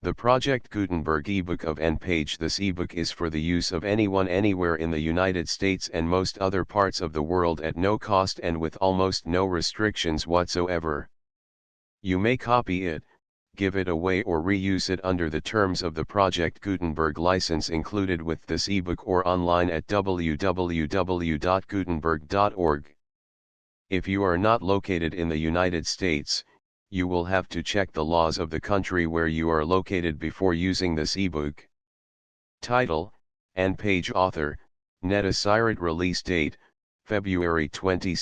The Project Gutenberg ebook of N-Page. This ebook is for the use of anyone anywhere in the United States and most other parts of the world at no cost and with almost no restrictions whatsoever. You may copy it, give it away or reuse it under the terms of the Project Gutenberg license included with this ebook or online at www.gutenberg.org. If you are not located in the United States, you will have to check the laws of the country where you are located before using this ebook. Title, N-Page. Author, Netta Syrett. Release date, February 22,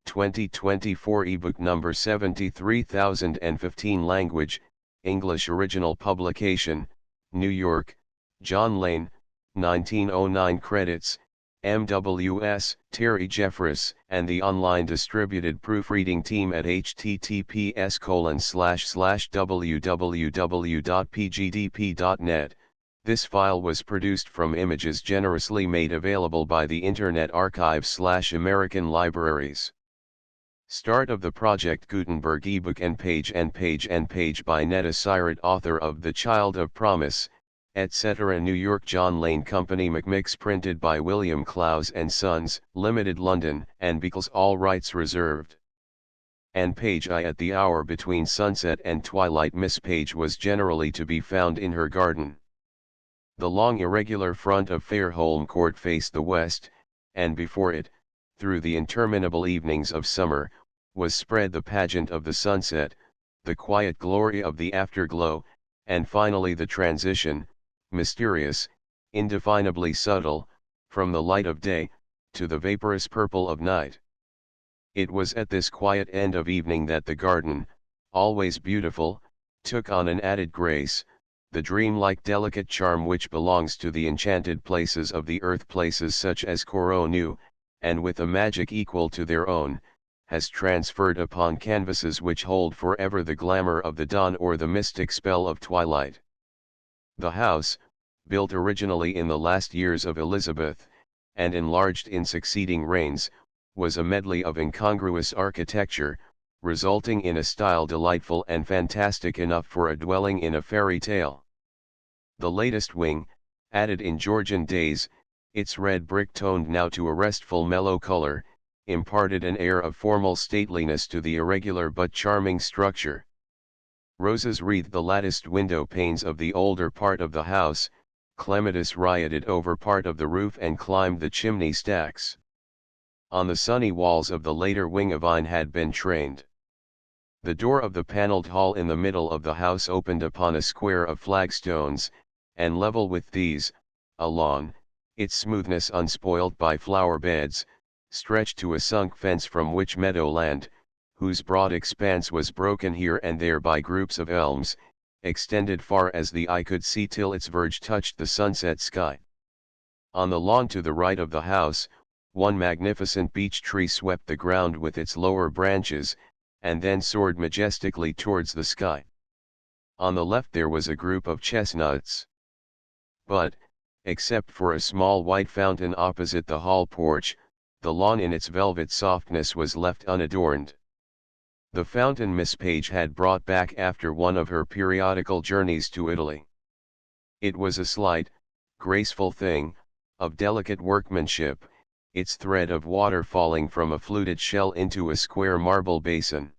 2024. Ebook number 73015. Language, English. Original publication, New York, John Lane, 1909. Credits, MWS, Terry Jeffress, and the online distributed proofreading team at https://www.pgdp.net. This file was produced from images generously made available by the Internet Archive/American Libraries. Start of the Project Gutenberg ebook. N-Page. N-Page by Netta Syrett. Author of The Child of Promise, etc. New York, John Lane Company. McMix. Printed by William Clowes and Sons, Limited, London, and Beacles. All rights reserved. N-Page. At the hour between sunset and twilight, Miss Page was generally to be found in her garden. The long irregular front of Fairholme Court faced the west, and before it, through the interminable evenings of summer, was spread the pageant of the sunset, the quiet glory of the afterglow, and finally the transition, mysterious, indefinably subtle, from the light of day, to the vaporous purple of night. It was at this quiet end of evening that the garden, always beautiful, took on an added grace, the dreamlike delicate charm which belongs to the enchanted places of the earth, places such as Corot knew, and with a magic equal to their own, has transferred upon canvases which hold forever the glamour of the dawn or the mystic spell of twilight. The house, built originally in the last years of Elizabeth, and enlarged in succeeding reigns, was a medley of incongruous architecture, resulting in a style delightful and fantastic enough for a dwelling in a fairy tale. The latest wing, added in Georgian days, its red brick toned now to a restful mellow color, imparted an air of formal stateliness to the irregular but charming structure. Roses wreathed the latticed window panes of the older part of the house, clematis rioted over part of the roof and climbed the chimney stacks. On the sunny walls of the later wing a vine had been trained. The door of the paneled hall in the middle of the house opened upon a square of flagstones, and level with these, a lawn, its smoothness unspoiled by flower beds, stretched to a sunk fence from which meadowland, whose broad expanse was broken here and there by groups of elms, extended far as the eye could see till its verge touched the sunset sky. On the lawn to the right of the house, one magnificent beech tree swept the ground with its lower branches, and then soared majestically towards the sky. On the left there was a group of chestnuts. But, except for a small white fountain opposite the hall porch, the lawn in its velvet softness was left unadorned. The fountain Miss Page had brought back after one of her periodical journeys to Italy. It was a slight, graceful thing, of delicate workmanship, its thread of water falling from a fluted shell into a square marble basin.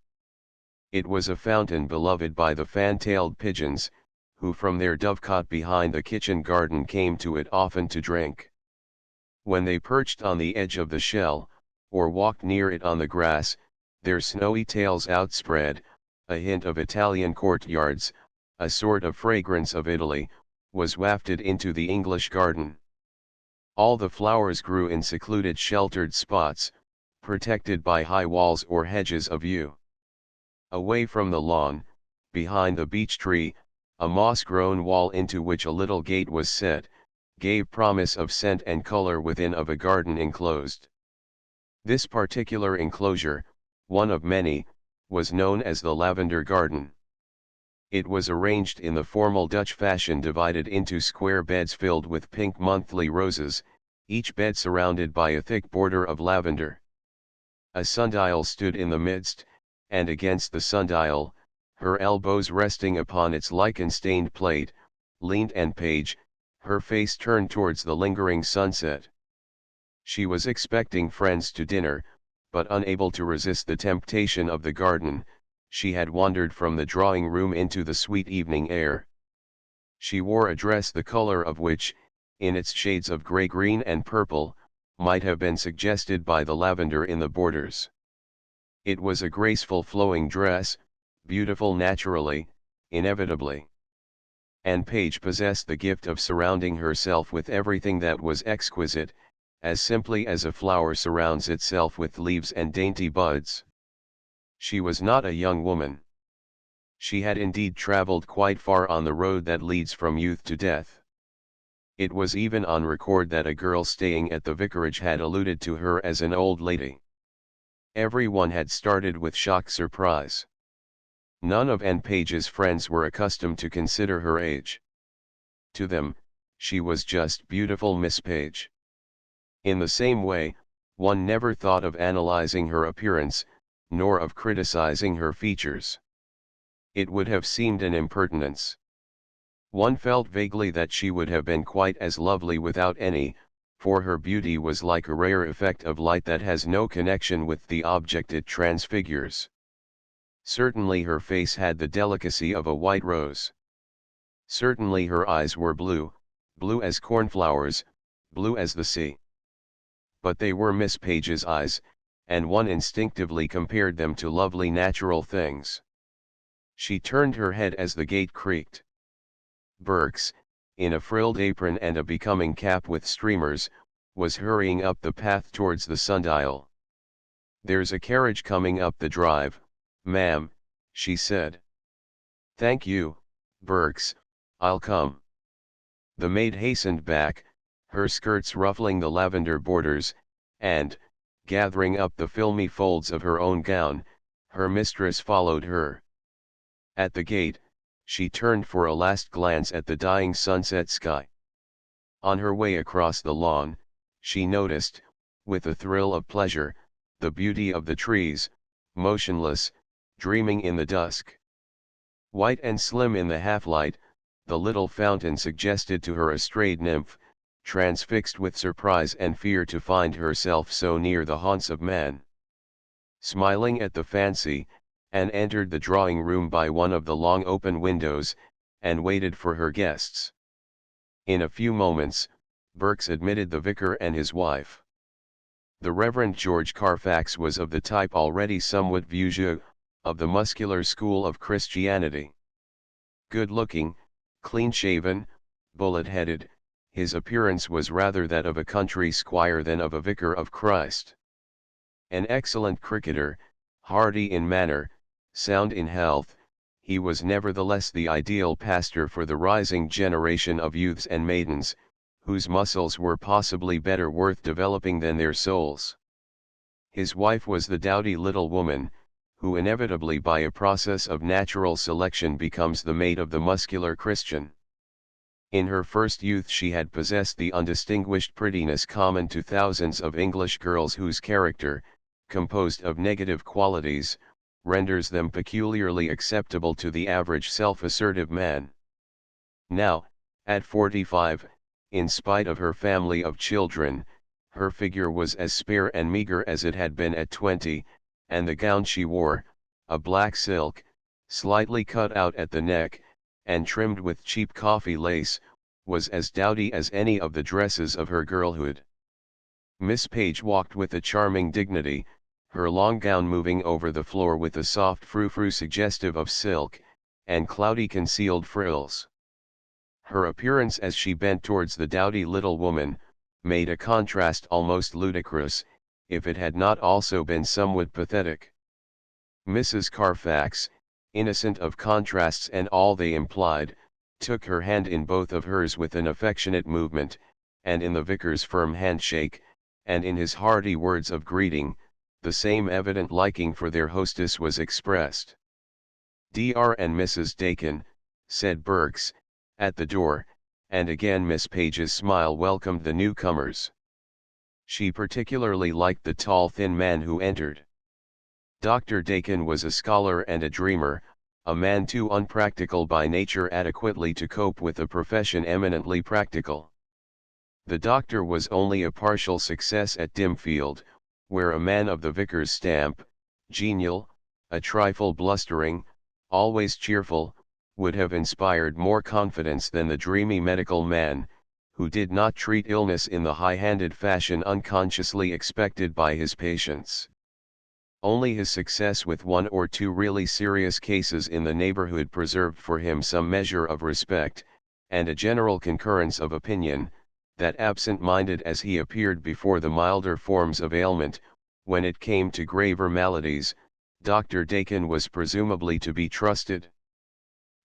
It was a fountain beloved by the fan-tailed pigeons, who from their dovecot behind the kitchen garden came to it often to drink. When they perched on the edge of the shell, or walked near it on the grass, their snowy tails outspread, a hint of Italian courtyards, a sort of fragrance of Italy, was wafted into the English garden. All the flowers grew in secluded sheltered spots, protected by high walls or hedges of yew. Away from the lawn, behind the beech tree, a moss-grown wall into which a little gate was set, gave promise of scent and color within of a garden enclosed. This particular enclosure, one of many, was known as the Lavender Garden. It was arranged in the formal Dutch fashion, divided into square beds filled with pink monthly roses, each bed surrounded by a thick border of lavender. A sundial stood in the midst, and against the sundial, her elbows resting upon its lichen-stained plate, leaned and Page, her face turned towards the lingering sunset. She was expecting friends to dinner, but unable to resist the temptation of the garden, she had wandered from the drawing room into the sweet evening air. She wore a dress the color of which, in its shades of grey-green and purple, might have been suggested by the lavender in the borders. It was a graceful flowing dress, beautiful naturally, inevitably. And Page possessed the gift of surrounding herself with everything that was exquisite, as simply as a flower surrounds itself with leaves and dainty buds. She was not a young woman. She had indeed travelled quite far on the road that leads from youth to death. It was even on record that a girl staying at the vicarage had alluded to her as an old lady. Everyone had started with shocked surprise. None of Anne Page's friends were accustomed to consider her age. To them, she was just beautiful Miss Page. In the same way, one never thought of analyzing her appearance, nor of criticizing her features. It would have seemed an impertinence. One felt vaguely that she would have been quite as lovely without any, for her beauty was like a rare effect of light that has no connection with the object it transfigures. Certainly her face had the delicacy of a white rose. Certainly her eyes were blue, blue as cornflowers, blue as the sea. But they were Miss Page's eyes, and one instinctively compared them to lovely natural things. She turned her head as the gate creaked. Berks, in a frilled apron and a becoming cap with streamers, was hurrying up the path towards the sundial. "There's a carriage coming up the drive, ma'am," she said. "Thank you, Berks, I'll come." The maid hastened back, her skirts ruffling the lavender borders, and, gathering up the filmy folds of her own gown, her mistress followed her. At the gate, she turned for a last glance at the dying sunset sky. On her way across the lawn, she noticed, with a thrill of pleasure, the beauty of the trees, motionless, dreaming in the dusk. White and slim in the half-light, the little fountain suggested to her a strayed nymph, transfixed with surprise and fear to find herself so near the haunts of man. Smiling at the fancy, Anne entered the drawing-room by one of the long open windows, and waited for her guests. In a few moments, Berks admitted the vicar and his wife. The Reverend George Carfax was of the type already somewhat vieux jeu, of the muscular school of Christianity. Good-looking, clean-shaven, bullet-headed, his appearance was rather that of a country squire than of a vicar of Christ. An excellent cricketer, hearty in manner, sound in health, he was nevertheless the ideal pastor for the rising generation of youths and maidens, whose muscles were possibly better worth developing than their souls. His wife was the dowdy little woman, who inevitably by a process of natural selection becomes the mate of the muscular Christian. In her first youth she had possessed the undistinguished prettiness common to thousands of English girls whose character, composed of negative qualities, renders them peculiarly acceptable to the average self-assertive man. Now, at 45, in spite of her family of children, her figure was as spare and meager as it had been at 20, and the gown she wore, a black silk, slightly cut out at the neck, and trimmed with cheap coffee lace, was as dowdy as any of the dresses of her girlhood. Miss Page walked with a charming dignity, her long gown moving over the floor with a soft frou-frou suggestive of silk, and cloudy concealed frills. Her appearance as she bent towards the dowdy little woman, made a contrast almost ludicrous, if it had not also been somewhat pathetic. Mrs. Carfax, innocent of contrasts and all they implied, took her hand in both of hers with an affectionate movement, and in the vicar's firm handshake, and in his hearty words of greeting, the same evident liking for their hostess was expressed. "Dr. and Mrs. Dakin," said Berks, at the door, and again Miss Page's smile welcomed the newcomers. She particularly liked the tall thin man who entered. Dr. Dakin was a scholar and a dreamer, a man too unpractical by nature adequately to cope with a profession eminently practical. The doctor was only a partial success at Dimfield, where a man of the vicar's stamp, genial, a trifle blustering, always cheerful, would have inspired more confidence than the dreamy medical man, who did not treat illness in the high-handed fashion unconsciously expected by his patients. Only his success with one or two really serious cases in the neighborhood preserved for him some measure of respect, and a general concurrence of opinion, that absent-minded as he appeared before the milder forms of ailment, when it came to graver maladies, Dr. Dakin was presumably to be trusted.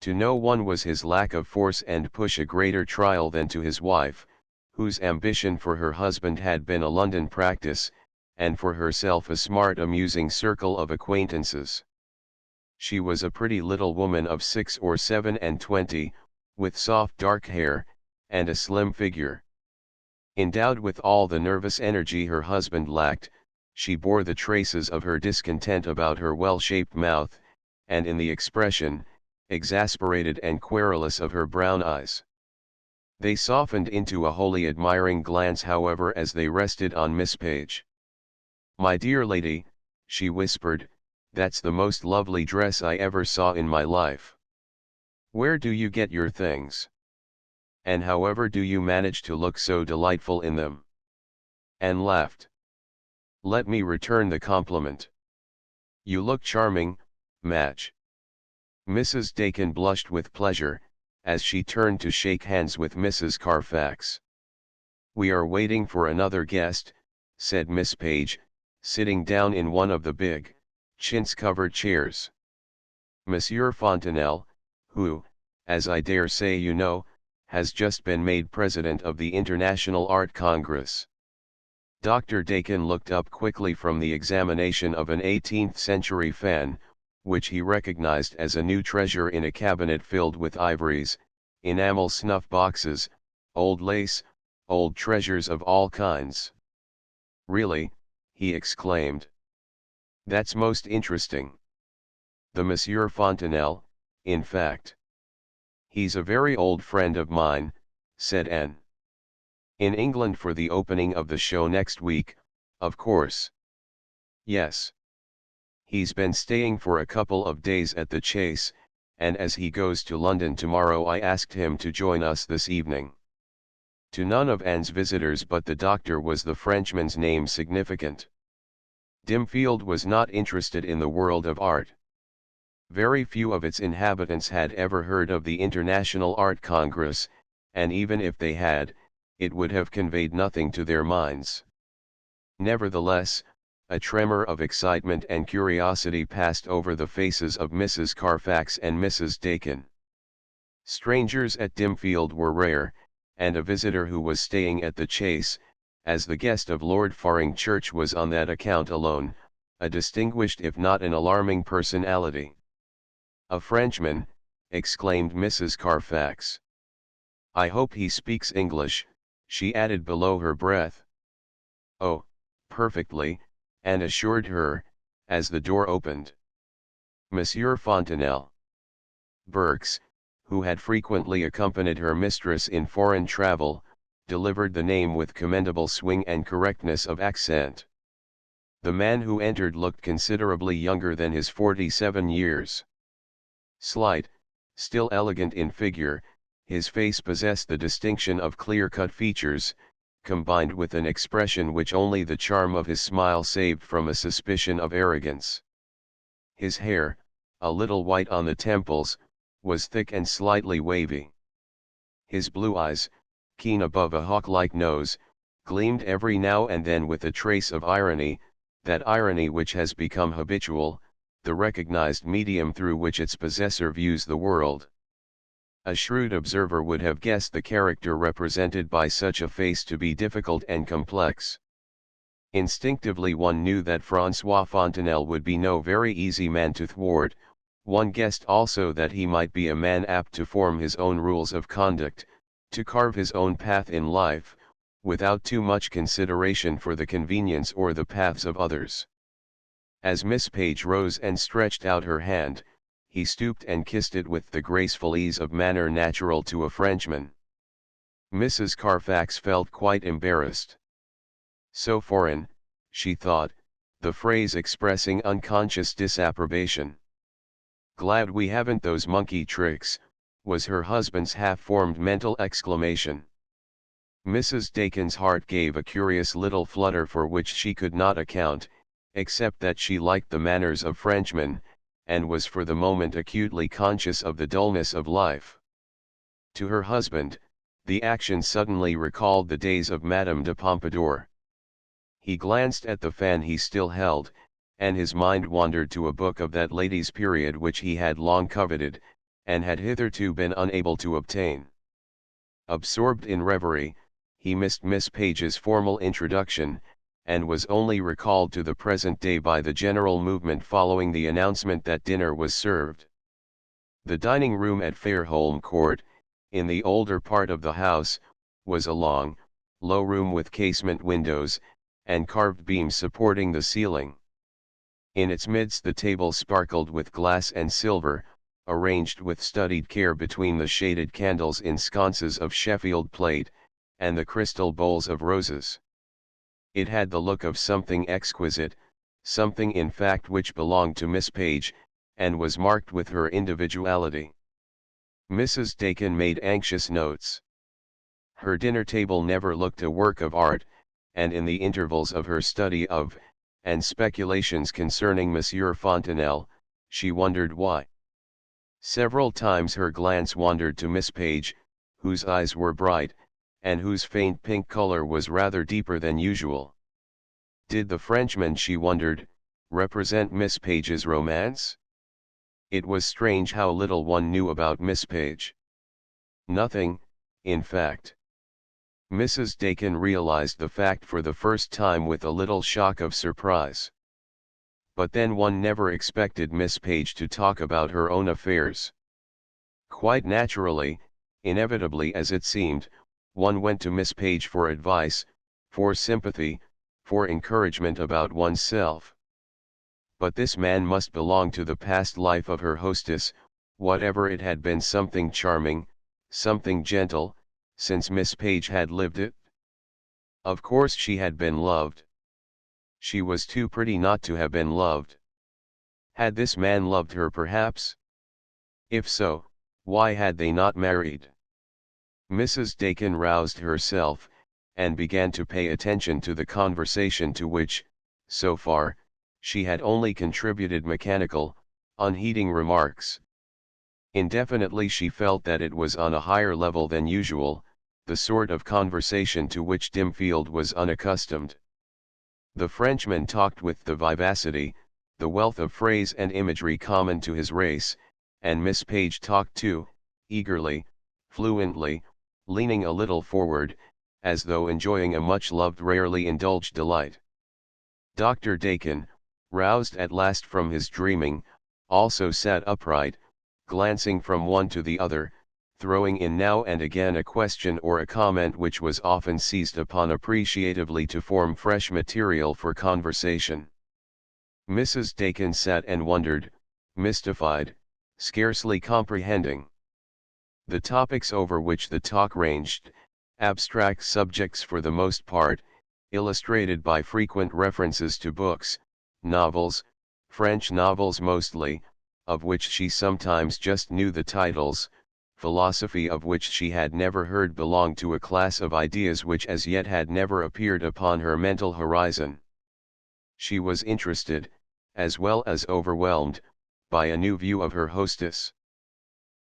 To no one was his lack of force and push a greater trial than to his wife, whose ambition for her husband had been a London practice, and for herself a smart amusing circle of acquaintances. She was a pretty little woman of 6 or 27, with soft dark hair, and a slim figure. Endowed with all the nervous energy her husband lacked, she bore the traces of her discontent about her well-shaped mouth, and in the expression, exasperated and querulous, of her brown eyes. They softened into a wholly admiring glance however as they rested on Miss Page. "My dear lady," she whispered, "that's the most lovely dress I ever saw in my life. Where do you get your things? And however do you manage to look so delightful in them?" And laughed. "Let me return the compliment. You look charming, Madge." Mrs. Dakin blushed with pleasure, as she turned to shake hands with Mrs. Carfax. "We are waiting for another guest," said Miss Page, sitting down in one of the big, chintz-covered chairs. "Monsieur Fontenelle, who, as I dare say you know, has just been made president of the International Art Congress." Dr. Dakin looked up quickly from the examination of an 18th-century fan, which he recognized as a new treasure in a cabinet filled with ivories, enamel snuff-boxes, old lace, old treasures of all kinds. "Really," he exclaimed. "That's most interesting. The Monsieur Fontenelle, in fact." "He's a very old friend of mine," said Anne. "In England for the opening of the show next week, of course." "Yes. He's been staying for a couple of days at the Chase, and as he goes to London tomorrow I asked him to join us this evening." To none of Anne's visitors but the doctor was the Frenchman's name significant. Dimfield was not interested in the world of art. Very few of its inhabitants had ever heard of the International Art Congress, and even if they had, it would have conveyed nothing to their minds. Nevertheless, a tremor of excitement and curiosity passed over the faces of Mrs. Carfax and Mrs. Dakin. Strangers at Dimfield were rare, and a visitor who was staying at the Chase, as the guest of Lord Farringchurch, was on that account alone, a distinguished if not an alarming personality. "A Frenchman!" exclaimed Mrs. Carfax. "I hope he speaks English," she added below her breath. "Oh, perfectly," Anne assured her, as the door opened. Monsieur Fontenelle. Berks, who had frequently accompanied her mistress in foreign travel, delivered the name with commendable swing and correctness of accent. The man who entered looked considerably younger than his 47 years. Slight, still elegant in figure, his face possessed the distinction of clear-cut features, combined with an expression which only the charm of his smile saved from a suspicion of arrogance. His hair, a little white on the temples, was thick and slightly wavy. His blue eyes, keen above a hawk-like nose, gleamed every now and then with a trace of irony, that irony which has become habitual, the recognized medium through which its possessor views the world. A shrewd observer would have guessed the character represented by such a face to be difficult and complex. Instinctively one knew that François Fontenelle would be no very easy man to thwart. One guessed also that he might be a man apt to form his own rules of conduct, to carve his own path in life, without too much consideration for the convenience or the paths of others. As Miss Page rose and stretched out her hand, he stooped and kissed it with the graceful ease of manner natural to a Frenchman. Mrs. Carfax felt quite embarrassed. So foreign, she thought, the phrase expressing unconscious disapprobation. "Glad we haven't those monkey tricks," was her husband's half-formed mental exclamation. Mrs. Dakin's heart gave a curious little flutter for which she could not account, except that she liked the manners of Frenchmen, and was for the moment acutely conscious of the dullness of life. To her husband, the action suddenly recalled the days of Madame de Pompadour. He glanced at the fan he still held, and his mind wandered to a book of that lady's period which he had long coveted, and had hitherto been unable to obtain. Absorbed in reverie, he missed Miss Page's formal introduction, and was only recalled to the present day by the general movement following the announcement that dinner was served. The dining room at Fairholme Court, in the older part of the house, was a long, low room with casement windows, and carved beams supporting the ceiling. In its midst the table sparkled with glass and silver, arranged with studied care between the shaded candles in sconces of Sheffield plate, and the crystal bowls of roses. It had the look of something exquisite, something in fact which belonged to Miss Page, and was marked with her individuality. Mrs. Dakin made anxious notes. Her dinner table never looked a work of art, and in the intervals of her study of, and speculations concerning Monsieur Fontenelle, she wondered why. Several times her glance wandered to Miss Page, whose eyes were bright, and whose faint pink color was rather deeper than usual. Did the Frenchman, she wondered, represent Miss Page's romance? It was strange how little one knew about Miss Page. Nothing, in fact. Mrs. Dakin realized the fact for the first time with a little shock of surprise. But then one never expected Miss Page to talk about her own affairs. Quite naturally, inevitably as it seemed, one went to Miss Page for advice, for sympathy, for encouragement about oneself. But this man must belong to the past life of her hostess, whatever it had been, something charming, something gentle, since Miss Page had lived it. Of course she had been loved. She was too pretty not to have been loved. Had this man loved her perhaps? If so, why had they not married? Mrs. Dakin roused herself, and began to pay attention to the conversation to which, so far, she had only contributed mechanical, unheeding remarks. Indefinitely she felt that it was on a higher level than usual, the sort of conversation to which Dimfield was unaccustomed. The Frenchman talked with the vivacity, the wealth of phrase and imagery common to his race, and Miss Page talked too, eagerly, fluently, leaning a little forward, as though enjoying a much-loved, rarely indulged delight. Dr. Dakin, roused at last from his dreaming, also sat upright, glancing from one to the other, throwing in now and again a question or a comment which was often seized upon appreciatively to form fresh material for conversation. Mrs. Dakin sat and wondered, mystified, scarcely comprehending. The topics over which the talk ranged, abstract subjects for the most part, illustrated by frequent references to books, novels, French novels mostly, of which she sometimes just knew the titles, philosophy of which she had never heard belonged to a class of ideas which as yet had never appeared upon her mental horizon. She was interested, as well as overwhelmed, by a new view of her hostess.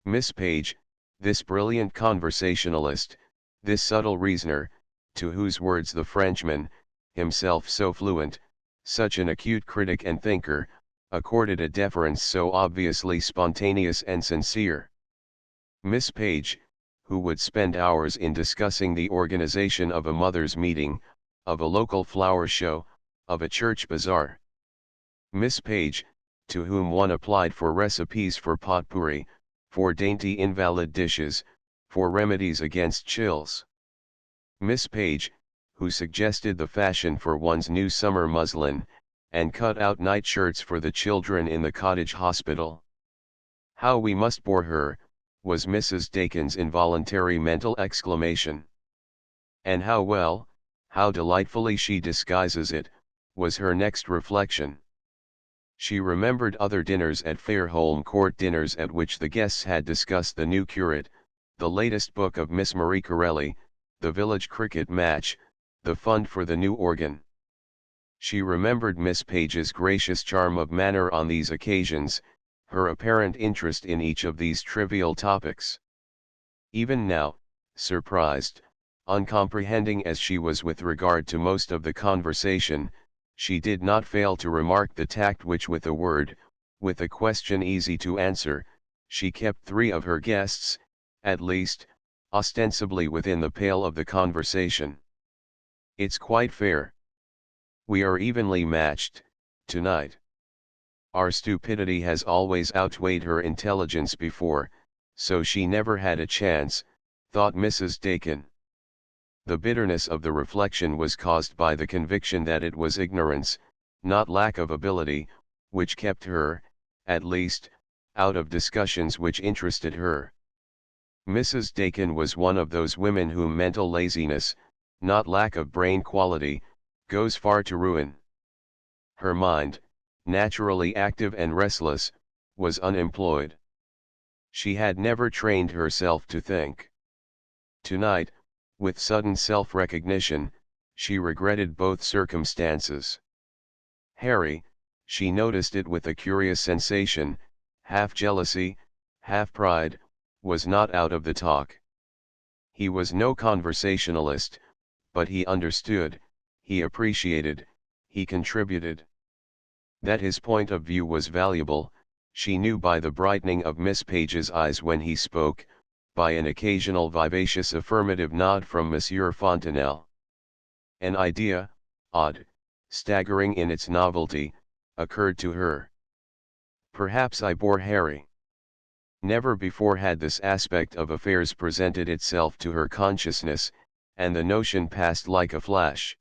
Miss Page, this brilliant conversationalist, this subtle reasoner, to whose words the Frenchman, himself so fluent, such an acute critic and thinker, accorded a deference so obviously spontaneous and sincere. Miss Page, who would spend hours in discussing the organization of a mother's meeting, of a local flower show, of a church bazaar. Miss Page, to whom one applied for recipes for potpourri, for dainty invalid dishes, for remedies against chills. Miss Page, who suggested the fashion for one's new summer muslin, and cut out nightshirts for the children in the cottage hospital. "How we must bore her," was Mrs. Dakin's involuntary mental exclamation. "And how well, how delightfully she disguises it," was her next reflection. She remembered other dinners at Fairholme Court, dinners at which the guests had discussed the new curate, the latest book of Miss Marie Corelli, the village cricket match, the fund for the new organ. She remembered Miss Page's gracious charm of manner on these occasions, her apparent interest in each of these trivial topics. Even now, surprised, uncomprehending as she was with regard to most of the conversation, she did not fail to remark the tact which with a word, with a question easy to answer, she kept three of her guests, at least, ostensibly within the pale of the conversation. "It's quite fair. We are evenly matched, tonight. Our stupidity has always outweighed her intelligence before, so she never had a chance," thought Mrs. Dakin. The bitterness of the reflection was caused by the conviction that it was ignorance, not lack of ability, which kept her, at least, out of discussions which interested her. Mrs. Dakin was one of those women whom mental laziness, not lack of brain quality, goes far to ruin. Her mind, naturally active and restless, was unemployed. She had never trained herself to think. Tonight, with sudden self-recognition, she regretted both circumstances. Harry, she noticed it with a curious sensation, half jealousy, half pride, was not out of the talk. He was no conversationalist, but he understood, he appreciated, he contributed. That his point of view was valuable, she knew by the brightening of Miss Page's eyes when he spoke, by an occasional vivacious affirmative nod from Monsieur Fontenelle. An idea, odd, staggering in its novelty, occurred to her. Perhaps I bore Harry. Never before had this aspect of affairs presented itself to her consciousness, and the notion passed like a flash.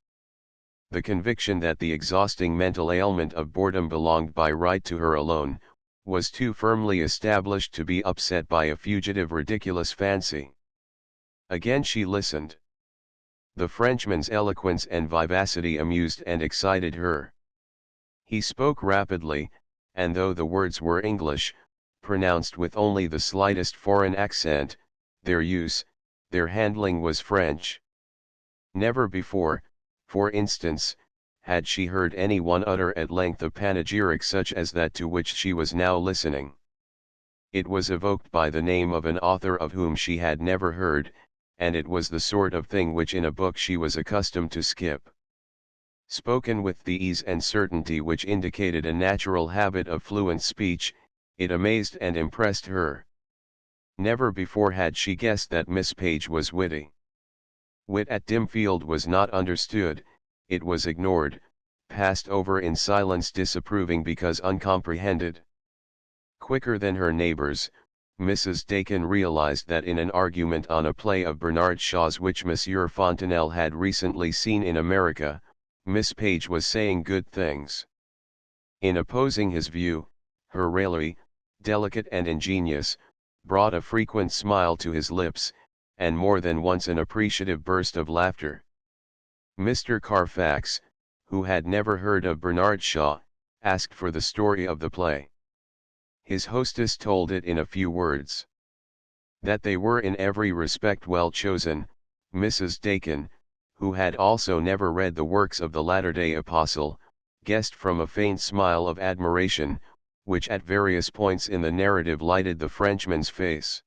The conviction that the exhausting mental ailment of boredom belonged by right to her alone, was too firmly established to be upset by a fugitive ridiculous fancy. Again she listened. The Frenchman's eloquence and vivacity amused and excited her. He spoke rapidly, and though the words were English, pronounced with only the slightest foreign accent, their use, their handling was French. Never before, for instance, had she heard any one utter at length a panegyric such as that to which she was now listening. It was evoked by the name of an author of whom she had never heard, and it was the sort of thing which in a book she was accustomed to skip. Spoken with the ease and certainty which indicated a natural habit of fluent speech, it amazed and impressed her. Never before had she guessed that Miss Page was witty. Wit at Dimfield was not understood, it was ignored, passed over in silence, disapproving because uncomprehended. Quicker than her neighbors, Mrs. Dakin realized that in an argument on a play of Bernard Shaw's which Monsieur Fontenelle had recently seen in America, Miss Page was saying good things. In opposing his view, her raillery, delicate and ingenious, brought a frequent smile to his lips, and more than once an appreciative burst of laughter. Mr. Carfax, who had never heard of Bernard Shaw, asked for the story of the play. His hostess told it in a few words. That they were in every respect well chosen, Mrs. Dakin, who had also never read the works of the latter-day apostle, guessed from a faint smile of admiration, which at various points in the narrative lighted the Frenchman's face.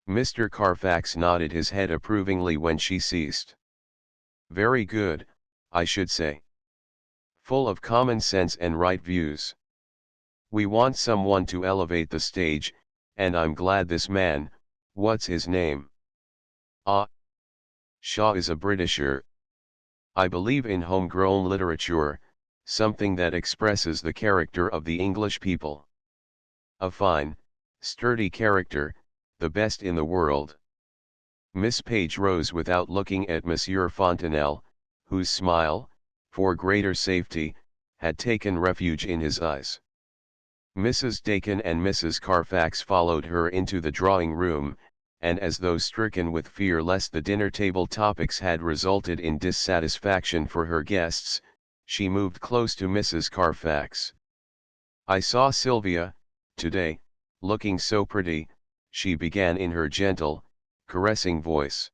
Mr. Carfax nodded his head approvingly when she ceased. Very good, I should say. Full of common sense and right views. We want someone to elevate the stage, and I'm glad this man, what's his name? Ah, Shaw is a Britisher. I believe in homegrown literature, something that expresses the character of the English people. A fine, sturdy character, the best in the world. Miss Page rose without looking at Monsieur Fontenelle, whose smile, for greater safety, had taken refuge in his eyes. Mrs. Dakin and Mrs. Carfax followed her into the drawing room, and as though stricken with fear lest the dinner table topics had resulted in dissatisfaction for her guests, she moved close to Mrs. Carfax. "I saw Sylvia, today, looking so pretty," she began in her gentle, caressing voice.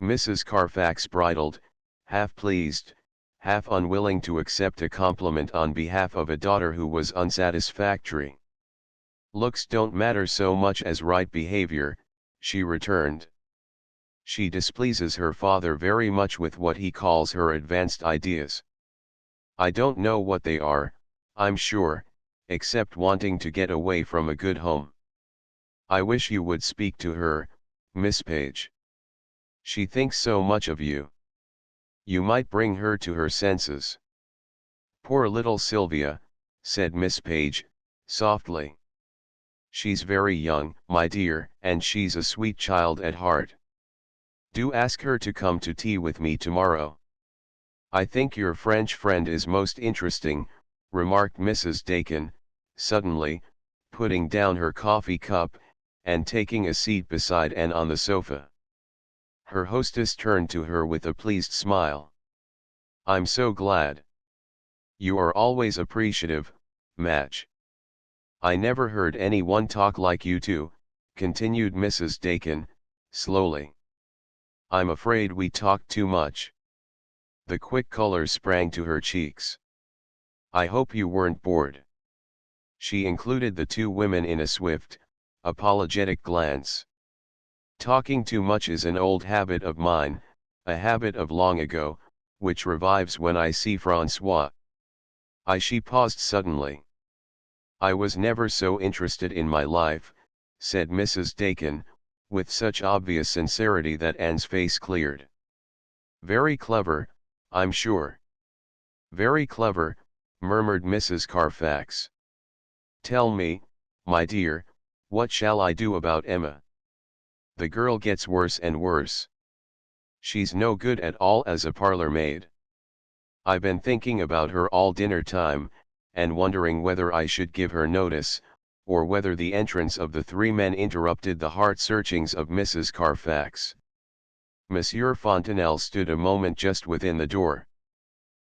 Mrs. Carfax bridled, half pleased, half unwilling to accept a compliment on behalf of a daughter who was unsatisfactory. "Looks don't matter so much as right behavior," she returned. "She displeases her father very much with what he calls her advanced ideas. I don't know what they are, I'm sure, except wanting to get away from a good home. I wish you would speak to her, Miss Page. She thinks so much of you. You might bring her to her senses." "Poor little Sylvia," said Miss Page, softly. "She's very young, my dear, and she's a sweet child at heart. Do ask her to come to tea with me tomorrow." "I think your French friend is most interesting," remarked Mrs. Dakin, suddenly, putting down her coffee cup, and taking a seat beside Anne on the sofa. Her hostess turned to her with a pleased smile. "I'm so glad. You are always appreciative, Madge. I never heard anyone talk like you two," continued Mrs. Dakin, slowly. "I'm afraid we talk too much." The quick color sprang to her cheeks. "I hope you weren't bored." She included the two women in a swift, apologetic glance. "Talking too much is an old habit of mine, a habit of long ago, which revives when I see François." She paused suddenly. "I was never so interested in my life," said Mrs. Dakin, with such obvious sincerity that Anne's face cleared. "Very clever, I'm sure." "Very clever," murmured Mrs. Carfax. "Tell me, my dear, what shall I do about Emma? The girl gets worse and worse. She's no good at all as a parlor maid. I've been thinking about her all dinner time, and wondering whether I should give her notice, or whether the entrance of the three men interrupted the heart-searchings of Mrs. Carfax. Monsieur Fontenelle stood a moment just within the door.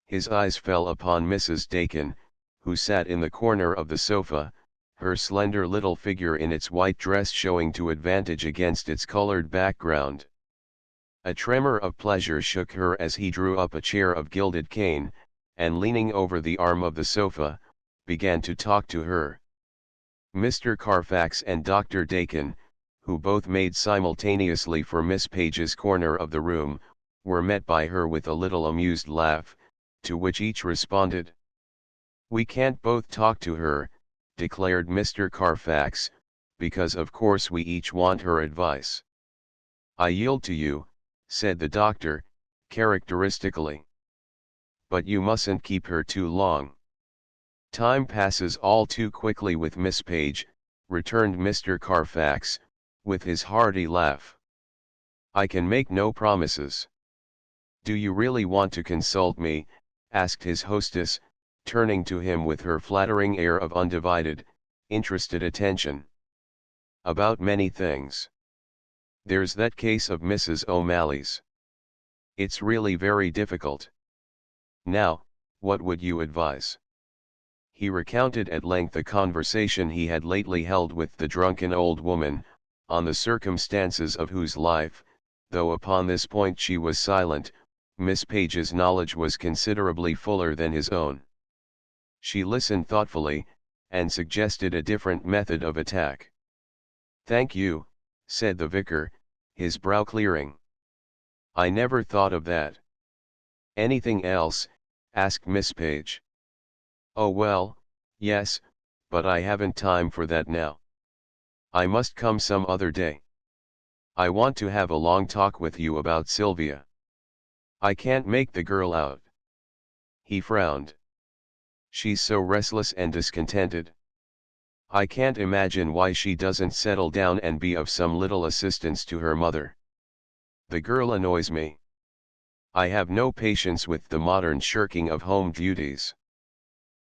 His eyes fell upon Mrs. Dakin, who sat in the corner of the sofa, her slender little figure in its white dress showing to advantage against its colored background. A tremor of pleasure shook her as he drew up a chair of gilded cane, and leaning over the arm of the sofa, began to talk to her. Mr. Carfax and Dr. Dakin, who both made simultaneously for Miss Page's corner of the room, were met by her with a little amused laugh, to which each responded. "We can't both talk to her," declared Mr. Carfax, "because of course we each want her advice." "I yield to you," said the doctor, characteristically. "But you mustn't keep her too long." "Time passes all too quickly with Miss Page," returned Mr. Carfax, with his hearty laugh. "I can make no promises." "Do you really want to consult me?" asked his hostess, turning to him with her flattering air of undivided, interested attention. "About many things. There's that case of Mrs. O'Malley's. It's really very difficult. Now, what would you advise?" He recounted at length a conversation he had lately held with the drunken old woman, on the circumstances of whose life, though upon this point she was silent, Miss Page's knowledge was considerably fuller than his own. She listened thoughtfully, and suggested a different method of attack. "Thank you," said the vicar, his brow clearing. "I never thought of that." "Anything else?" asked Miss Page. "Oh well, yes, but I haven't time for that now. I must come some other day. I want to have a long talk with you about Sylvia. I can't make the girl out." He frowned. "She's so restless and discontented. I can't imagine why she doesn't settle down and be of some little assistance to her mother. The girl annoys me. I have no patience with the modern shirking of home duties.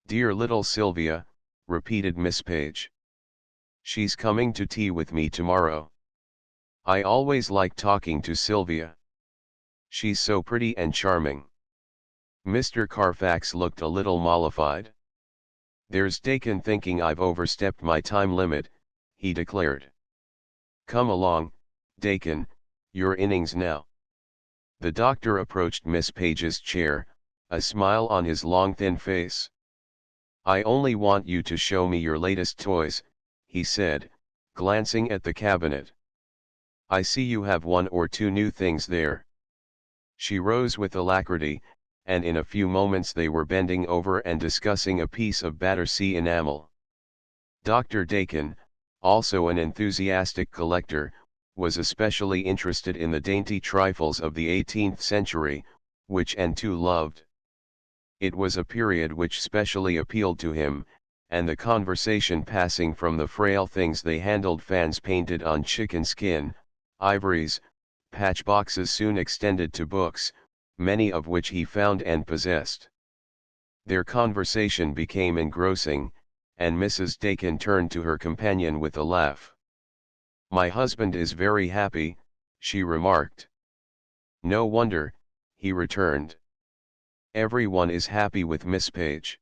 Dear little Sylvia, repeated Miss Page. She's coming to tea with me tomorrow. I always like talking to Sylvia. She's so pretty and charming. Mr. Carfax looked a little mollified. There's Dakin thinking I've overstepped my time limit, he declared. Come along, Dakin, your innings now. The doctor approached Miss Page's chair, a smile on his long thin face. I only want you to show me your latest toys, he said, glancing at the cabinet. I see you have one or two new things there. She rose with alacrity, and in a few moments they were bending over and discussing a piece of Battersea enamel. Dr. Dakin, also an enthusiastic collector, was especially interested in the dainty trifles of the 18th century, which N2 loved. It was a period which specially appealed to him, and the conversation passing from the frail things they handled, fans painted on chicken skin, ivories, patch boxes, soon extended to books, many of which he found and possessed. Their conversation became engrossing, and Mrs. Dakin turned to her companion with a laugh. My husband is very happy, she remarked. No wonder, he returned. Everyone is happy with Miss Page.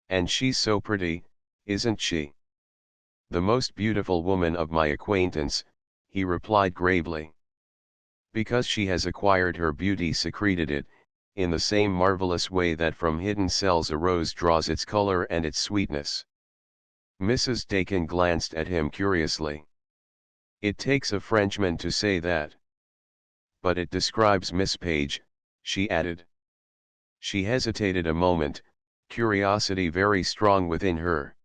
And she's so pretty, isn't she? The most beautiful woman of my acquaintance, he replied gravely. Because she has acquired her beauty, secreted it, in the same marvelous way that from hidden cells a rose draws its color and its sweetness. Mrs. Dakin glanced at him curiously. It takes a Frenchman to say that. But it describes Miss Page, she added. She hesitated a moment, curiosity very strong within her.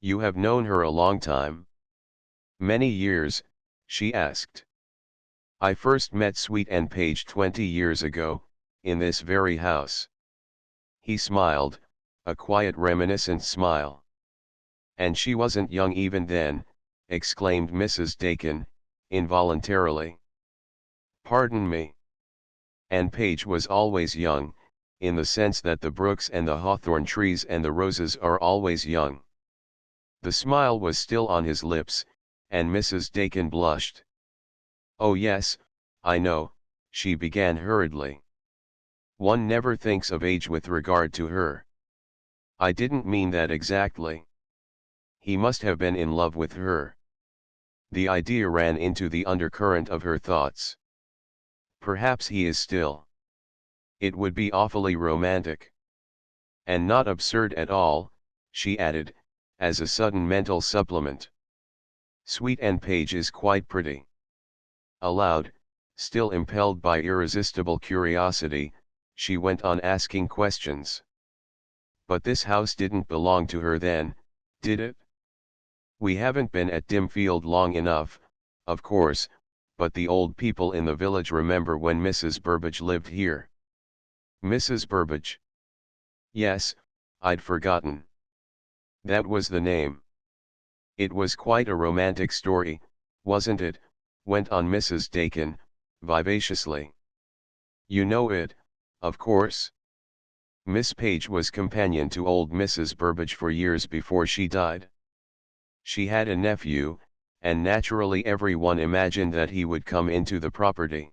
You have known her a long time? Many years, she asked. I first met Sweet and Page 20 years ago, in this very house. He smiled, a quiet reminiscent smile. And she wasn't young even then, exclaimed Mrs. Dakin, involuntarily. Pardon me. And Page was always young, in the sense that the brooks and the hawthorn trees and the roses are always young. The smile was still on his lips, and Mrs. Dakin blushed. Oh yes, I know, she began hurriedly. One never thinks of age with regard to her. I didn't mean that exactly. He must have been in love with her. The idea ran into the undercurrent of her thoughts. Perhaps he is still. It would be awfully romantic. And not absurd at all, she added, as a sudden mental supplement. Sweet and Page is quite pretty. Aloud, still impelled by irresistible curiosity, she went on asking questions. But this house didn't belong to her then, did it? We haven't been at Dimfield long enough, of course, but the old people in the village remember when Mrs. Burbage lived here. Mrs. Burbage? Yes, I'd forgotten. That was the name. It was quite a romantic story, wasn't it? Went on Mrs. Dakin, vivaciously. You know it, of course. Miss Page was companion to old Mrs. Burbage for years before she died. She had a nephew, and naturally everyone imagined that he would come into the property.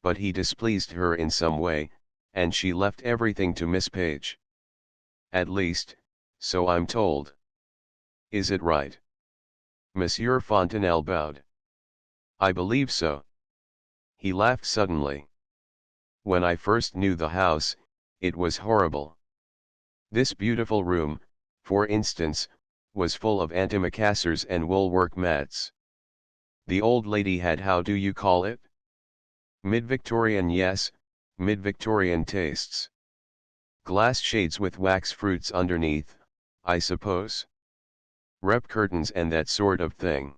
But he displeased her in some way, and she left everything to Miss Page. At least, so I'm told. Is it right? Monsieur Fontenelle bowed. I believe so. He laughed suddenly. When I first knew the house, it was horrible. This beautiful room, for instance, was full of antimacassars and woolwork mats. The old lady had, how do you call it? Mid-Victorian, yes, mid-Victorian tastes. Glass shades with wax fruits underneath, I suppose. Rep curtains and that sort of thing.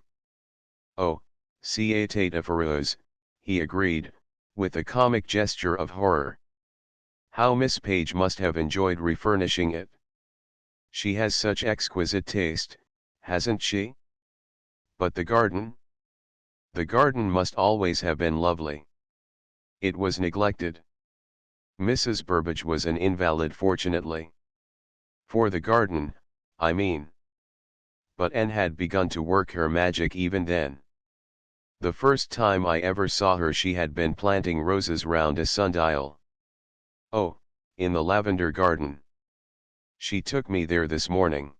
Oh, c'est affreux, he agreed, with a comic gesture of horror. How Miss Page must have enjoyed refurnishing it. She has such exquisite taste, hasn't she? But the garden? The garden must always have been lovely. It was neglected. Mrs. Burbage was an invalid, fortunately. For the garden, I mean. But Anne had begun to work her magic even then. The first time I ever saw her she had been planting roses round a sundial. Oh, in the lavender garden. She took me there this morning.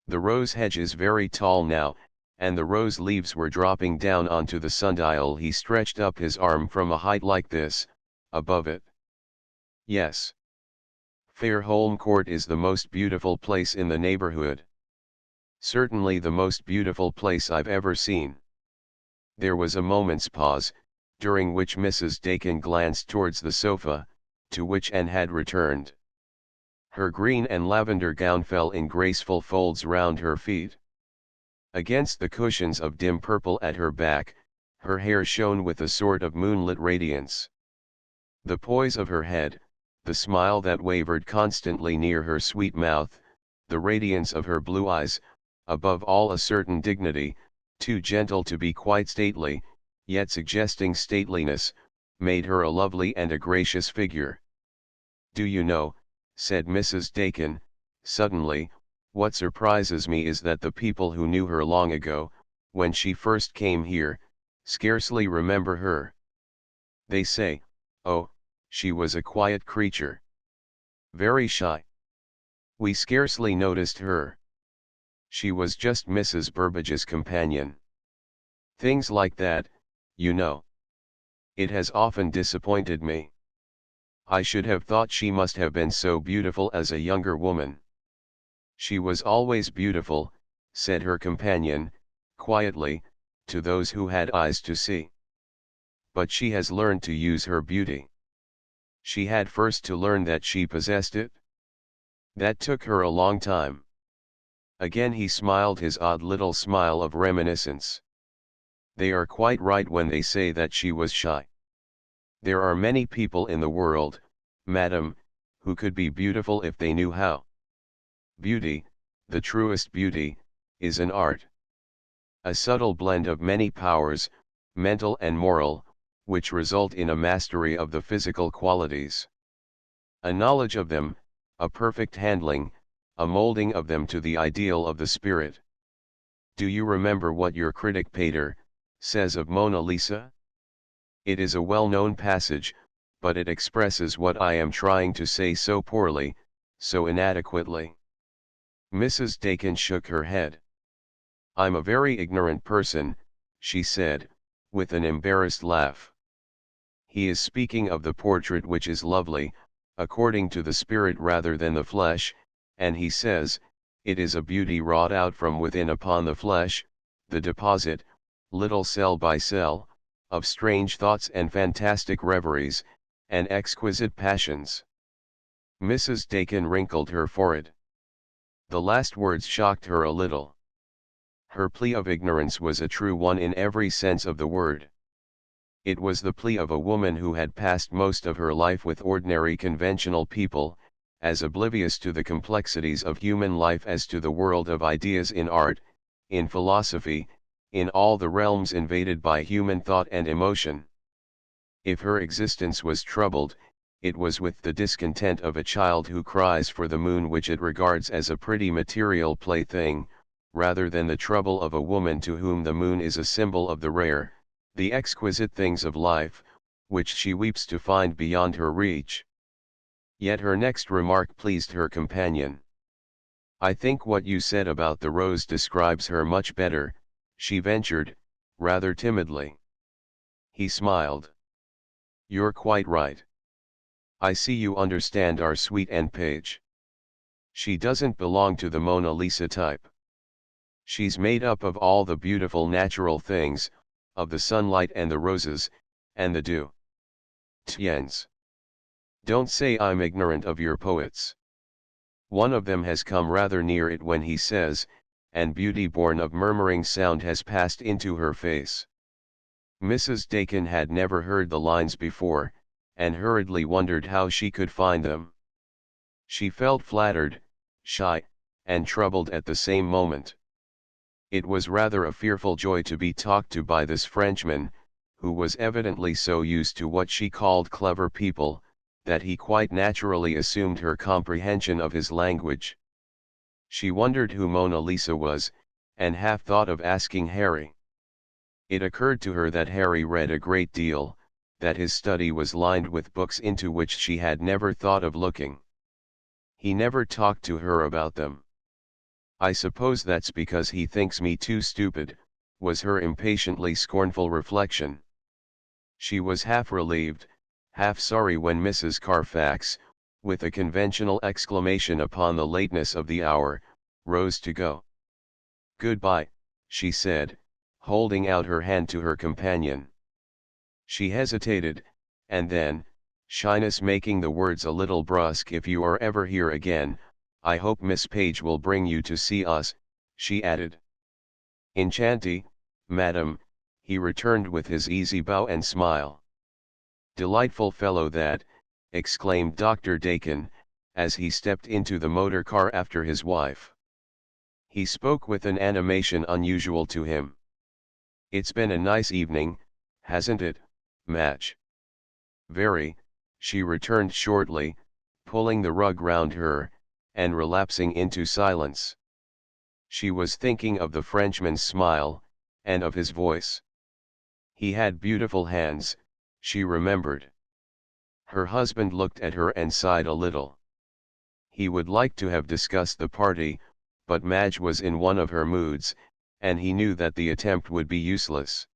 The rose hedge is very tall now, and the rose leaves were dropping down onto the sundial. He stretched up his arm from a height like this, above it. Yes. Fairholme Court is the most beautiful place in the neighborhood. Certainly the most beautiful place I've ever seen. There was a moment's pause, during which Mrs. Dakin glanced towards the sofa, to which Anne had returned. Her green and lavender gown fell in graceful folds round her feet. Against the cushions of dim purple at her back, her hair shone with a sort of moonlit radiance. The poise of her head, the smile that wavered constantly near her sweet mouth, the radiance of her blue eyes, above all a certain dignity, too gentle to be quite stately, yet suggesting stateliness, made her a lovely and a gracious figure. "Do you know," said Mrs. Dakin, suddenly, "what surprises me is that the people who knew her long ago, when she first came here, scarcely remember her. They say, oh, she was a quiet creature. Very shy. We scarcely noticed her. She was just Mrs. Burbage's companion. Things like that, you know. It has often disappointed me. I should have thought she must have been so beautiful as a younger woman." "She was always beautiful," said her companion, quietly, to those who had eyes to see. "But she has learned to use her beauty. She had first to learn that she possessed it. That took her a long time." Again he smiled his odd little smile of reminiscence. "They are quite right when they say that she was shy. There are many people in the world, madam, who could be beautiful if they knew how. Beauty, the truest beauty, is an art. A subtle blend of many powers, mental and moral, which result in a mastery of the physical qualities. A knowledge of them, a perfect handling, a molding of them to the ideal of the spirit. Do you remember what your critic Pater says of Mona Lisa? It is a well-known passage, but it expresses what I am trying to say so poorly, so inadequately." Mrs. Dakin shook her head. "I'm a very ignorant person," she said, with an embarrassed laugh. "He is speaking of the portrait which is lovely, according to the spirit rather than the flesh, and he says, it is a beauty wrought out from within upon the flesh, the deposit, little cell by cell, of strange thoughts and fantastic reveries, and exquisite passions." Mrs. Dakin wrinkled her forehead. The last words shocked her a little. Her plea of ignorance was a true one in every sense of the word. It was the plea of a woman who had passed most of her life with ordinary conventional people, as oblivious to the complexities of human life as to the world of ideas in art, in philosophy, in all the realms invaded by human thought and emotion. If her existence was troubled, it was with the discontent of a child who cries for the moon which it regards as a pretty material plaything, rather than the trouble of a woman to whom the moon is a symbol of the rare, the exquisite things of life, which she weeps to find beyond her reach. Yet her next remark pleased her companion. "I think what you said about the rose describes her much better," she ventured, rather timidly. He smiled. "You're quite right. I see you understand our sweet Anne Page. She doesn't belong to the Mona Lisa type. She's made up of all the beautiful natural things, of the sunlight and the roses, and the dew. Tiens. Don't say I'm ignorant of your poets. One of them has come rather near it when he says, and beauty born of murmuring sound has passed into her face." Mrs. Dakin had never heard the lines before, and hurriedly wondered how she could find them. She felt flattered, shy, and troubled at the same moment. It was rather a fearful joy to be talked to by this Frenchman, who was evidently so used to what she called clever people, that he quite naturally assumed her comprehension of his language. She wondered who Mona Lisa was, and half thought of asking Harry. It occurred to her that Harry read a great deal, that his study was lined with books into which she had never thought of looking. He never talked to her about them. "I suppose that's because he thinks me too stupid," was her impatiently scornful reflection. She was half relieved, half sorry when Mrs. Carfax, with a conventional exclamation upon the lateness of the hour, rose to go. "Goodbye," she said, holding out her hand to her companion. She hesitated, and then, shyness making the words a little brusque, "If you are ever here again, I hope Miss Page will bring you to see us," she added. "Enchanté, madam," he returned with his easy bow and smile. "Delightful fellow that," exclaimed Dr. Dakin, as he stepped into the motor car after his wife. He spoke with an animation unusual to him. "It's been a nice evening, hasn't it, Madge?" "Very," she returned shortly, pulling the rug round her, and relapsing into silence. She was thinking of the Frenchman's smile, and of his voice. He had beautiful hands, she remembered. Her husband looked at her and sighed a little. He would like to have discussed the party, but Madge was in one of her moods, and he knew that the attempt would be useless.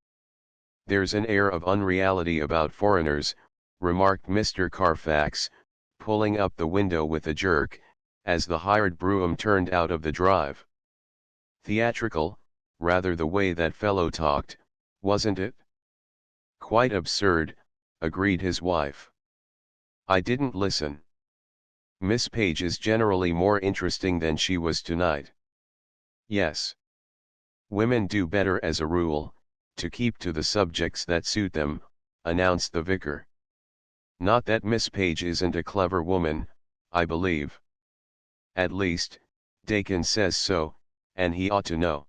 "There's an air of unreality about foreigners," remarked Mr. Carfax, pulling up the window with a jerk, as the hired brougham turned out of the drive. "Theatrical, rather, the way that fellow talked, wasn't it?" "Quite absurd," agreed his wife. "I didn't listen. Miss Page is generally more interesting than she was tonight." "Yes. Women do better as a rule, to keep to the subjects that suit them," announced the vicar. "Not that Miss Page isn't a clever woman, I believe. At least, Dakin says so, and he ought to know.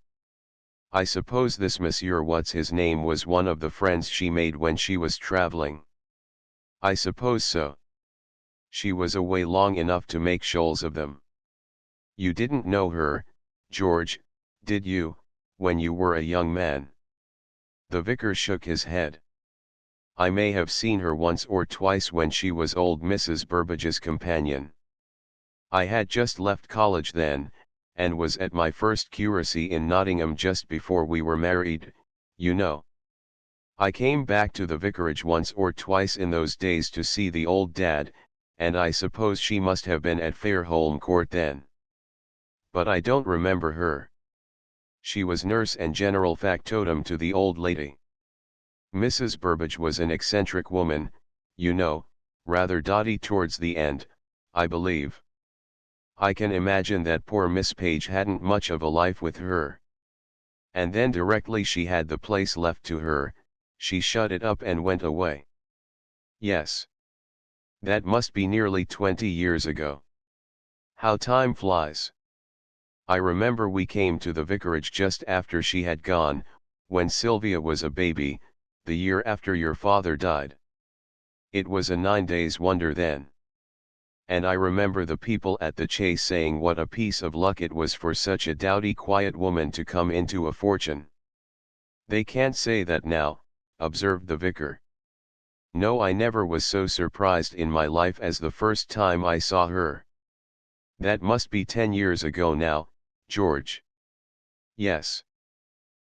I suppose this Monsieur What's-his-name was one of the friends she made when she was traveling." "I suppose so. She was away long enough to make shoals of them." "You didn't know her, George, did you, when you were a young man?" The vicar shook his head. "I may have seen her once or twice when she was old Mrs. Burbage's companion. I had just left college then, and was at my first curacy in Nottingham just before we were married, you know. I came back to the vicarage once or twice in those days to see the old dad, and I suppose she must have been at Fairholme Court then. But I don't remember her. She was nurse and general factotum to the old lady. Mrs. Burbage was an eccentric woman, you know, rather dotty towards the end, I believe. I can imagine that poor Miss Page hadn't much of a life with her. And then directly she had the place left to her, she shut it up and went away." "Yes. That must be nearly 20 years ago. How time flies. I remember we came to the vicarage just after she had gone, when Sylvia was a baby, the year after your father died. It was a 9 days' wonder then. And I remember the people at the Chase saying what a piece of luck it was for such a dowdy quiet woman to come into a fortune." "They can't say that now," observed the vicar. "No, I never was so surprised in my life as the first time I saw her." "That must be 10 years ago now, George." "Yes.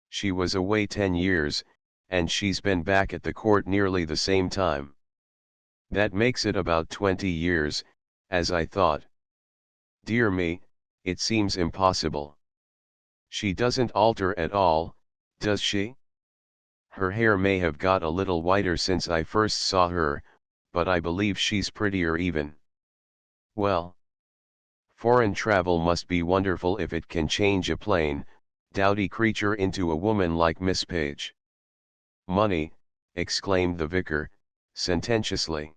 She was away 10 years, and she's been back at the court nearly the same time. That makes it about 20 years, as I thought. Dear me, it seems impossible. She doesn't alter at all, does she? Her hair may have got a little whiter since I first saw her, but I believe she's prettier even. Well, foreign travel must be wonderful if it can change a plain, dowdy creature into a woman like Miss Page." "Money," exclaimed the vicar, sententiously.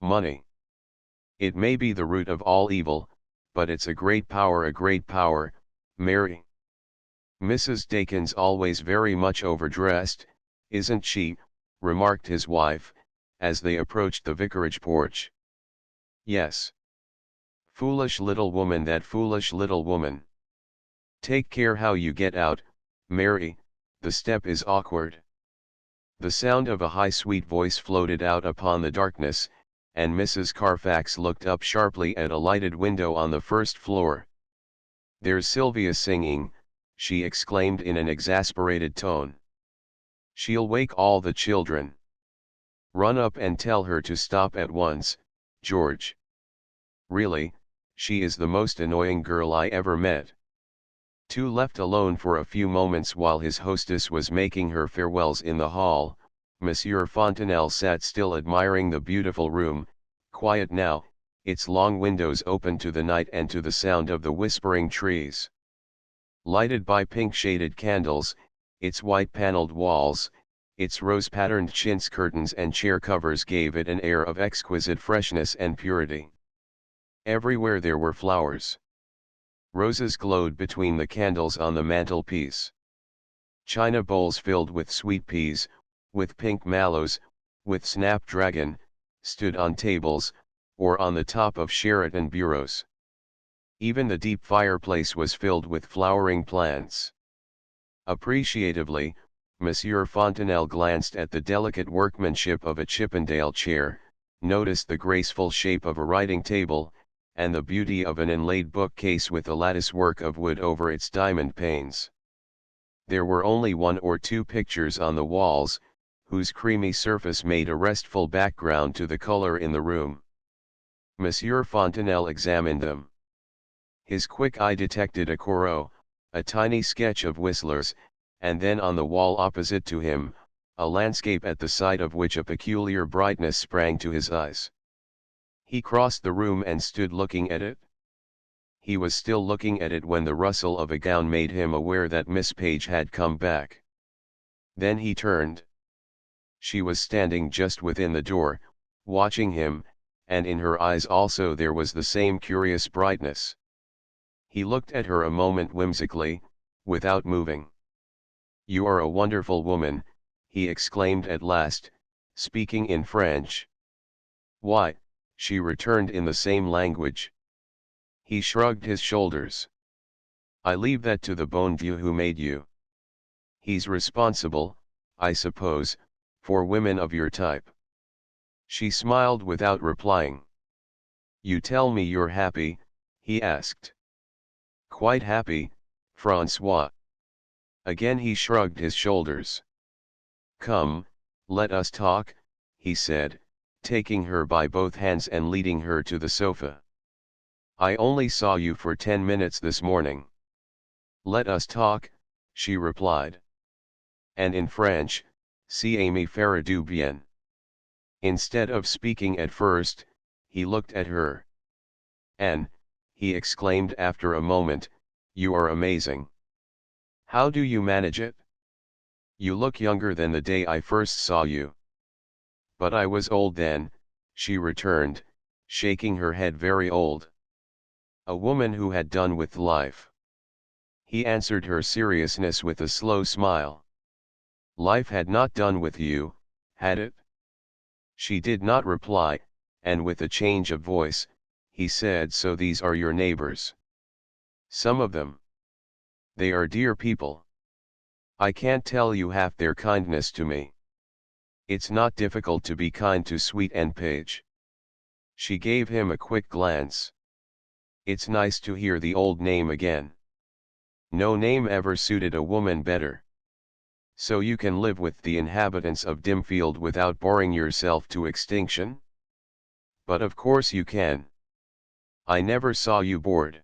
"Money. It may be the root of all evil, but it's a great power, Mary. Mrs. Dakin's always very much overdressed, isn't she?" remarked his wife, as they approached the vicarage porch. "Yes. Foolish little woman, that foolish little woman. Take care how you get out, Mary, the step is awkward. The sound of a high sweet voice floated out upon the darkness, and Mrs. Carfax looked up sharply at a lighted window on the first floor. "There's Sylvia singing," she exclaimed in an exasperated tone. "She'll wake all the children. Run up and tell her to stop at once, George. Really, she is the most annoying girl I ever met." Two left alone for a few moments while his hostess was making her farewells in the hall, Monsieur Fontenelle sat still admiring the beautiful room, quiet now, its long windows open to the night and to the sound of the whispering trees. Lighted by pink-shaded candles, its white-paneled walls, its rose-patterned chintz curtains and chair covers gave it an air of exquisite freshness and purity. Everywhere there were flowers. Roses glowed between the candles on the mantelpiece. China bowls filled with sweet peas, with pink mallows, with snapdragon, stood on tables, or on the top of Sheraton bureaus. Even the deep fireplace was filled with flowering plants. Appreciatively, Monsieur Fontenelle glanced at the delicate workmanship of a Chippendale chair, noticed the graceful shape of a writing table, and the beauty of an inlaid bookcase with a lattice work of wood over its diamond panes. There were only one or two pictures on the walls, whose creamy surface made a restful background to the color in the room. Monsieur Fontenelle examined them. His quick eye detected a Corot, a tiny sketch of Whistler's, and then on the wall opposite to him, a landscape at the sight of which a peculiar brightness sprang to his eyes. He crossed the room and stood looking at it. He was still looking at it when the rustle of a gown made him aware that Miss Page had come back. Then he turned. She was standing just within the door, watching him, and in her eyes also there was the same curious brightness. He looked at her a moment whimsically, without moving. "You are a wonderful woman," he exclaimed at last, speaking in French. "Why?" she returned in the same language. He shrugged his shoulders. "I leave that to the bon Dieu who made you. He's responsible, I suppose, for women of your type." She smiled without replying. "You tell me you're happy?" he asked. "Quite happy, François." Again he shrugged his shoulders. "Come, let us talk," he said, taking her by both hands and leading her to the sofa. "I only saw you for 10 minutes this morning." "Let us talk," she replied. And in French, "Si me faire du bien." Instead of speaking at first, he looked at her. "Anne," he exclaimed after a moment, "you are amazing. How do you manage it? You look younger than the day I first saw you." "But I was old then," she returned, shaking her head. "Very old. A woman who had done with life." He answered her seriousness with a slow smile. "Life had not done with you, had it?" She did not reply, and with a change of voice, he said, "So these are your neighbors?" "Some of them. They are dear people. I can't tell you half their kindness to me. It's not difficult to be kind to Sweet and Page." She gave him a quick glance. "It's nice to hear the old name again. No name ever suited a woman better. So you can live with the inhabitants of Dimfield without boring yourself to extinction?" "But of course you can. I never saw you bored."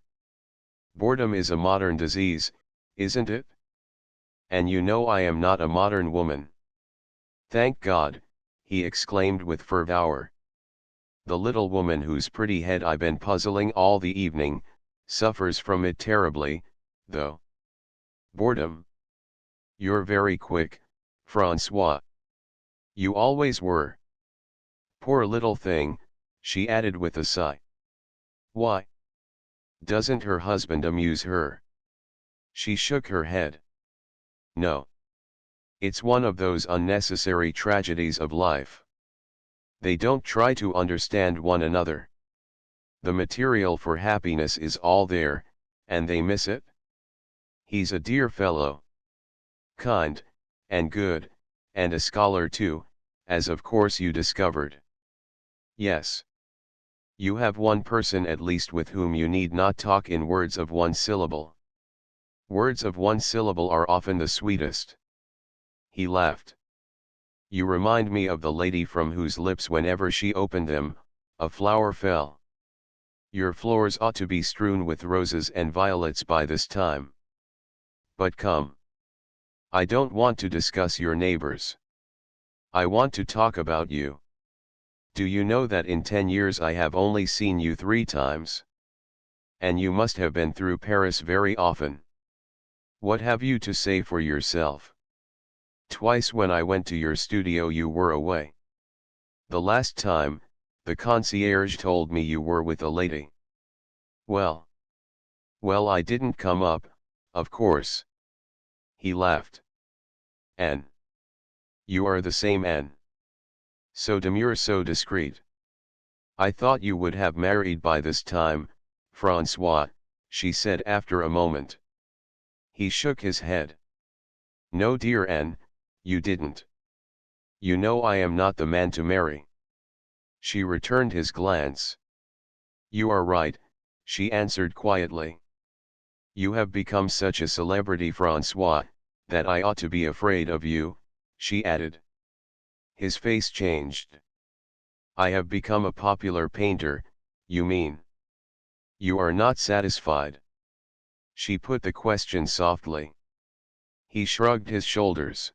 "Boredom is a modern disease, isn't it? And you know I am not a modern woman." "Thank God," he exclaimed with fervor. "The little woman whose pretty head I've been puzzling all the evening, suffers from it terribly, though." "Boredom? You're very quick, François. You always were. Poor little thing," she added with a sigh. "Why? Doesn't her husband amuse her?" She shook her head. "No. It's one of those unnecessary tragedies of life. They don't try to understand one another. The material for happiness is all there, and they miss it? He's a dear fellow. Kind, and good, and a scholar too, as of course you discovered. Yes. You have one person at least with whom you need not talk in words of one syllable. Words of one syllable are often the sweetest. He laughed. You remind me of the lady from whose lips whenever she opened them, a flower fell. Your floors ought to be strewn with roses and violets by this time. But come. I don't want to discuss your neighbors. I want to talk about you. Do you know that in 10 years I have only seen you 3 times? And you must have been through Paris very often. What have you to say for yourself? Twice when I went to your studio you were away. The last time, the concierge told me you were with a lady. Well. Well, I didn't come up, of course. He laughed. Anne. You are the same Anne. So demure, so discreet. I thought you would have married by this time, François, she said after a moment. He shook his head. No, dear Anne, you didn't. You know I am not the man to marry. She returned his glance. You are right, she answered quietly. You have become such a celebrity, François, that I ought to be afraid of you, she added. His face changed. I have become a popular painter, you mean? You are not satisfied? She put the question softly. He shrugged his shoulders.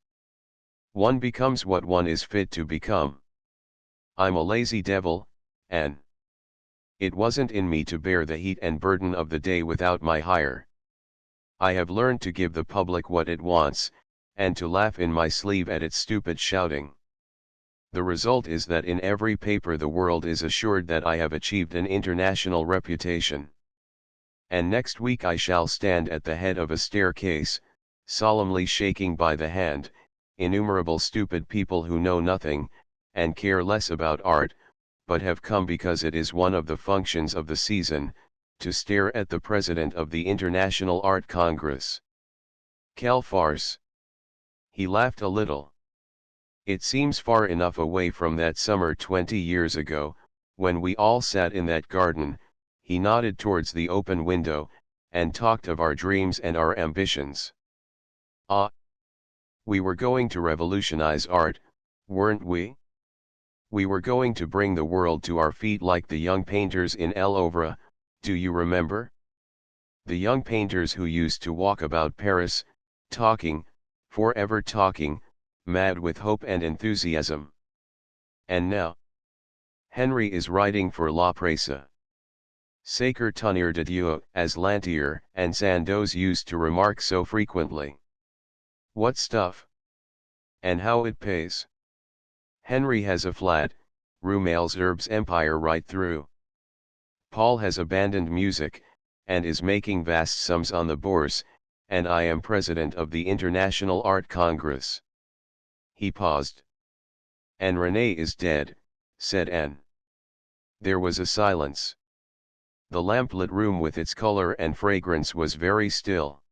One becomes what one is fit to become. I'm a lazy devil, Anne. It wasn't in me to bear the heat and burden of the day without my hire. I have learned to give the public what it wants, and to laugh in my sleeve at its stupid shouting. The result is that in every paper the world is assured that I have achieved an international reputation. And next week I shall stand at the head of a staircase, solemnly shaking by the hand, innumerable stupid people who know nothing, and care less about art, but have come because it is one of the functions of the season, to stare at the president of the International Art Congress. Quelle farce! He laughed a little. It seems far enough away from that summer 20 years ago, when we all sat in that garden, he nodded towards the open window, and talked of our dreams and our ambitions. Ah! We were going to revolutionize art, weren't we? We were going to bring the world to our feet like the young painters in L'Oeuvre, do you remember? The young painters who used to walk about Paris, talking, forever talking, mad with hope and enthusiasm. And now, Henry is writing for La Presse. Sacre tonnerre de Dieu, as Lantier and Sandoz used to remark so frequently. What stuff! And how it pays! Henry has a flat, Rue Malesherbes Empire right through. Paul has abandoned music, and is making vast sums on the bourse, and I am president of the International Art Congress. He paused. And René is dead, said Anne. There was a silence. The lamplit room with its color and fragrance was very still.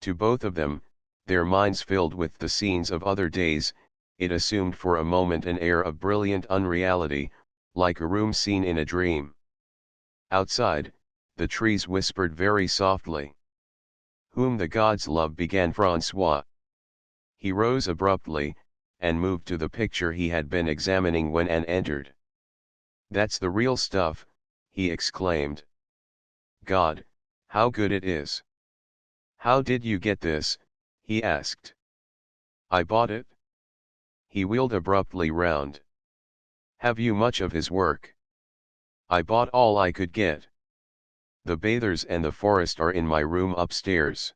To both of them, their minds filled with the scenes of other days, it assumed for a moment an air of brilliant unreality, like a room seen in a dream. Outside, the trees whispered very softly. Whom the gods love, began François. He rose abruptly, and moved to the picture he had been examining when Anne entered. That's the real stuff, he exclaimed. God, how good it is! How did you get this? He asked. I bought it. He wheeled abruptly round. Have you much of his work? I bought all I could get. The bathers and the forest are in my room upstairs.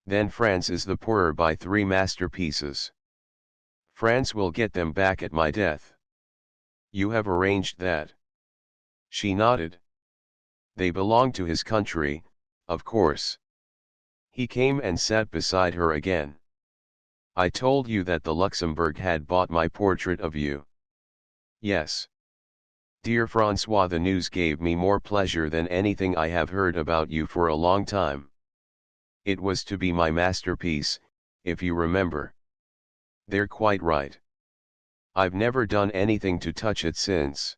Then France is the poorer by 3 masterpieces. France will get them back at my death. You have arranged that? She nodded. They belong to his country, of course. He came and sat beside her again. I told you that the Luxembourg had bought my portrait of you. Yes. Dear Francois, the news gave me more pleasure than anything I have heard about you for a long time. It was to be my masterpiece, if you remember. They're quite right. I've never done anything to touch it since.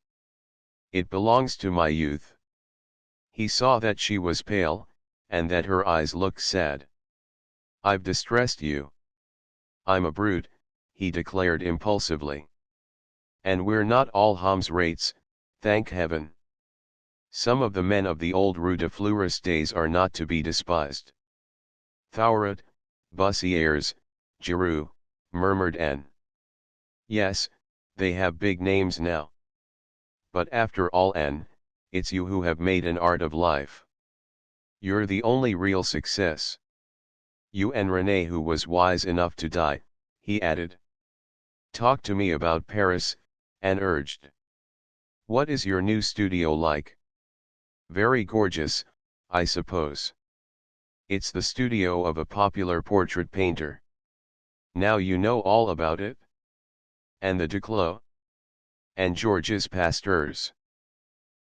It belongs to my youth. He saw that she was pale, and that her eyes looked sad. I've distressed you. I'm a brute, he declared impulsively. And we're not all Hommes-rates, thank heaven. Some of the men of the old Rue de Fleuris days are not to be despised. Thouret, Bussières, Giroux, murmured N. Yes, they have big names now. But after all, N, it's you who have made an art of life. You're the only real success. You and René, who was wise enough to die, he added. Talk to me about Paris, Anne urged. What is your new studio like? Very gorgeous, I suppose. It's the studio of a popular portrait painter. Now you know all about it? And the Duclos? And Georges Pasteurs?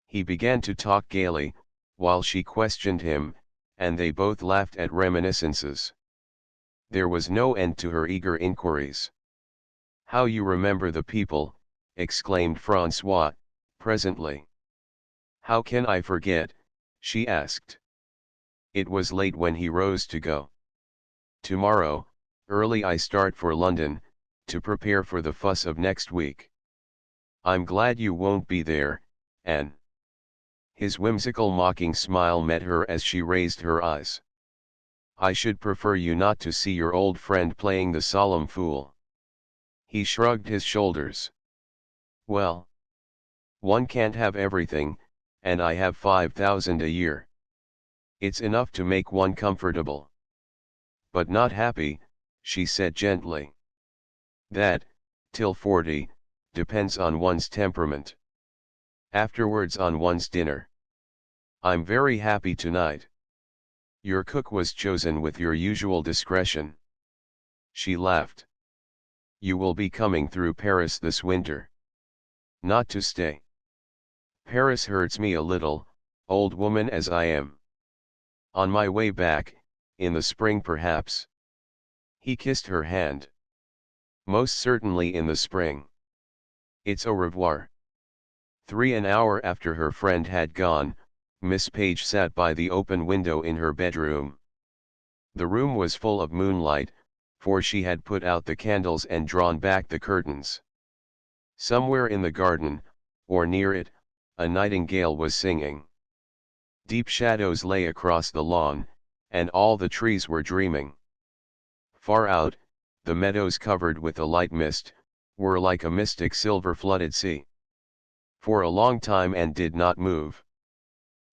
He began to talk gaily, while she questioned him, and they both laughed at reminiscences. There was no end to her eager inquiries. How you remember the people, exclaimed Francois, presently. How can I forget, she asked. It was late when he rose to go. Tomorrow, early I start for London, to prepare for the fuss of next week. I'm glad you won't be there, Anne. His whimsical mocking smile met her as she raised her eyes. I should prefer you not to see your old friend playing the solemn fool. He shrugged his shoulders. Well, one can't have everything, and I have 5,000 a year. It's enough to make one comfortable. But not happy, she said gently. That, till 40, depends on one's temperament. Afterwards on one's dinner. I'm very happy tonight. Your cook was chosen with your usual discretion. She laughed. You will be coming through Paris this winter. Not to stay. Paris hurts me a little, old woman as I am. On my way back, in the spring perhaps. He kissed her hand. Most certainly in the spring. It's au revoir. 3 hours after her friend had gone, Miss Page sat by the open window in her bedroom. The room was full of moonlight, for she had put out the candles and drawn back the curtains. Somewhere in the garden, or near it, a nightingale was singing. Deep shadows lay across the lawn, and all the trees were dreaming. Far out, the meadows covered with a light mist, were like a mystic silver-flooded sea. For a long time Anne did not move.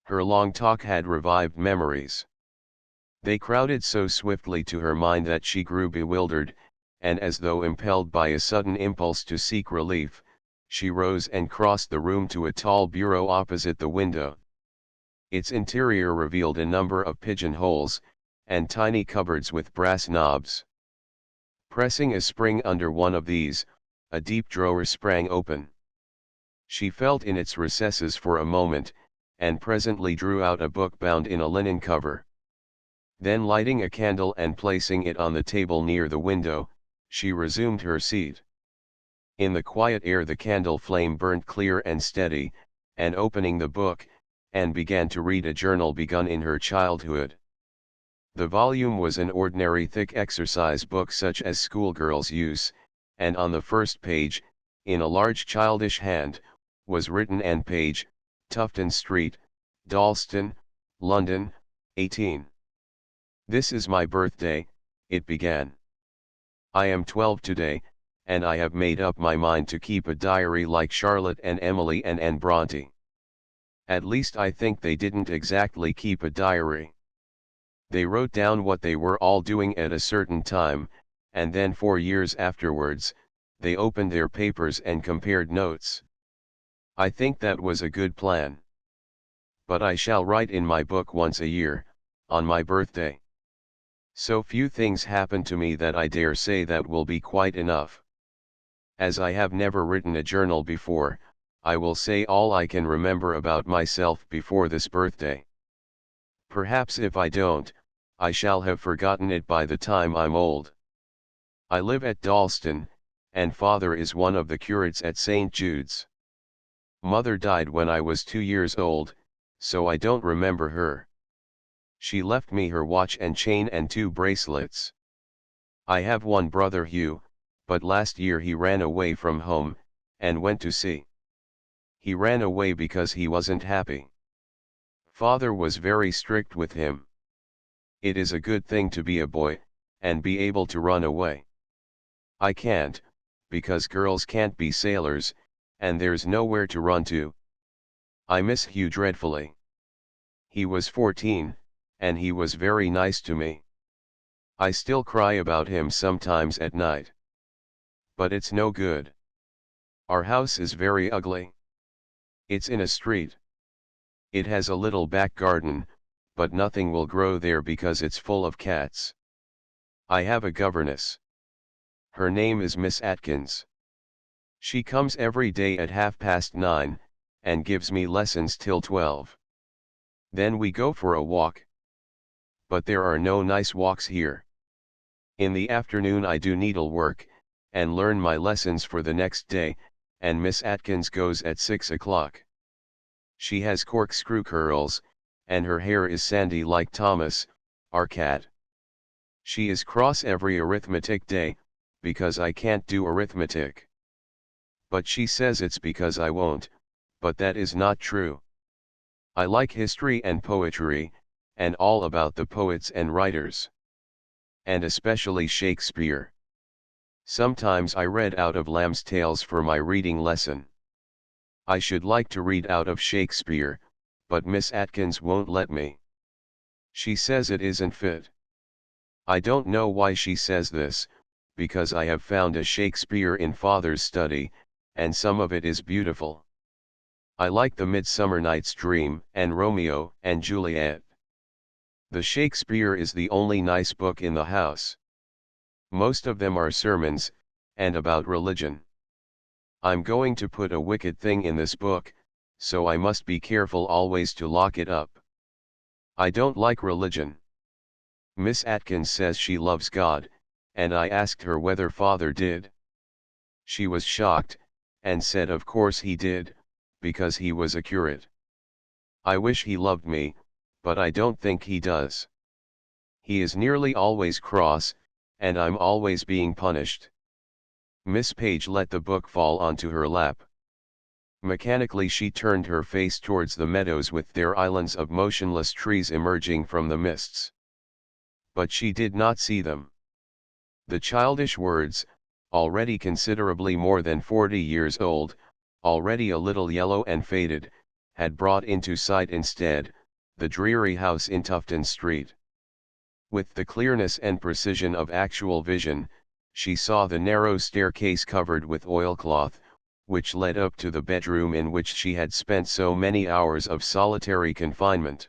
Her long talk had revived memories. They crowded so swiftly to her mind that she grew bewildered, and as though impelled by a sudden impulse to seek relief, she rose and crossed the room to a tall bureau opposite the window. Its interior revealed a number of pigeonholes, and tiny cupboards with brass knobs. Pressing a spring under one of these, a deep drawer sprang open. She felt in its recesses for a moment, and presently drew out a book bound in a linen cover. Then lighting a candle and placing it on the table near the window, she resumed her seat. In the quiet air the candle flame burnt clear and steady, and opening the book, Anne began to read a journal begun in her childhood. The volume was an ordinary thick exercise book such as schoolgirls use, and on the first page, in a large childish hand, was written Anne Page, Tufton Street, Dalston, London, 18. This is my birthday, it began. I am 12 today, and I have made up my mind to keep a diary like Charlotte and Emily and Anne Bronte. At least I think they didn't exactly keep a diary. They wrote down what they were all doing at a certain time, and then 4 years afterwards, they opened their papers and compared notes. I think that was a good plan. But I shall write in my book once a year, on my birthday. So few things happen to me that I dare say that will be quite enough. As I have never written a journal before, I will say all I can remember about myself before this birthday. Perhaps if I don't, I shall have forgotten it by the time I'm old. I live at Dalston, and father is one of the curates at St. Jude's. Mother died when I was 2 years old, so I don't remember her. She left me her watch and chain and 2 bracelets. I have one brother Hugh, but last year he ran away from home, and went to sea. He ran away because he wasn't happy. Father was very strict with him. It is a good thing to be a boy, and be able to run away. I can't, because girls can't be sailors, and there's nowhere to run to. I miss Hugh dreadfully. He was 14, and he was very nice to me. I still cry about him sometimes at night. But it's no good. Our house is very ugly. It's in a street. It has a little back garden, but nothing will grow there because it's full of cats. I have a governess. Her name is Miss Atkins. She comes every day at 9:30, and gives me lessons till 12. Then we go for a walk. But there are no nice walks here. In the afternoon I do needlework, and learn my lessons for the next day, and Miss Atkins goes at 6 o'clock. She has corkscrew curls, and her hair is sandy like Thomas, our cat. She is cross every arithmetic day, because I can't do arithmetic. But she says it's because I won't, but that is not true. I like history and poetry, and all about the poets and writers. And especially Shakespeare. Sometimes I read out of Lamb's Tales for my reading lesson. I should like to read out of Shakespeare, but Miss Atkins won't let me. She says it isn't fit. I don't know why she says this, because I have found a Shakespeare in Father's study, and some of it is beautiful. I like the Midsummer Night's Dream, and Romeo and Juliet. The Shakespeare is the only nice book in the house. Most of them are sermons, and about religion. I'm going to put a wicked thing in this book, so I must be careful always to lock it up. I don't like religion. Miss Atkins says she loves God, and I asked her whether Father did. She was shocked, and said of course he did, because he was a curate. I wish he loved me, but I don't think he does. He is nearly always cross, and I'm always being punished. Miss Page let the book fall onto her lap. Mechanically she turned her face towards the meadows with their islands of motionless trees emerging from the mists. But she did not see them. The childish words, already considerably more than 40 years old, already a little yellow and faded, had brought into sight instead, the dreary house in Tufton Street. With the clearness and precision of actual vision, she saw the narrow staircase covered with oilcloth, which led up to the bedroom in which she had spent so many hours of solitary confinement.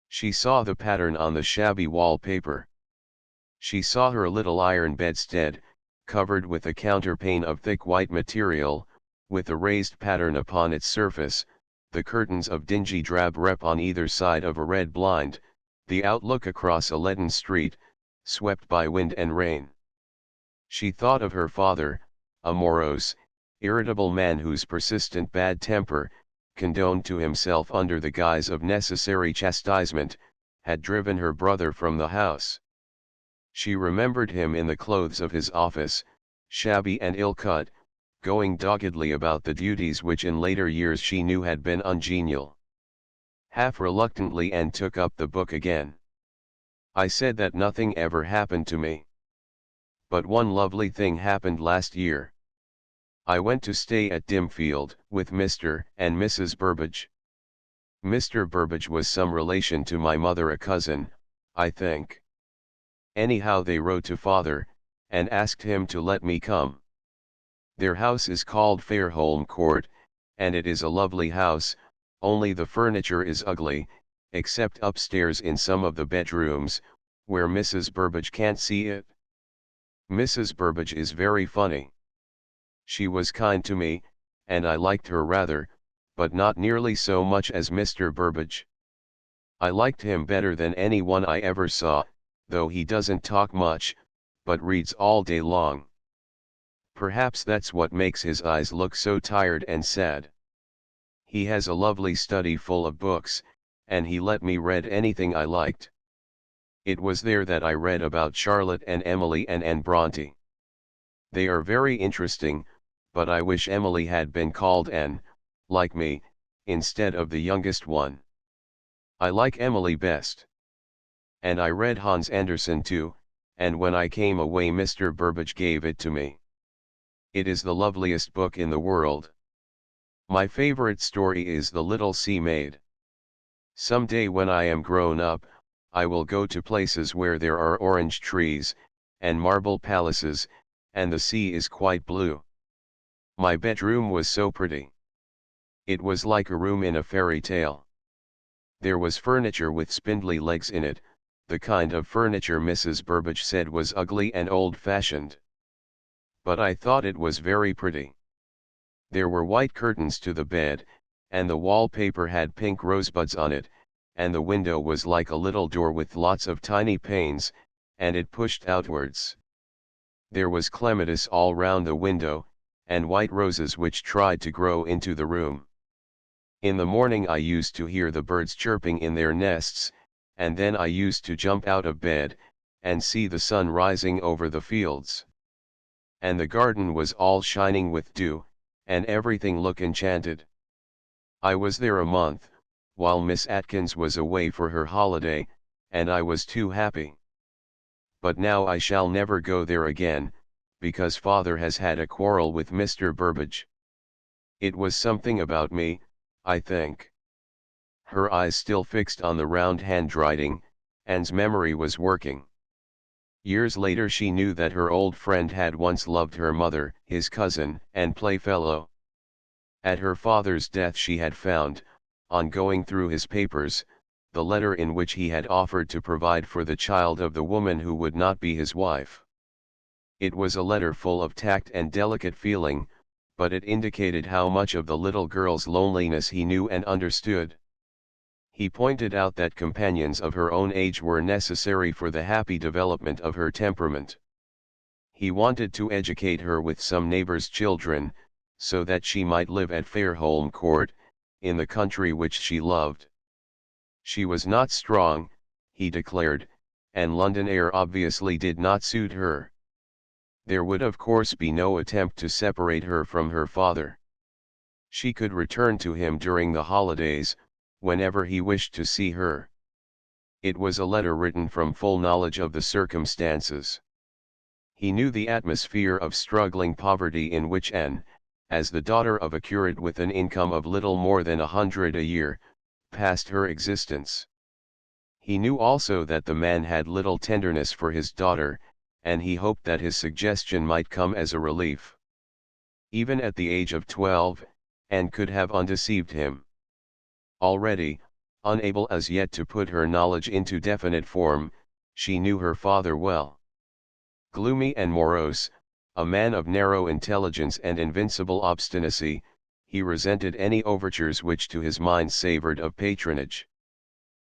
She saw the pattern on the shabby wallpaper. She saw her little iron bedstead, covered with a counterpane of thick white material, with a raised pattern upon its surface, the curtains of dingy drab rep on either side of a red blind, the outlook across a leaden street, swept by wind and rain. She thought of her father, a morose, irritable man whose persistent bad temper, condoned to himself under the guise of necessary chastisement, had driven her brother from the house. She remembered him in the clothes of his office, shabby and ill-cut, going doggedly about the duties which in later years she knew had been ungenial. Half reluctantly Anne took up the book again. I said that nothing ever happened to me. But one lovely thing happened last year. I went to stay at Dimfield with Mr. and Mrs. Burbage. Mr. Burbage was some relation to my mother, a cousin, I think. Anyhow they wrote to father, and asked him to let me come. Their house is called Fairholme Court, and it is a lovely house, only the furniture is ugly, except upstairs in some of the bedrooms, where Mrs. Burbage can't see it. Mrs. Burbage is very funny. She was kind to me, and I liked her rather, but not nearly so much as Mr. Burbage. I liked him better than anyone I ever saw, though he doesn't talk much, but reads all day long. Perhaps that's what makes his eyes look so tired and sad. He has a lovely study full of books, and he let me read anything I liked. It was there that I read about Charlotte and Emily and Anne Bronte. They are very interesting, but I wish Emily had been called Anne, like me, instead of the youngest one. I like Emily best. And I read Hans Andersen too, and when I came away Mr. Burbage gave it to me. It is the loveliest book in the world. My favorite story is The Little Sea Maid. Some day when I am grown up, I will go to places where there are orange trees, and marble palaces, and the sea is quite blue. My bedroom was so pretty. It was like a room in a fairy tale. There was furniture with spindly legs in it, the kind of furniture Mrs. Burbage said was ugly and old-fashioned. But I thought it was very pretty. There were white curtains to the bed, and the wallpaper had pink rosebuds on it, and the window was like a little door with lots of tiny panes, and it pushed outwards. There was clematis all round the window, and white roses which tried to grow into the room. In the morning I used to hear the birds chirping in their nests, and then I used to jump out of bed, and see the sun rising over the fields. And the garden was all shining with dew, and everything looked enchanted. I was there a month, while Miss Atkins was away for her holiday, and I was too happy. But now I shall never go there again, because father has had a quarrel with Mr. Burbage. It was something about me, I think. Her eyes still fixed on the round handwriting, Anne's memory was working. Years later she knew that her old friend had once loved her mother, his cousin and playfellow. At her father's death she had found, on going through his papers, the letter in which he had offered to provide for the child of the woman who would not be his wife. It was a letter full of tact and delicate feeling, but it indicated how much of the little girl's loneliness he knew and understood. He pointed out that companions of her own age were necessary for the happy development of her temperament. He wanted to educate her with some neighbors' children, so that she might live at Fairholme Court, in the country which she loved. She was not strong, he declared, and London air obviously did not suit her. There would of course be no attempt to separate her from her father. She could return to him during the holidays, whenever he wished to see her. It was a letter written from full knowledge of the circumstances. He knew the atmosphere of struggling poverty in which Anne, as the daughter of a curate with an income of little more than 100 a year, passed her existence. He knew also that the man had little tenderness for his daughter, and he hoped that his suggestion might come as a relief. Even at the age of 12, Anne could have undeceived him. Already, unable as yet to put her knowledge into definite form, she knew her father well. Gloomy and morose, a man of narrow intelligence and invincible obstinacy, he resented any overtures which to his mind savored of patronage.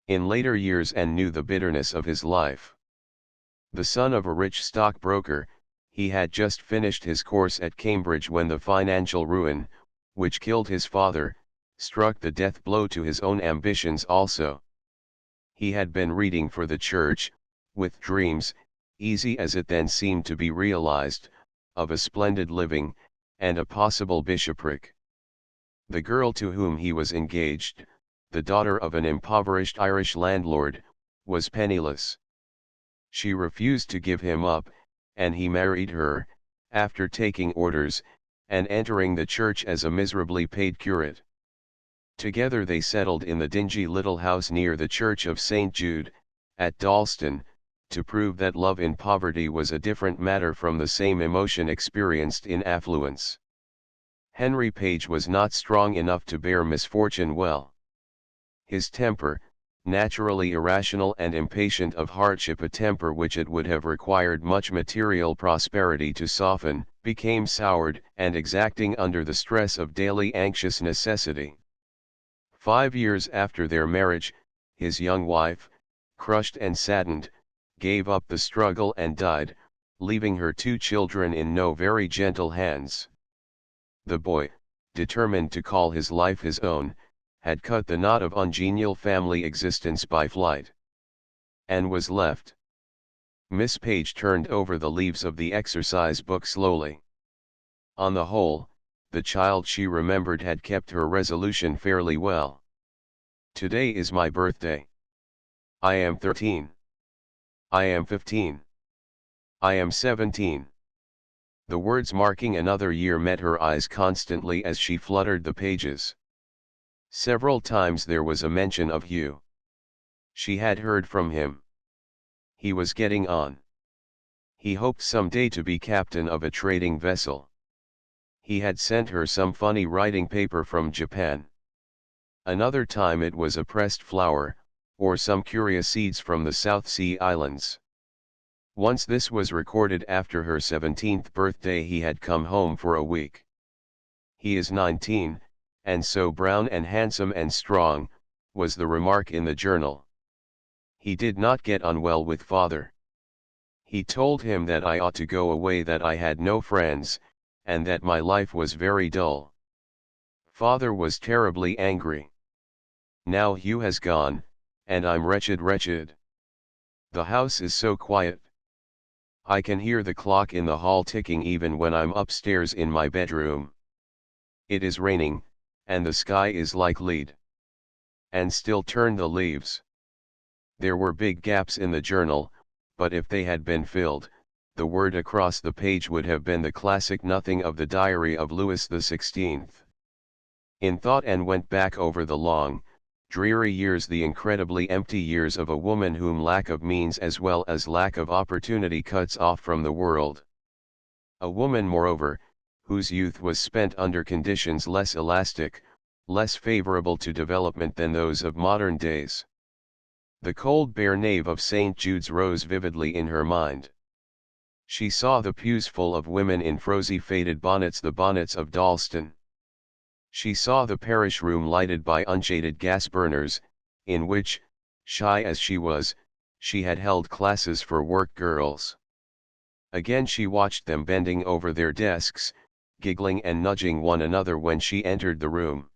In later years Anne knew the bitterness of his life. The son of a rich stockbroker, he had just finished his course at Cambridge when the financial ruin, which killed his father, struck the death blow to his own ambitions also. He had been reading for the church, with dreams, easy as it then seemed to be realized, of a splendid living, and a possible bishopric. The girl to whom he was engaged, the daughter of an impoverished Irish landlord, was penniless. She refused to give him up, and he married her, after taking orders, and entering the church as a miserably paid curate. Together they settled in the dingy little house near the church of St. Jude, at Dalston, to prove that love in poverty was a different matter from the same emotion experienced in affluence. Henry Page was not strong enough to bear misfortune well. His temper, naturally irrational and impatient of hardship, a temper which it would have required much material prosperity to soften, became soured and exacting under the stress of daily anxious necessity. 5 years after their marriage, his young wife, crushed and saddened, gave up the struggle and died, leaving her 2 children in no very gentle hands. The boy, determined to call his life his own, had cut the knot of ungenial family existence by flight, and was left. Miss Page turned over the leaves of the exercise book slowly. On the whole, the child she remembered had kept her resolution fairly well. Today is my birthday. I am 13. I am 15. I am 17. The words marking another year met her eyes constantly as she fluttered the pages. Several times there was a mention of Hugh. She had heard from him. He was getting on. He hoped someday to be captain of a trading vessel. He had sent her some funny writing paper from Japan. Another time it was a pressed flower, or some curious seeds from the South Sea Islands. Once this was recorded after her 17th birthday. He had come home for a week. He is 19, and so brown and handsome and strong, was the remark in the journal. He did not get on well with father. He told him that I ought to go away, that I had no friends, and that my life was very dull. Father was terribly angry. Now Hugh has gone, and I'm wretched. The house is so quiet. I can hear the clock in the hall ticking even when I'm upstairs in my bedroom. It is raining, and the sky is like lead. And still turn the leaves. There were big gaps in the journal, but if they had been filled, the word across the page would have been the classic nothing of the diary of Louis XVI. In thought and went back over the long, dreary years, the incredibly empty years of a woman whom lack of means as well as lack of opportunity cuts off from the world. A woman, moreover, whose youth was spent under conditions less elastic, less favorable to development than those of modern days. The cold bare nave of St. Jude's rose vividly in her mind. She saw the pews full of women in frosy faded bonnets, the bonnets of Dalston. She saw the parish room lighted by unshaded gas burners, in which, shy as she was, she had held classes for work girls. Again she watched them bending over their desks, giggling and nudging one another when she entered the room.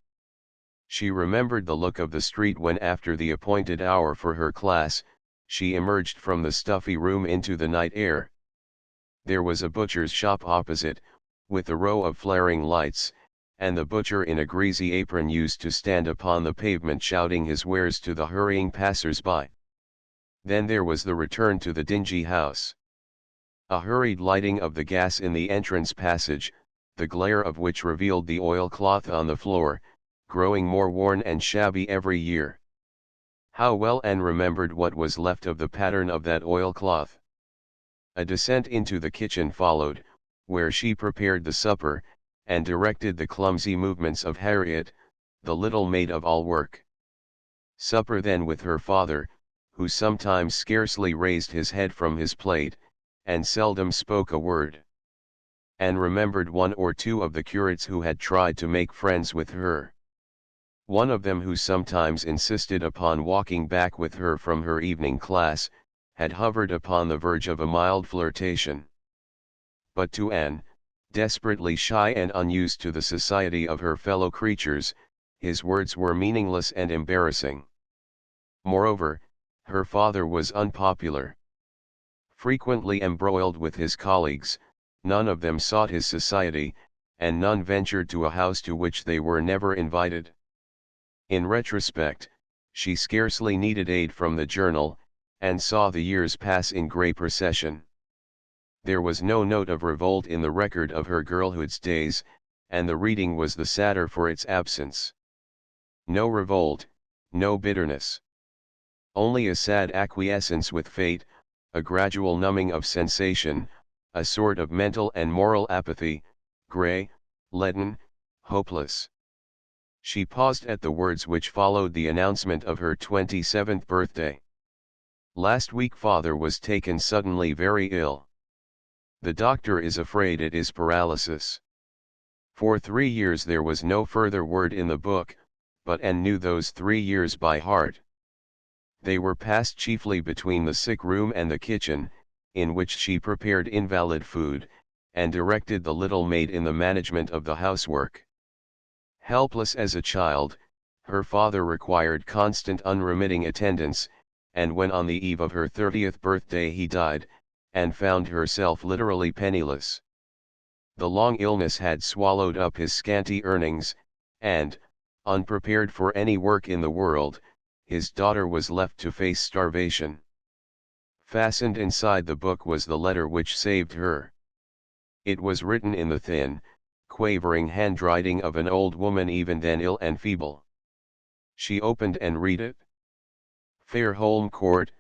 She remembered the look of the street when, after the appointed hour for her class, she emerged from the stuffy room into the night air. There was a butcher's shop opposite, with a row of flaring lights, and the butcher in a greasy apron used to stand upon the pavement shouting his wares to the hurrying passers-by. Then there was the return to the dingy house. A hurried lighting of the gas in the entrance passage, the glare of which revealed the oilcloth on the floor, growing more worn and shabby every year. How well Anne remembered what was left of the pattern of that oilcloth. A descent into the kitchen followed, where she prepared the supper, and directed the clumsy movements of Harriet, the little maid of all work. Supper then with her father, who sometimes scarcely raised his head from his plate, and seldom spoke a word. Anne remembered one or two of the curates who had tried to make friends with her. One of them, who sometimes insisted upon walking back with her from her evening class, had hovered upon the verge of a mild flirtation. But to Anne, desperately shy and unused to the society of her fellow creatures, his words were meaningless and embarrassing. Moreover, her father was unpopular. Frequently embroiled with his colleagues, none of them sought his society, and none ventured to a house to which they were never invited. In retrospect, she scarcely needed aid from the journal, and saw the years pass in grey procession. There was no note of revolt in the record of her girlhood's days, and the reading was the sadder for its absence. No revolt, no bitterness. Only a sad acquiescence with fate, a gradual numbing of sensation, a sort of mental and moral apathy, grey, leaden, hopeless. She paused at the words which followed the announcement of her 27th birthday. Last week father was taken suddenly very ill. The doctor is afraid it is paralysis. For 3 years there was no further word in the book, but Anne knew those 3 years by heart. They were passed chiefly between the sick room and the kitchen, in which she prepared invalid food, and directed the little maid in the management of the housework. Helpless as a child, her father required constant unremitting attendance, and when on the eve of her 30th birthday he died, Anne found herself literally penniless. The long illness had swallowed up his scanty earnings, and, unprepared for any work in the world, his daughter was left to face starvation. Fastened inside the book was the letter which saved her. It was written in the thin, quavering handwriting of an old woman even then ill and feeble. She opened and read it. Fairholme Court,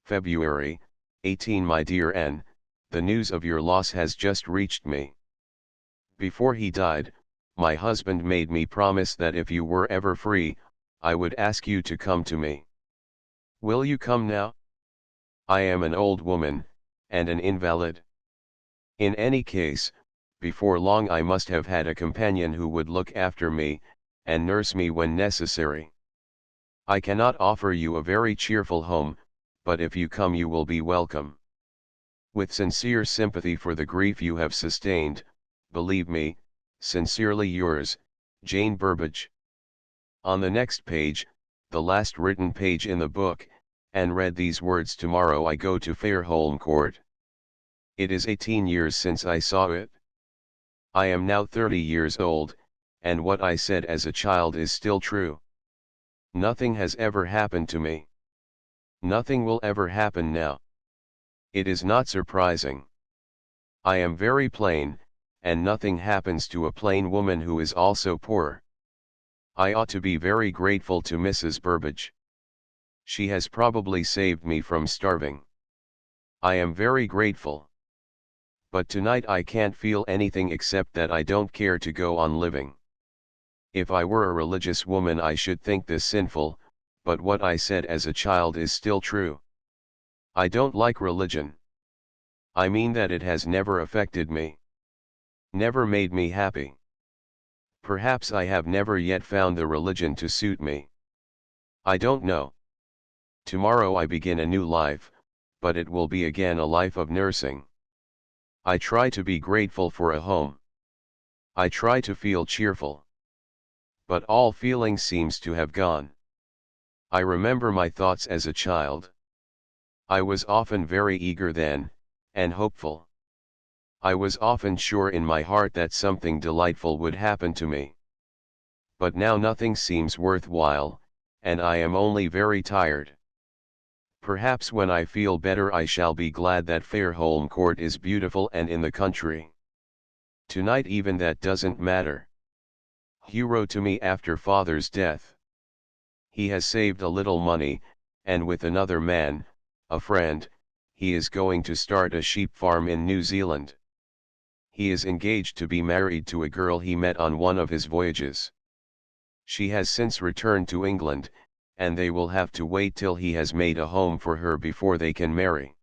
February, 18. My dear Anne, the news of your loss has just reached me. Before he died, my husband made me promise that if you were ever free, I would ask you to come to me. Will you come now? I am an old woman, and an invalid. In any case, before long I must have had a companion who would look after me, and nurse me when necessary. I cannot offer you a very cheerful home, but if you come you will be welcome. With sincere sympathy for the grief you have sustained, believe me, sincerely yours, Jane Burbage. On the next page, the last written page in the book, Anne read these words: tomorrow I go to Fairholme Court. It is 18 years since I saw it. I am now 30 years old, and what I said as a child is still true. Nothing has ever happened to me. Nothing will ever happen now. It is not surprising. I am very plain, and nothing happens to a plain woman who is also poor. I ought to be very grateful to Mrs. Burbage. She has probably saved me from starving. I am very grateful. But tonight I can't feel anything except that I don't care to go on living. If I were a religious woman I should think this sinful, but what I said as a child is still true. I don't like religion. I mean that it has never affected me. Never made me happy. Perhaps I have never yet found the religion to suit me. I don't know. Tomorrow I begin a new life, but it will be again a life of nursing. I try to be grateful for a home. I try to feel cheerful. But all feeling seems to have gone. I remember my thoughts as a child. I was often very eager then, and hopeful. I was often sure in my heart that something delightful would happen to me. But now nothing seems worthwhile, and I am only very tired. Perhaps when I feel better I shall be glad that Fairholme Court is beautiful and in the country. Tonight even that doesn't matter. Hugh wrote to me after father's death. He has saved a little money, and with another man, a friend, he is going to start a sheep farm in New Zealand. He is engaged to be married to a girl he met on one of his voyages. She has since returned to England, and they will have to wait till he has made a home for her before they can marry.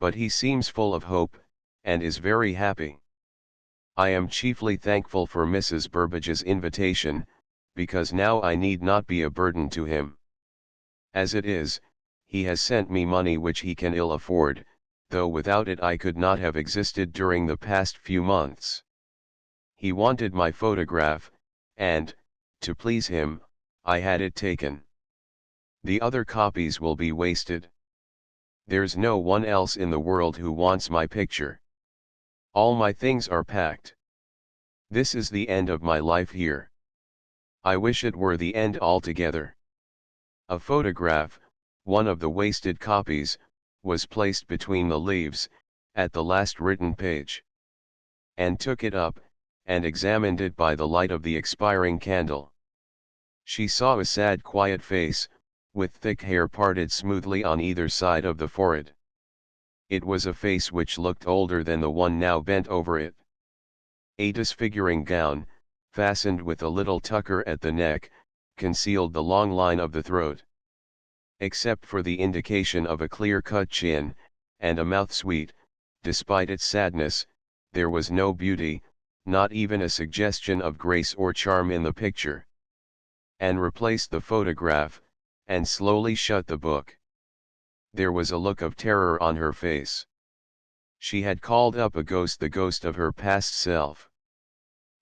But he seems full of hope, and is very happy. I am chiefly thankful for Mrs. Burbage's invitation, because now I need not be a burden to him. As it is, he has sent me money which he can ill afford, though without it I could not have existed during the past few months. He wanted my photograph, and, to please him, I had it taken. The other copies will be wasted. There's no one else in the world who wants my picture. All my things are packed. This is the end of my life here. I wish it were the end altogether. A photograph, one of the wasted copies, was placed between the leaves, at the last written page. Anne took it up, and examined it by the light of the expiring candle. She saw a sad quiet face, with thick hair parted smoothly on either side of the forehead. It was a face which looked older than the one now bent over it. A disfiguring gown, fastened with a little tucker at the neck, concealed the long line of the throat. Except for the indication of a clear-cut chin, and a mouth sweet, despite its sadness, there was no beauty, not even a suggestion of grace or charm in the picture. Anne replaced the photograph, and slowly shut the book. There was a look of terror on her face. She had called up a ghost, the ghost of her past self.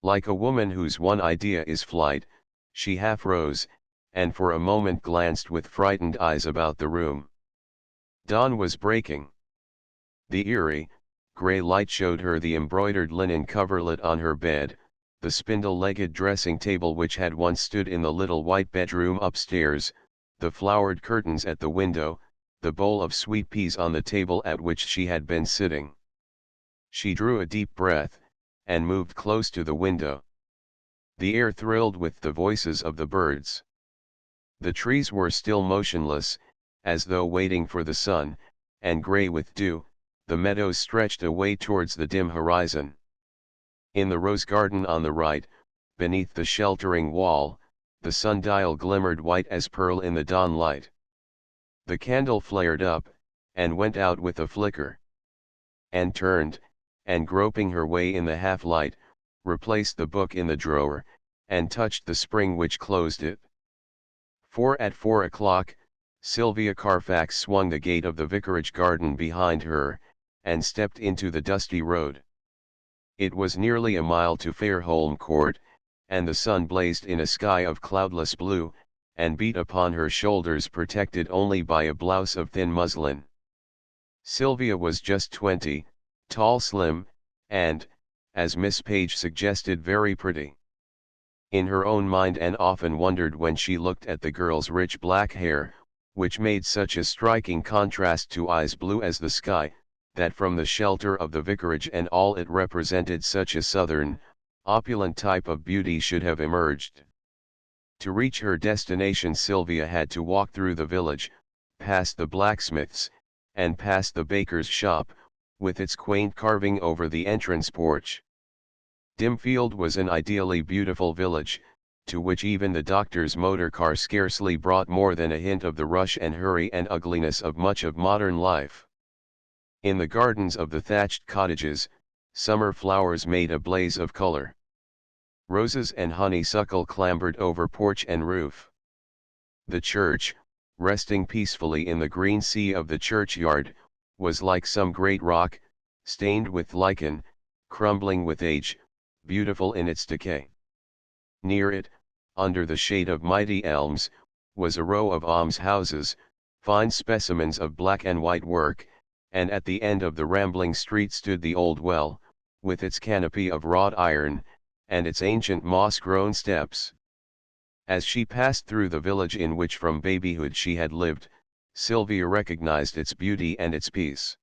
Like a woman whose one idea is flight, she half rose, and for a moment glanced with frightened eyes about the room. Dawn was breaking. The eerie, gray light showed her the embroidered linen coverlet on her bed, the spindle-legged dressing table which had once stood in the little white bedroom upstairs, the flowered curtains at the window, the bowl of sweet peas on the table at which she had been sitting. She drew a deep breath, and moved close to the window. The air thrilled with the voices of the birds. The trees were still motionless, as though waiting for the sun, and gray with dew, the meadows stretched away towards the dim horizon. In the rose garden on the right, beneath the sheltering wall, the sundial glimmered white as pearl in the dawn light. The candle flared up, and went out with a flicker. Anne turned, and groping her way in the half-light, replaced the book in the drawer, and touched the spring which closed it. At 4 o'clock, Sylvia Carfax swung the gate of the vicarage garden behind her, and stepped into the dusty road. It was nearly a mile to Fairholme Court, and the sun blazed in a sky of cloudless blue, and beat upon her shoulders protected only by a blouse of thin muslin. Sylvia was just 20, tall, slim, and, as Miss Page suggested, very pretty. In her own mind Anne often wondered when she looked at the girl's rich black hair, which made such a striking contrast to eyes blue as the sky, that from the shelter of the vicarage and all it represented such a southern, opulent type of beauty should have emerged. To reach her destination Sylvia had to walk through the village, past the blacksmith's, and past the baker's shop, with its quaint carving over the entrance porch. Dimfield was an ideally beautiful village, to which even the doctor's motor car scarcely brought more than a hint of the rush and hurry and ugliness of much of modern life. In the gardens of the thatched cottages, summer flowers made a blaze of color. Roses and honeysuckle clambered over porch and roof. The church, resting peacefully in the green sea of the churchyard, was like some great rock, stained with lichen, crumbling with age, beautiful in its decay. Near it, under the shade of mighty elms, was a row of almshouses, fine specimens of black and white work, and at the end of the rambling street stood the old well, with its canopy of wrought iron, and its ancient moss-grown steps. As she passed through the village in which from babyhood she had lived, Sylvia recognized its beauty and its peace.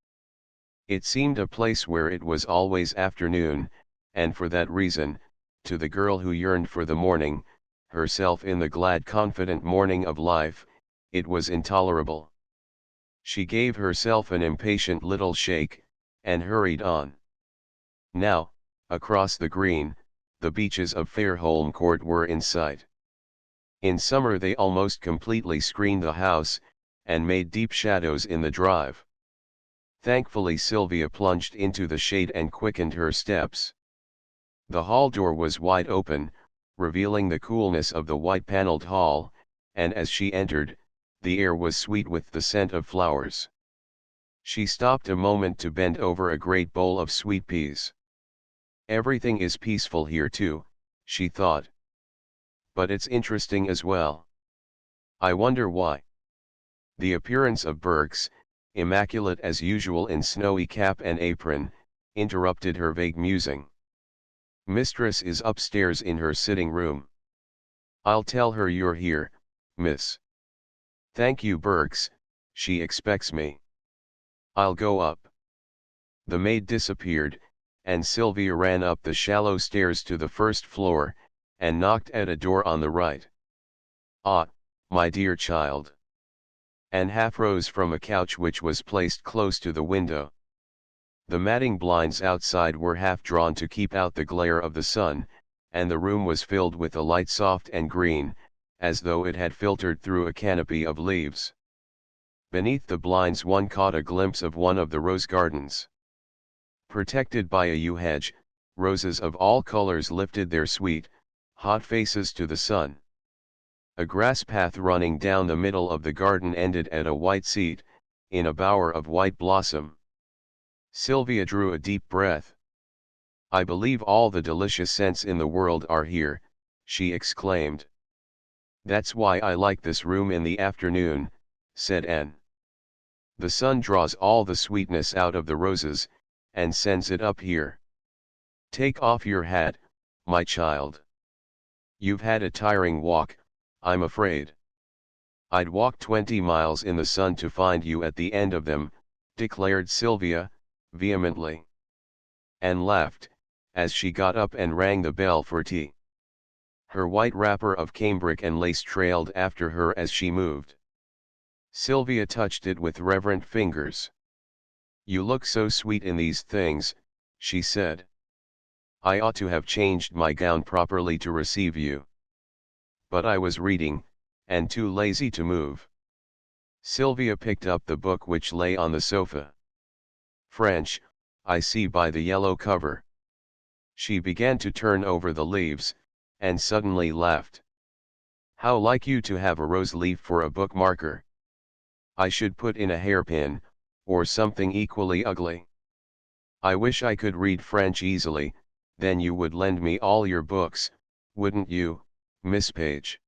It seemed a place where it was always afternoon, and for that reason, to the girl who yearned for the morning, herself in the glad confident morning of life, it was intolerable. She gave herself an impatient little shake, and hurried on. Now, across the green, the beeches of Fairholme Court were in sight. In summer they almost completely screened the house, and made deep shadows in the drive. Thankfully Sylvia plunged into the shade and quickened her steps. The hall door was wide open, revealing the coolness of the white-paneled hall, and as she entered, the air was sweet with the scent of flowers. She stopped a moment to bend over a great bowl of sweet peas. Everything is peaceful here too, she thought. But it's interesting as well. I wonder why. The appearance of Berks, immaculate as usual in snowy cap and apron, interrupted her vague musing. Mistress is upstairs in her sitting room. I'll tell her you're here, miss. Thank you, Berks, she expects me. I'll go up. The maid disappeared, and Sylvia ran up the shallow stairs to the first floor, and knocked at a door on the right. Ah, my dear child. Anne half rose from a couch which was placed close to the window. The matting blinds outside were half drawn to keep out the glare of the sun, and the room was filled with a light soft and green, as though it had filtered through a canopy of leaves. Beneath the blinds one caught a glimpse of one of the rose gardens. Protected by a yew hedge, roses of all colors lifted their sweet, hot faces to the sun. A grass path running down the middle of the garden ended at a white seat, in a bower of white blossom. Sylvia drew a deep breath. "I believe all the delicious scents in the world are here," she exclaimed. "That's why I like this room in the afternoon," said Anne. "The sun draws all the sweetness out of the roses, and sends it up here. Take off your hat, my child. You've had a tiring walk, I'm afraid." "I'd walk 20 miles in the sun to find you at the end of them," declared Sylvia, vehemently. Anne laughed, as she got up and rang the bell for tea. Her white wrapper of cambric and lace trailed after her as she moved. Sylvia touched it with reverent fingers. "You look so sweet in these things," she said. "I ought to have changed my gown properly to receive you. But I was reading, and too lazy to move." Sylvia picked up the book which lay on the sofa. "French, I see by the yellow cover." She began to turn over the leaves, and suddenly laughed. "How like you to have a rose leaf for a bookmarker. I should put in a hairpin, or something equally ugly. I wish I could read French easily, then you would lend me all your books, wouldn't you, Miss Page?"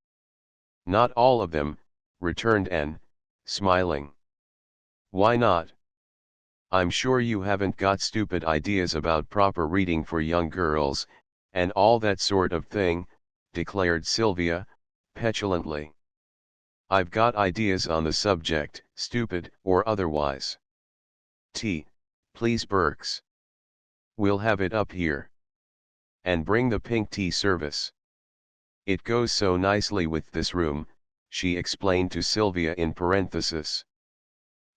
"Not all of them," returned Anne, smiling. "Why not?" "I'm sure you haven't got stupid ideas about proper reading for young girls, and all that sort of thing," declared Sylvia, petulantly. "I've got ideas on the subject, stupid or otherwise. Tea, please, Berks. We'll have it up here. And bring the pink tea service. It goes so nicely with this room," she explained to Sylvia in parenthesis.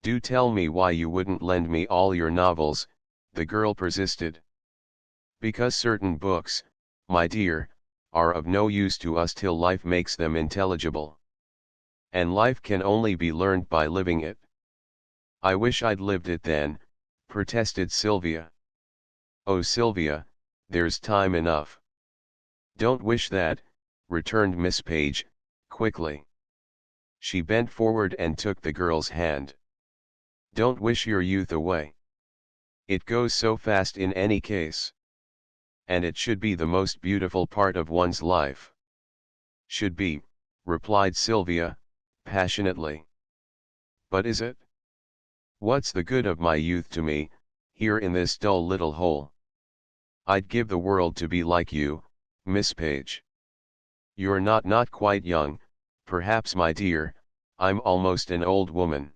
"Do tell me why you wouldn't lend me all your novels," the girl persisted. "Because certain books, my dear, are of no use to us till life makes them intelligible. And life can only be learned by living it." "I wish I'd lived it then," protested Sylvia. "Oh Sylvia, there's time enough." "Don't wish that," returned Miss Page, quickly. She bent forward and took the girl's hand. "Don't wish your youth away. It goes so fast in any case. And it should be the most beautiful part of one's life." "Should be," replied Sylvia, passionately. "But is it? What's the good of my youth to me, here in this dull little hole? I'd give the world to be like you, Miss Page. You're not quite young, perhaps, my dear. I'm almost an old woman."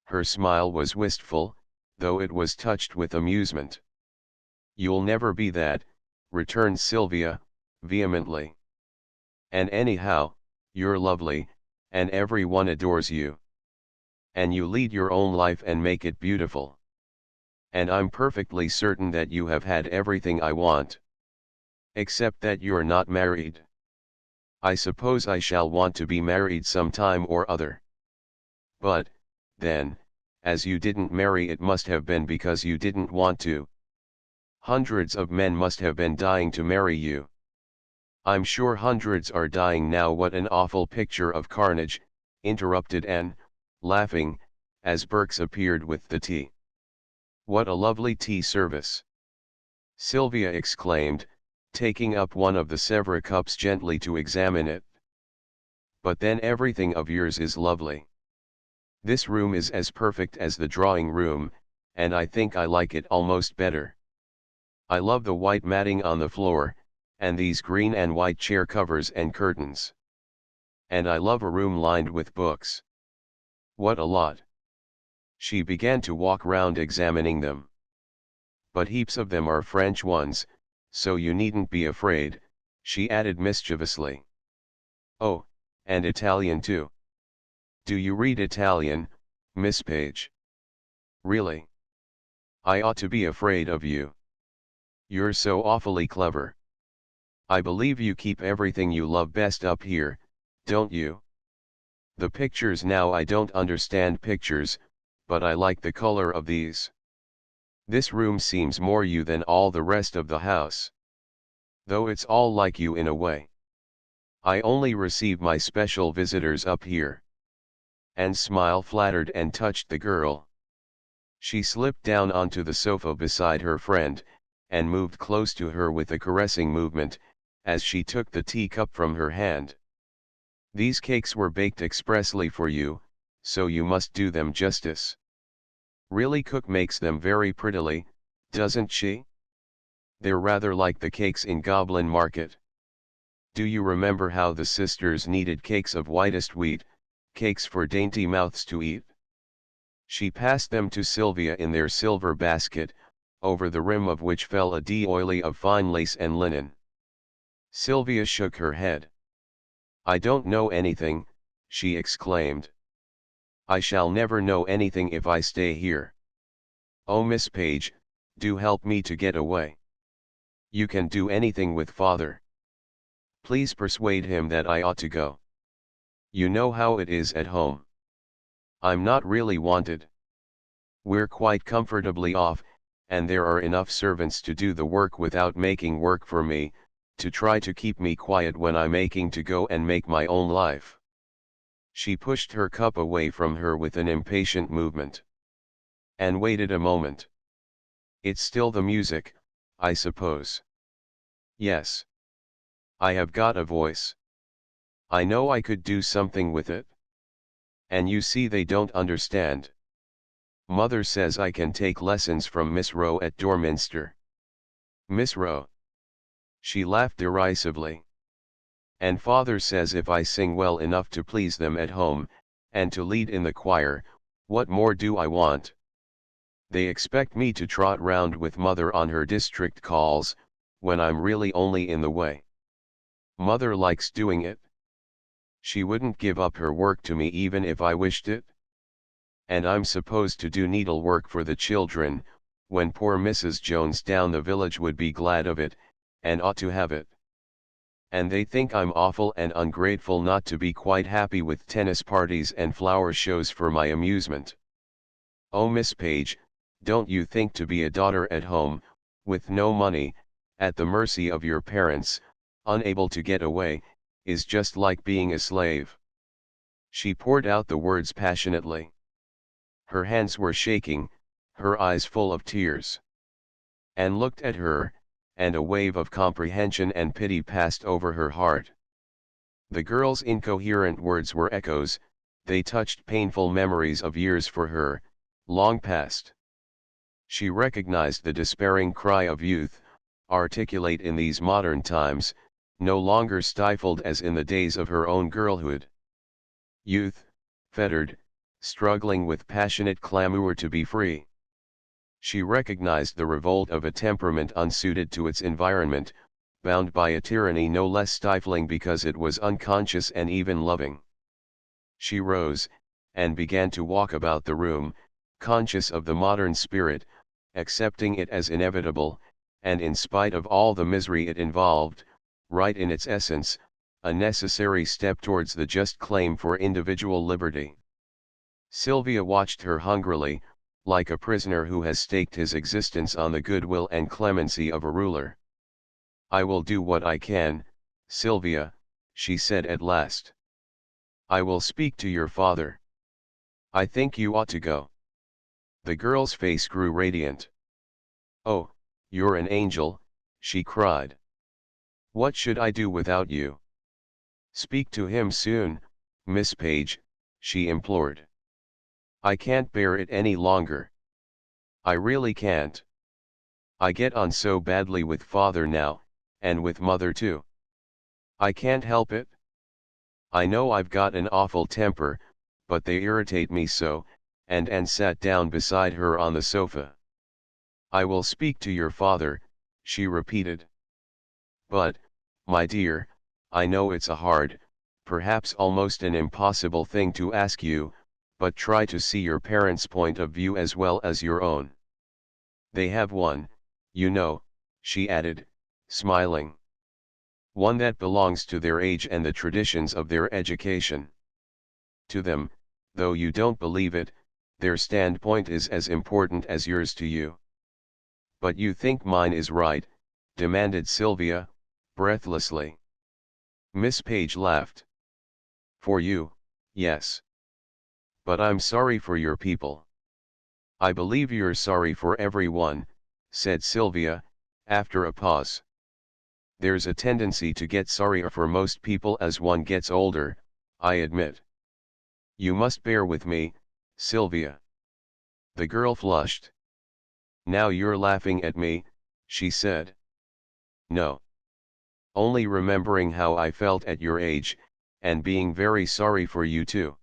Her smile was wistful, though it was touched with amusement. "You'll never be that," returned Sylvia, vehemently. "And anyhow, you're lovely, and everyone adores you. And you lead your own life and make it beautiful. And I'm perfectly certain that you have had everything I want. Except that you're not married. I suppose I shall want to be married some time or other. But, then, as you didn't marry, it must have been because you didn't want to. Hundreds of men must have been dying to marry you." "I'm sure hundreds are dying now." "What an awful picture of carnage," interrupted Anne, laughing, as Berks appeared with the tea. "What a lovely tea service!" Sylvia exclaimed, taking up one of the Sèvres cups gently to examine it. "But then everything of yours is lovely. This room is as perfect as the drawing room, and I think I like it almost better. I love the white matting on the floor, and these green and white chair covers and curtains. And I love a room lined with books. What a lot." She began to walk round examining them. "But heaps of them are French ones, so you needn't be afraid," she added mischievously. "Oh, and Italian too. Do you read Italian, Miss Page?" "Really? I ought to be afraid of you. You're so awfully clever." I believe you keep everything you love best up here, don't you? The pictures now I don't understand pictures, but I like the color of these. This room seems more you than all the rest of the house. Though it's all like you in a way. I only receive my special visitors up here. And Smile flattered and touched the girl. She slipped down onto the sofa beside her friend, and moved close to her with a caressing movement, as she took the teacup from her hand. These cakes were baked expressly for you, so you must do them justice. Really, Cook makes them very prettily, doesn't she? They're rather like the cakes in Goblin Market. Do you remember how the sisters kneaded cakes of whitest wheat, cakes for dainty mouths to eat? She passed them to Sylvia in their silver basket, over the rim of which fell a d'oily of fine lace and linen. Sylvia shook her head. I don't know anything, she exclaimed. I shall never know anything if I stay here. Oh, Miss Page, do help me to get away. You can do anything with father. Please persuade him that I ought to go. You know how it is at home. I'm not really wanted. We're quite comfortably off, and there are enough servants to do the work without making work for me, to try to keep me quiet when I'm aching to go and make my own life. She pushed her cup away from her with an impatient movement. And waited a moment. It's still the music, I suppose. Yes. I have got a voice. I know I could do something with it. And you see they don't understand. Mother says I can take lessons from Miss Rowe at Dorminster. Miss Rowe. She laughed derisively. And father says if I sing well enough to please them at home, and to lead in the choir, what more do I want? They expect me to trot round with mother on her district calls, when I'm really only in the way. Mother likes doing it. She wouldn't give up her work to me even if I wished it. And I'm supposed to do needlework for the children, when poor Mrs. Jones down the village would be glad of it, and ought to have it. And they think I'm awful and ungrateful not to be quite happy with tennis parties and flower shows for my amusement. Oh, Miss Page, don't you think to be a daughter at home, with no money, at the mercy of your parents, unable to get away, is just like being a slave? She poured out the words passionately. Her hands were shaking, her eyes full of tears. Anne looked at her, and a wave of comprehension and pity passed over her heart. The girl's incoherent words were echoes, they touched painful memories of years for her, long past. She recognized the despairing cry of youth, articulate in these modern times, no longer stifled as in the days of her own girlhood. Youth, fettered, struggling with passionate clamor to be free. She recognized the revolt of a temperament unsuited to its environment, bound by a tyranny no less stifling because it was unconscious and even loving. She rose, and began to walk about the room, conscious of the modern spirit, accepting it as inevitable, and in spite of all the misery it involved, right in its essence, a necessary step towards the just claim for individual liberty. Sylvia watched her hungrily, like a prisoner who has staked his existence on the goodwill and clemency of a ruler. I will do what I can, Sylvia, she said at last. I will speak to your father. I think you ought to go. The girl's face grew radiant. Oh, you're an angel, she cried. What should I do without you? Speak to him soon, Miss Page, she implored. I can't bear it any longer. I really can't. I get on so badly with father now, and with mother too. I can't help it. I know I've got an awful temper, but they irritate me so, and Anne sat down beside her on the sofa. I will speak to your father, she repeated. But, my dear, I know it's a hard, perhaps almost an impossible thing to ask you, but try to see your parents' point of view as well as your own. They have one, you know, she added, smiling. one that belongs to their age and the traditions of their education. To them, though you don't believe it, their standpoint is as important as yours to you. But you think mine is right? Demanded Sylvia, breathlessly. Miss Page laughed. For you, yes. But I'm sorry for your people. I believe you're sorry for everyone, said Sylvia, after a pause. There's a tendency to get sorrier for most people as one gets older, I admit. You must bear with me, Sylvia. The girl flushed. Now you're laughing at me, she said. No. Only remembering how I felt at your age, and being very sorry for you too.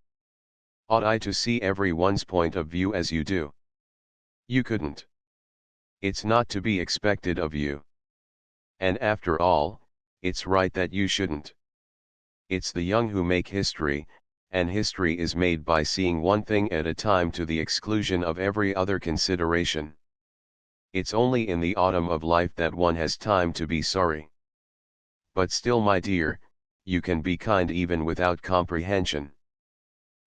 Ought I to see everyone's point of view as you do? You couldn't. It's not to be expected of you. And after all, it's right that you shouldn't. It's the young who make history, and history is made by seeing one thing at a time to the exclusion of every other consideration. It's only in the autumn of life that one has time to be sorry. But still, my dear, you can be kind even without comprehension.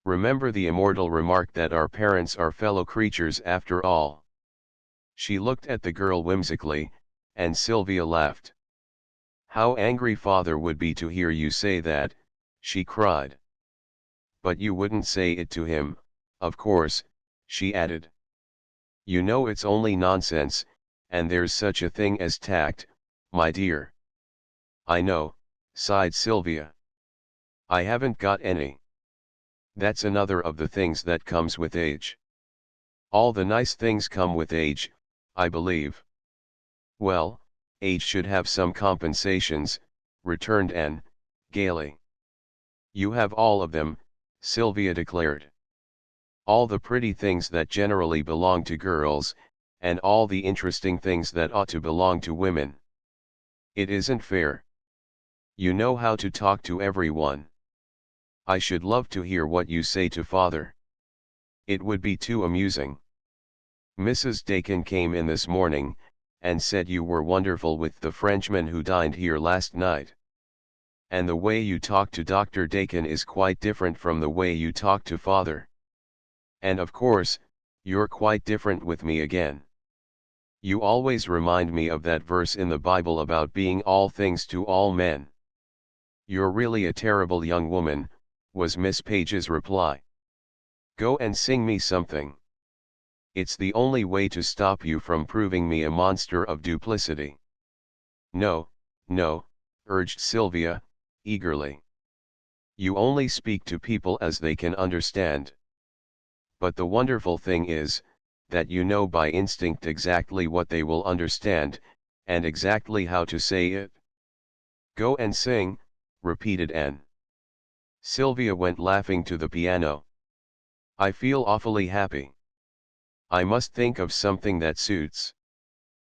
Remember the immortal remark that our parents are fellow creatures after all. She looked at the girl whimsically, and Sylvia laughed. How angry father would be to hear you say that, she cried. But you wouldn't say it to him, of course, she added. You know it's only nonsense, and there's such a thing as tact, my dear. I know, sighed Sylvia. I haven't got any. That's another of the things that comes with age. All the nice things come with age, I believe. Well, age should have some compensations, returned Anne, gaily. You have all of them, Sylvia declared. All the pretty things that generally belong to girls, and all the interesting things that ought to belong to women. It isn't fair. You know how to talk to everyone. I should love to hear what you say to father. It would be too amusing. Mrs. Dakin came in this morning, and said you were wonderful with the Frenchman who dined here last night. And the way you talk to Dr. Dakin is quite different from the way you talk to father. And of course, you're quite different with me again. You always remind me of that verse in the Bible about being all things to all men. You're really a terrible young woman, was Miss Page's reply. Go and sing me something. It's the only way to stop you from proving me a monster of duplicity. No, no, urged Sylvia, eagerly. You only speak to people as they can understand. But the wonderful thing is, that you know by instinct exactly what they will understand, and exactly how to say it. Go and sing, repeated Anne. Sylvia went laughing to the piano. I feel awfully happy. I must think of something that suits.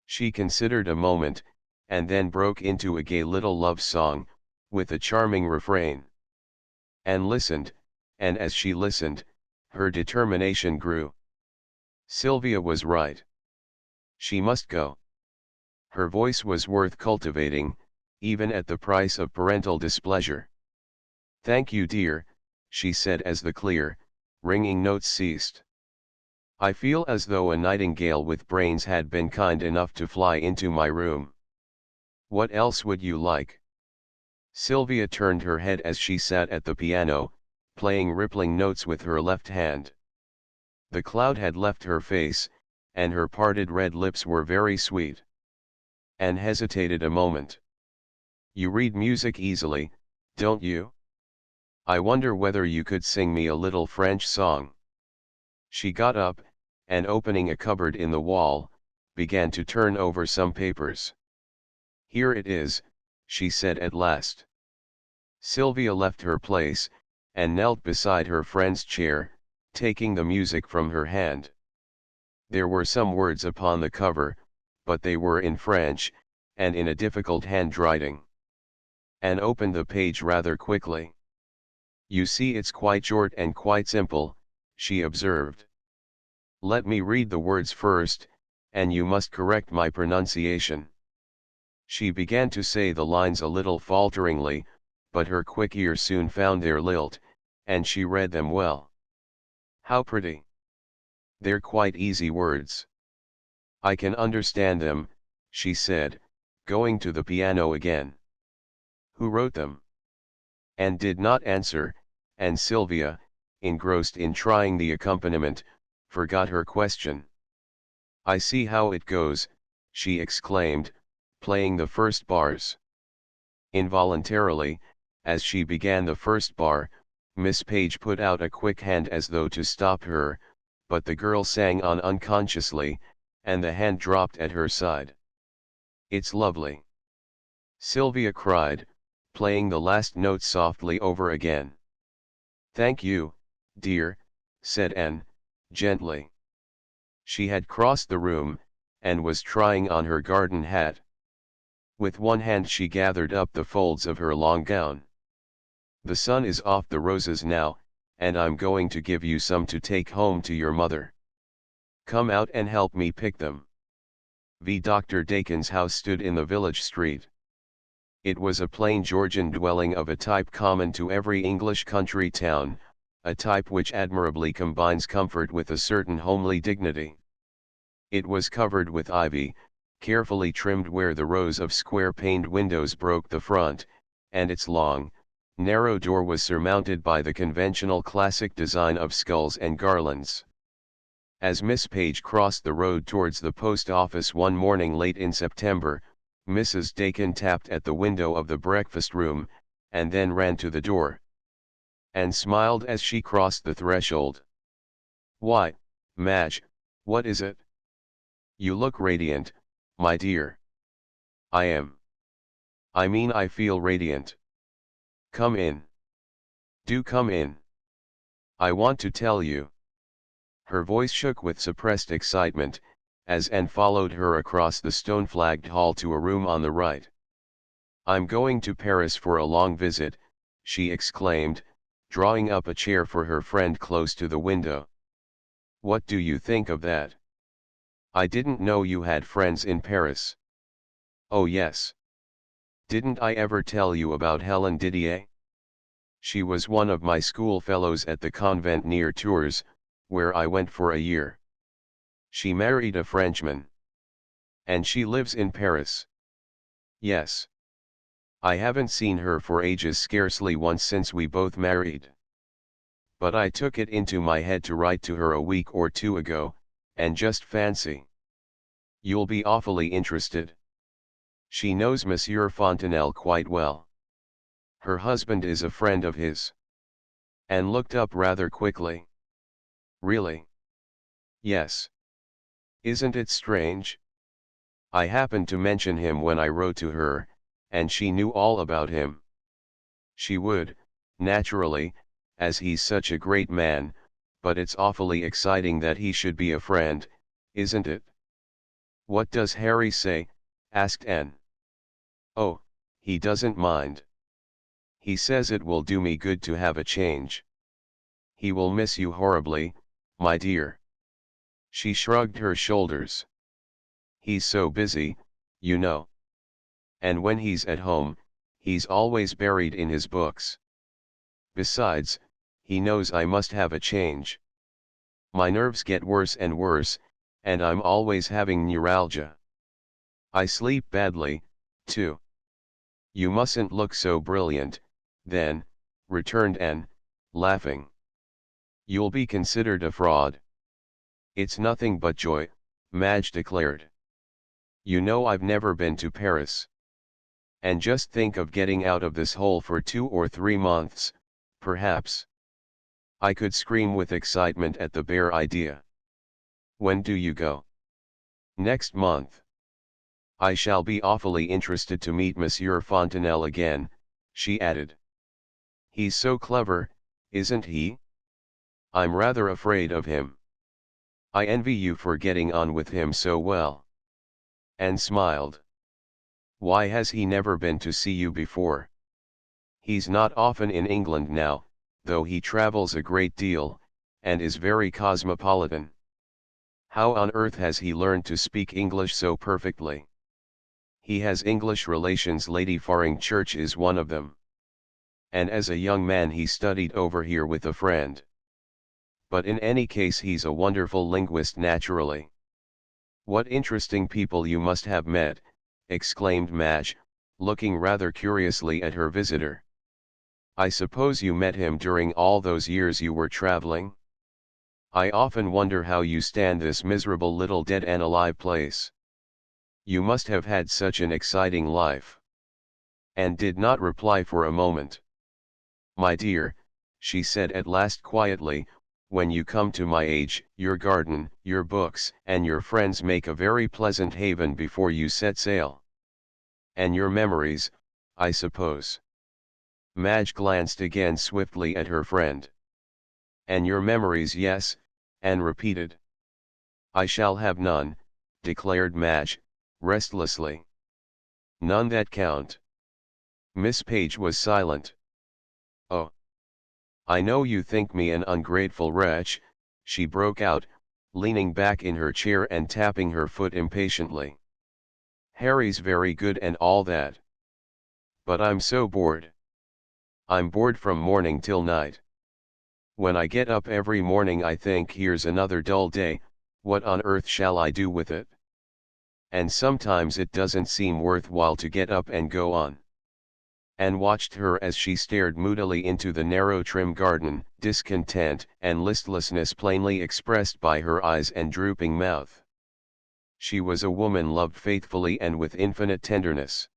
She considered a moment, and then broke into a gay little love song, with a charming refrain. Anne listened, and as she listened, her determination grew. Sylvia was right. She must go. Her voice was worth cultivating, even at the price of parental displeasure. Thank you, dear, she said as the clear, ringing notes ceased. I feel as though a nightingale with brains had been kind enough to fly into my room. What else would you like? Sylvia turned her head as she sat at the piano, playing rippling notes with her left hand. The cloud had left her face, and her parted red lips were very sweet. Anne hesitated a moment. You read music easily, don't you? I wonder whether you could sing me a little French song. She got up, and opening a cupboard in the wall, began to turn over some papers. Here it is, she said at last. Sylvia left her place, and knelt beside her friend's chair, taking the music from her hand. There were some words upon the cover, but they were in French, and in a difficult handwriting. Anne opened the page rather quickly. You see, it's quite short and quite simple, she observed. Let me read the words first, and you must correct my pronunciation. She began to say the lines a little falteringly, but her quick ear soon found their lilt, and she read them well. How pretty! They're quite easy words. I can understand them, she said, going to the piano again. Who wrote them? Anne did not answer, and Sylvia, engrossed in trying the accompaniment, forgot her question. I see how it goes, she exclaimed, playing the first bars. Involuntarily, as she began the first bar, Miss Page put out a quick hand as though to stop her, but the girl sang on unconsciously, and the hand dropped at her side. It's lovely, Sylvia cried, playing the last note softly over again. Thank you, dear, said Anne, gently. She had crossed the room, and was trying on her garden hat. With one hand she gathered up the folds of her long gown. The sun is off the roses now, and I'm going to give you some to take home to your mother. Come out and help me pick them. Dr. Dakin's house stood in the village street. It was a plain Georgian dwelling of a type common to every English country town, a type which admirably combines comfort with a certain homely dignity. It was covered with ivy, carefully trimmed where the rows of square-paned windows broke the front, and its long, narrow door was surmounted by the conventional classic design of skulls and garlands. As Miss Page crossed the road towards the post office one morning late in September, Mrs. Dakin tapped at the window of the breakfast room, and then ran to the door. And smiled as she crossed the threshold. Why, Madge, what is it? You look radiant, my dear. I am. I mean I feel radiant. Come in. Do come in. I want to tell you. Her voice shook with suppressed excitement, as Anne followed her across the stone-flagged hall to a room on the right. I'm going to Paris for a long visit, she exclaimed, drawing up a chair for her friend close to the window. What do you think of that? I didn't know you had friends in Paris. Oh yes. Didn't I ever tell you about Helen Didier? She was one of my schoolfellows at the convent near Tours, where I went for a year. She married a Frenchman. And she lives in Paris. Yes. I haven't seen her for ages, scarcely once since we both married. But I took it into my head to write to her a week or two ago, and just fancy. You'll be awfully interested. She knows Monsieur Fontenelle quite well. Her husband is a friend of his. Anne looked up rather quickly. Really? Yes. Isn't it strange? I happened to mention him when I wrote to her, and she knew all about him. She would, naturally, as he's such a great man, but it's awfully exciting that he should be a friend, isn't it? What does Harry say? Asked Anne. Oh, he doesn't mind. He says it will do me good to have a change. He will miss you horribly, my dear. She shrugged her shoulders. He's so busy, you know. And when he's at home, he's always buried in his books. Besides, he knows I must have a change. My nerves get worse and worse, and I'm always having neuralgia. I sleep badly, too. You mustn't look so brilliant, then, returned Anne, laughing. You'll be considered a fraud. It's nothing but joy, Madge declared. You know I've never been to Paris. And just think of getting out of this hole for 2 or 3 months, perhaps. I could scream with excitement at the bare idea. When do you go? Next month. I shall be awfully interested to meet Monsieur Fontenelle again, she added. He's so clever, isn't he? I'm rather afraid of him. I envy you for getting on with him so well. Anne smiled. Why has he never been to see you before? He's not often in England now, though he travels a great deal, and is very cosmopolitan. How on earth has he learned to speak English so perfectly? He has English relations. Lady Faring Church is one of them. And as a young man he studied over here with a friend. But in any case he's a wonderful linguist naturally. What interesting people you must have met, exclaimed Madge, looking rather curiously at her visitor. I suppose you met him during all those years you were traveling? I often wonder how you stand this miserable little dead and alive place. You must have had such an exciting life. Anne did not reply for a moment. My dear, she said at last quietly, when you come to my age, your garden, your books, and your friends make a very pleasant haven before you set sail. And your memories, I suppose. Madge glanced again swiftly at her friend. And your memories, yes, Anne repeated. I shall have none, declared Madge, restlessly. None that count. Miss Page was silent. Oh. I know you think me an ungrateful wretch, she broke out, leaning back in her chair and tapping her foot impatiently. Harry's very good and all that. But I'm so bored. I'm bored from morning till night. When I get up every morning I think here's another dull day, what on earth shall I do with it? And sometimes it doesn't seem worthwhile to get up and go on. Anne watched her as she stared moodily into the narrow trim garden, discontent and listlessness plainly expressed by her eyes and drooping mouth. She was a woman loved faithfully and with infinite tenderness.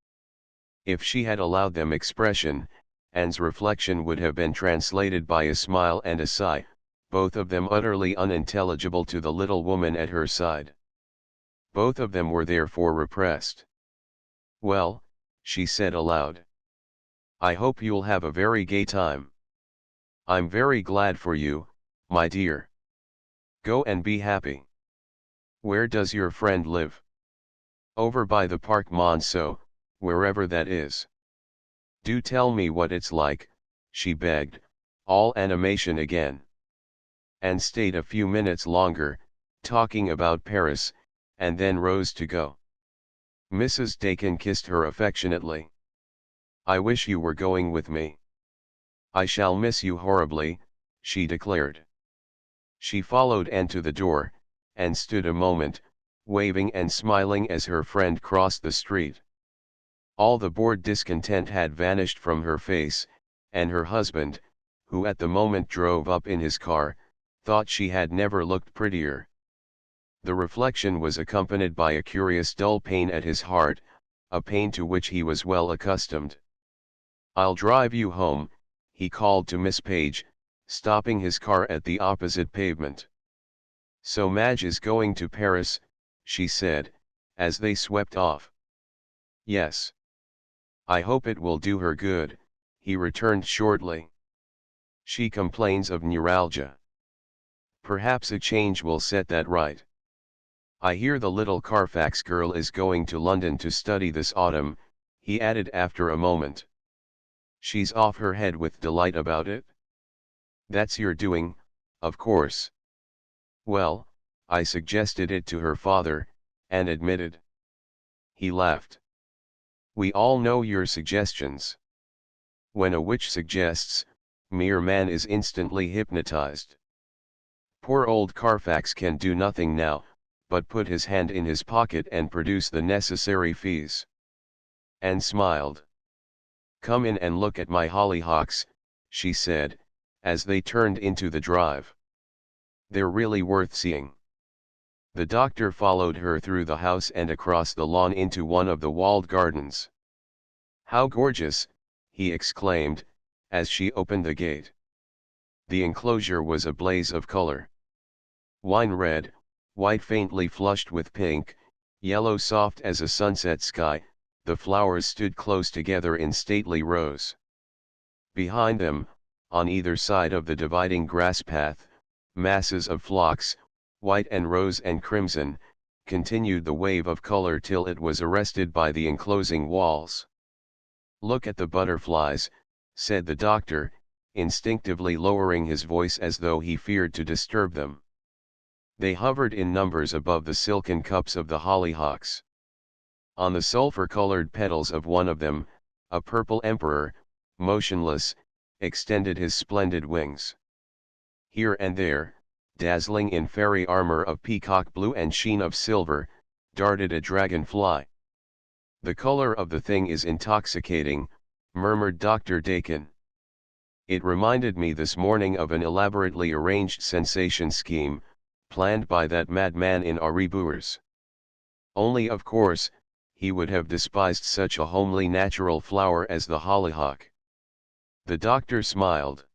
If she had allowed them expression, Anne's reflection would have been translated by a smile and a sigh, both of them utterly unintelligible to the little woman at her side. Both of them were therefore repressed. Well, she said aloud. I hope you'll have a very gay time. I'm very glad for you, my dear. Go and be happy. Where does your friend live? Over by the Parc Monceau, wherever that is. Do tell me what it's like, she begged, all animation again. And stayed a few minutes longer, talking about Paris, and then rose to go. Mrs. Dakin kissed her affectionately. I wish you were going with me. I shall miss you horribly, she declared. She followed Anne to the door, and stood a moment, waving and smiling as her friend crossed the street. All the bored discontent had vanished from her face, and her husband, who at the moment drove up in his car, thought she had never looked prettier. The reflection was accompanied by a curious dull pain at his heart, a pain to which he was well accustomed. I'll drive you home, he called to Miss Page, stopping his car at the opposite pavement. So Madge is going to Paris, she said, as they swept off. Yes. I hope it will do her good, he returned shortly. She complains of neuralgia. Perhaps a change will set that right. I hear the little Carfax girl is going to London to study this autumn, he added after a moment. She's off her head with delight about it. That's your doing, of course. Well, I suggested it to her father, and admitted. He laughed. We all know your suggestions. When a witch suggests, mere man is instantly hypnotized. Poor old Carfax can do nothing now, but put his hand in his pocket and produce the necessary fees. Anne smiled. Come in and look at my hollyhocks, she said, as they turned into the drive. They're really worth seeing. The doctor followed her through the house and across the lawn into one of the walled gardens. How gorgeous, he exclaimed, as she opened the gate. The enclosure was a blaze of color. Wine red, white faintly flushed with pink, yellow soft as a sunset sky, the flowers stood close together in stately rows. Behind them, on either side of the dividing grass path, masses of phlox, white and rose and crimson, continued the wave of color till it was arrested by the enclosing walls. Look at the butterflies, said the doctor, instinctively lowering his voice as though he feared to disturb them. They hovered in numbers above the silken cups of the hollyhocks. On the sulfur-colored petals of one of them, a purple emperor, motionless, extended his splendid wings. Here and there, dazzling in fairy armor of peacock blue and sheen of silver, darted a dragonfly. "The color of the thing is intoxicating," murmured Dr. Dakin. "It reminded me this morning of an elaborately arranged sensation scheme, planned by that madman in Auribours. Only of course, he would have despised such a homely natural flower as the hollyhock." The doctor smiled.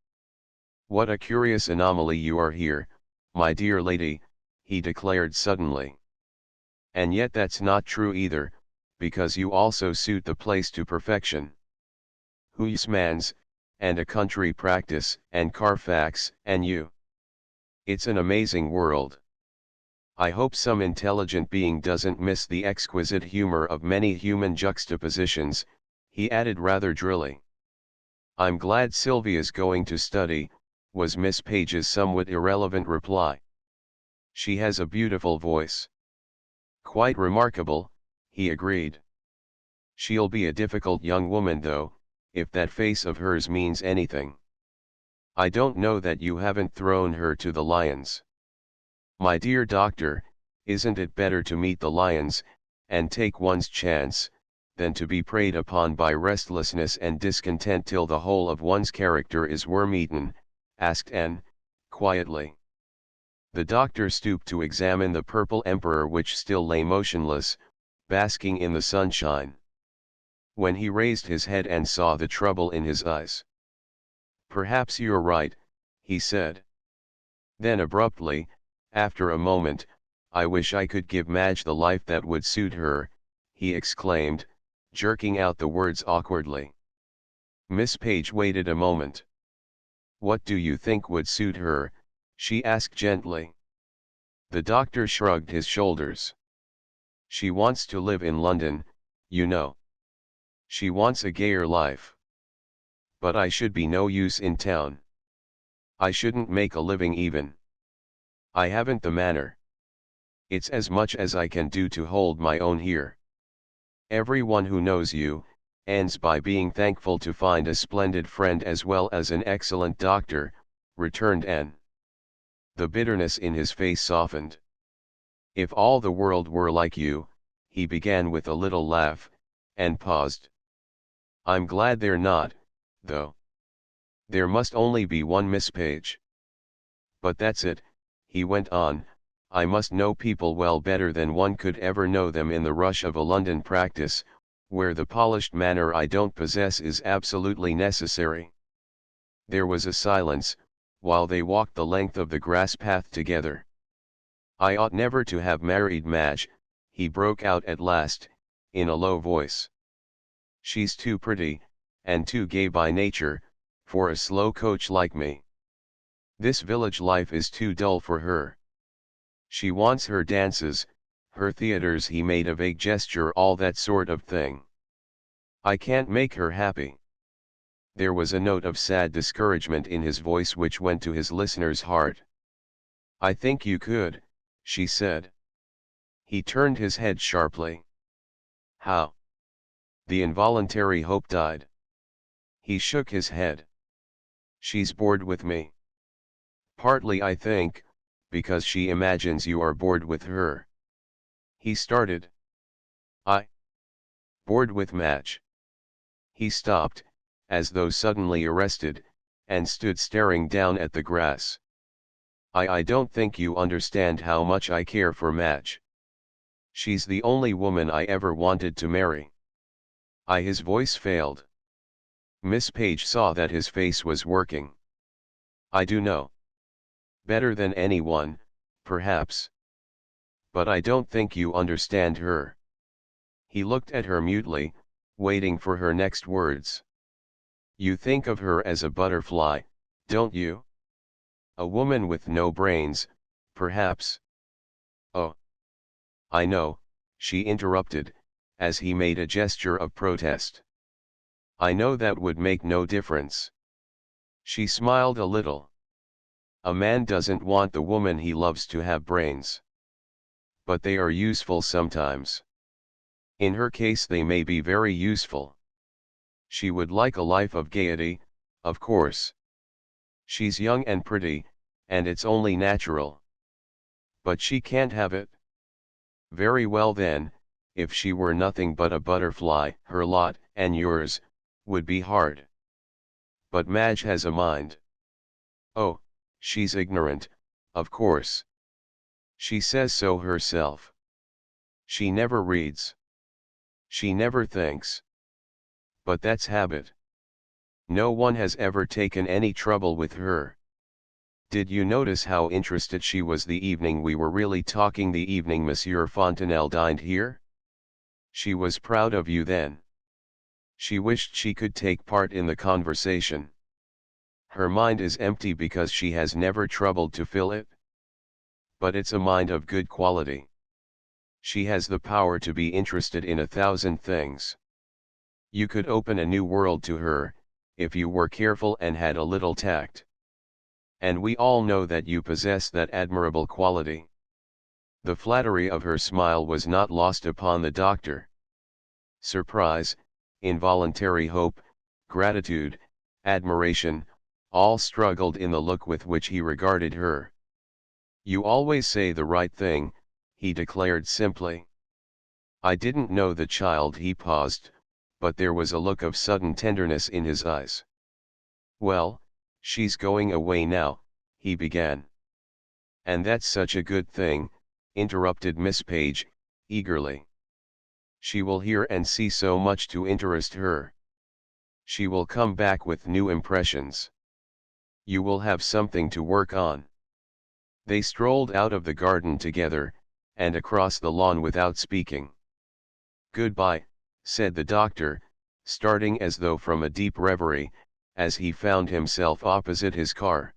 "What a curious anomaly you are here, my dear lady," he declared suddenly. "And yet that's not true either, because you also suit the place to perfection. Huysmans, and a country practice, and Carfax, and you. It's an amazing world. I hope some intelligent being doesn't miss the exquisite humor of many human juxtapositions," he added rather drily. "I'm glad Sylvia's going to study," was Miss Page's somewhat irrelevant reply. "She has a beautiful voice." "Quite remarkable," he agreed. "She'll be a difficult young woman though, if that face of hers means anything. I don't know that you haven't thrown her to the lions." "My dear doctor, isn't it better to meet the lions, and take one's chance, than to be preyed upon by restlessness and discontent till the whole of one's character is worm-eaten?" asked Anne, quietly. The doctor stooped to examine the purple emperor which still lay motionless, basking in the sunshine. When he raised his head and saw the trouble in his eyes, "Perhaps you're right," he said. Then abruptly, after a moment, "I wish I could give Madge the life that would suit her," he exclaimed, jerking out the words awkwardly. Miss Page waited a moment. "What do you think would suit her?" she asked gently. The doctor shrugged his shoulders. "She wants to live in London, you know. She wants a gayer life. But I should be no use in town. I shouldn't make a living even. I haven't the manner. It's as much as I can do to hold my own here. Everyone who knows you, ends by being thankful to find a splendid friend as well as an excellent doctor," returned Anne. The bitterness in his face softened. "If all the world were like you," he began with a little laugh, and paused. "I'm glad they're not, though. There must only be one Miss Page. But that's it," he went on, "I must know people well better than one could ever know them in the rush of a London practice, where the polished manner I don't possess is absolutely necessary." There was a silence, while they walked the length of the grass path together. "I ought never to have married Madge," he broke out at last, in a low voice. "She's too pretty, and too gay by nature, for a slow coach like me. This village life is too dull for her. She wants her dances, her theaters," he made a vague gesture, "all that sort of thing. I can't make her happy." There was a note of sad discouragement in his voice which went to his listener's heart. "I think you could," she said. He turned his head sharply. "How?" The involuntary hope died. He shook his head. "She's bored with me. Partly, I think, because she imagines you are bored with her." He started. "I? Bored with Madge?" He stopped, as though suddenly arrested, and stood staring down at the grass. I don't think you understand how much I care for Madge. She's the only woman I ever wanted to marry." His voice failed. Miss Page saw that his face was working. "I do know. Better than anyone, perhaps. But I don't think you understand her." He looked at her mutely, waiting for her next words. "You think of her as a butterfly, don't you? A woman with no brains, perhaps." "Oh. I know," she interrupted, as he made a gesture of protest. "I know that would make no difference." She smiled a little. "A man doesn't want the woman he loves to have brains. But they are useful sometimes." In her case they may be very useful. She would like a life of gaiety, of course. She's young and pretty, and it's only natural. But she can't have it. Very well then, if she were nothing but a butterfly, her lot, and yours, would be hard. But Madge has a mind. Oh, she's ignorant, of course. She says so herself. She never reads. She never thinks. But that's habit. No one has ever taken any trouble with her. Did you notice how interested she was the evening we were really talking, the evening Monsieur Fontenelle dined here? She was proud of you then. She wished she could take part in the conversation. Her mind is empty because she has never troubled to fill it. But it's a mind of good quality. She has the power to be interested in 1,000 things. You could open a new world to her, if you were careful and had a little tact. And we all know that you possess that admirable quality. The flattery of her smile was not lost upon the doctor. Surprise, involuntary hope, gratitude, admiration, all struggled in the look with which he regarded her. You always say the right thing, he declared simply. I didn't know the child. He paused, but there was a look of sudden tenderness in his eyes. Well, she's going away now, he began. And that's such a good thing, interrupted Miss Page, eagerly. She will hear and see so much to interest her. She will come back with new impressions. You will have something to work on. They strolled out of the garden together, and across the lawn without speaking. Goodbye, said the doctor, starting as though from a deep reverie, as he found himself opposite his car.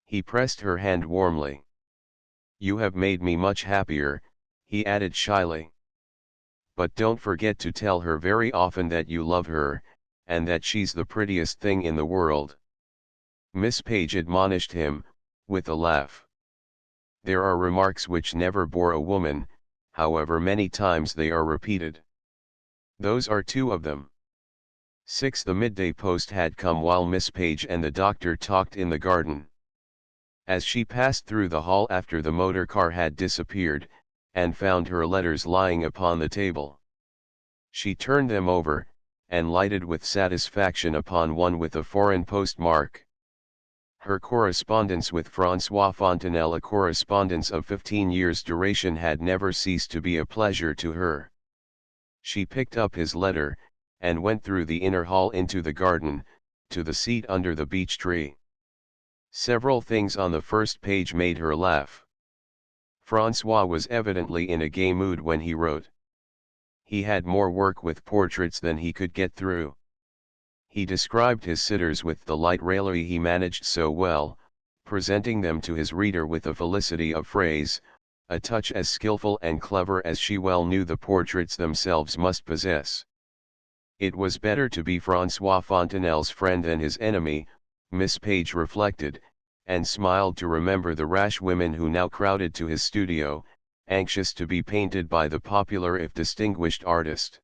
He pressed her hand warmly. You have made me much happier, he added shyly. But don't forget to tell her very often that you love her, and that she's the prettiest thing in the world. Miss Page admonished him, with a laugh. There are remarks which never bore a woman, however many times they are repeated. Those are two of them. 6. The midday post had come while Miss Page and the doctor talked in the garden. As she passed through the hall after the motor car had disappeared, and found her letters lying upon the table, she turned them over, and lighted with satisfaction upon one with a foreign postmark. Her correspondence with François Fontenelle, a correspondence of 15 years' duration, had never ceased to be a pleasure to her. She picked up his letter, and went through the inner hall into the garden, to the seat under the beech tree. Several things on the first page made her laugh. François was evidently in a gay mood when he wrote. He had more work with portraits than he could get through. He described his sitters with the light raillery he managed so well, presenting them to his reader with a felicity of phrase, a touch as skillful and clever as she well knew the portraits themselves must possess. It was better to be François Fontenelle's friend than his enemy, Miss Page reflected, and smiled to remember the rash women who now crowded to his studio, anxious to be painted by the popular if distinguished artist.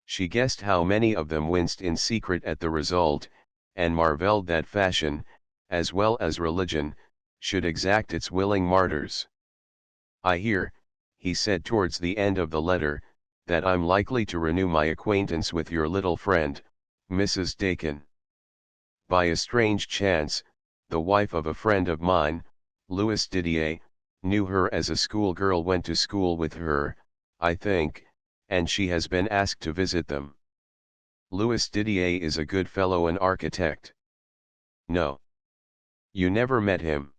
She guessed how many of them winced in secret at the result, and marveled that fashion, as well as religion, should exact its willing martyrs. I hear, he said towards the end of the letter, that I'm likely to renew my acquaintance with your little friend, Mrs. Dakin. By a strange chance, the wife of a friend of mine, Louis Didier, knew her as a schoolgirl, went to school with her, I think, and she has been asked to visit them. Louis Didier is a good fellow, an architect. No. You never met him.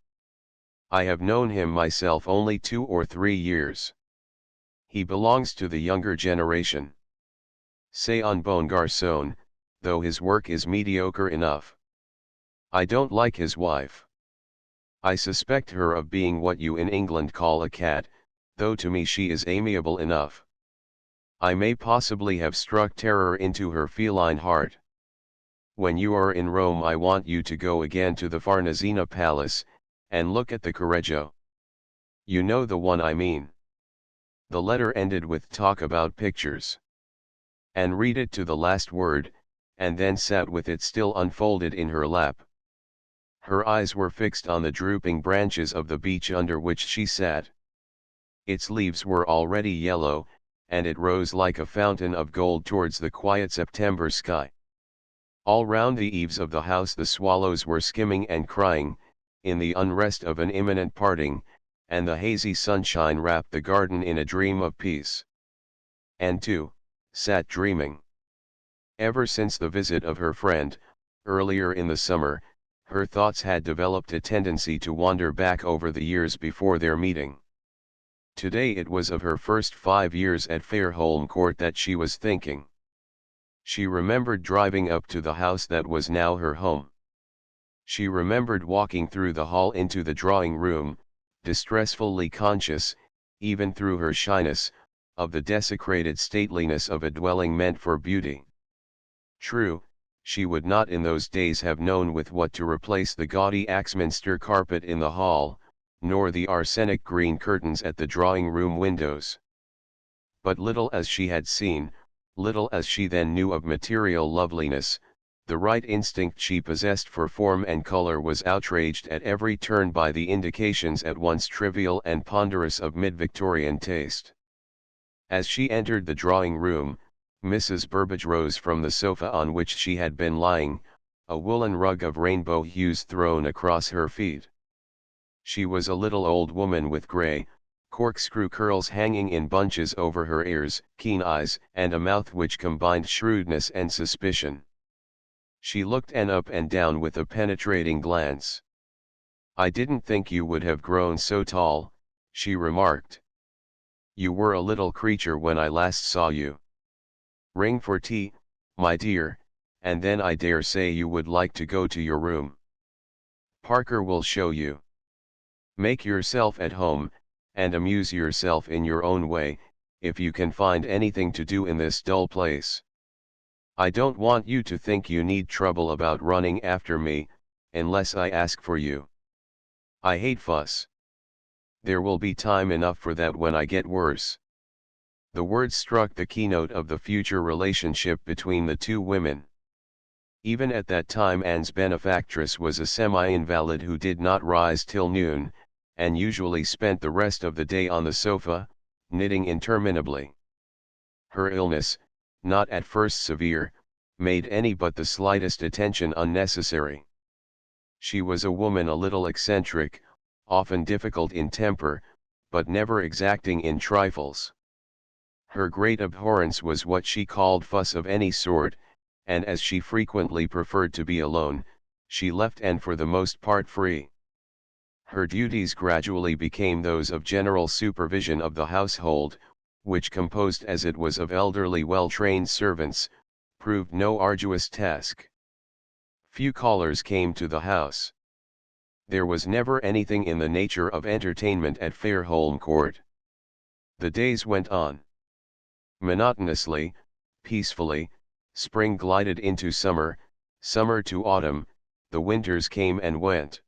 I have known him myself only 2 or 3 years. He belongs to the younger generation. C'est un bon garçon, though his work is mediocre enough. I don't like his wife. I suspect her of being what you in England call a cat, though to me she is amiable enough. I may possibly have struck terror into her feline heart. When you are in Rome I want you to go again to the Farnesina Palace, and look at the Correggio. You know the one I mean. The letter ended with talk about pictures. Anne read it to the last word, and then sat with it still unfolded in her lap. Her eyes were fixed on the drooping branches of the beech under which she sat. Its leaves were already yellow, and it rose like a fountain of gold towards the quiet September sky. All round the eaves of the house the swallows were skimming and crying, in the unrest of an imminent parting, and the hazy sunshine wrapped the garden in a dream of peace. Anne too, sat dreaming. Ever since the visit of her friend, earlier in the summer, her thoughts had developed a tendency to wander back over the years before their meeting. Today it was of her first 5 years at Fairholme Court that she was thinking. She remembered driving up to the house that was now her home. She remembered walking through the hall into the drawing room, distressfully conscious, even through her shyness, of the desecrated stateliness of a dwelling meant for beauty. True, she would not in those days have known with what to replace the gaudy Axminster carpet in the hall, nor the arsenic green curtains at the drawing-room windows. But little as she had seen, little as she then knew of material loveliness, the right instinct she possessed for form and color was outraged at every turn by the indications at once trivial and ponderous of mid-Victorian taste. As she entered the drawing-room, Mrs. Burbage rose from the sofa on which she had been lying, a woolen rug of rainbow hues thrown across her feet. She was a little old woman with grey, corkscrew curls hanging in bunches over her ears, keen eyes, and a mouth which combined shrewdness and suspicion. She looked Anne up and down with a penetrating glance. "I didn't think you would have grown so tall," she remarked. "You were a little creature when I last saw you. Ring for tea, my dear, and then I dare say you would like to go to your room. Parker will show you. Make yourself at home, and amuse yourself in your own way, if you can find anything to do in this dull place. I don't want you to think you need trouble about running after me, unless I ask for you. I hate fuss. There will be time enough for that when I get worse." The words struck the keynote of the future relationship between the two women. Even at that time Anne's benefactress was a semi-invalid who did not rise till noon, and usually spent the rest of the day on the sofa, knitting interminably. Her illness, not at first severe, made any but the slightest attention unnecessary. She was a woman a little eccentric, often difficult in temper, but never exacting in trifles. Her great abhorrence was what she called fuss of any sort, and as she frequently preferred to be alone, she left Anne for the most part free. Her duties gradually became those of general supervision of the household, which, composed as it was of elderly well-trained servants, proved no arduous task. Few callers came to the house. There was never anything in the nature of entertainment at Fairholme Court. The days went on. Monotonously, peacefully, spring glided into summer, summer to autumn, the winters came and went.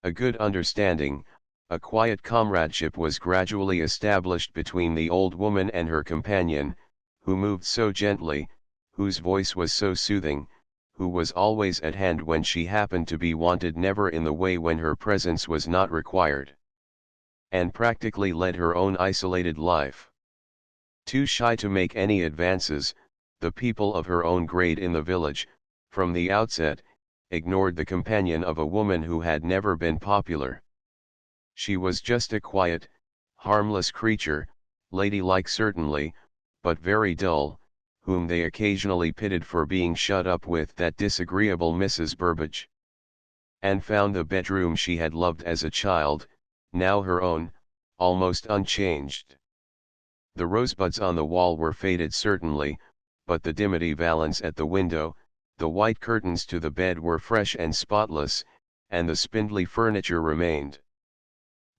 A good understanding, a quiet comradeship was gradually established between the old woman and her companion, who moved so gently, whose voice was so soothing, who was always at hand when she happened to be wanted, never in the way when her presence was not required. And practically led her own isolated life. Too shy to make any advances, the people of her own grade in the village, from the outset, ignored the companion of a woman who had never been popular. She was just a quiet, harmless creature, ladylike certainly, but very dull, whom they occasionally pitied for being shut up with that disagreeable Mrs. Burbage. Anne found the bedroom she had loved as a child, now her own, almost unchanged. The rosebuds on the wall were faded certainly, but the dimity valance at the window, the white curtains to the bed were fresh and spotless, and the spindly furniture remained.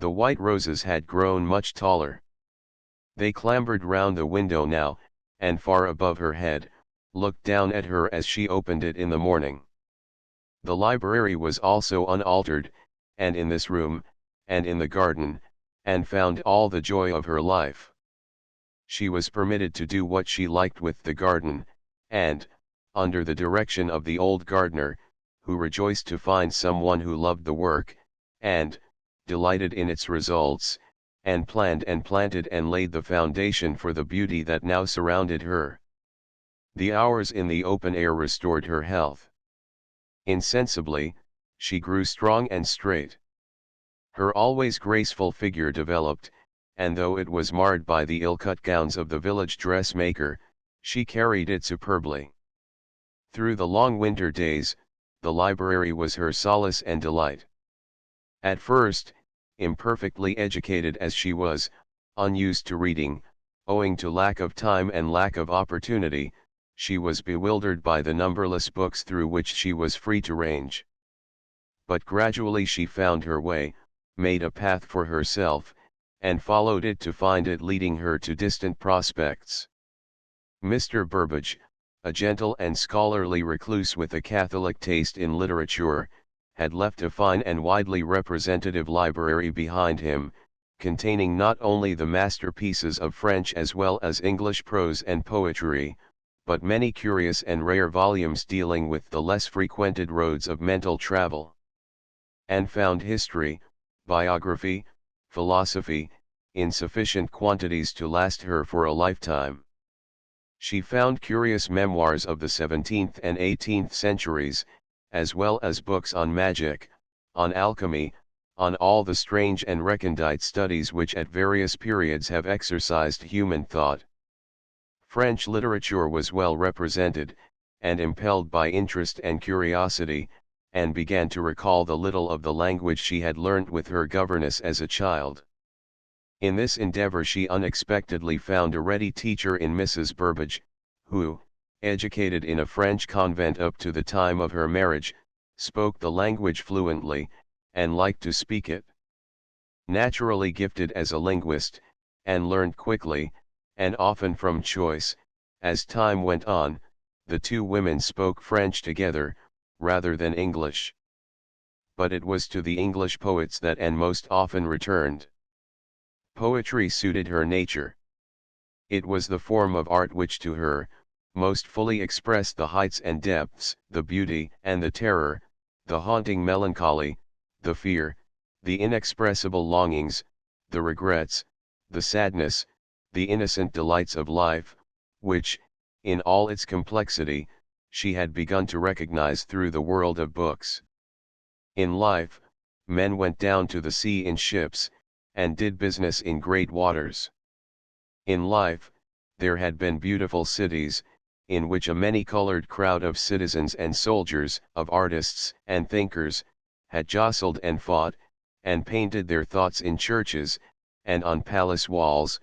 The white roses had grown much taller. They clambered round the window now, and far above her head, looked down at her as she opened it in the morning. The library was also unaltered, and in this room, and in the garden, Anne found all the joy of her life. She was permitted to do what she liked with the garden, and, under the direction of the old gardener, who rejoiced to find someone who loved the work, and, delighted in its results, and planned and planted and laid the foundation for the beauty that now surrounded her. The hours in the open air restored her health. Insensibly, she grew strong and straight. Her always graceful figure developed, and though it was marred by the ill-cut gowns of the village dressmaker, she carried it superbly. Through the long winter days, the library was her solace and delight. At first, imperfectly educated as she was, unused to reading, owing to lack of time and lack of opportunity, she was bewildered by the numberless books through which she was free to range. But gradually she found her way, made a path for herself, and followed it to find it leading her to distant prospects. Mr. Burbage, a gentle and scholarly recluse with a Catholic taste in literature, had left a fine and widely representative library behind him, containing not only the masterpieces of French as well as English prose and poetry, but many curious and rare volumes dealing with the less frequented roads of mental travel. And found history, biography, philosophy, in sufficient quantities to last her for a lifetime. She found curious memoirs of the 17th and 18th centuries, as well as books on magic, on alchemy, on all the strange and recondite studies which at various periods have exercised human thought. French literature was well represented, and impelled by interest and curiosity, and began to recall the little of the language she had learnt with her governess as a child. In this endeavor she unexpectedly found a ready teacher in Mrs. Burbage, who, educated in a French convent up to the time of her marriage, spoke the language fluently, and liked to speak it. Naturally gifted as a linguist, and learned quickly, and often from choice, as time went on, the two women spoke French together, rather than English. But it was to the English poets that Anne most often returned. Poetry suited her nature. It was the form of art which to her, most fully expressed the heights and depths, the beauty and the terror, the haunting melancholy, the fear, the inexpressible longings, the regrets, the sadness, the innocent delights of life, which, in all its complexity, she had begun to recognize through the world of books. In life, men went down to the sea in ships, and did business in great waters. In life, there had been beautiful cities, in which a many-colored crowd of citizens and soldiers, of artists and thinkers, had jostled and fought, and painted their thoughts in churches, and on palace walls,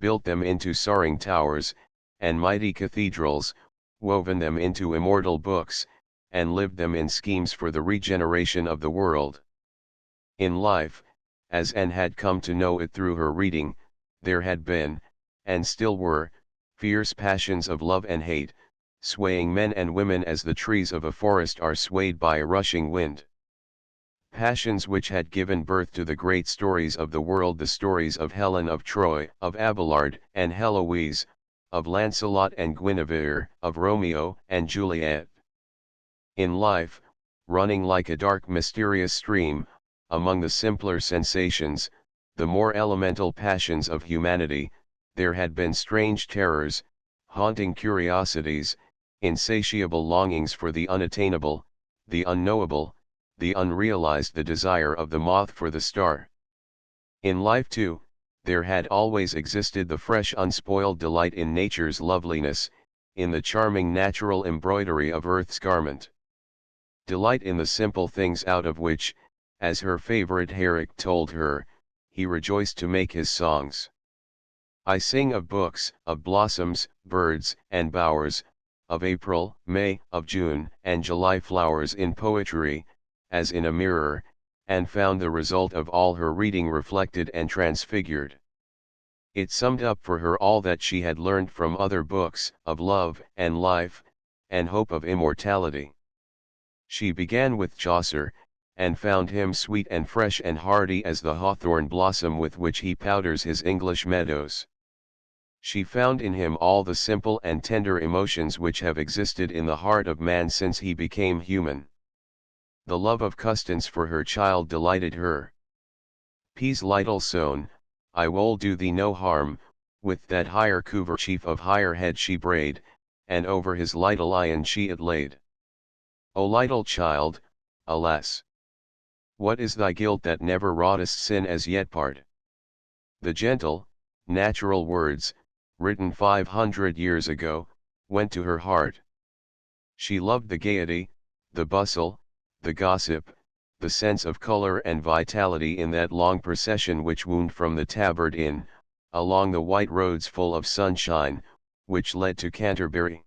built them into soaring towers, and mighty cathedrals, woven them into immortal books, and lived them in schemes for the regeneration of the world. In life, as Anne had come to know it through her reading, there had been, and still were, fierce passions of love and hate, swaying men and women as the trees of a forest are swayed by a rushing wind. Passions which had given birth to the great stories of the world, the stories of Helen of Troy, of Abelard and Heloise, of Lancelot and Guinevere, of Romeo and Juliet. In life, running like a dark mysterious stream, among the simpler sensations, the more elemental passions of humanity, there had been strange terrors, haunting curiosities, insatiable longings for the unattainable, the unknowable, the unrealized, the desire of the moth for the star. In life too, there had always existed the fresh unspoiled delight in nature's loveliness, in the charming natural embroidery of earth's garment. Delight in the simple things out of which, as her favorite Herrick told her, he rejoiced to make his songs. I sing of books, of blossoms, birds, and bowers, of April, May, of June, and July flowers in poetry, as in a mirror, and found the result of all her reading reflected and transfigured. It summed up for her all that she had learned from other books, of love, and life, and hope of immortality. She began with Chaucer, and found him sweet and fresh and hardy as the hawthorn blossom with which he powders his English meadows. She found in him all the simple and tender emotions which have existed in the heart of man since he became human. The love of Custance for her child delighted her. Peace little son, I will do thee no harm, with that higher coverchief of higher head she braid, and over his little lion she it laid. O little child, alas! What is thy guilt that never wroughtest sin as yet part? The gentle, natural words, written 500 years ago, went to her heart. She loved the gaiety, the bustle, the gossip, the sense of color and vitality in that long procession which wound from the Tabard Inn, along the white roads full of sunshine, which led to Canterbury.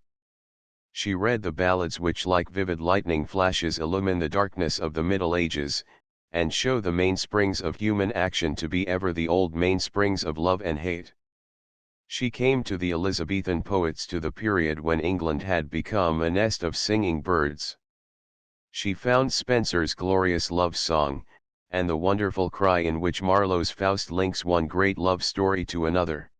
She read the ballads which like vivid lightning flashes illumine the darkness of the Middle Ages, and show the mainsprings of human action to be ever the old mainsprings of love and hate. She came to the Elizabethan poets to the period when England had become a nest of singing birds. She found Spenser's glorious love song, and the wonderful cry in which Marlowe's Faust links one great love story to another.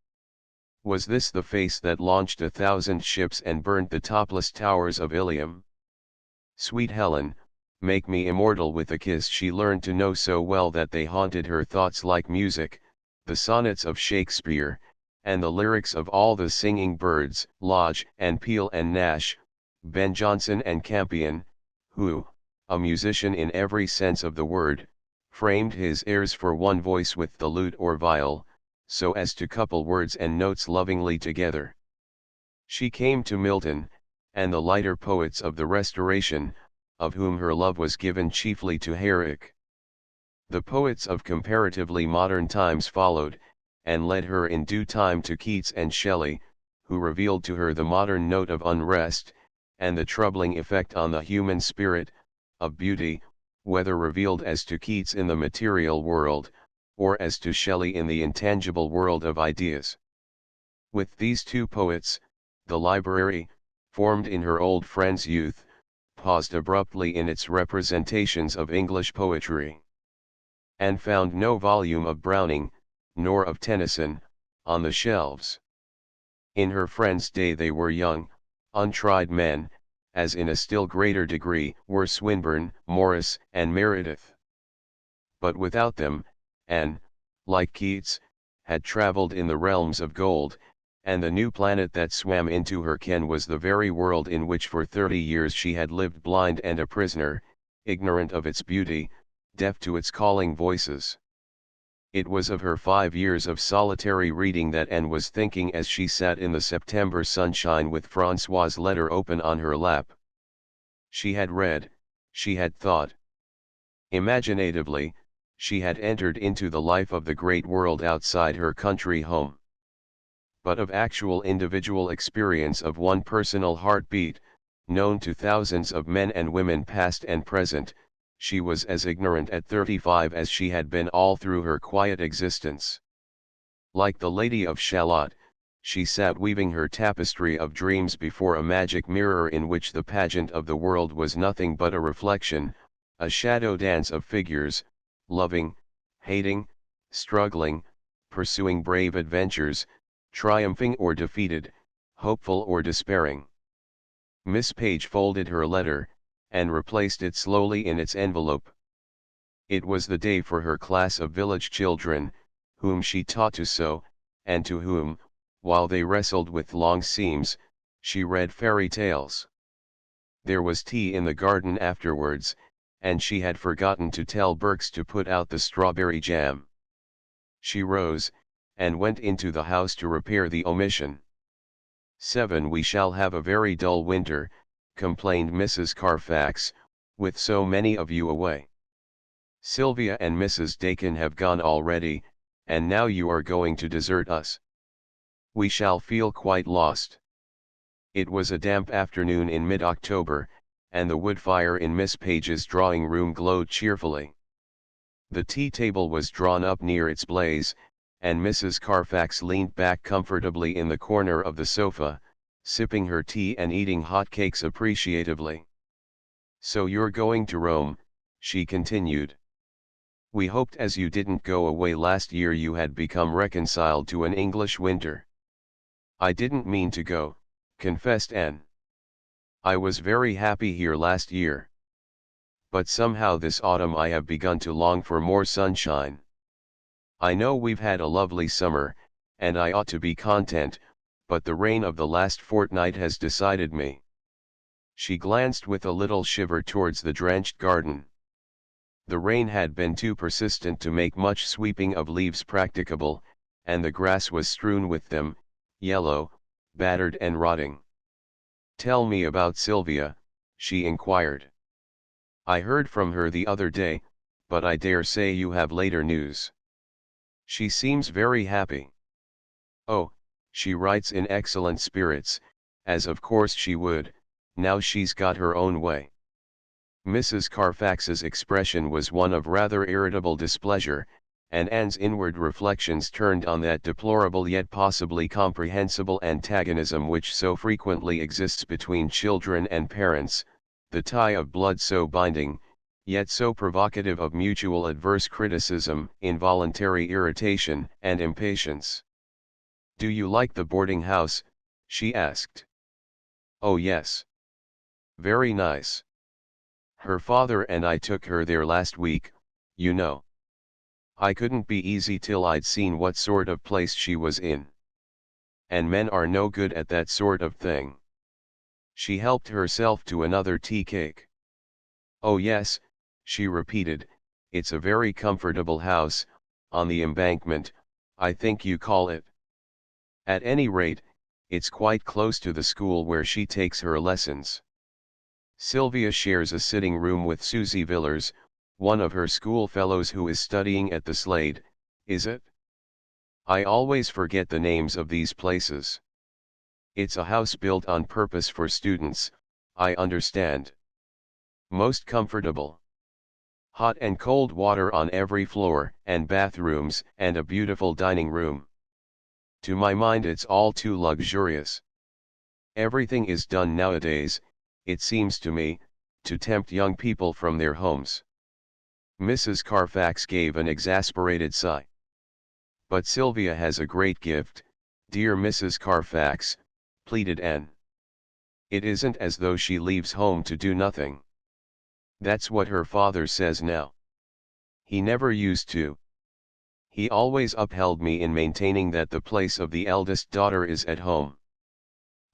Was this the face that launched 1,000 ships and burnt the topless towers of Ilium? Sweet Helen, make me immortal with a kiss she learned to know so well that they haunted her thoughts like music, the sonnets of Shakespeare, and the lyrics of all the singing birds, Lodge and Peel and Nash, Ben Jonson and Campion, who, a musician in every sense of the word, framed his airs for one voice with the lute or viol, so as to couple words and notes lovingly together. She came to Milton, and the lighter poets of the Restoration, of whom her love was given chiefly to Herrick. The poets of comparatively modern times followed, and led her in due time to Keats and Shelley, who revealed to her the modern note of unrest, and the troubling effect on the human spirit, of beauty, whether revealed as to Keats in the material world, or as to Shelley in the intangible world of ideas. With these two poets, the library, formed in her old friend's youth, paused abruptly in its representations of English poetry, and found no volume of Browning, nor of Tennyson, on the shelves. In her friend's day they were young, untried men, as in a still greater degree were Swinburne, Morris, and Meredith. But without them, Anne, like Keats, had travelled in the realms of gold, and the new planet that swam into her ken was the very world in which for 30 years she had lived blind and a prisoner, ignorant of its beauty, deaf to its calling voices. It was of her 5 years of solitary reading that Anne was thinking as she sat in the September sunshine with François' letter open on her lap. She had read, she had thought. Imaginatively, she had entered into the life of the great world outside her country home. But of actual individual experience of one personal heartbeat, known to thousands of men and women past and present, she was as ignorant at 35 as she had been all through her quiet existence. Like the Lady of Shalott, she sat weaving her tapestry of dreams before a magic mirror in which the pageant of the world was nothing but a reflection, a shadow dance of figures, loving, hating, struggling, pursuing brave adventures, triumphing or defeated, hopeful or despairing. Miss Page folded her letter, and replaced it slowly in its envelope. It was the day for her class of village children, whom she taught to sew, and to whom, while they wrestled with long seams, she read fairy tales. There was tea in the garden afterwards, and she had forgotten to tell Berks to put out the strawberry jam. She rose, and went into the house to repair the omission. 7 We shall have a very dull winter, complained Mrs. Carfax, with so many of you away. Sylvia and Mrs. Dakin have gone already, and now you are going to desert us. We shall feel quite lost. It was a damp afternoon in mid-October, and the wood fire in Miss Page's drawing room glowed cheerfully. The tea table was drawn up near its blaze, and Mrs. Carfax leaned back comfortably in the corner of the sofa, sipping her tea and eating hot cakes appreciatively. So you're going to Rome, she continued. We hoped as you didn't go away last year you had become reconciled to an English winter. I didn't mean to go, confessed Anne. I was very happy here last year. But somehow this autumn I have begun to long for more sunshine. I know we've had a lovely summer, and I ought to be content, but the rain of the last fortnight has decided me. She glanced with a little shiver towards the drenched garden. The rain had been too persistent to make much sweeping of leaves practicable, and the grass was strewn with them, yellow, battered and rotting. "Tell me about Sylvia," she inquired. "I heard from her the other day, but I dare say you have later news." "She seems very happy." "Oh, she writes in excellent spirits, as of course she would, now she's got her own way." Mrs. Carfax's expression was one of rather irritable displeasure, and Anne's inward reflections turned on that deplorable yet possibly comprehensible antagonism which so frequently exists between children and parents, the tie of blood so binding, yet so provocative of mutual adverse criticism, involuntary irritation, and impatience. "Do you like the boarding house?" she asked. "Oh yes. Very nice. Her father and I took her there last week, you know. I couldn't be easy till I'd seen what sort of place she was in. And men are no good at that sort of thing." She helped herself to another tea cake. "Oh yes," she repeated, "it's a very comfortable house, on the Embankment, I think you call it. At any rate, it's quite close to the school where she takes her lessons. Sylvia shares a sitting room with Susie Villers, one of her schoolfellows who is studying at the Slade, is it? I always forget the names of these places. It's a house built on purpose for students, I understand. Most comfortable. Hot and cold water on every floor, and bathrooms, and a beautiful dining room. To my mind it's all too luxurious. Everything is done nowadays, it seems to me, to tempt young people from their homes." Mrs. Carfax gave an exasperated sigh. "But Sylvia has a great gift, dear Mrs. Carfax," pleaded Anne. "It isn't as though she leaves home to do nothing. That's what her father says now. He never used to. He always upheld me in maintaining that the place of the eldest daughter is at home.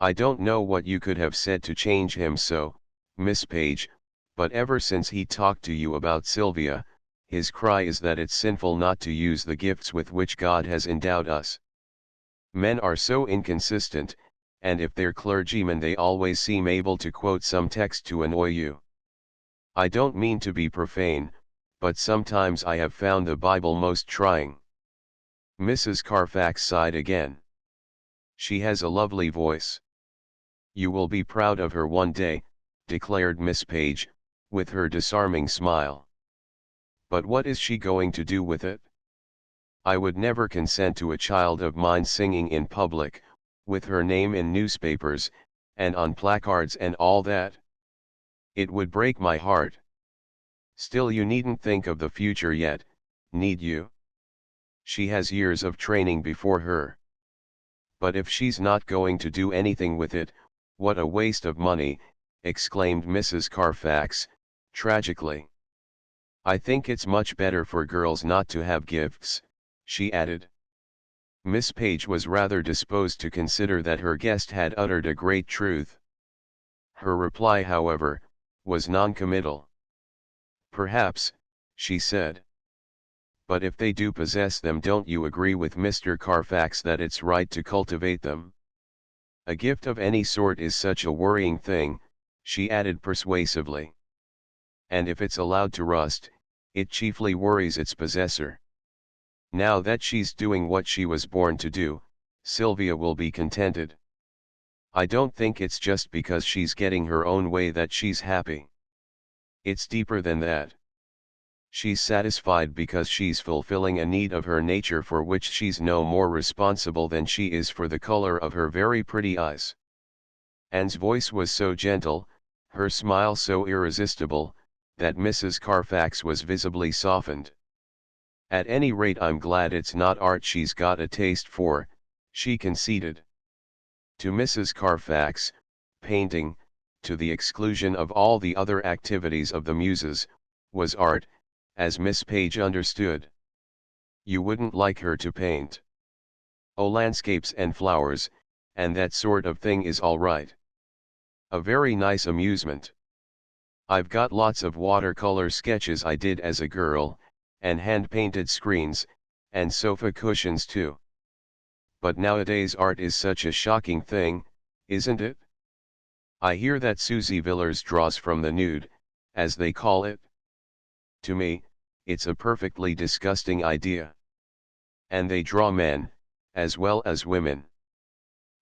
I don't know what you could have said to change him so, Miss Page, but ever since he talked to you about Sylvia, his cry is that it's sinful not to use the gifts with which God has endowed us. Men are so inconsistent, and if they're clergymen they always seem able to quote some text to annoy you. I don't mean to be profane, but sometimes I have found the Bible most trying." Mrs. Carfax sighed again. "She has a lovely voice. You will be proud of her one day," declared Miss Page, with her disarming smile. "But what is she going to do with it? I would never consent to a child of mine singing in public, with her name in newspapers, and on placards and all that. It would break my heart. Still, you needn't think of the future yet, need you? She has years of training before her. But if she's not going to do anything with it, what a waste of money," exclaimed Mrs. Carfax, tragically. "I think it's much better for girls not to have gifts," she added. Miss Page was rather disposed to consider that her guest had uttered a great truth. Her reply, however, was non-committal. "Perhaps," she said. "But if they do possess them, don't you agree with Mr. Carfax that it's right to cultivate them? A gift of any sort is such a worrying thing," she added persuasively. "And if it's allowed to rust, it chiefly worries its possessor. Now that she's doing what she was born to do, Sylvia will be contented. I don't think it's just because she's getting her own way that she's happy. It's deeper than that. She's satisfied because she's fulfilling a need of her nature for which she's no more responsible than she is for the color of her very pretty eyes." Anne's voice was so gentle, her smile so irresistible, that Mrs. Carfax was visibly softened. "At any rate, I'm glad it's not art she's got a taste for," she conceded. To Mrs. Carfax, painting, to the exclusion of all the other activities of the muses, was art, as Miss Page understood. You wouldn't like her to paint. Oh, landscapes and flowers, and that sort of thing is all right. A very nice amusement. I've got lots of watercolor sketches I did as a girl, and hand-painted screens, and sofa cushions too. But nowadays art is such a shocking thing, isn't it? I hear that Susie Villers draws from the nude, as they call it. To me, it's a perfectly disgusting idea. And they draw men, as well as women.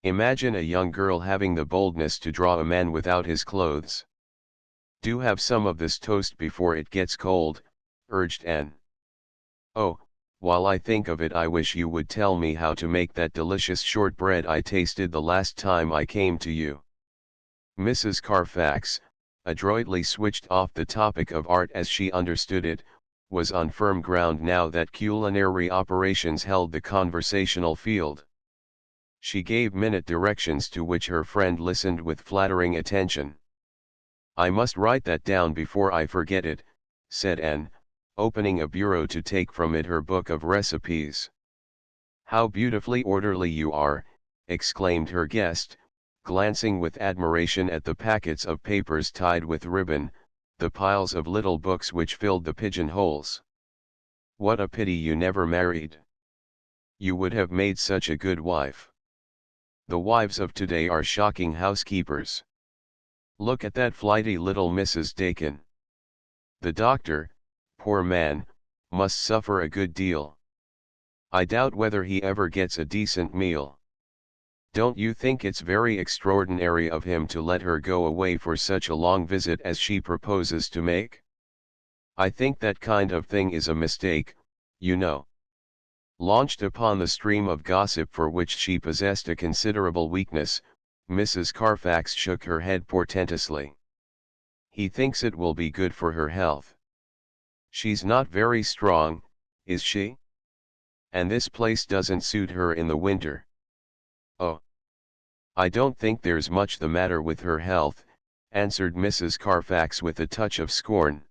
Imagine a young girl having the boldness to draw a man without his clothes. Do have some of this toast before it gets cold, urged Anne. Oh, while I think of it, I wish you would tell me how to make that delicious shortbread I tasted the last time I came to you. Mrs. Carfax, adroitly switched off the topic of art as she understood it, was on firm ground now that culinary operations held the conversational field. She gave minute directions to which her friend listened with flattering attention. I must write that down before I forget it, said Anne, opening a bureau to take from it her book of recipes. How beautifully orderly you are, exclaimed her guest, glancing with admiration at the packets of papers tied with ribbon, the piles of little books which filled the pigeonholes. What a pity you never married. You would have made such a good wife. The wives of today are shocking housekeepers. Look at that flighty little Mrs. Dakin. The doctor, poor man, must suffer a good deal. I doubt whether he ever gets a decent meal. Don't you think it's very extraordinary of him to let her go away for such a long visit as she proposes to make? I think that kind of thing is a mistake, you know. Launched upon the stream of gossip for which she possessed a considerable weakness, Mrs. Carfax shook her head portentously. He thinks it will be good for her health. She's not very strong, is she? And this place doesn't suit her in the winter. Oh, I don't think there's much the matter with her health, answered Mrs. Carfax with a touch of scorn.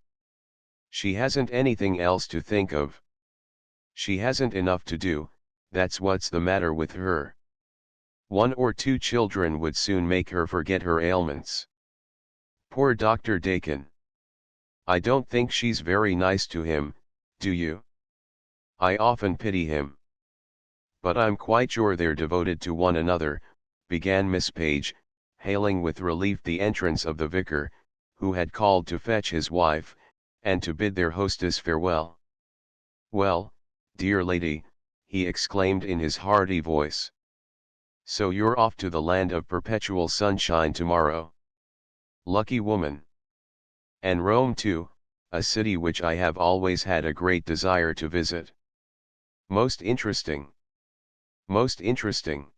She hasn't anything else to think of. She hasn't enough to do, that's what's the matter with her. 1 or 2 children would soon make her forget her ailments. Poor Dr. Dakin. I don't think she's very nice to him, do you? I often pity him. But I'm quite sure they're devoted to one another, began Miss Page, hailing with relief the entrance of the vicar, who had called to fetch his wife, and to bid their hostess farewell. Well, dear lady, he exclaimed in his hearty voice. So you're off to the land of perpetual sunshine tomorrow. Lucky woman. And Rome too, a city which I have always had a great desire to visit. Most interesting. Most interesting.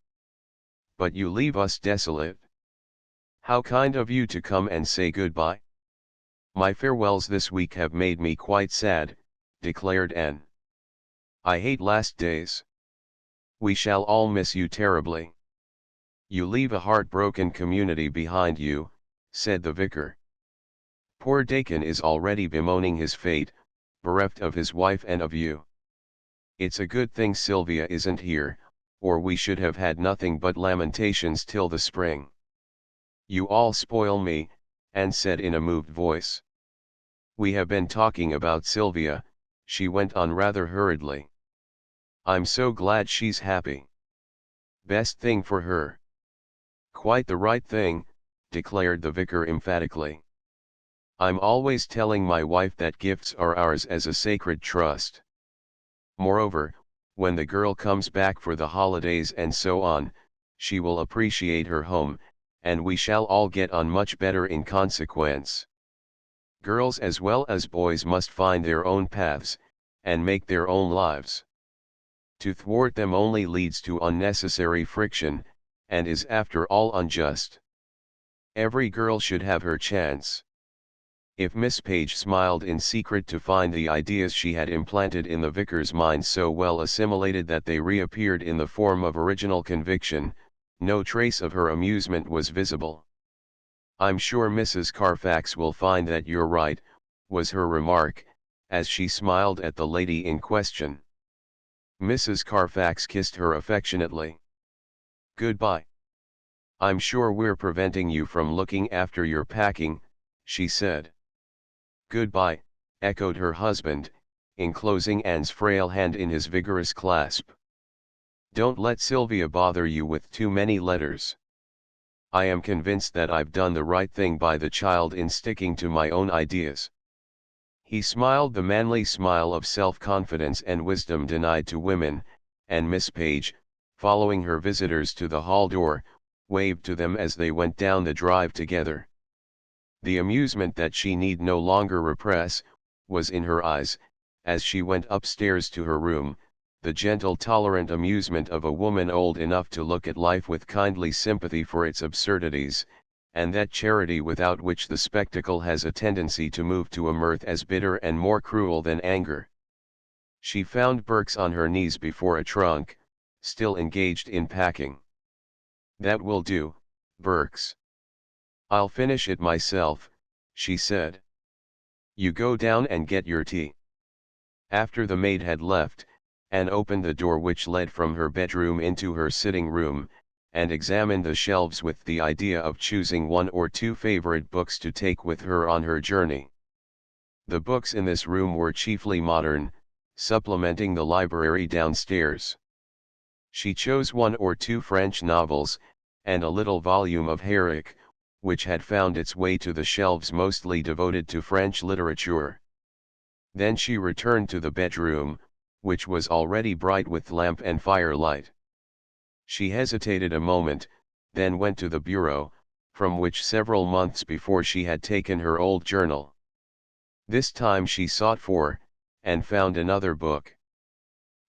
But you leave us desolate. How kind of you to come and say goodbye. My farewells this week have made me quite sad, declared Anne. I hate last days. We shall all miss you terribly. You leave a heartbroken community behind you, said the vicar. Poor Dakin is already bemoaning his fate, bereft of his wife and of you. It's a good thing Sylvia isn't here, or we should have had nothing but lamentations till the spring. You all spoil me, Anne said in a moved voice. We have been talking about Sylvia, she went on rather hurriedly. I'm so glad she's happy. Best thing for her. Quite the right thing, declared the vicar emphatically. I'm always telling my wife that gifts are ours as a sacred trust. Moreover, when the girl comes back for the holidays and so on, she will appreciate her home, and we shall all get on much better in consequence. Girls as well as boys must find their own paths, and make their own lives. To thwart them only leads to unnecessary friction, and is after all unjust. Every girl should have her chance. If Miss Page smiled in secret to find the ideas she had implanted in the vicar's mind so well assimilated that they reappeared in the form of original conviction, No trace of her amusement was visible. "I'm sure Mrs. Carfax will find that you're right," was her remark, as she smiled at the lady in question. Mrs. Carfax kissed her affectionately. "Goodbye. I'm sure we're preventing you from looking after your packing," she said. "Goodbye," echoed her husband, enclosing Anne's frail hand in his vigorous clasp. "Don't let Sylvia bother you with too many letters. I am convinced that I've done the right thing by the child in sticking to my own ideas." He smiled the manly smile of self-confidence and wisdom denied to women, and Miss Page, following her visitors to the hall door, waved to them as they went down the drive together. The amusement that she need no longer repress, was in her eyes, as she went upstairs to her room, the gentle tolerant amusement of a woman old enough to look at life with kindly sympathy for its absurdities, and that charity without which the spectacle has a tendency to move to a mirth as bitter and more cruel than anger. She found Berks on her knees before a trunk, still engaged in packing. "That will do, Berks. I'll finish it myself," she said. "You go down and get your tea." After the maid had left, Anne opened the door which led from her bedroom into her sitting room, and examined the shelves with the idea of choosing one or two favorite books to take with her on her journey. The books in this room were chiefly modern, supplementing the library downstairs. She chose one or two French novels, and a little volume of Herrick, which had found its way to the shelves mostly devoted to French literature. Then she returned to the bedroom, which was already bright with lamp and firelight. She hesitated a moment, then went to the bureau, from which several months before she had taken her old journal. This time she sought for, and found another book.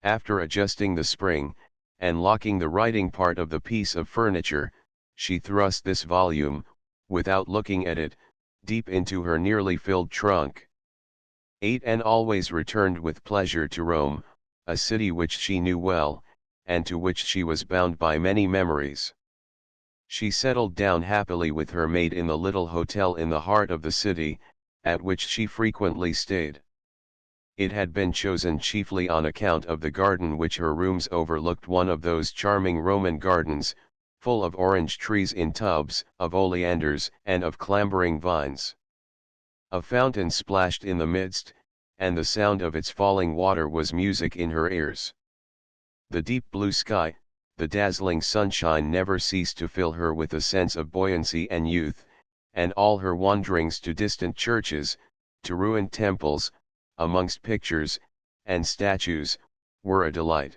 After adjusting the spring, and locking the writing part of the piece of furniture, she thrust this volume, without looking at it, deep into her nearly filled trunk. Anne always returned with pleasure to Rome, a city which she knew well, and to which she was bound by many memories. She settled down happily with her maid in the little hotel in the heart of the city, at which she frequently stayed. It had been chosen chiefly on account of the garden which her rooms overlooked, one of those charming Roman gardens, full of orange trees in tubs, of oleanders and of clambering vines. A fountain splashed in the midst, and the sound of its falling water was music in her ears. The deep blue sky, the dazzling sunshine never ceased to fill her with a sense of buoyancy and youth, and all her wanderings to distant churches, to ruined temples, amongst pictures, and statues, were a delight.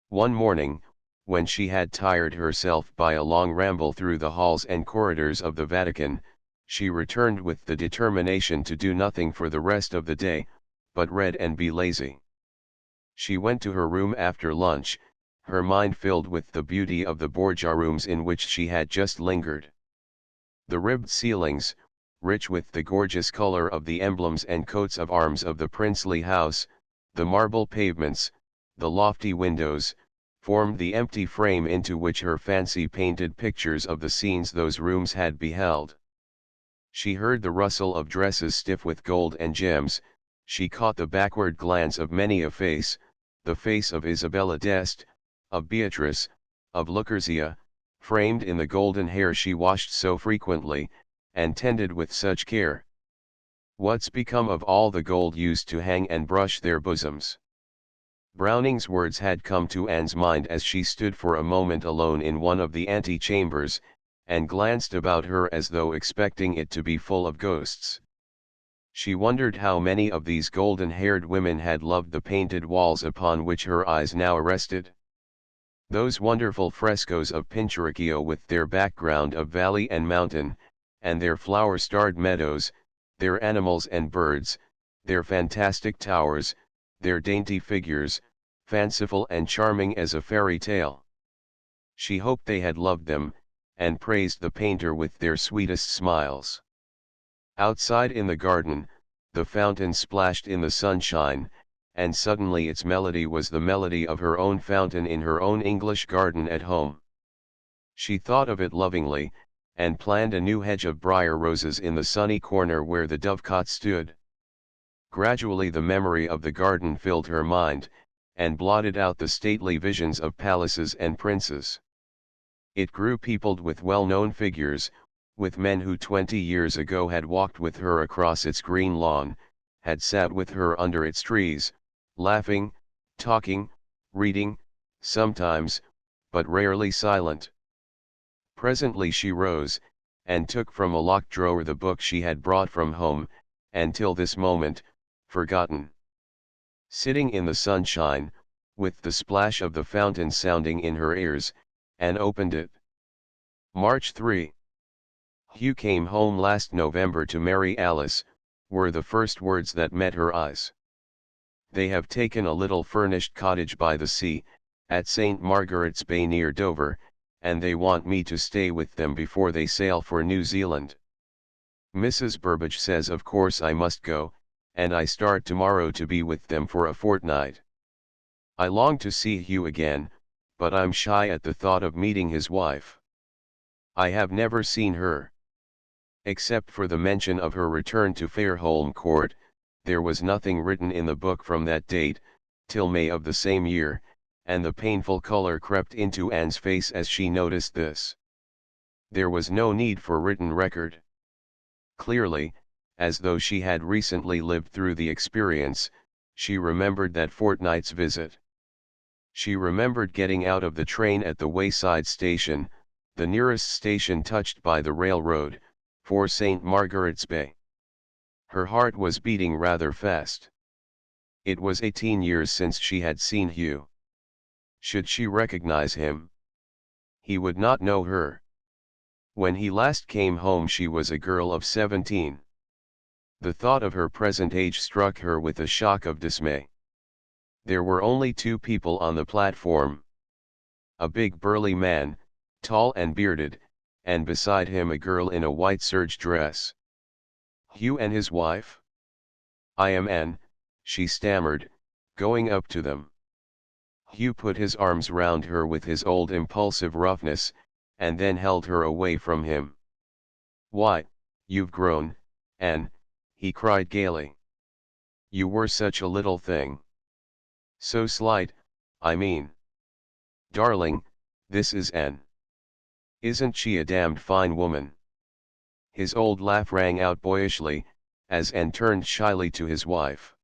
One morning, when she had tired herself by a long ramble through the halls and corridors of the Vatican, she returned with the determination to do nothing for the rest of the day, but read and be lazy. She went to her room after lunch, her mind filled with the beauty of the Borgia rooms in which she had just lingered. The ribbed ceilings, rich with the gorgeous color of the emblems and coats of arms of the princely house, the marble pavements, the lofty windows, formed the empty frame into which her fancy painted pictures of the scenes those rooms had beheld. She heard the rustle of dresses stiff with gold and gems, she caught the backward glance of many a face, the face of Isabella d'Este, of Beatrice, of Lucrezia, framed in the golden hair she washed so frequently, and tended with such care. What's become of all the gold used to hang and brush their bosoms? Browning's words had come to Anne's mind as she stood for a moment alone in one of the ante-chambers, and glanced about her as though expecting it to be full of ghosts. She wondered how many of these golden-haired women had loved the painted walls upon which her eyes now rested. Those wonderful frescoes of Pinturicchio with their background of valley and mountain, and their flower-starred meadows, their animals and birds, their fantastic towers, their dainty figures, fanciful and charming as a fairy tale. She hoped they had loved them, and praised the painter with their sweetest smiles. Outside in the garden, the fountain splashed in the sunshine, and suddenly its melody was the melody of her own fountain in her own English garden at home. She thought of it lovingly, and planned a new hedge of briar roses in the sunny corner where the dovecot stood. Gradually the memory of the garden filled her mind, and blotted out the stately visions of palaces and princes. It grew peopled with well-known figures, with men who 20 years ago had walked with her across its green lawn, had sat with her under its trees, laughing, talking, reading, sometimes, but rarely silent. Presently she rose, and took from a locked drawer the book she had brought from home, and till this moment, forgotten. Sitting in the sunshine, with the splash of the fountain sounding in her ears, Anne opened it. March 3. Hugh came home last November to marry Alice, were the first words that met her eyes. They have taken a little furnished cottage by the sea, at St. Margaret's Bay near Dover, and they want me to stay with them before they sail for New Zealand. Mrs. Burbage says of course I must go, and I start tomorrow to be with them for a fortnight. I long to see Hugh again, but I'm shy at the thought of meeting his wife. I have never seen her. Except for the mention of her return to Fairholme Court, there was nothing written in the book from that date, till May of the same year, and the painful color crept into Anne's face as she noticed this. There was no need for written record. Clearly, as though she had recently lived through the experience, she remembered that fortnight's visit. She remembered getting out of the train at the wayside station, the nearest station touched by the railroad, for St. Margaret's Bay. Her heart was beating rather fast. It was 18 years since she had seen Hugh. Should she recognize him? He would not know her. When he last came home she was a girl of 17. The thought of her present age struck her with a shock of dismay. There were only two people on the platform. A big burly man, tall and bearded, and beside him a girl in a white serge dress. Hugh and his wife? I am Anne, she stammered, going up to them. Hugh put his arms round her with his old impulsive roughness, and then held her away from him. Why, you've grown, Anne, he cried gaily. You were such a little thing. So slight, I mean. Darling, this is Anne. Isn't she a damned fine woman? His old laugh rang out boyishly, as Anne turned shyly to his wife.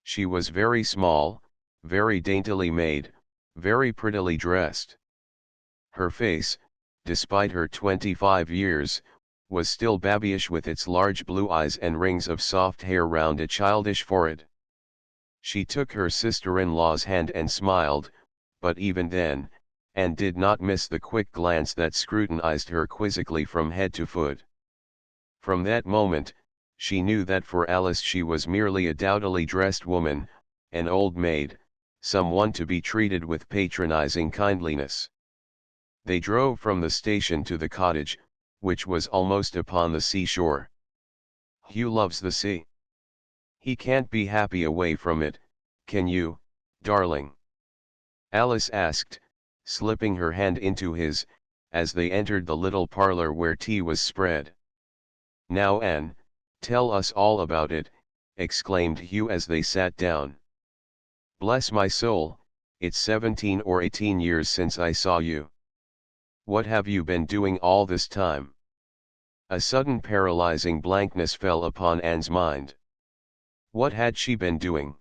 She was very small, very daintily made, very prettily dressed. Her face, despite her 25 years, was still babyish with its large blue eyes and rings of soft hair round a childish forehead. She took her sister-in-law's hand and smiled, but even then, Anne did not miss the quick glance that scrutinized her quizzically from head to foot. From that moment, she knew that for Alice she was merely a dowdily dressed woman, an old maid, someone to be treated with patronizing kindliness. They drove from the station to the cottage, which was almost upon the seashore. Hugh loves the sea. He can't be happy away from it, can you, darling? Alice asked, slipping her hand into his, as they entered the little parlor where tea was spread. Now Anne, tell us all about it, exclaimed Hugh as they sat down. Bless my soul, it's 17 or 18 years since I saw you. What have you been doing all this time? A sudden paralyzing blankness fell upon Anne's mind. What had she been doing?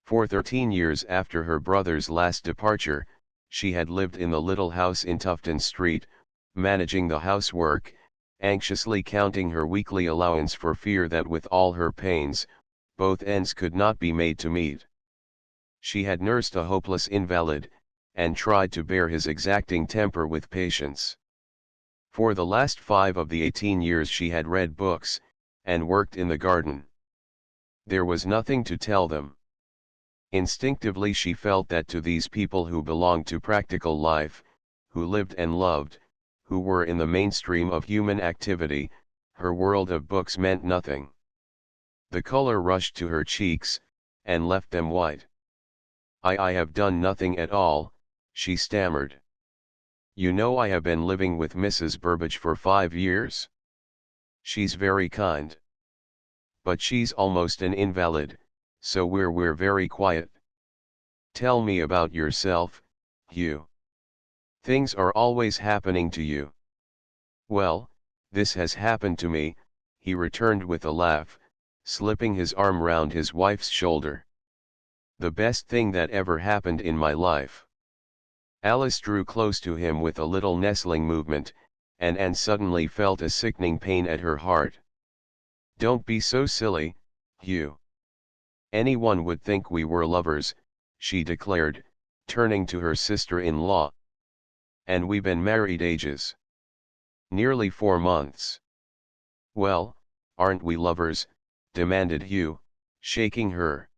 For 13 years after her brother's last departure, she had lived in the little house in Tufton Street, managing the housework, anxiously counting her weekly allowance for fear that with all her pains, both ends could not be made to meet. She had nursed a hopeless invalid, and tried to bear his exacting temper with patience. For the last 5 of the 18 years she had read books, and worked in the garden. There was nothing to tell them. Instinctively she felt that to these people who belonged to practical life, who lived and loved, who were in the mainstream of human activity, her world of books meant nothing. The color rushed to her cheeks, and left them white. I have done nothing at all, she stammered. You know I have been living with Mrs. Burbage for 5 years. She's very kind. But she's almost an invalid, so we're very quiet. Tell me about yourself, Hugh. Things are always happening to you. Well, this has happened to me, he returned with a laugh, slipping his arm round his wife's shoulder. The best thing that ever happened in my life. Alice drew close to him with a little nestling movement, and Anne suddenly felt a sickening pain at her heart. Don't be so silly, Hugh. Anyone would think we were lovers, she declared, turning to her sister-in-law. And we've been married ages. Nearly 4 months. Well, aren't we lovers? Demanded Hugh, shaking her.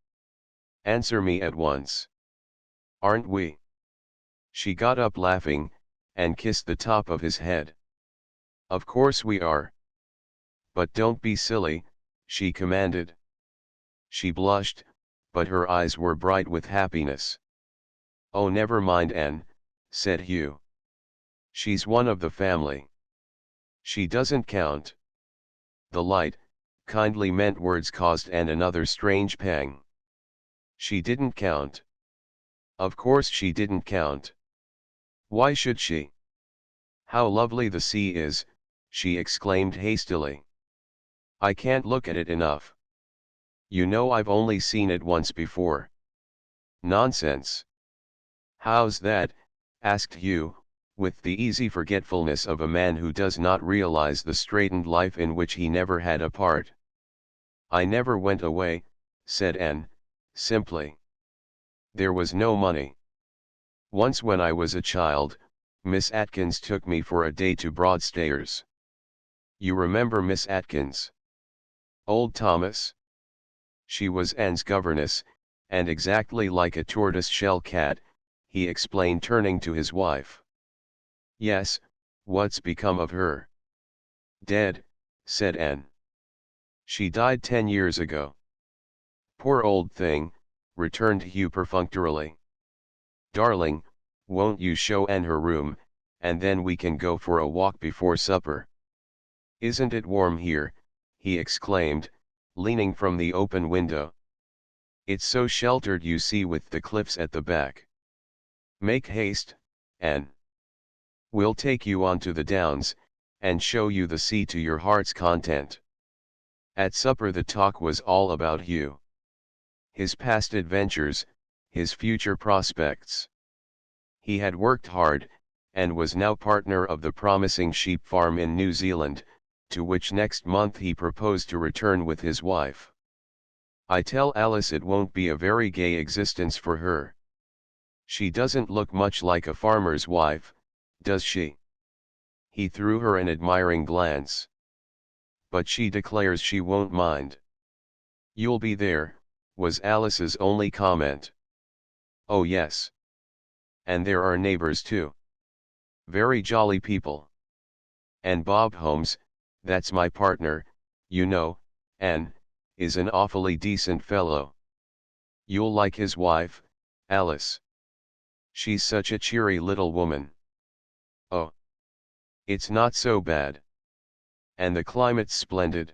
Answer me at once. Aren't we? She got up laughing, and kissed the top of his head. Of course we are. But don't be silly, she commanded. She blushed, but her eyes were bright with happiness. Oh, never mind, Anne, said Hugh. She's one of the family. She doesn't count. The light, kindly meant words caused Anne another strange pang. She didn't count. Of course she didn't count. Why should she? How lovely the sea is, she exclaimed hastily. I can't look at it enough. You know I've only seen it once before. Nonsense. How's that? Asked Hugh, with the easy forgetfulness of a man who does not realize the straitened life in which he never had a part. I never went away, said Anne, simply. There was no money. Once when I was a child, Miss Atkins took me for a day to Broadstairs. You remember Miss Atkins? Old Thomas? She was Anne's governess, and exactly like a tortoise-shell cat, he explained, turning to his wife. Yes, what's become of her? Dead, said Anne. She died 10 years ago. Poor old thing, returned Hugh perfunctorily. Darling, won't you show Anne her room, and then we can go for a walk before supper? Isn't it warm here? He exclaimed, leaning from the open window. It's so sheltered, you see, with the cliffs at the back. Make haste, Anne. We'll take you onto the downs, and show you the sea to your heart's content. At supper the talk was all about Hugh. His past adventures, his future prospects. He had worked hard, and was now partner of the promising sheep farm in New Zealand, to which next month he proposed to return with his wife. I tell Alice it won't be a very gay existence for her. She doesn't look much like a farmer's wife, does she? He threw her an admiring glance. But she declares she won't mind. You'll be there, was Alice's only comment. Oh yes. And there are neighbors too. Very jolly people. And Bob Holmes, that's my partner, you know, Anne, is an awfully decent fellow. You'll like his wife, Alice. She's such a cheery little woman. Oh. It's not so bad. And the climate's splendid.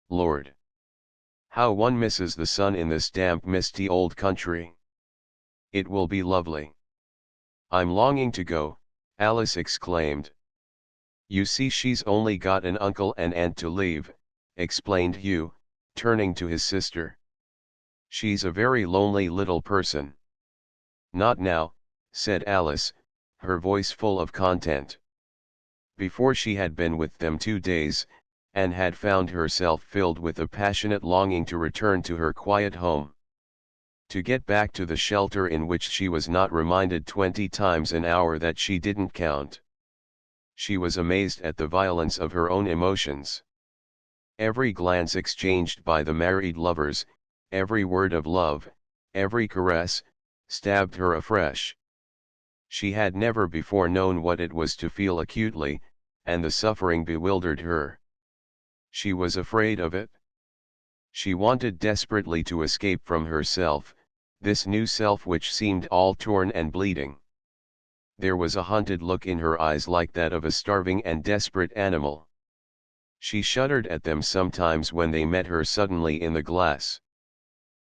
Lord. How one misses the sun in this damp, misty old country. It will be lovely. I'm longing to go, Alice exclaimed. You see, she's only got an uncle and aunt to leave, explained Hugh, turning to his sister. She's a very lonely little person. Not now, said Alice, her voice full of content. Before she had been with them 2 days, Anne had found herself filled with a passionate longing to return to her quiet home. To get back to the shelter in which she was not reminded 20 times an hour that she didn't count. She was amazed at the violence of her own emotions. Every glance exchanged by the married lovers, every word of love, every caress, stabbed her afresh. She had never before known what it was to feel acutely, and the suffering bewildered her. She was afraid of it. She wanted desperately to escape from herself, this new self which seemed all torn and bleeding. There was a hunted look in her eyes like that of a starving and desperate animal. She shuddered at them sometimes when they met her suddenly in the glass.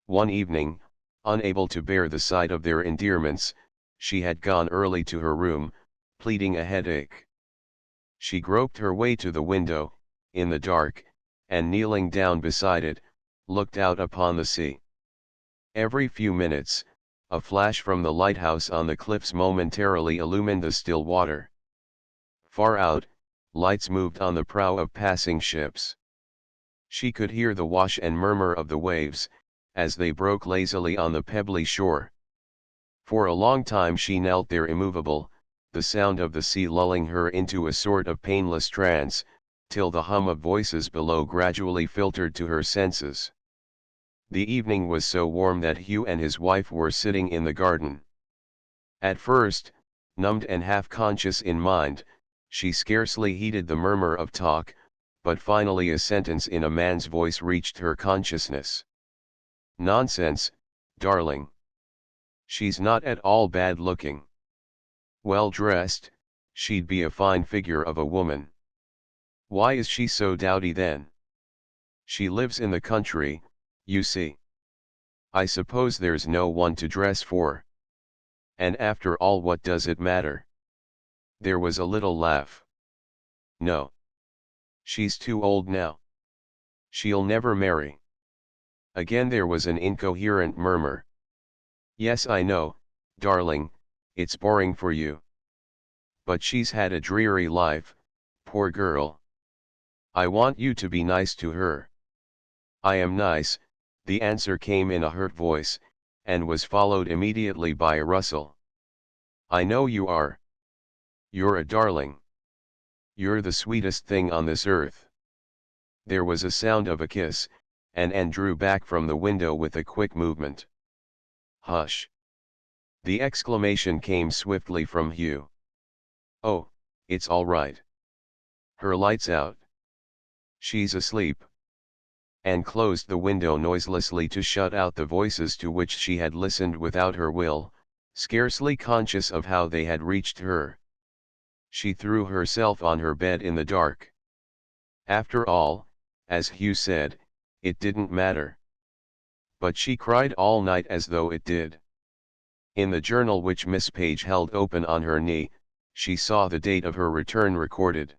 One evening, unable to bear the sight of their endearments, she had gone early to her room, pleading a headache. She groped her way to the window, in the dark, and kneeling down beside it, looked out upon the sea. Every few minutes, a flash from the lighthouse on the cliffs momentarily illumined the still water. Far out, lights moved on the prow of passing ships. She could hear the wash and murmur of the waves, as they broke lazily on the pebbly shore. For a long time she knelt there immovable, the sound of the sea lulling her into a sort of painless trance, till the hum of voices below gradually filtered to her senses. The evening was so warm that Hugh and his wife were sitting in the garden. At first, numbed and half-conscious in mind, she scarcely heeded the murmur of talk, but finally a sentence in a man's voice reached her consciousness. "Nonsense, darling. She's not at all bad looking. Well dressed, she'd be a fine figure of a woman. Why is she so dowdy then? She lives in the country, you see. I suppose there's no one to dress for. And after all, what does it matter?" There was a little laugh. "No. She's too old now. She'll never marry." Again there was an incoherent murmur. "Yes, I know, darling, it's boring for you. But she's had a dreary life, poor girl. I want you to be nice to her." "I am nice," the answer came in a hurt voice, and was followed immediately by a rustle. "I know you are. You're a darling. You're the sweetest thing on this earth." There was a sound of a kiss, and Anne drew back from the window with a quick movement. "Hush!" The exclamation came swiftly from Hugh. "Oh, it's all right. Her light's out. She's asleep." Anne closed the window noiselessly to shut out the voices to which she had listened without her will, scarcely conscious of how they had reached her. She threw herself on her bed in the dark. After all, as Hugh said, it didn't matter. But she cried all night as though it did. In the journal which Miss Page held open on her knee, she saw the date of her return recorded.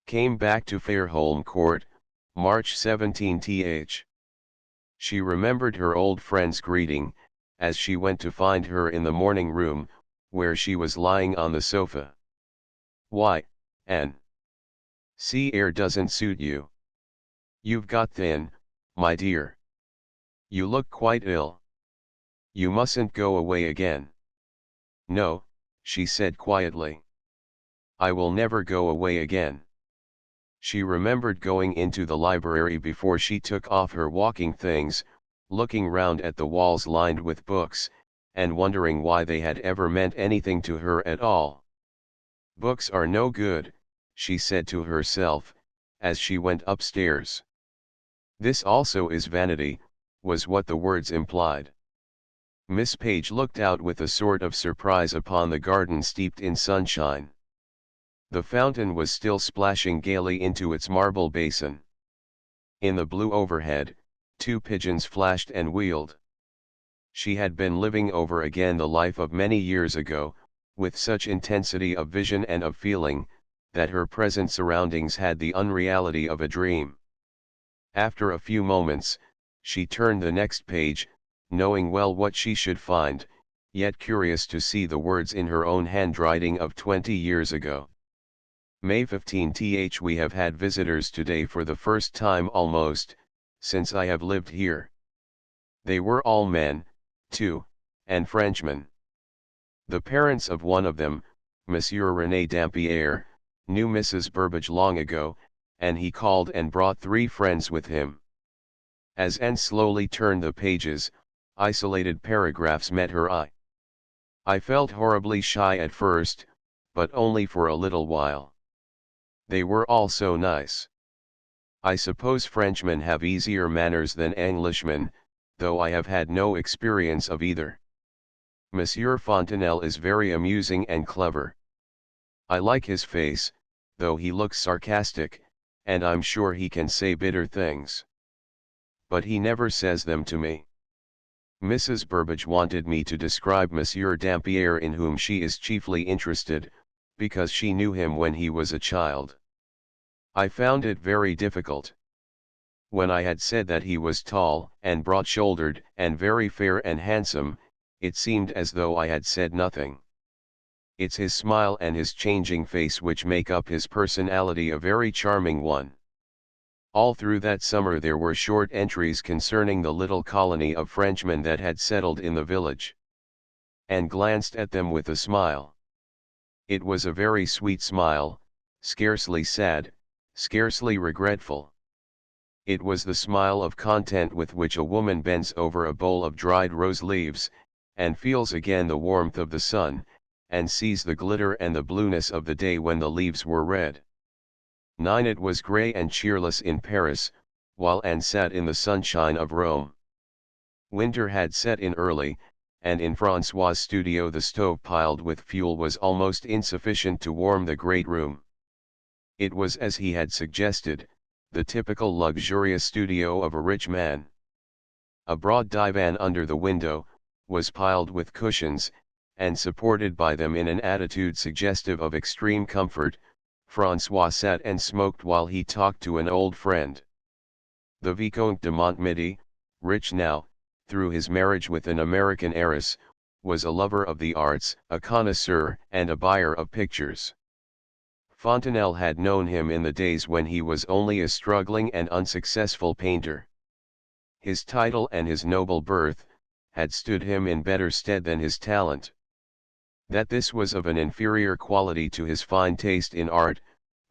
"Came back to Fairholme Court, March 17th." She remembered her old friend's greeting, as she went to find her in the morning room, where she was lying on the sofa. "Why, Anne? Sea air doesn't suit you. You've got thin, my dear. You look quite ill. You mustn't go away again." "No," she said quietly. "I will never go away again." She remembered going into the library before she took off her walking things, looking round at the walls lined with books, and wondering why they had ever meant anything to her at all. "Books are no good," she said to herself, as she went upstairs. "This also is vanity," was what the words implied. Miss Page looked out with a sort of surprise upon the garden steeped in sunshine. The fountain was still splashing gaily into its marble basin. In the blue overhead, 2 pigeons flashed and wheeled. She had been living over again the life of many years ago, with such intensity of vision and of feeling, that her present surroundings had the unreality of a dream. After a few moments, she turned the next page, knowing well what she should find, yet curious to see the words in her own handwriting of 20 years ago. "May 15th. We have had visitors today for the first time almost, since I have lived here. They were all men, too, and Frenchmen. The parents of one of them, Monsieur René Dampierre, knew Mrs. Burbage long ago, and he called and brought 3 friends with him." As Anne slowly turned the pages, isolated paragraphs met her eye. "I felt horribly shy at first, but only for a little while. They were all so nice. I suppose Frenchmen have easier manners than Englishmen, though I have had no experience of either. Monsieur Fontenelle is very amusing and clever. I like his face, though he looks sarcastic, and I'm sure he can say bitter things. But he never says them to me. Mrs. Burbage wanted me to describe Monsieur Dampierre, in whom she is chiefly interested, because she knew him when he was a child. I found it very difficult. When I had said that he was tall and broad-shouldered and very fair and handsome, it seemed as though I had said nothing. It's his smile and his changing face which make up his personality a very charming one. All through that summer there were short entries concerning the little colony of Frenchmen that had settled in the village. Anne glanced at them with a smile. It was a very sweet smile, scarcely sad, scarcely regretful. It was the smile of content with which a woman bends over a bowl of dried rose leaves, and feels again the warmth of the sun, and sees the glitter and the blueness of the day when the leaves were red. 9. It was grey and cheerless in Paris, while Anne sat in the sunshine of Rome. Winter had set in early, and in François' studio the stove piled with fuel was almost insufficient to warm the great room. It was as he had suggested, the typical luxurious studio of a rich man. A broad divan under the window, was piled with cushions, and supported by them in an attitude suggestive of extreme comfort, François sat and smoked while he talked to an old friend. The Vicomte de Montmedy, rich now, through his marriage with an American heiress, was a lover of the arts, a connoisseur and a buyer of pictures. Fontenelle had known him in the days when he was only a struggling and unsuccessful painter. His title and his noble birth had stood him in better stead than his talent. That this was of an inferior quality to his fine taste in art,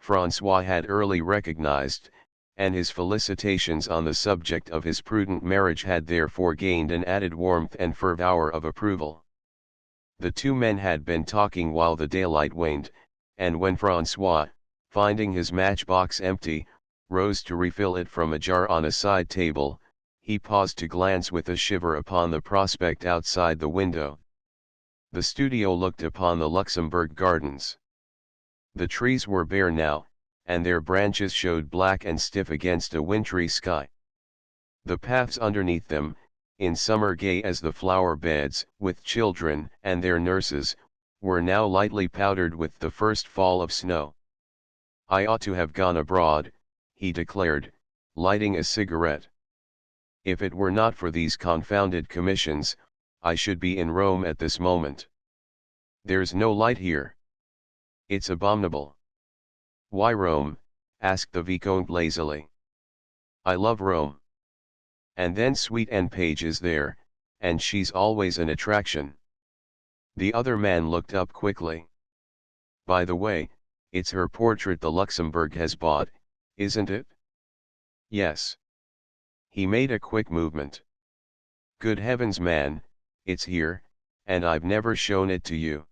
François had early recognized, and his felicitations on the subject of his prudent marriage had therefore gained an added warmth and fervour of approval. The two men had been talking while the daylight waned, and when François, finding his matchbox empty, rose to refill it from a jar on a side table, he paused to glance with a shiver upon the prospect outside the window. The studio looked upon the Luxembourg Gardens. The trees were bare now, and their branches showed black and stiff against a wintry sky. The paths underneath them, in summer gay as the flower beds, with children and their nurses, were now lightly powdered with the first fall of snow. I ought to have gone abroad, he declared, lighting a cigarette. If it were not for these confounded commissions, I should be in Rome at this moment. There's no light here. It's abominable. Why Rome? Asked the Vicomte lazily. I love Rome. And then sweet Anne Page is there, and she's always an attraction. The other man looked up quickly. By the way, it's her portrait the Luxembourg has bought, isn't it? Yes. He made a quick movement. Good heavens, man, it's here, and I've never shown it to you.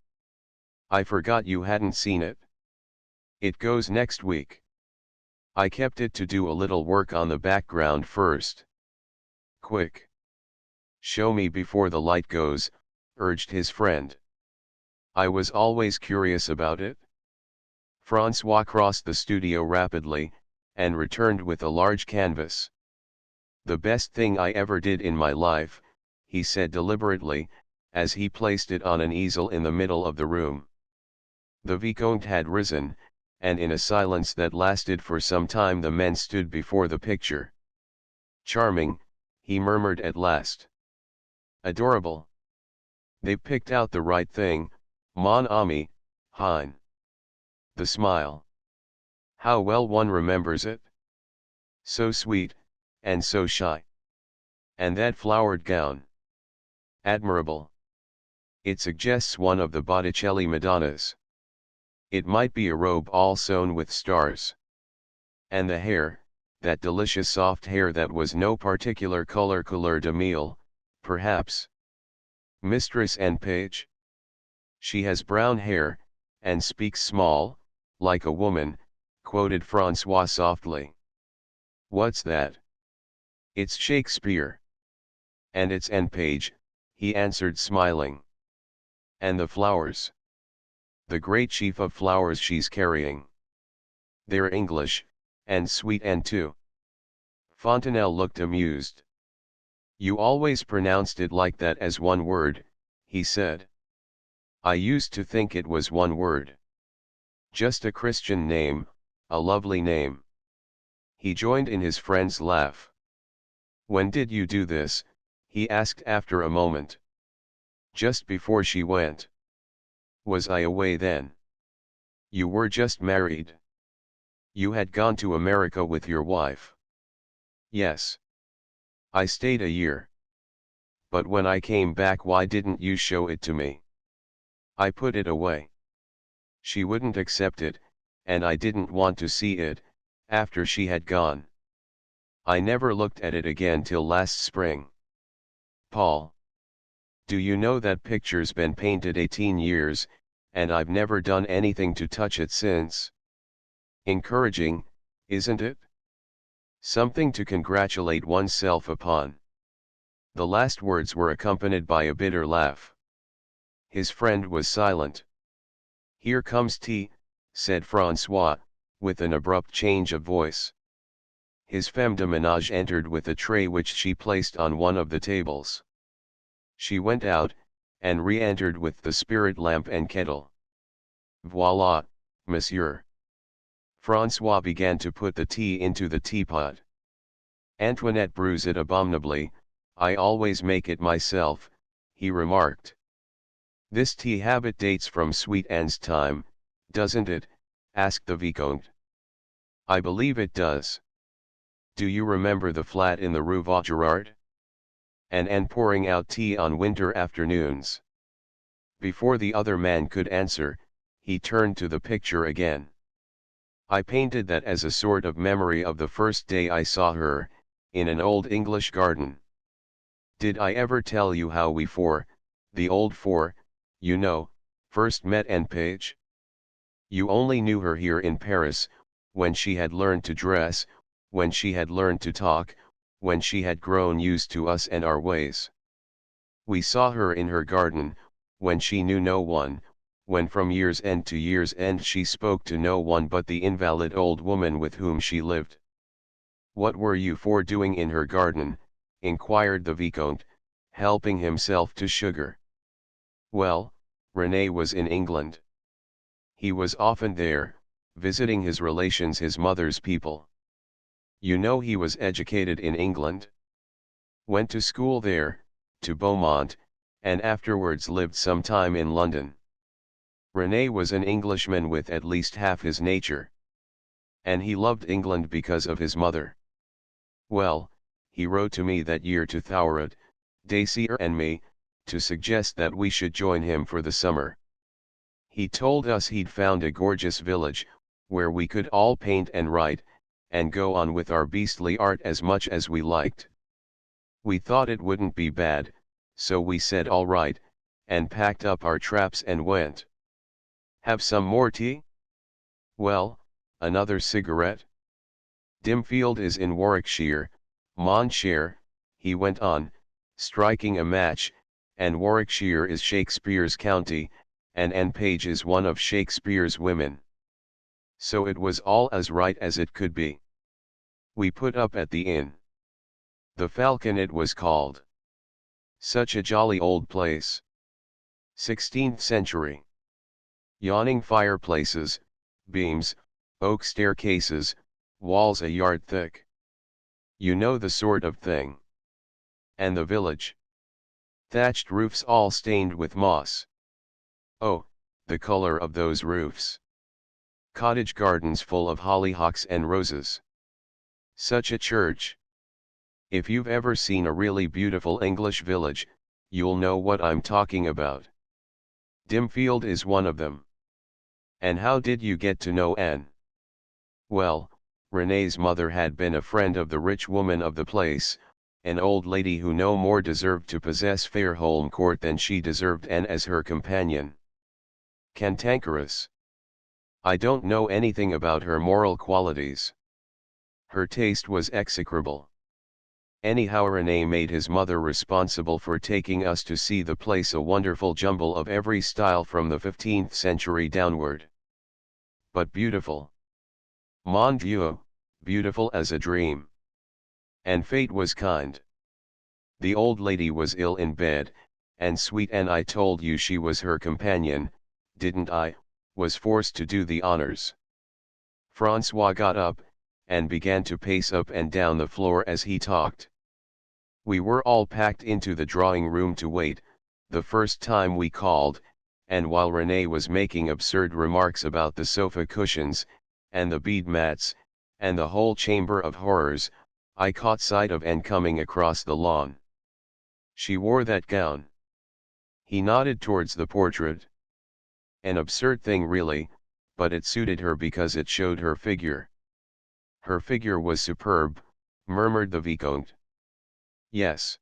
I forgot you hadn't seen it. It goes next week. I kept it to do a little work on the background first. Quick. Show me before the light goes, urged his friend. I was always curious about it. François crossed the studio rapidly, and returned with a large canvas. The best thing I ever did in my life, he said deliberately, as he placed it on an easel in the middle of the room. The Vicomte had risen, and in a silence that lasted for some time the men stood before the picture. Charming, he murmured at last. Adorable. They picked out the right thing, mon ami, Hein. The smile. How well one remembers it. So sweet, and so shy. And that flowered gown. Admirable. It suggests one of the Botticelli Madonnas. It might be a robe all sewn with stars. And the hair, that delicious soft hair that was no particular couleur de meal, perhaps. Mistress Anne Page? She has brown hair, and speaks small, like a woman, quoted François softly. What's that? It's Shakespeare. And it's Anne Page, he answered smiling. And the flowers. The great sheaf of flowers she's carrying. They're English, and sweet and too. Fontenelle looked amused. You always pronounced it like that as one word, he said. I used to think it was one word. Just a Christian name, a lovely name. He joined in his friend's laugh. When did you do this? He asked after a moment. Just before she went. Was I away then? You were just married. You had gone to America with your wife. Yes. I stayed a year. But when I came back, why didn't you show it to me? I put it away. She wouldn't accept it, and I didn't want to see it, after she had gone. I never looked at it again till last spring. Paul. Do you know that picture's been painted 18 years, and I've never done anything to touch it since? Encouraging, isn't it? Something to congratulate oneself upon. The last words were accompanied by a bitter laugh. His friend was silent. Here comes tea, said Francois, with an abrupt change of voice. His femme de ménage entered with a tray which she placed on one of the tables. She went out, and re-entered with the spirit lamp and kettle. Voila, monsieur. Francois began to put the tea into the teapot. Antoinette brews it abominably, I always make it myself, he remarked. This tea habit dates from Sweet Anne's time, doesn't it? Asked the Vicomte. I believe it does. Do you remember the flat in the Rue Vaugirard? And pouring out tea on winter afternoons. Before the other man could answer, he turned to the picture again. I painted that as a sort of memory of the first day I saw her, in an old English garden. Did I ever tell you how we the old you know, first met and Page? You only knew her here in Paris, when she had learned to dress, when she had learned to talk, when she had grown used to us and our ways. We saw her in her garden, when she knew no one, when from year's end to year's end she spoke to no one but the invalid old woman with whom she lived. What were you doing in her garden? Inquired the Vicomte, helping himself to sugar. Well, René was in England. He was often there, visiting his relations, his mother's people. You know he was educated in England? Went to school there, to Beaumont, and afterwards lived some time in London. René was an Englishman with at least half his nature. And he loved England because of his mother. Well, he wrote to me that year to Thouret, Dacier and me, to suggest that we should join him for the summer. He told us he'd found a gorgeous village, where we could all paint and write, and go on with our beastly art as much as we liked. We thought it wouldn't be bad, so we said all right, and packed up our traps and went. Have some more tea? Well, another cigarette? Dimfield is in Warwickshire, mon cher, he went on, striking a match, and Warwickshire is Shakespeare's county, and Page is one of Shakespeare's women. So it was all as right as it could be. We put up at the inn. The Falcon it was called. Such a jolly old place. 16th century. Yawning fireplaces, beams, oak staircases, walls a yard thick. You know the sort of thing. And the village. Thatched roofs all stained with moss. Oh, the color of those roofs. Cottage gardens full of hollyhocks and roses. Such a church. If you've ever seen a really beautiful English village, you'll know what I'm talking about. Dimfield is one of them. And how did you get to know Anne? Well, René's mother had been a friend of the rich woman of the place, an old lady who no more deserved to possess Fairholme Court than she deserved Anne as her companion. Cantankerous. I don't know anything about her moral qualities. Her taste was execrable. Anyhow, Rene made his mother responsible for taking us to see the place, a wonderful jumble of every style from the 15th century downward. But beautiful. Mon Dieu, beautiful as a dream. And fate was kind. The old lady was ill in bed, and sweet, and I told you she was her companion, didn't I? Was forced to do the honors. Francois got up, and began to pace up and down the floor as he talked. We were all packed into the drawing room to wait, the first time we called, and while Rene was making absurd remarks about the sofa cushions, and the bead mats, and the whole chamber of horrors, I caught sight of Anne coming across the lawn. She wore that gown. He nodded towards the portrait. An absurd thing really, but it suited her because it showed her figure. Her figure was superb, murmured the Vicomte. Yes.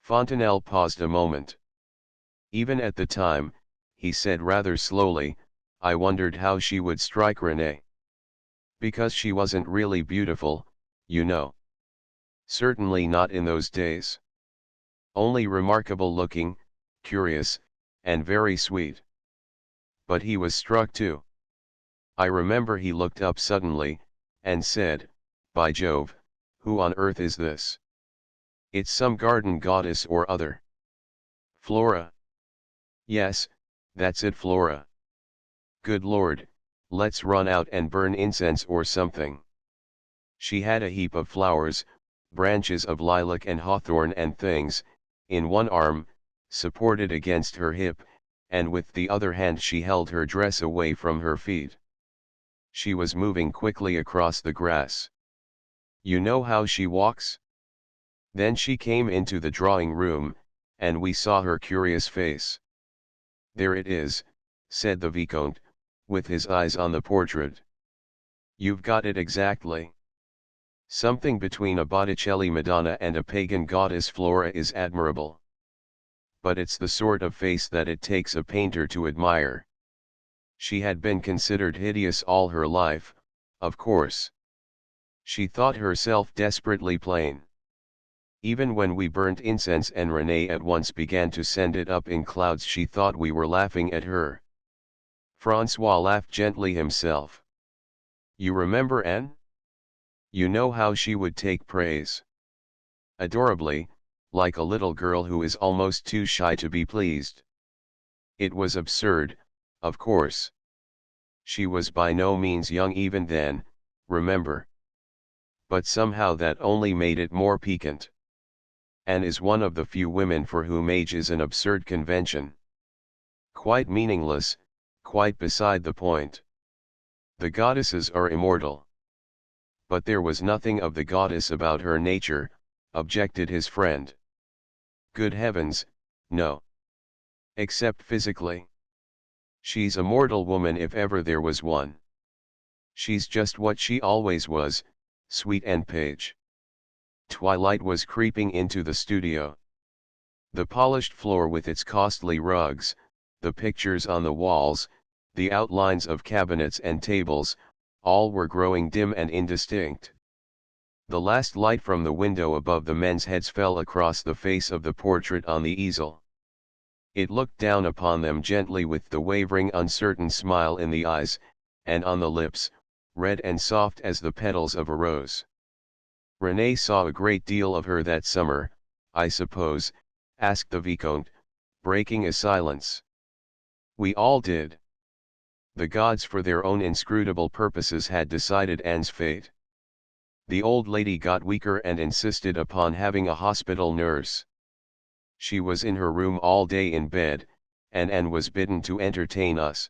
Fontenelle paused a moment. Even at the time, he said rather slowly, I wondered how she would strike Rene. Because she wasn't really beautiful, you know. Certainly not in those days. Only remarkable looking, curious, and very sweet. But he was struck too. I remember he looked up suddenly, and said, by Jove, who on earth is this? It's some garden goddess or other. Flora. Yes, that's it, Flora. Good Lord, let's run out and burn incense or something. She had a heap of flowers, branches of lilac and hawthorn and things, in one arm, supported against her hip, and with the other hand she held her dress away from her feet. She was moving quickly across the grass. You know how she walks? Then she came into the drawing room, and we saw her curious face. There it is, said the Vicomte, with his eyes on the portrait. You've got it exactly. Something between a Botticelli Madonna and a pagan goddess Flora is admirable. But it's the sort of face that it takes a painter to admire. She had been considered hideous all her life, of course. She thought herself desperately plain. Even when we burnt incense and Rene at once began to send it up in clouds, she thought we were laughing at her. Francois laughed gently himself. You remember Anne? You know how she would take praise. Adorably, like a little girl who is almost too shy to be pleased. It was absurd, of course. She was by no means young even then, remember. But somehow that only made it more piquant. Anne is one of the few women for whom age is an absurd convention. Quite meaningless, quite beside the point. The goddesses are immortal. But there was nothing of the goddess about her nature, objected his friend. Good heavens, no. Except physically. She's a mortal woman if ever there was one. She's just what she always was, sweet and page. Twilight was creeping into the studio. The polished floor with its costly rugs, the pictures on the walls, the outlines of cabinets and tables, all were growing dim and indistinct. The last light from the window above the men's heads fell across the face of the portrait on the easel. It looked down upon them gently with the wavering uncertain smile in the eyes, and on the lips, red and soft as the petals of a rose. Rene saw a great deal of her that summer, I suppose, asked the Vicomte, breaking a silence. We all did. The gods for their own inscrutable purposes had decided Anne's fate. The old lady got weaker and insisted upon having a hospital nurse. She was in her room all day in bed, and Anne was bidden to entertain us.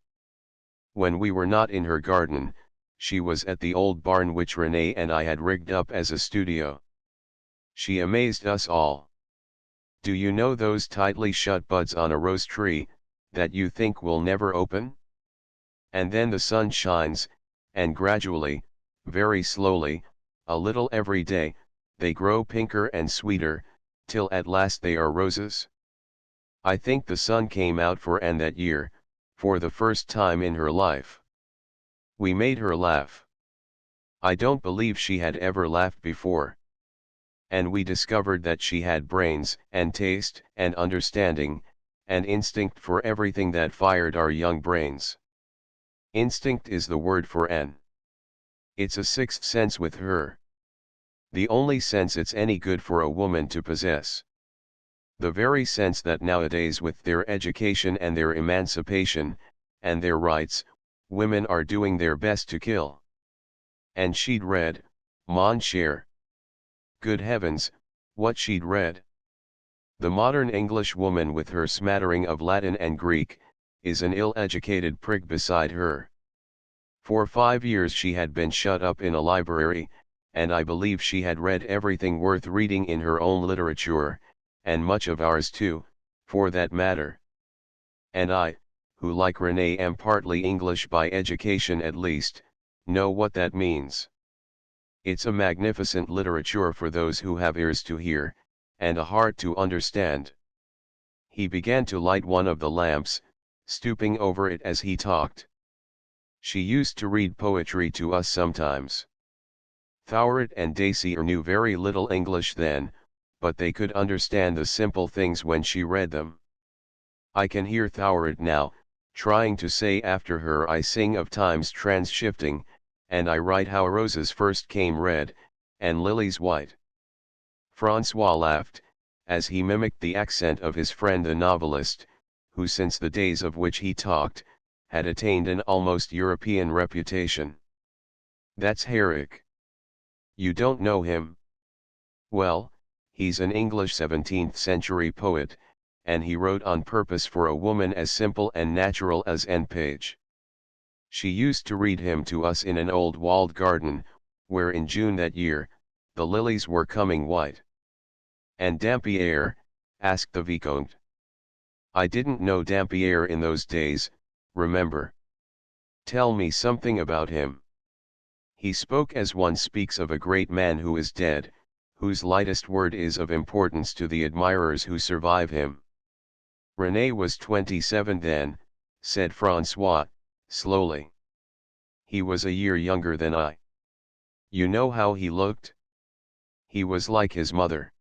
When we were not in her garden, she was at the old barn which Rene and I had rigged up as a studio. She amazed us all. Do you know those tightly shut buds on a rose tree, that you think will never open? And then the sun shines, and gradually, very slowly, a little every day, they grow pinker and sweeter, till at last they are roses. I think the sun came out for Anne that year, for the first time in her life. We made her laugh. I don't believe she had ever laughed before. and we discovered that she had brains, and taste, and understanding, and instinct for everything that fired our young brains. Instinct is the word for N. It's a sixth sense with her. The only sense it's any good for a woman to possess. The very sense that nowadays, with their education and their emancipation, and their rights, women are doing their best to kill. And she'd read, mon cher. Good heavens, what she'd read. The modern English woman, with her smattering of Latin and Greek, is an ill-educated prig beside her. For 5 years she had been shut up in a library, and I believe she had read everything worth reading in her own literature, and much of ours too, for that matter. And I, who like Renée am partly English by education at least, know what that means. It's a magnificent literature for those who have ears to hear, and a heart to understand. He began to light one of the lamps, stooping over it as he talked. She used to read poetry to us sometimes. Syrett and Dacier knew very little English then, but they could understand the simple things when she read them. I can hear Syrett now, trying to say after her, I sing of time's trans-shifting, and I write how roses first came red, and lilies white. François laughed, as he mimicked the accent of his friend the novelist, who since the days of which he talked, had attained an almost European reputation. That's Herrick. You don't know him? Well, he's an English 17th century poet, and he wrote on purpose for a woman as simple and natural as Anne Page. She used to read him to us in an old walled garden, where in June that year, the lilies were coming white. And Dampierre? Asked the Vicomte. I didn't know Dampierre in those days, remember. Tell me something about him. He spoke as one speaks of a great man who is dead, whose lightest word is of importance to the admirers who survive him. Renée was 27 then, said François, slowly. He was a year younger than I. You know how he looked? He was like his mother.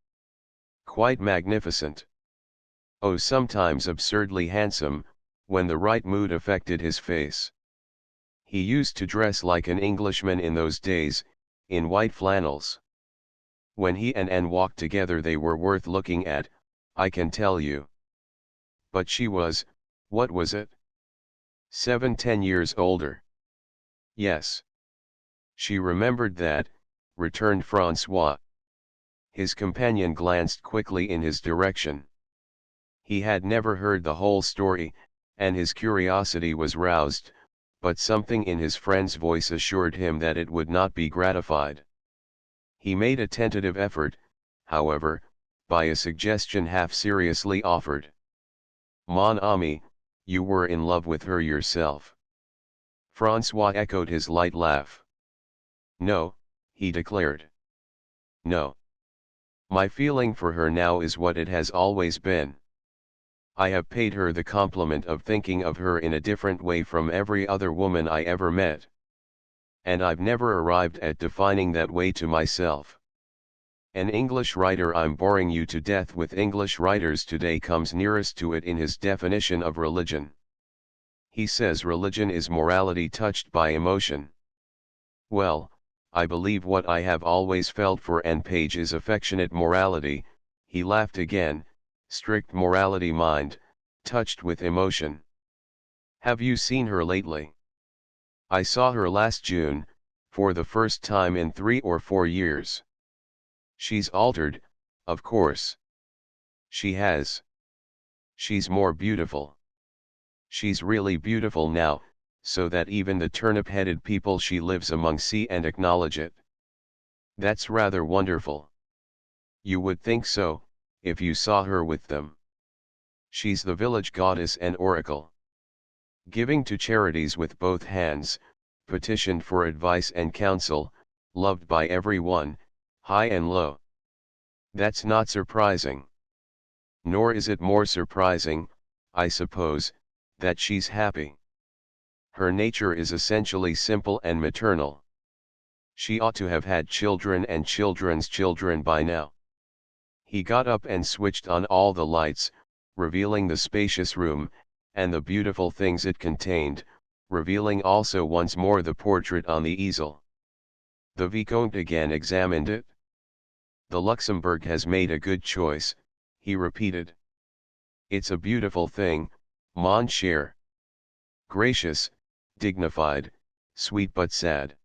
Quite magnificent. Oh, sometimes absurdly handsome, when the right mood affected his face. He used to dress like an Englishman in those days, in white flannels. When he and Anne walked together they were worth looking at, I can tell you. But she was, what was it? 7-10 years older. Yes. She remembered that, returned François. His companion glanced quickly in his direction. He had never heard the whole story, and his curiosity was roused, but something in his friend's voice assured him that it would not be gratified. He made a tentative effort, however, by a suggestion half seriously offered. Mon ami, you were in love with her yourself. François echoed his light laugh. No, he declared. No. My feeling for her now is what it has always been. I have paid her the compliment of thinking of her in a different way from every other woman I ever met. And I've never arrived at defining that way to myself. An English writer, I'm boring you to death with English writers today, comes nearest to it in his definition of religion. He says religion is morality touched by emotion. Well, I believe what I have always felt for Anne Page is affectionate morality. He laughed again. Strict morality, mind, touched with emotion. Have you seen her lately? I saw her last June, for the first time in 3 or 4 years. She's altered, of course. She has. She's more beautiful. She's really beautiful now, so that even the turnip-headed people she lives among see and acknowledge it. That's rather wonderful. You would think so, if you saw her with them. She's the village goddess and oracle. Giving to charities with both hands, petitioned for advice and counsel, loved by everyone, high and low. That's not surprising. Nor is it more surprising, I suppose, that she's happy. Her nature is essentially simple and maternal. She ought to have had children and children's children by now. He got up and switched on all the lights, revealing the spacious room, and the beautiful things it contained, revealing also once more the portrait on the easel. The Vicomte again examined it. "The Luxembourg has made a good choice," he repeated. "It's a beautiful thing, mon cher. Gracious, dignified, sweet but sad.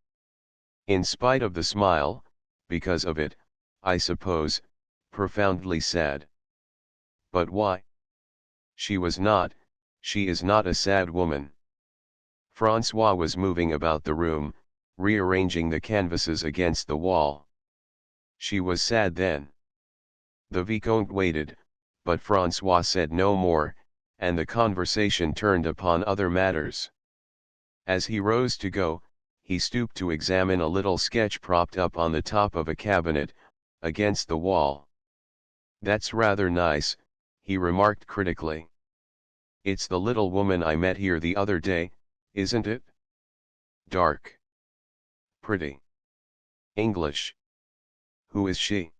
In spite of the smile, because of it, I suppose, profoundly sad. But why? She is not a sad woman." François was moving about the room, rearranging the canvases against the wall. "She was sad then." The Vicomte waited, but François said no more, and the conversation turned upon other matters. As he rose to go, he stooped to examine a little sketch propped up on the top of a cabinet, against the wall. "That's rather nice," he remarked critically. "It's the little woman I met here the other day, isn't it? Dark. Pretty. English. Who is she?"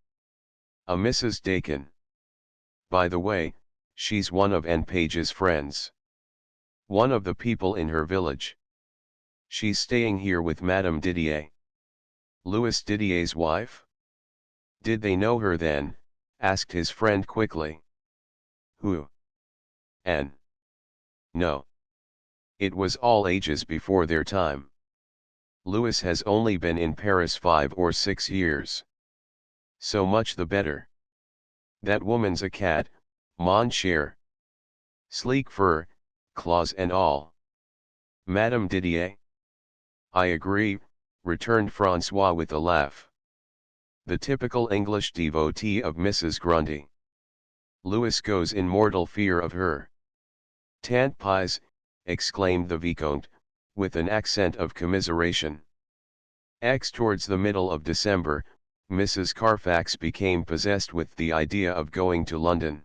"A Mrs. Dakin. By the way, she's one of N. Page's friends. One of the people in her village. She's staying here with Madame Didier." "Louis Didier's wife? Did they know her then?" asked his friend quickly. "Who? N. No. It was all ages before their time. Louis has only been in Paris 5 or 6 years. So much the better. That woman's a cat, mon cher. Sleek fur, claws and all. Madame Didier?" "I agree," returned François with a laugh. "The typical English devotee of Mrs. Grundy. Louis goes in mortal fear of her." "Tant pis," exclaimed the Vicomte, with an accent of commiseration. Towards the middle of December, Mrs. Carfax became possessed with the idea of going to London.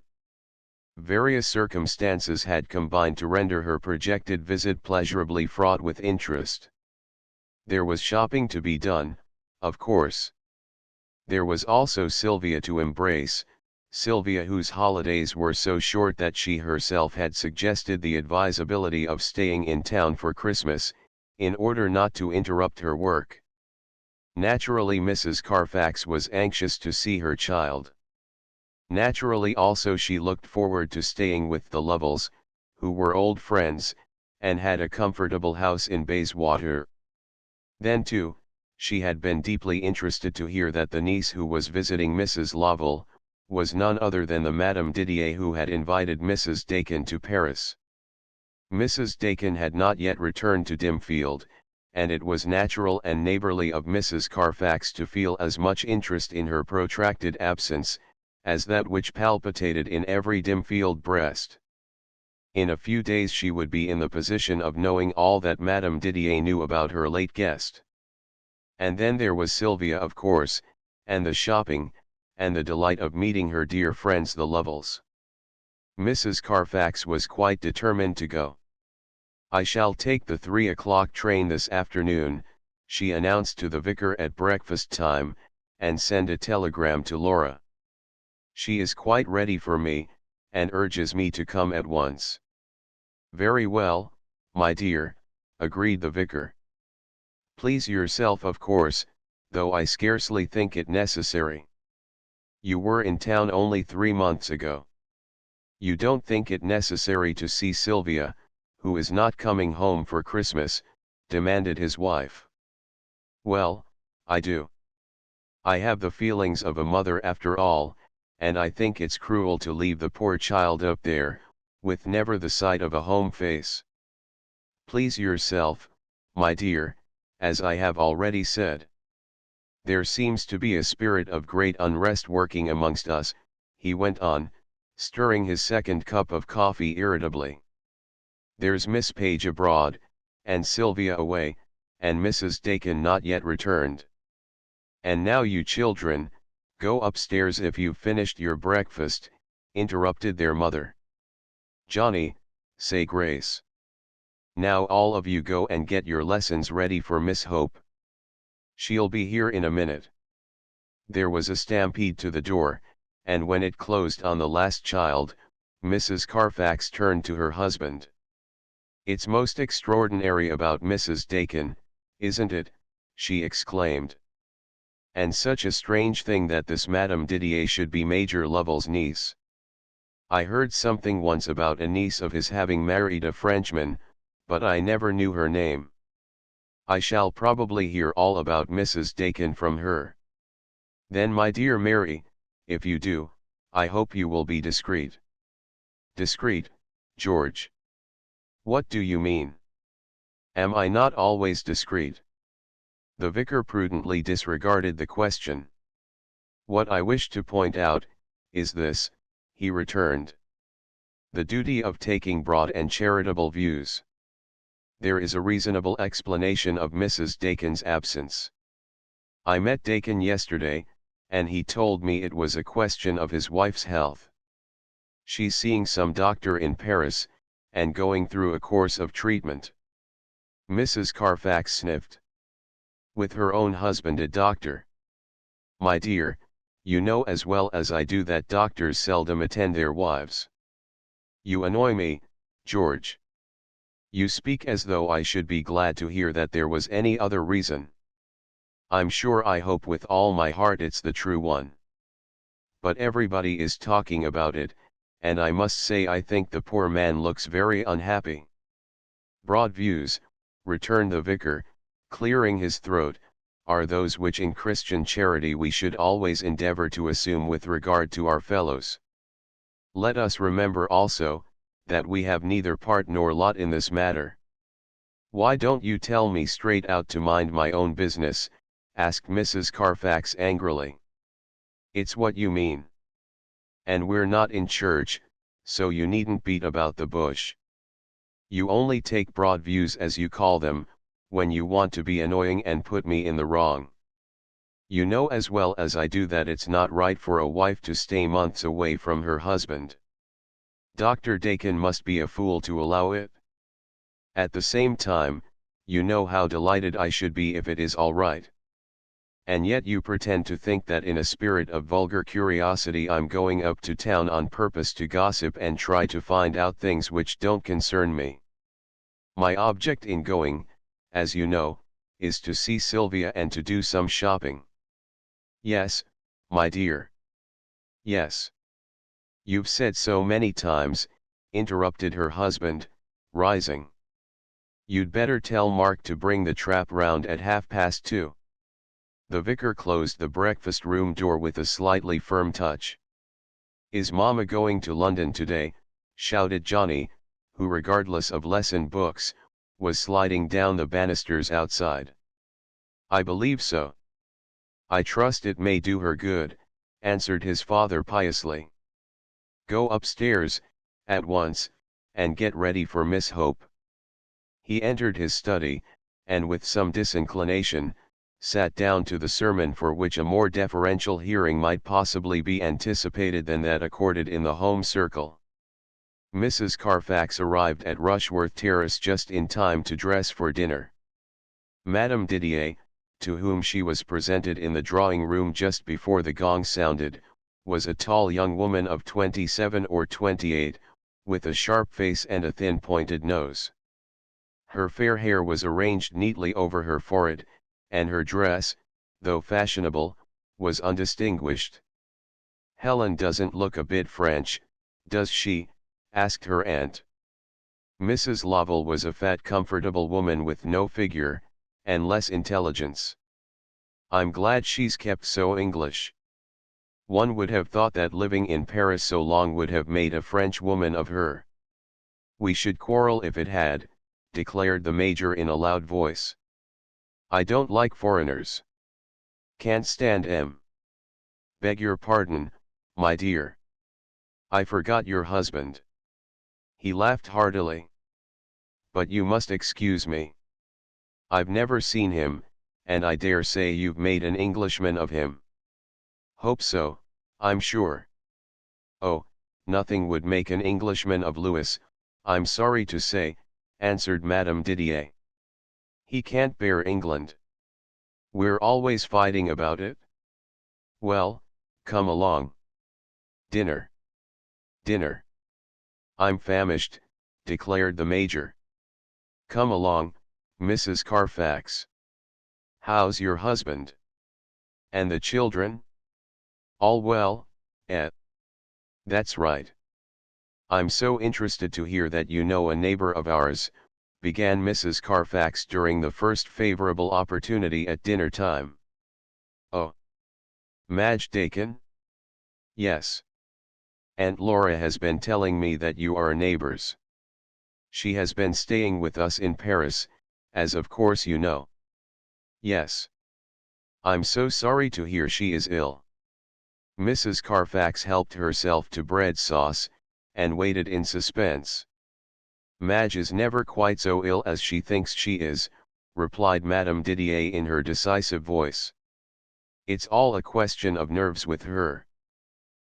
Various circumstances had combined to render her projected visit pleasurably fraught with interest. There was shopping to be done, of course. There was also Sylvia to embrace, Sylvia whose holidays were so short that she herself had suggested the advisability of staying in town for Christmas, in order not to interrupt her work. Naturally Mrs. Carfax was anxious to see her child. Naturally also she looked forward to staying with the Lovells, who were old friends, and had a comfortable house in Bayswater. Then too, she had been deeply interested to hear that the niece who was visiting Mrs. Lovell, was none other than the Madame Didier who had invited Mrs. Dakin to Paris. Mrs. Dakin had not yet returned to Dimfield, and it was natural and neighbourly of Mrs. Carfax to feel as much interest in her protracted absence, as that which palpitated in every Dimfield breast. In a few days she would be in the position of knowing all that Madame Didier knew about her late guest. And then there was Sylvia of course, and the shopping, and the delight of meeting her dear friends the Lovells. Mrs. Carfax was quite determined to go. "I shall take the 3 o'clock train this afternoon," she announced to the vicar at breakfast time, "and send a telegram to Laura. She is quite ready for me, and urges me to come at once." "Very well, my dear," agreed the vicar. "Please yourself of course, though I scarcely think it necessary. You were in town only 3 months ago. You don't think it necessary to see Sylvia, who is not coming home for Christmas?" demanded his wife. "Well, I do. I have the feelings of a mother after all, and I think it's cruel to leave the poor child up there, with never the sight of a home face. Please yourself, my dear, as I have already said. There seems to be a spirit of great unrest working amongst us," he went on, stirring his second cup of coffee irritably. "There's Miss Page abroad, and Sylvia away, and Mrs. Dakin not yet returned. And now you children, go upstairs if you've finished your breakfast," interrupted their mother. "Johnny, say grace. Now all of you go and get your lessons ready for Miss Hope. She'll be here in a minute." There was a stampede to the door, and when it closed on the last child, Mrs. Carfax turned to her husband. "It's most extraordinary about Mrs. Dakin, isn't it?" she exclaimed. "And such a strange thing that this Madame Didier should be Major Lovell's niece. I heard something once about a niece of his having married a Frenchman, but I never knew her name. I shall probably hear all about Mrs. Dakin from her. Then, my dear Mary, if you do, I hope you will be discreet." "Discreet, George? What do you mean? Am I not always discreet?" The vicar prudently disregarded the question. "What I wish to point out, is this," he returned. "The duty of taking broad and charitable views. There is a reasonable explanation of Mrs. Dakin's absence. I met Dakin yesterday, and he told me it was a question of his wife's health. She's seeing some doctor in Paris, and going through a course of treatment." Mrs. Carfax sniffed. "With her own husband a doctor? My dear, you know as well as I do that doctors seldom attend their wives. You annoy me, George. You speak as though I should be glad to hear that there was any other reason. I'm sure I hope with all my heart it's the true one. But everybody is talking about it, and I must say I think the poor man looks very unhappy." "Broad views," returned the vicar, clearing his throat, "are those which in Christian charity we should always endeavor to assume with regard to our fellows. Let us remember also, that we have neither part nor lot in this matter." "Why don't you tell me straight out to mind my own business?" asked Mrs. Carfax angrily. "It's what you mean. And we're not in church, so you needn't beat about the bush. You only take broad views as you call them, when you want to be annoying and put me in the wrong. You know as well as I do that it's not right for a wife to stay months away from her husband. Dr. Dakin must be a fool to allow it. At the same time, you know how delighted I should be if it is all right. And yet you pretend to think that in a spirit of vulgar curiosity I'm going up to town on purpose to gossip and try to find out things which don't concern me. My object in going, as you know, is to see Sylvia and to do some shopping." "Yes, my dear. Yes. You've said so many times," interrupted her husband, rising. "You'd better tell Mark to bring the trap round at 2:30. The vicar closed the breakfast room door with a slightly firm touch. "Is Mamma going to London today?" shouted Johnny, who regardless of lesson books, was sliding down the banisters outside. "I believe so. I trust it may do her good," answered his father piously. "Go upstairs, at once, and get ready for Miss Hope." He entered his study, and with some disinclination, sat down to the sermon for which a more deferential hearing might possibly be anticipated than that accorded in the home circle. Mrs. Carfax arrived at Rushworth Terrace just in time to dress for dinner. Madame Didier, to whom she was presented in the drawing-room just before the gong sounded, was a tall young woman of 27 or 28, with a sharp face and a thin pointed nose. Her fair hair was arranged neatly over her forehead, and her dress, though fashionable, was undistinguished. "Helen doesn't look a bit French, does she?" asked her aunt. Mrs. Lovell was a fat comfortable woman with no figure, and less intelligence. "I'm glad she's kept so English. One would have thought that living in Paris so long would have made a French woman of her." "We should quarrel if it had," declared the Major in a loud voice. "I don't like foreigners. Can't stand 'em. Beg your pardon, my dear. I forgot your husband." He laughed heartily. "But you must excuse me. I've never seen him, and I dare say you've made an Englishman of him." "Hope so, I'm sure." "Oh, nothing would make an Englishman of Louis, I'm sorry to say," answered Madame Didier. "He can't bear England. We're always fighting about it. Well, come along. Dinner. Dinner. I'm famished, declared the Major. Come along, Mrs. Carfax. How's your husband? And the children? All well, eh? That's right. I'm so interested to hear that you know a neighbor of ours, began Mrs. Carfax during the first favorable opportunity at dinner time. Oh. Madge Dakin? Yes. Aunt Laura has been telling me that you are neighbors. She has been staying with us in Paris, as of course you know. Yes. I'm so sorry to hear she is ill. Mrs. Carfax helped herself to bread sauce, and waited in suspense. Madge is never quite so ill as she thinks she is, replied Madame Didier in her decisive voice. It's all a question of nerves with her.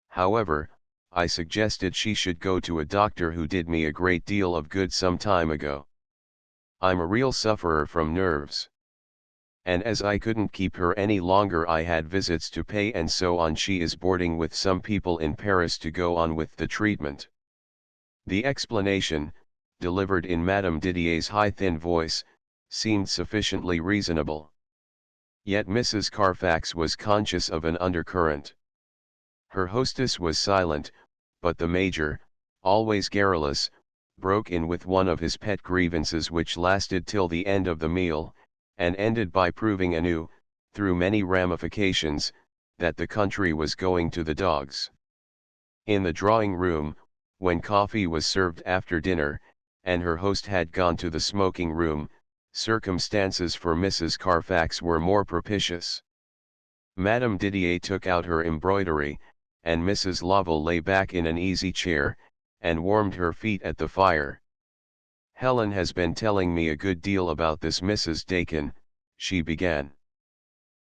However, I suggested she should go to a doctor who did me a great deal of good some time ago. I'm a real sufferer from nerves. And as I couldn't keep her any longer, I had visits to pay, and so on. She is boarding with some people in Paris to go on with the treatment. The explanation, delivered in Madame Didier's high thin voice, seemed sufficiently reasonable. Yet Mrs. Carfax was conscious of an undercurrent. Her hostess was silent, but the Major, always garrulous, broke in with one of his pet grievances which lasted till the end of the meal, and ended by proving anew, through many ramifications, that the country was going to the dogs. In the drawing-room, when coffee was served after dinner, and her host had gone to the smoking-room, circumstances for Mrs. Carfax were more propitious. Madame Didier took out her embroidery, and Mrs. Lovell lay back in an easy chair, and warmed her feet at the fire. Helen has been telling me a good deal about this Mrs. Dakin, she began.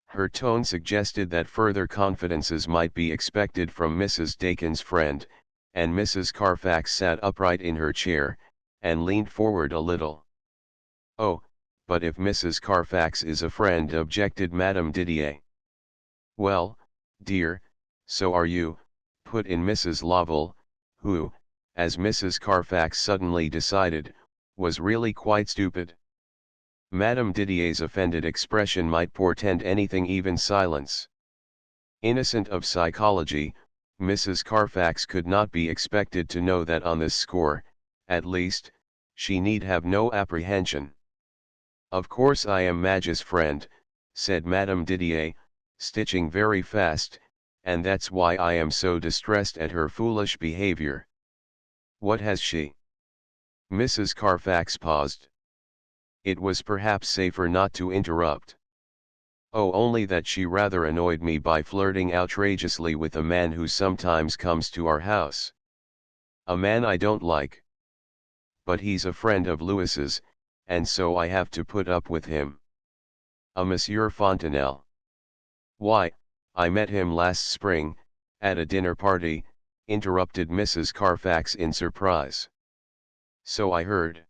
Her tone suggested that further confidences might be expected from Mrs. Dakin's friend, and Mrs. Carfax sat upright in her chair, and leaned forward a little. Oh, but if Mrs. Carfax is a friend, objected Madame Didier. Well, dear, so are you, put in Mrs. Lovell, who, as Mrs. Carfax suddenly decided, was really quite stupid. Madame Didier's offended expression might portend anything, even silence. Innocent of psychology, Mrs. Carfax could not be expected to know that on this score, at least, she need have no apprehension. Of course I am Madge's friend, said Madame Didier, stitching very fast, and that's why I am so distressed at her foolish behavior. What has she? Mrs. Carfax paused. It was perhaps safer not to interrupt. Oh, only that she rather annoyed me by flirting outrageously with a man who sometimes comes to our house. A man I don't like. But he's a friend of Louis's, and so I have to put up with him. A Monsieur Fontenelle. Why, I met him last spring, at a dinner party, interrupted Mrs. Carfax in surprise. So I heard.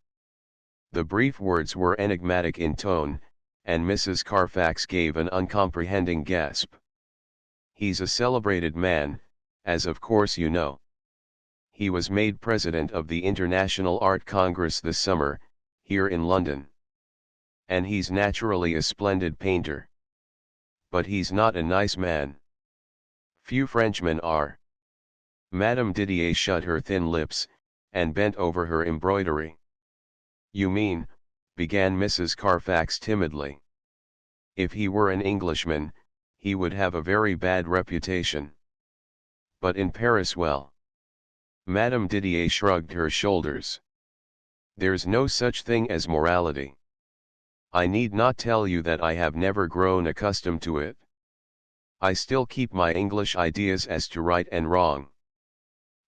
The brief words were enigmatic in tone, and Mrs. Carfax gave an uncomprehending gasp. He's a celebrated man, as of course you know. He was made president of the International Art Congress this summer, here in London. And he's naturally a splendid painter. But he's not a nice man. Few Frenchmen are. Madame Didier shut her thin lips, and bent over her embroidery. You mean, began Mrs. Carfax timidly. If he were an Englishman, he would have a very bad reputation. But in Paris, well. Madame Didier shrugged her shoulders. There's no such thing as morality. I need not tell you that I have never grown accustomed to it. I still keep my English ideas as to right and wrong.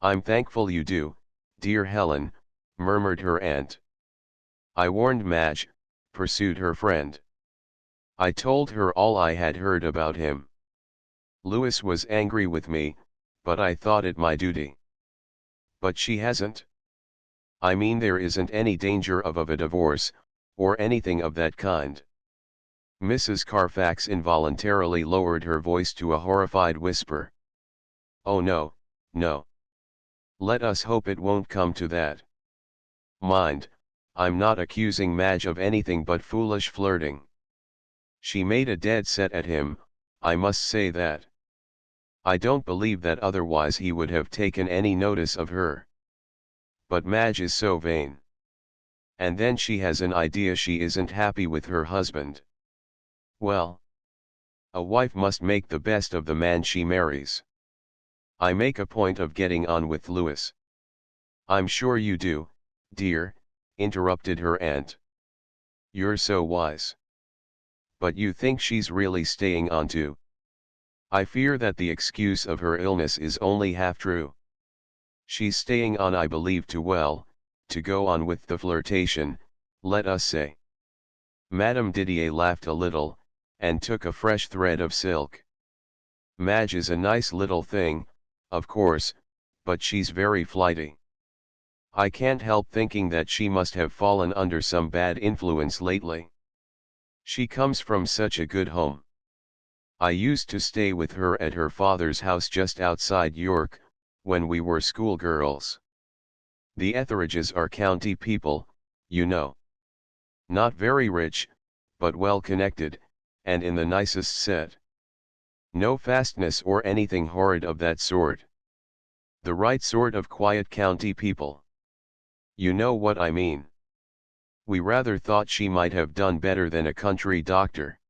I'm thankful you do, dear Helen, murmured her aunt. I warned Madge, pursued her friend. I told her all I had heard about him. Louis was angry with me, but I thought it my duty. But she hasn't. I mean, there isn't any danger of a divorce, or anything of that kind. Mrs. Carfax involuntarily lowered her voice to a horrified whisper. Oh no, No. Let us hope it won't come to that. Mind, I'm not accusing Madge of anything but foolish flirting. She made a dead set at him, I must say that. I don't believe that otherwise he would have taken any notice of her. But Madge is so vain. And then she has an idea she isn't happy with her husband. Well, a wife must make the best of the man she marries. I make a point of getting on with Louis. I'm sure you do, dear, interrupted her aunt. You're so wise. But you think she's really staying on too? I fear that the excuse of her illness is only half true. She's staying on, I believe, to go on with the flirtation, let us say. Madame Didier laughed a little, and took a fresh thread of silk. Madge is a nice little thing, of course, but she's very flighty. I can't help thinking that she must have fallen under some bad influence lately. She comes from such a good home. I used to stay with her at her father's house just outside York, when we were schoolgirls. The Etheridges are county people, you know. Not very rich, but well connected, and in the nicest set. No fastness or anything horrid of that sort. The right sort of quiet county people. You know what I mean. We rather thought she might have done better than a country doctor.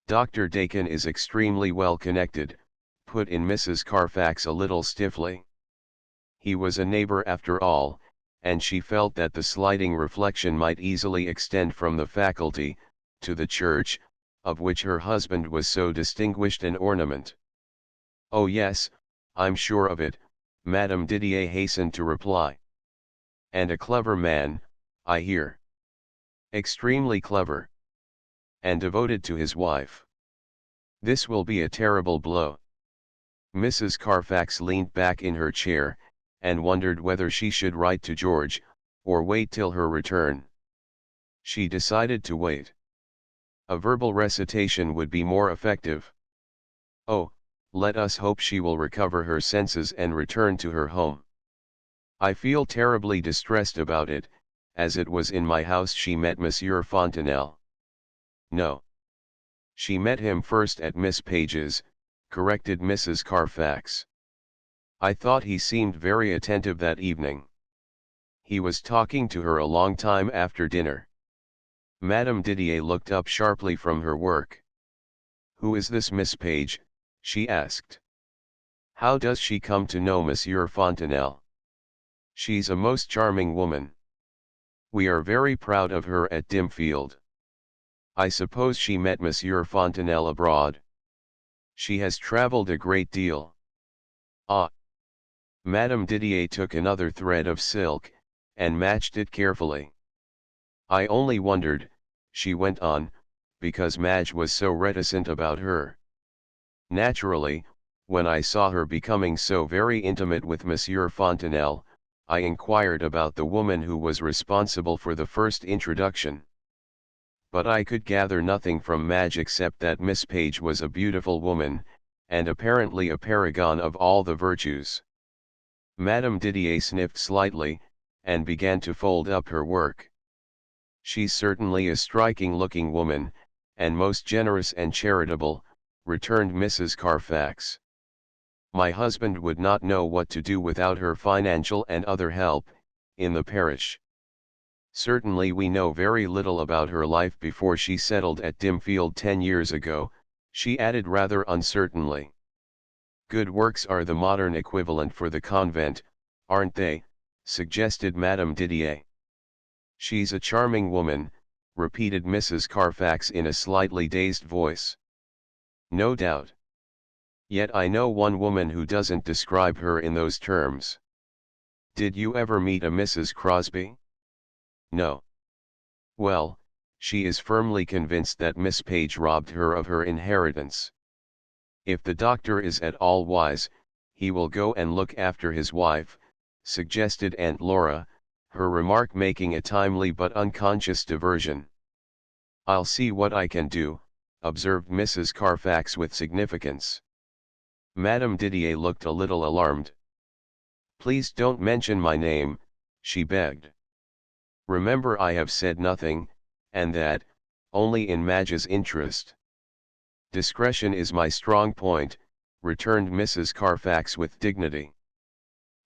Dr. Dakin is extremely well connected, put in Mrs. Carfax a little stiffly. He was a neighbor after all, and she felt that the slighting reflection might easily extend from the faculty, to the church, of which her husband was so distinguished an ornament. Oh yes, I'm sure of it, Madame Didier hastened to reply. And a clever man, I hear. Extremely clever. And devoted to his wife. This will be a terrible blow. Mrs. Carfax leaned back in her chair, and wondered whether she should write to George, or wait till her return. She decided to wait. A verbal recitation would be more effective. Oh, let us hope she will recover her senses and return to her home. I feel terribly distressed about it, as it was in my house she met Monsieur Fontenelle. No. She met him first at Miss Page's, corrected Mrs. Carfax. I thought he seemed very attentive that evening. He was talking to her a long time after dinner. Madame Didier looked up sharply from her work. Who is this Miss Page? She asked. How does she come to know Monsieur Fontenelle? She's a most charming woman. We are very proud of her at Dimfield. I suppose she met Monsieur Fontenelle abroad. She has travelled a great deal. Ah! Madame Didier took another thread of silk, and matched it carefully. I only wondered, she went on, because Madge was so reticent about her. Naturally, when I saw her becoming so very intimate with Monsieur Fontenelle, I inquired about the woman who was responsible for the first introduction. But I could gather nothing from Madge except that Miss Page was a beautiful woman, and apparently a paragon of all the virtues. Madame Didier sniffed slightly, and began to fold up her work. She's certainly a striking-looking woman, and most generous and charitable, returned Mrs. Carfax. My husband would not know what to do without her financial and other help, in the parish. Certainly we know very little about her life before she settled at Dimfield 10 years ago, she added rather uncertainly. Good works are the modern equivalent for the convent, aren't they? Suggested Madame Didier. She's a charming woman, repeated Mrs. Carfax in a slightly dazed voice. No doubt. Yet I know one woman who doesn't describe her in those terms. Did you ever meet a Mrs. Crosby? No. Well, she is firmly convinced that Miss Page robbed her of her inheritance. If the doctor is at all wise, he will go and look after his wife, suggested Aunt Laura, her remark making a timely but unconscious diversion. I'll see what I can do, observed Mrs. Carfax with significance. Madame Didier looked a little alarmed. Please don't mention my name, she begged. Remember I have said nothing, and that, only in Madge's interest. Discretion is my strong point, returned Mrs. Carfax with dignity.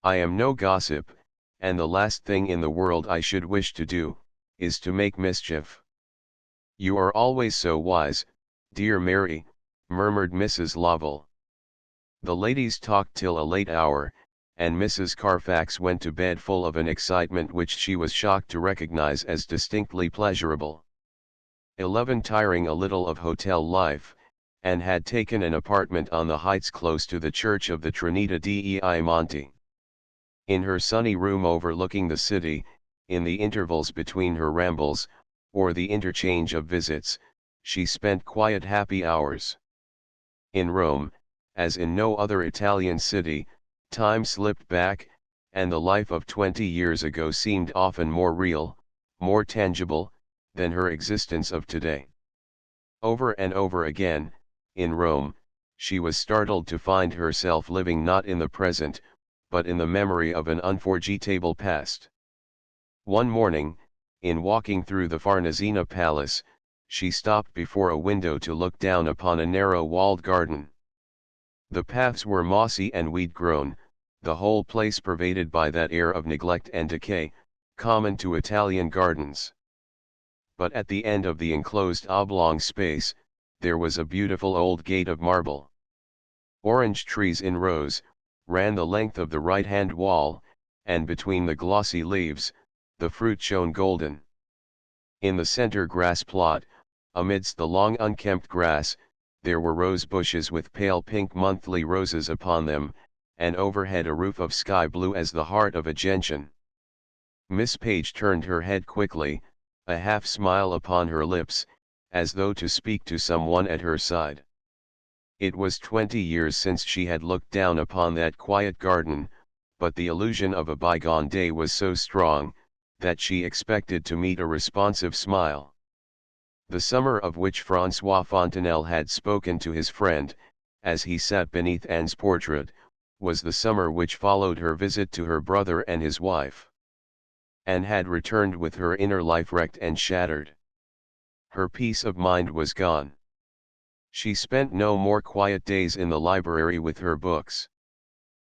I am no gossip, and the last thing in the world I should wish to do, is to make mischief. You are always so wise, dear Mary, murmured Mrs. Lovell. The ladies talked till a late hour, and Mrs. Carfax went to bed full of an excitement which she was shocked to recognize as distinctly pleasurable. 11 tiring a little of hotel life, and had taken an apartment on the heights close to the church of the Trinita dei Monti. In her sunny room overlooking the city, in the intervals between her rambles, or the interchange of visits, she spent quiet happy hours. In Rome, as in no other Italian city, time slipped back, and the life of 20 years ago seemed often more real, more tangible, than her existence of today. Over and over again, in Rome, she was startled to find herself living not in the present, but in the memory of an unforgettable past. One morning, in walking through the Farnesina Palace, she stopped before a window to look down upon a narrow walled garden. The paths were mossy and weed-grown, the whole place pervaded by that air of neglect and decay, common to Italian gardens. But at the end of the enclosed oblong space, there was a beautiful old gate of marble. Orange trees in rows ran the length of the right-hand wall, and between the glossy leaves, the fruit shone golden. In the center grass plot, amidst the long unkempt grass, there were rose bushes with pale pink monthly roses upon them, and overhead a roof of sky blue as the heart of a gentian. Miss Page turned her head quickly, a half-smile upon her lips, as though to speak to someone at her side. It was 20 years since she had looked down upon that quiet garden, but the illusion of a bygone day was so strong, that she expected to meet a responsive smile. The summer of which François Fontenelle had spoken to his friend, as he sat beneath Anne's portrait, was the summer which followed her visit to her brother and his wife. Anne had returned with her inner life wrecked and shattered. Her peace of mind was gone. She spent no more quiet days in the library with her books.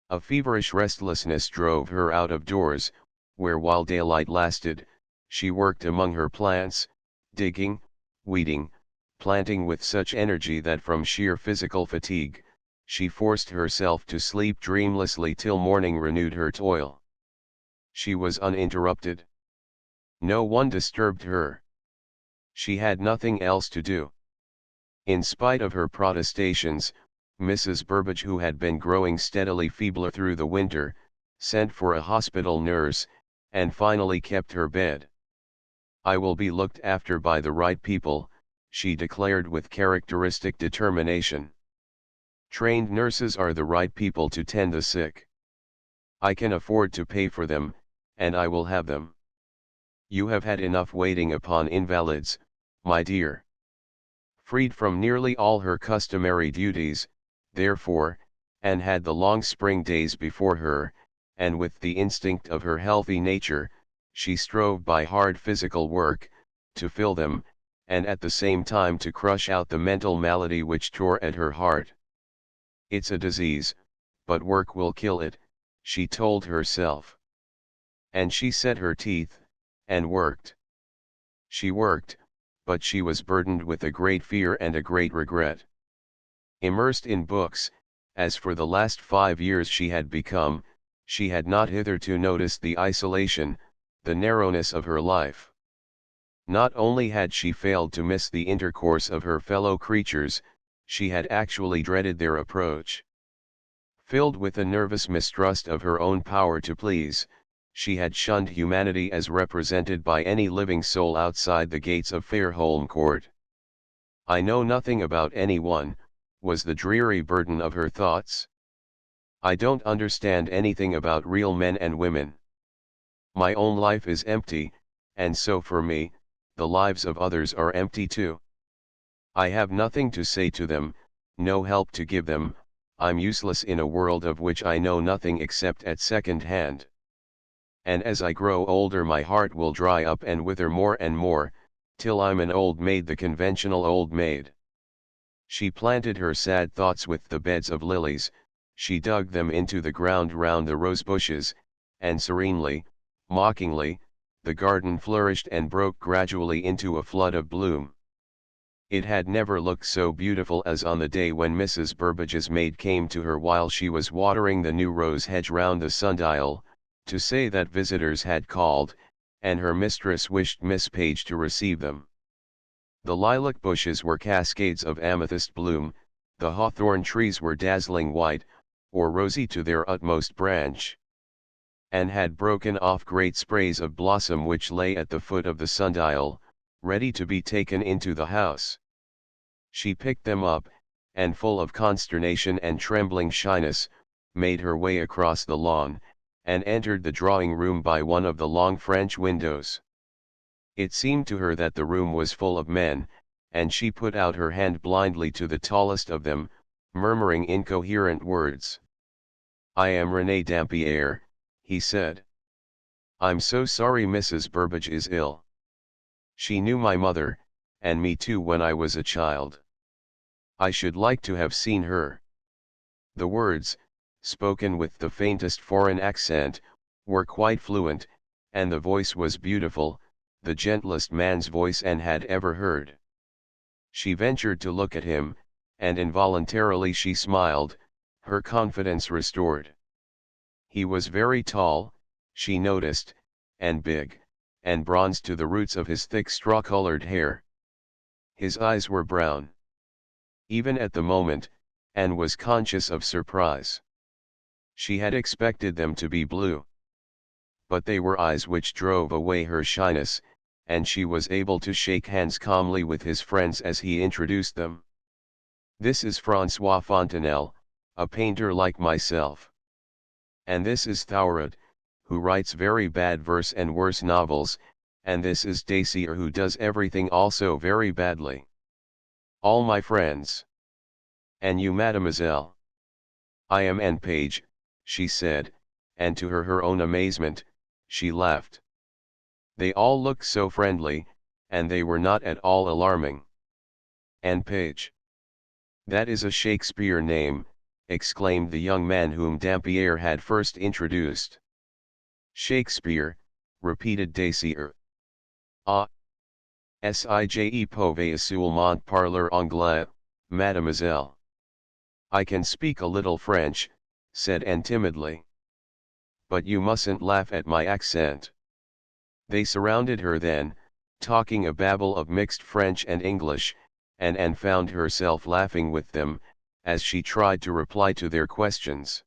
A feverish restlessness drove her out of doors, where while daylight lasted, she worked among her plants, digging, weeding, planting with such energy that from sheer physical fatigue, she forced herself to sleep dreamlessly till morning renewed her toil. She was uninterrupted. No one disturbed her. She had nothing else to do. In spite of her protestations, Mrs. Burbage, who had been growing steadily feebler through the winter, sent for a hospital nurse, and finally kept her bed. I will be looked after by the right people, she declared with characteristic determination. Trained nurses are the right people to tend the sick. I can afford to pay for them, and I will have them. You have had enough waiting upon invalids, my dear. Freed from nearly all her customary duties, therefore, Anne had the long spring days before her, and with the instinct of her healthy nature, she strove by hard physical work, to fill them, and at the same time to crush out the mental malady which tore at her heart. It's a disease, but work will kill it, she told herself. And she set her teeth, and worked. She worked, but she was burdened with a great fear and a great regret. Immersed in books, as for the last 5 years she had become, she had not hitherto noticed the isolation, the narrowness of her life. Not only had she failed to miss the intercourse of her fellow creatures, she had actually dreaded their approach. Filled with a nervous mistrust of her own power to please, she had shunned humanity as represented by any living soul outside the gates of Fairholme Court. I know nothing about anyone, was the dreary burden of her thoughts. I don't understand anything about real men and women. My own life is empty, and so for me, the lives of others are empty too. I have nothing to say to them, no help to give them, I'm useless in a world of which I know nothing except at second hand. And as I grow older my heart will dry up and wither more and more, till I'm an old maid, the conventional old maid. She planted her sad thoughts with the beds of lilies, she dug them into the ground round the rose bushes, and serenely, mockingly, the garden flourished and broke gradually into a flood of bloom. It had never looked so beautiful as on the day when Mrs. Burbage's maid came to her while she was watering the new rose hedge round the sundial, to say that visitors had called, and her mistress wished Miss Page to receive them. The lilac bushes were cascades of amethyst bloom, the hawthorn trees were dazzling white, or rosy to their utmost branch, and had broken off great sprays of blossom which lay at the foot of the sundial, ready to be taken into the house. She picked them up, and full of consternation and trembling shyness, made her way across the lawn, and entered the drawing room by one of the long French windows. It seemed to her that the room was full of men, and she put out her hand blindly to the tallest of them, murmuring incoherent words. "I am René Dampierre," he said. "I'm so sorry Mrs. Burbage is ill. She knew my mother, and me too when I was a child. I should like to have seen her." The words, spoken with the faintest foreign accent, were quite fluent, and the voice was beautiful, the gentlest man's voice Anne had ever heard. She ventured to look at him, and involuntarily she smiled, her confidence restored. He was very tall, she noticed, and big, and bronzed to the roots of his thick straw-colored hair. His eyes were brown. Even at the moment, Anne was conscious of surprise. She had expected them to be blue. But they were eyes which drove away her shyness, and she was able to shake hands calmly with his friends as he introduced them. "This is François Fontenelle, a painter like myself. And this is Thouret, who writes very bad verse and worse novels, and this is Dacier, who does everything also very badly. All my friends. And you, mademoiselle?" "I am Anne Page," she said, and to her own amazement, she laughed. They all looked so friendly, and they were not at all alarming. "Anne Page. That is a Shakespeare name," exclaimed the young man whom Dampierre had first introduced. "Shakespeare," repeated Dacier. "Ah. Je pouvais seulement parler anglais, mademoiselle." "I can speak a little French," said Anne timidly. "But you mustn't laugh at my accent." They surrounded her then, talking a babble of mixed French and English, and Anne found herself laughing with them, as she tried to reply to their questions.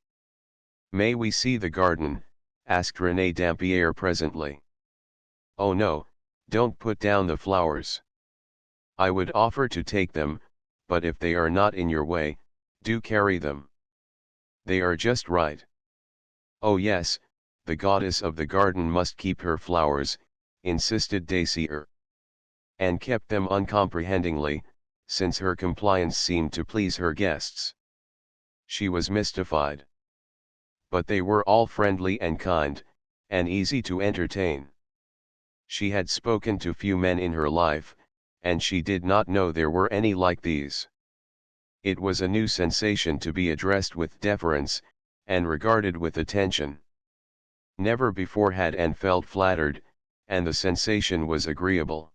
"May we see the garden?" asked René Dampierre presently. "Oh no, don't put down the flowers. I would offer to take them, but if they are not in your way, do carry them. They are just right." "Oh yes, the goddess of the garden must keep her flowers," insisted Dacier. Anne kept them uncomprehendingly, since her compliance seemed to please her guests. She was mystified. But they were all friendly and kind, and easy to entertain. She had spoken to few men in her life, and she did not know there were any like these. It was a new sensation to be addressed with deference, and regarded with attention. Never before had Anne felt flattered, and the sensation was agreeable.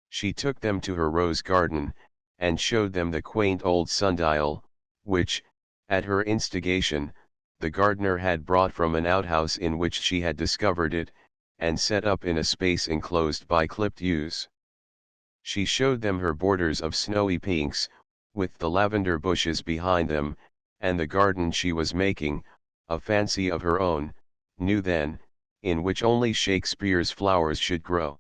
She took them to her rose garden, and showed them the quaint old sundial, which, at her instigation, the gardener had brought from an outhouse in which she had discovered it, and set up in a space enclosed by clipped yews. She showed them her borders of snowy pinks, with the lavender bushes behind them, and the garden she was making, a fancy of her own, new then, in which only Shakespeare's flowers should grow.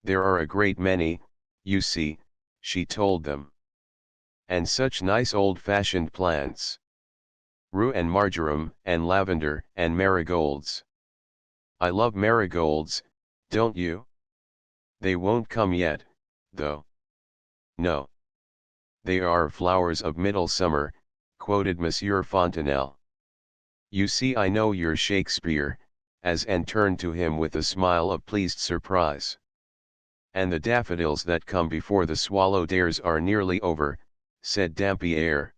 "There are a great many, you see," she told them. "And such nice old-fashioned plants. Rue and marjoram and lavender and marigolds. I love marigolds, don't you? They won't come yet, though. No. They are flowers of middle summer, quoted Monsieur Fontenelle. "You see, I know your Shakespeare," as Anne turned to him with a smile of pleased surprise. "And the daffodils that come before the swallow dares are nearly over," said Dampierre.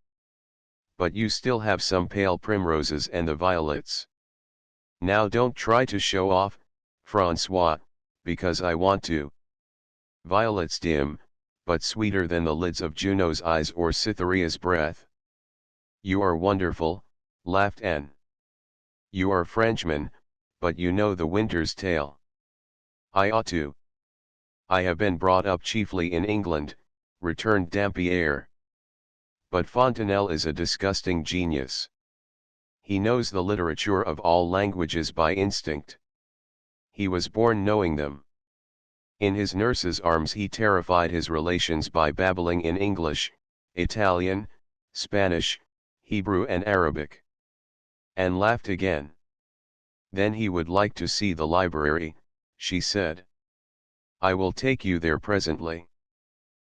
"But you still have some pale primroses and the violets. Now don't try to show off, François, because I want to. Violets dim, but sweeter than the lids of Juno's eyes or Cytherea's breath." "You are wonderful," laughed Anne. "You are Frenchman, but you know the winter's tale." "I ought to. I have been brought up chiefly in England," returned Dampierre. "But Fontenelle is a disgusting genius. He knows the literature of all languages by instinct. He was born knowing them. In his nurse's arms he terrified his relations by babbling in English, Italian, Spanish, Hebrew and Arabic." And laughed again. "Then he would like to see the library," she said. "I will take you there presently.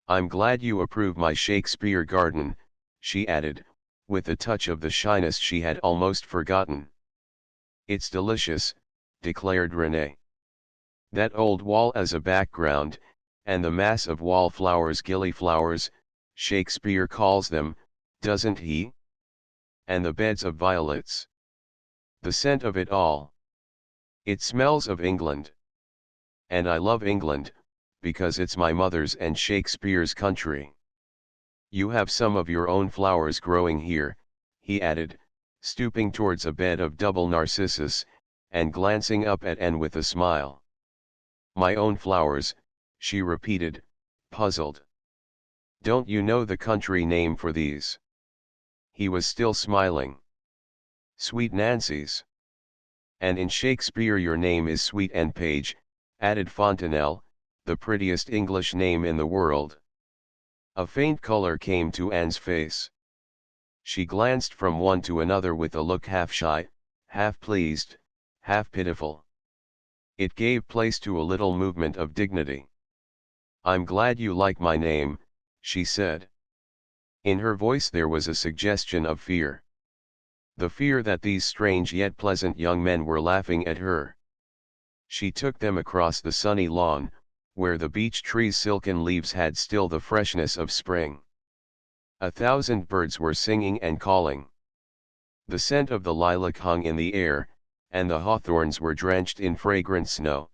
I'm glad you approve my Shakespeare garden," she added, with a touch of the shyness she had almost forgotten. "It's delicious," declared Renée. "That old wall as a background, and the mass of wallflowers, gillyflowers, Shakespeare calls them, doesn't he? And the beds of violets. The scent of it all. It smells of England. And I love England, because it's my mother's and Shakespeare's country. You have some of your own flowers growing here," he added, stooping towards a bed of double narcissus, and glancing up at Anne with a smile. "My own flowers," she repeated, puzzled. "Don't you know the country name for these?" He was still smiling. "Sweet Nancy's." "And in Shakespeare your name is Sweet and Page," added Fontenelle, "the prettiest English name in the world." A faint color came to Anne's face. She glanced from one to another with a look half shy, half pleased, half pitiful. It gave place to a little movement of dignity. "I'm glad you like my name," she said. In her voice there was a suggestion of fear. The fear that these strange yet pleasant young men were laughing at her. She took them across the sunny lawn, where the beech tree's silken leaves had still the freshness of spring. 1,000 birds were singing and calling. The scent of the lilac hung in the air, and the hawthorns were drenched in fragrant snow.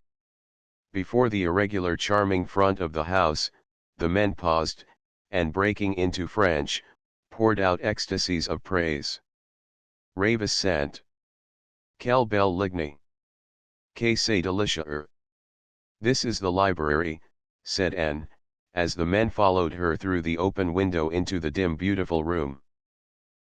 Before the irregular charming front of the house, the men paused, and breaking into French, poured out ecstasies of praise. "Ravissant! Quelle belle ligne! Que c'est délicieux!" "This is the library," said Anne, as the men followed her through the open window into the dim beautiful room.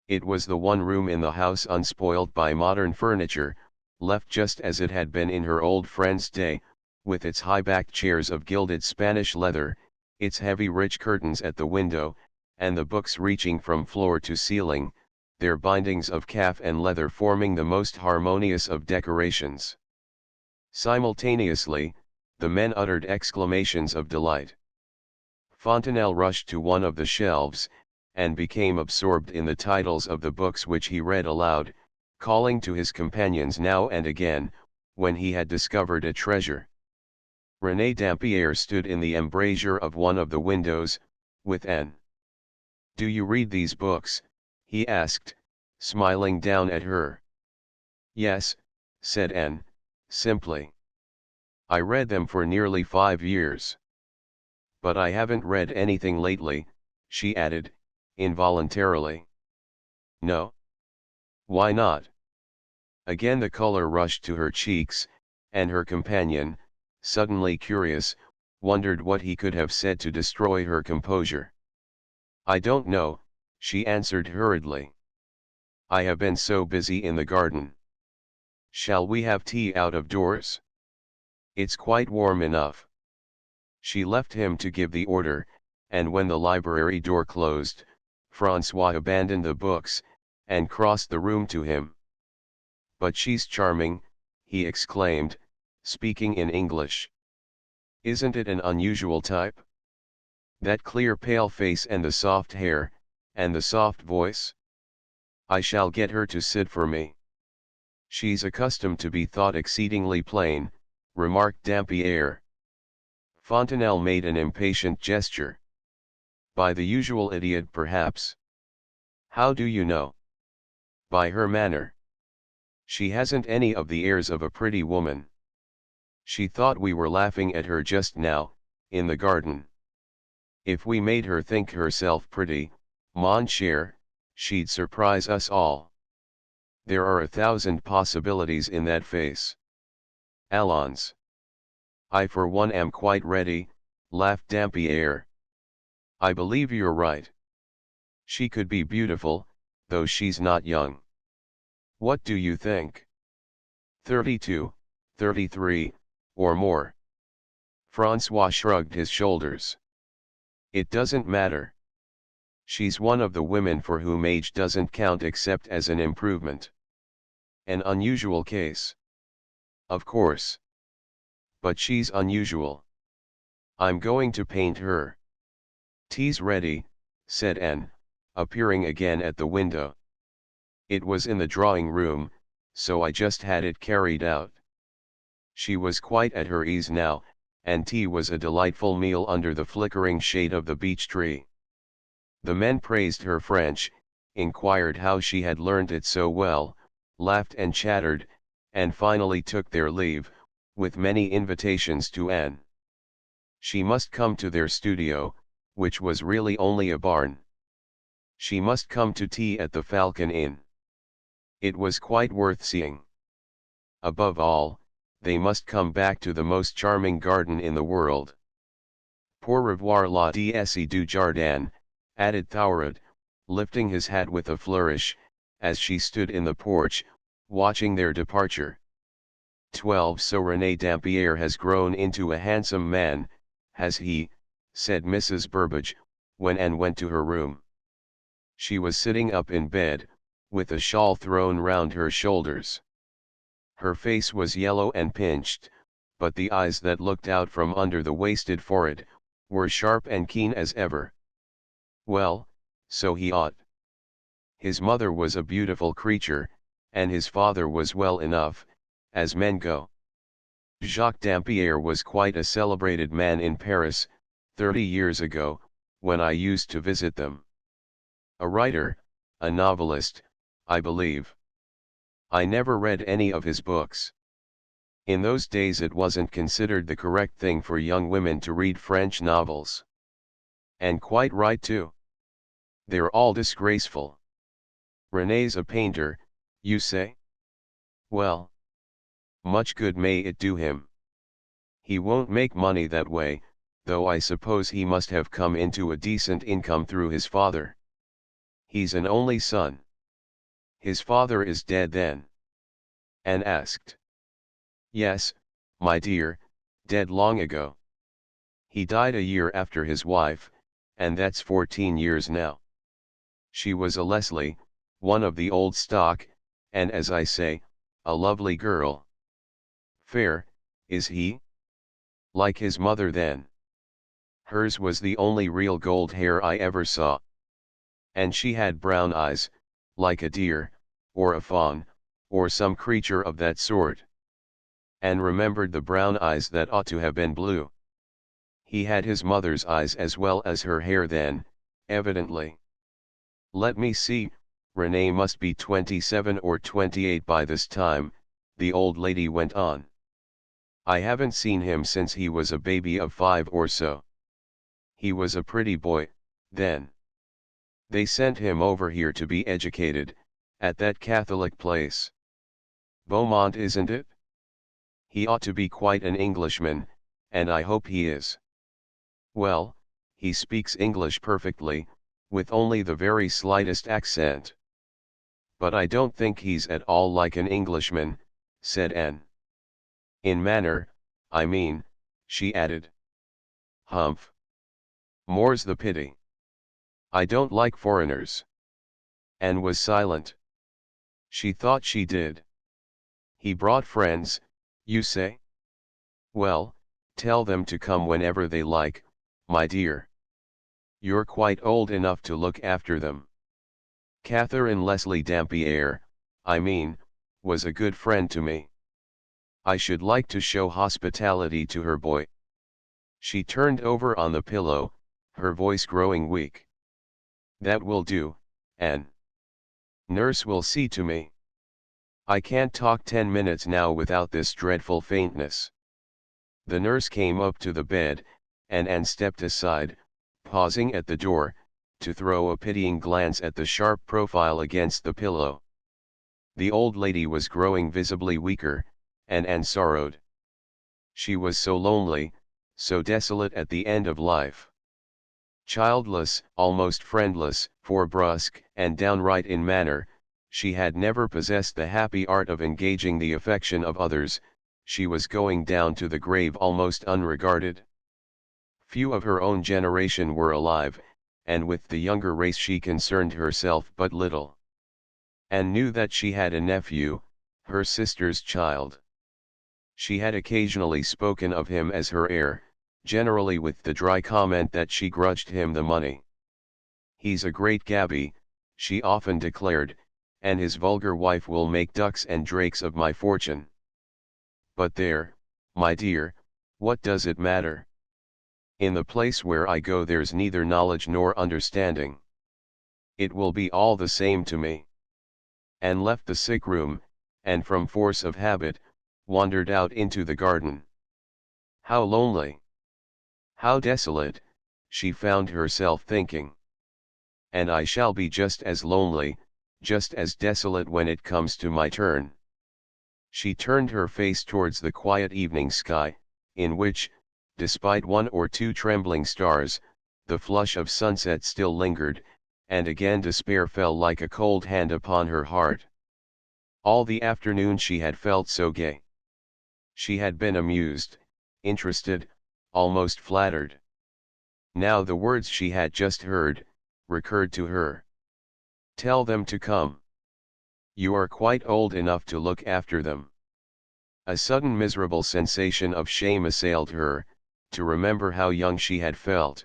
It was the one room in the house unspoiled by modern furniture, left just as it had been in her old friend's day, with its high-backed chairs of gilded Spanish leather, its heavy rich curtains at the window, and the books reaching from floor to ceiling, their bindings of calf and leather forming the most harmonious of decorations. Simultaneously, the men uttered exclamations of delight. Fontenelle rushed to one of the shelves, and became absorbed in the titles of the books which he read aloud, calling to his companions now and again, when he had discovered a treasure. René Dampierre stood in the embrasure of one of the windows, with Anne. "Do you read these books?" he asked, smiling down at her. "Yes," said Anne, simply. "I read them for nearly 5 years. But I haven't read anything lately," she added, involuntarily. "No? Why not?" Again the color rushed to her cheeks, and her companion, suddenly curious, wondered what he could have said to destroy her composure. "I don't know," she answered hurriedly. "I have been so busy in the garden. Shall we have tea out of doors? It's quite warm enough." She left him to give the order, and when the library door closed, François abandoned the books, and crossed the room to him. "But she's charming," he exclaimed, speaking in English. "Isn't it an unusual type? That clear pale face and the soft hair, and the soft voice? I shall get her to sit for me. She's accustomed to be thought exceedingly plain, remarked Dampierre. Fontenelle made an impatient gesture. By the usual idiot perhaps. How do you know? By her manner. She hasn't any of the airs of a pretty woman. She thought we were laughing at her just now, in the garden. If we made her think herself pretty, mon cher, she'd surprise us all. There are 1,000 possibilities in that face. Allons. I for one am quite ready, laughed Dampierre. I believe you're right. She could be beautiful, though she's not young. What do you think? 32, 33, or more. Francois shrugged his shoulders. It doesn't matter. She's one of the women for whom age doesn't count except as an improvement. An unusual case. Of course. But she's unusual. I'm going to paint her. Tea's ready, said Anne, appearing again at the window. It was in the drawing room, so I just had it carried out. She was quite at her ease now, and tea was a delightful meal under the flickering shade of the beech tree. The men praised her French, inquired how she had learned it so well, laughed and chattered, and finally took their leave, with many invitations to Anne. She must come to their studio, which was really only a barn. She must come to tea at the Falcon Inn. It was quite worth seeing. Above all, they must come back to the most charming garden in the world. Pour revoir la déesse du jardin, added Thouret, lifting his hat with a flourish, as she stood in the porch, watching their departure. 12 So René Dampierre has grown into a handsome man, has he, said Mrs. Burbage, when Anne went to her room. She was sitting up in bed, with a shawl thrown round her shoulders. Her face was yellow and pinched, but the eyes that looked out from under the wasted forehead, were sharp and keen as ever. Well, so he ought. His mother was a beautiful creature, and his father was well enough, as men go. Jacques Dampierre was quite a celebrated man in Paris, 30 years ago, when I used to visit them. A writer, a novelist, I believe. I never read any of his books. In those days it wasn't considered the correct thing for young women to read French novels. And quite right too. They're all disgraceful. René's a painter, you say? Well, much good may it do him. He won't make money that way, though I suppose he must have come into a decent income through his father. He's an only son. His father is dead then? Anne asked. Yes, my dear, dead long ago. He died a year after his wife, and that's 14 years now. She was a Leslie, one of the old stock, and as I say, a lovely girl. Fair, is he? Like his mother then. Hers was the only real gold hair I ever saw. And she had brown eyes, like a deer, or a fawn, or some creature of that sort. And remembered the brown eyes that ought to have been blue. He had his mother's eyes as well as her hair then, evidently. Let me see, René must be 27 or 28 by this time, the old lady went on. I haven't seen him since he was a baby of 5 or so. He was a pretty boy, then. They sent him over here to be educated, at that Catholic place. Beaumont, isn't it? He ought to be quite an Englishman, and I hope he is. Well, he speaks English perfectly, with only the very slightest accent. But I don't think he's at all like an Englishman, said Anne. In manner, I mean, she added. Humph. More's the pity. I don't like foreigners. Anne was silent. She thought she did. He brought friends, you say? Well, tell them to come whenever they like, my dear. You're quite old enough to look after them. Catherine Leslie Dampier, I mean, was a good friend to me. I should like to show hospitality to her boy. She turned over on the pillow, her voice growing weak. That will do, Anne. Nurse will see to me. I can't talk 10 minutes now without this dreadful faintness. The nurse came up to the bed, and Anne stepped aside, pausing at the door, to throw a pitying glance at the sharp profile against the pillow. The old lady was growing visibly weaker, and Anne sorrowed. She was so lonely, so desolate at the end of life. Childless, almost friendless, for brusque and downright in manner, she had never possessed the happy art of engaging the affection of others. She was going down to the grave almost unregarded. Few of her own generation were alive, and with the younger race she concerned herself but little. Anne knew that she had a nephew, her sister's child. She had occasionally spoken of him as her heir, generally with the dry comment that she grudged him the money. He's a great gaby, she often declared, and his vulgar wife will make ducks and drakes of my fortune. But there, my dear, what does it matter? In the place where I go there's neither knowledge nor understanding. It will be all the same to me. Anne left the sick room, and from force of habit, wandered out into the garden. How lonely! How desolate, she found herself thinking. And I shall be just as lonely, just as desolate when it comes to my turn. She turned her face towards the quiet evening sky, in which, despite one or two trembling stars, the flush of sunset still lingered, and again despair fell like a cold hand upon her heart. All the afternoon she had felt so gay. She had been amused, interested, almost flattered. Now the words she had just heard, recurred to her. Tell them to come. You are quite old enough to look after them. A sudden miserable sensation of shame assailed her, to remember how young she had felt.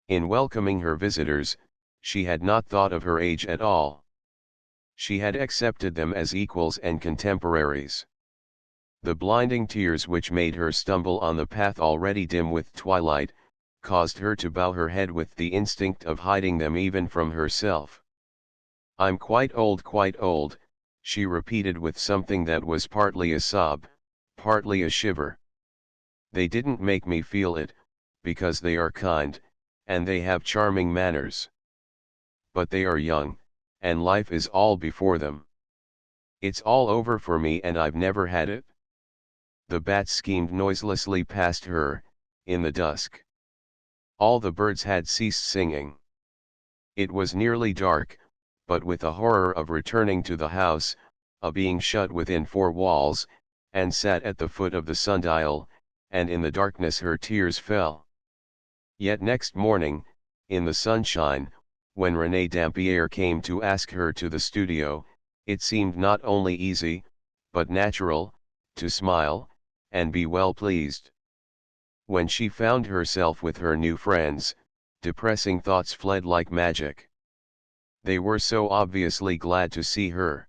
In welcoming her visitors, she had not thought of her age at all. She had accepted them as equals and contemporaries. The blinding tears which made her stumble on the path already dim with twilight, caused her to bow her head with the instinct of hiding them even from herself. I'm quite old, she repeated with something that was partly a sob, partly a shiver. They didn't make me feel it, because they are kind, and they have charming manners. But they are young, and life is all before them. It's all over for me and I've never had it. The bats schemed noiselessly past her, in the dusk. All the birds had ceased singing. It was nearly dark, but with a horror of returning to the house, of being shut within four walls, and sat at the foot of the sundial, and in the darkness her tears fell. Yet next morning, in the sunshine, when René Dampier came to ask her to the studio, it seemed not only easy, but natural, to smile, and be well pleased. When she found herself with her new friends, depressing thoughts fled like magic. They were so obviously glad to see her.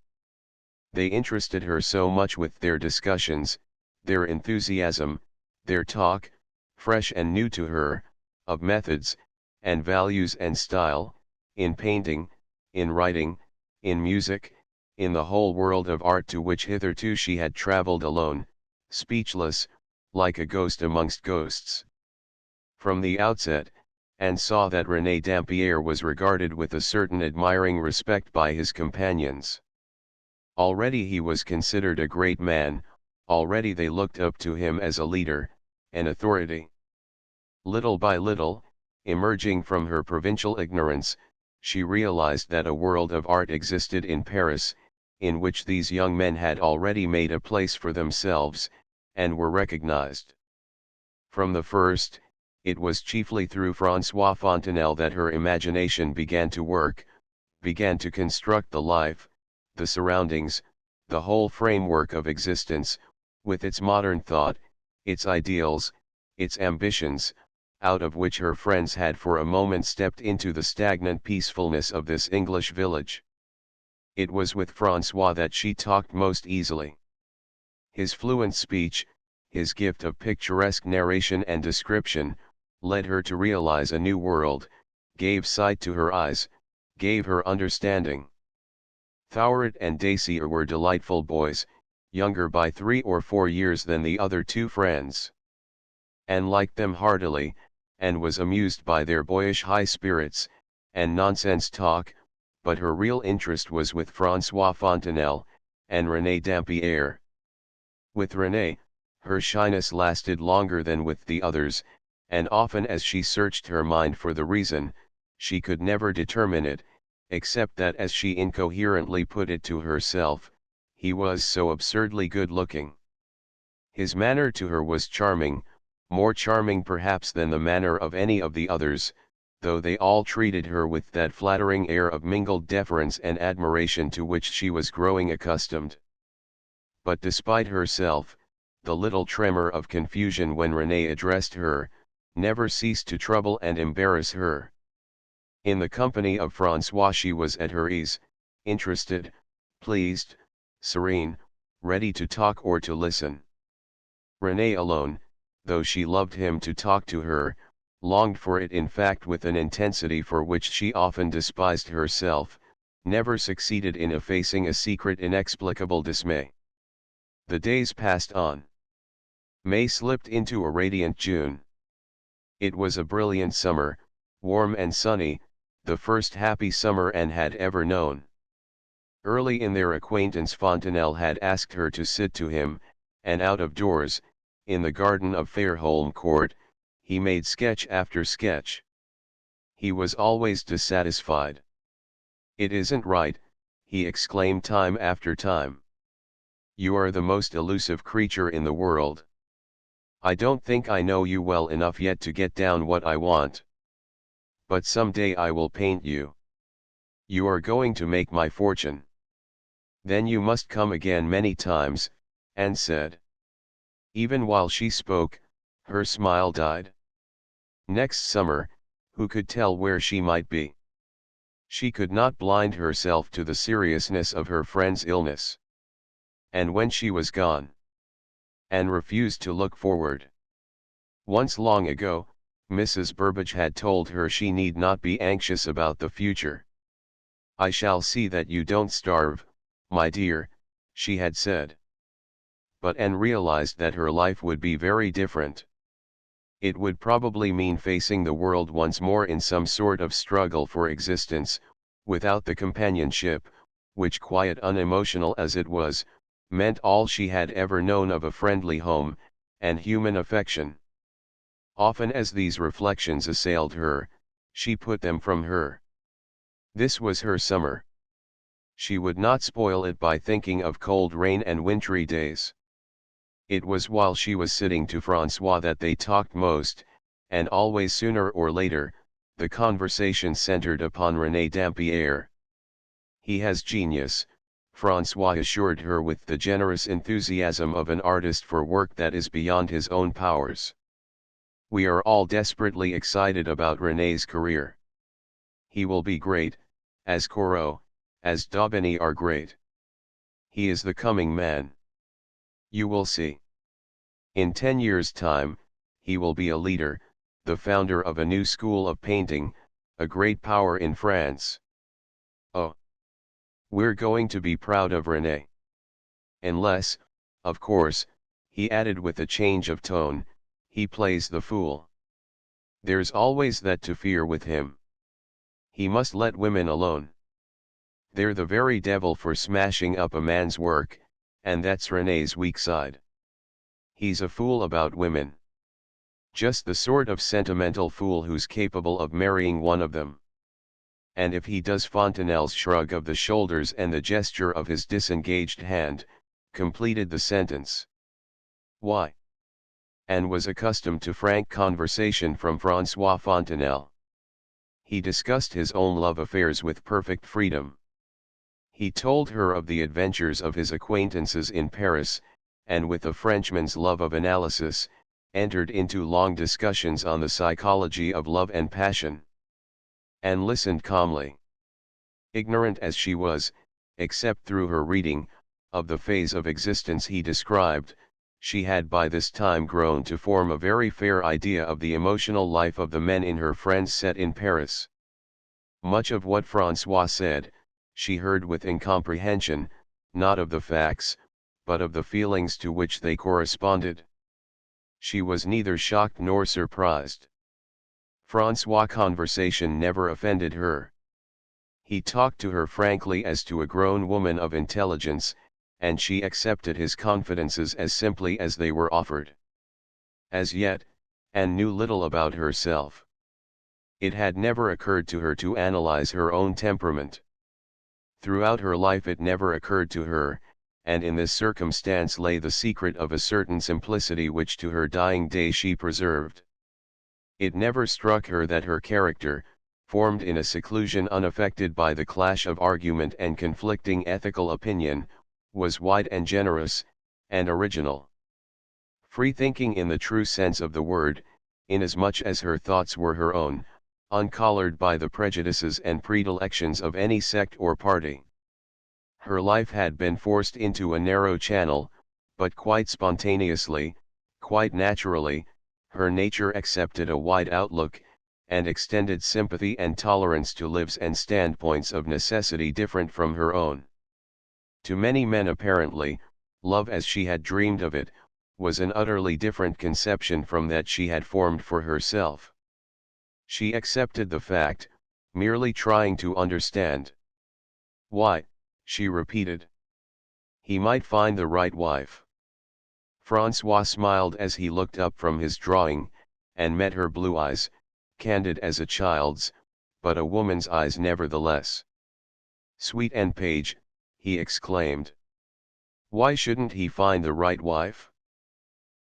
They interested her so much with their discussions, their enthusiasm, their talk, fresh and new to her, of methods, and values and style, in painting, in writing, in music, in the whole world of art to which hitherto she had travelled alone, speechless, like a ghost amongst ghosts. From the outset, Anne saw that René Dampier was regarded with a certain admiring respect by his companions. Already he was considered a great man, already they looked up to him as a leader, an authority. Little by little, emerging from her provincial ignorance, she realized that a world of art existed in Paris, in which these young men had already made a place for themselves, and were recognized. From the first, it was chiefly through François Fontenelle that her imagination began to work, began to construct the life, the surroundings, the whole framework of existence, with its modern thought, its ideals, its ambitions, out of which her friends had for a moment stepped into the stagnant peacefulness of this English village. It was with Francois that she talked most easily. His fluent speech, his gift of picturesque narration and description, led her to realize a new world, gave sight to her eyes, gave her understanding. Thouret and Dacier were delightful boys, younger by 3 or 4 years than the other two friends. Anne liked them heartily, and was amused by their boyish high spirits, and nonsense talk, but her real interest was with François Fontenelle, and René Dampierre. With René, her shyness lasted longer than with the others, and often as she searched her mind for the reason, she could never determine it, except that as she incoherently put it to herself, he was so absurdly good-looking. His manner to her was charming, more charming perhaps than the manner of any of the others, though they all treated her with that flattering air of mingled deference and admiration to which she was growing accustomed. But despite herself, the little tremor of confusion when René addressed her, never ceased to trouble and embarrass her. In the company of François she was at her ease, interested, pleased, serene, ready to talk or to listen. René alone, though she loved him to talk to her, longed for it in fact with an intensity for which she often despised herself, never succeeded in effacing a secret inexplicable dismay. The days passed on. May slipped into a radiant June. It was a brilliant summer, warm and sunny, the first happy summer Anne had ever known. Early in their acquaintance Fontenelle had asked her to sit to him, and out of doors, in the garden of Fairholme Court, he made sketch after sketch. He was always dissatisfied. "It isn't right," he exclaimed time after time. "You are the most elusive creature in the world. I don't think I know you well enough yet to get down what I want. But some day I will paint you. You are going to make my fortune. Then you must come again many times," Anne said. Even while she spoke, her smile died. Next summer, who could tell where she might be? She could not blind herself to the seriousness of her friend's illness. And when she was gone, Anne refused to look forward. Once long ago, Mrs. Burbage had told her she need not be anxious about the future. "I shall see that you don't starve, my dear," she had said. But Anne realized that her life would be very different. It would probably mean facing the world once more in some sort of struggle for existence, without the companionship, which, quiet unemotional as it was, meant all she had ever known of a friendly home, and human affection. Often as these reflections assailed her, she put them from her. This was her summer. She would not spoil it by thinking of cold rain and wintry days. It was while she was sitting to François that they talked most, and always sooner or later, the conversation centered upon René Dampierre. "He has genius," François assured her with the generous enthusiasm of an artist for work that is beyond his own powers. "We are all desperately excited about René's career. He will be great, as Corot, as Daubeny are great. He is the coming man. You will see. In 10 years' time, he will be a leader, the founder of a new school of painting, a great power in France. Oh! We're going to be proud of René. Unless, of course," he added with a change of tone, "he plays the fool. There's always that to fear with him. He must let women alone. They're the very devil for smashing up a man's work, and that's René's weak side. He's a fool about women. Just the sort of sentimental fool who's capable of marrying one of them." And if he does, Fontenelle's shrug of the shoulders and the gesture of his disengaged hand completed the sentence. Why? Anne was accustomed to frank conversation from François Fontenelle. He discussed his own love affairs with perfect freedom. He told her of the adventures of his acquaintances in Paris, and with a Frenchman's love of analysis, entered into long discussions on the psychology of love and passion, and listened calmly. Ignorant as she was, except through her reading, of the phase of existence he described, she had by this time grown to form a very fair idea of the emotional life of the men in her friend's set in Paris. Much of what François said, she heard with incomprehension, not of the facts, but of the feelings to which they corresponded. She was neither shocked nor surprised. François' conversation never offended her. He talked to her frankly as to a grown woman of intelligence, and she accepted his confidences as simply as they were offered. As yet, Anne knew little about herself. It had never occurred to her to analyze her own temperament. Throughout her life it never occurred to her, and in this circumstance lay the secret of a certain simplicity which to her dying day she preserved. It never struck her that her character, formed in a seclusion unaffected by the clash of argument and conflicting ethical opinion, was wide and generous, and original. Free-thinking in the true sense of the word, inasmuch as her thoughts were her own, uncollared by the prejudices and predilections of any sect or party. Her life had been forced into a narrow channel, but quite spontaneously, quite naturally, her nature accepted a wide outlook, and extended sympathy and tolerance to lives and standpoints of necessity different from her own. To many men apparently, love as she had dreamed of it, was an utterly different conception from that she had formed for herself. She accepted the fact, merely trying to understand. Why, she repeated. He might find the right wife. François smiled as he looked up from his drawing, and met her blue eyes, candid as a child's, but a woman's eyes nevertheless. Sweet and Page, he exclaimed. Why shouldn't he find the right wife?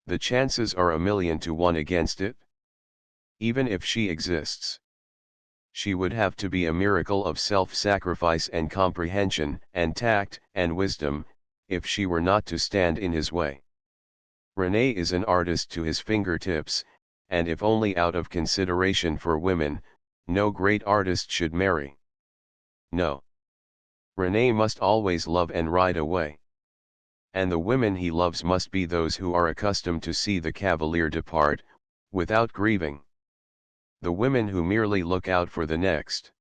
The chances are 1,000,000 to 1 against it. Even if she exists, she would have to be a miracle of self-sacrifice and comprehension and tact and wisdom, if she were not to stand in his way. René is an artist to his fingertips, and if only out of consideration for women, no great artist should marry. No. René must always love and ride away. And the women he loves must be those who are accustomed to see the cavalier depart, without grieving. The women who merely look out for the next.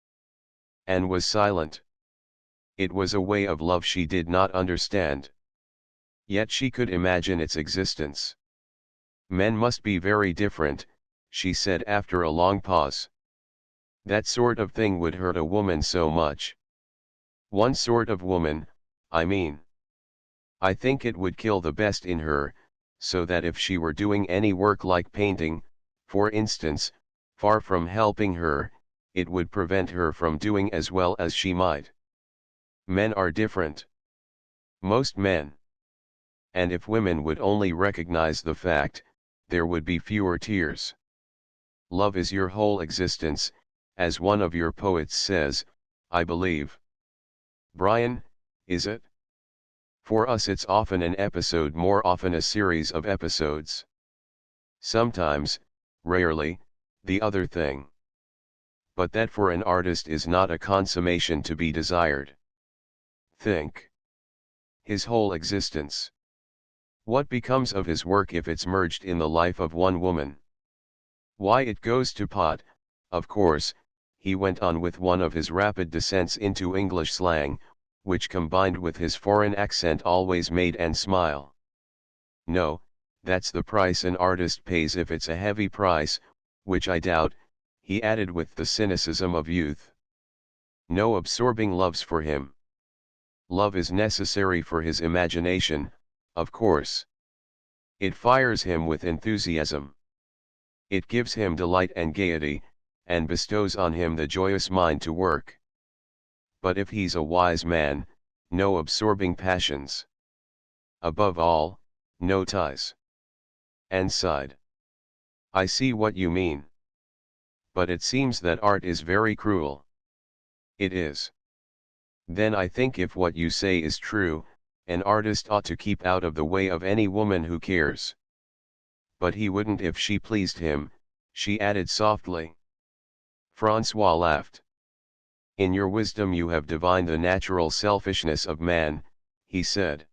Anne was silent. It was a way of love she did not understand. Yet she could imagine its existence. Men must be very different, she said after a long pause. That sort of thing would hurt a woman so much. One sort of woman, I mean. I think it would kill the best in her, so that if she were doing any work like painting, for instance, far from helping her, it would prevent her from doing as well as she might. Men are different. Most men. And if women would only recognize the fact, there would be fewer tears. Love is your whole existence, as one of your poets says, I believe. Brian, is it? For us it's often an episode, more often a series of episodes. Sometimes, rarely, the other thing. But that for an artist is not a consummation to be desired. Think. His whole existence. What becomes of his work if it's merged in the life of one woman? Why, it goes to pot, of course, he went on with one of his rapid descents into English slang, which combined with his foreign accent always made Anne smile. No, that's the price an artist pays if it's a heavy price, which I doubt, he added with the cynicism of youth. No absorbing loves for him. Love is necessary for his imagination, of course. It fires him with enthusiasm. It gives him delight and gaiety, and bestows on him the joyous mind to work. But if he's a wise man, no absorbing passions. Above all, no ties. Anne sighed. I see what you mean. But it seems that art is very cruel. It is. Then I think if what you say is true, an artist ought to keep out of the way of any woman who cares. but he wouldn't if she pleased him, she added softly. Francois laughed. In your wisdom you have divined the natural selfishness of man, he said.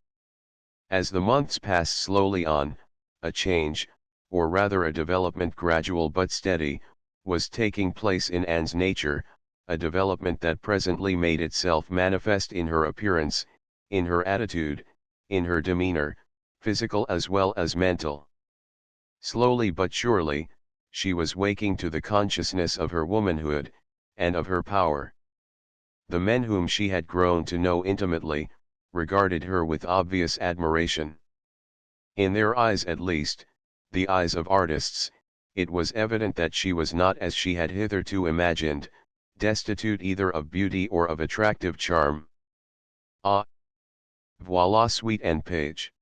As the months passed slowly on, a change, or rather a development gradual but steady, was taking place in Anne's nature, a development that presently made itself manifest in her appearance, in her attitude, in her demeanor, physical as well as mental. Slowly but surely, she was waking to the consciousness of her womanhood, and of her power. The men whom she had grown to know intimately, regarded her with obvious admiration. In their eyes at least, the eyes of artists, it was evident that she was not as she had hitherto imagined, destitute either of beauty or of attractive charm. Ah! Voilà sweet and page.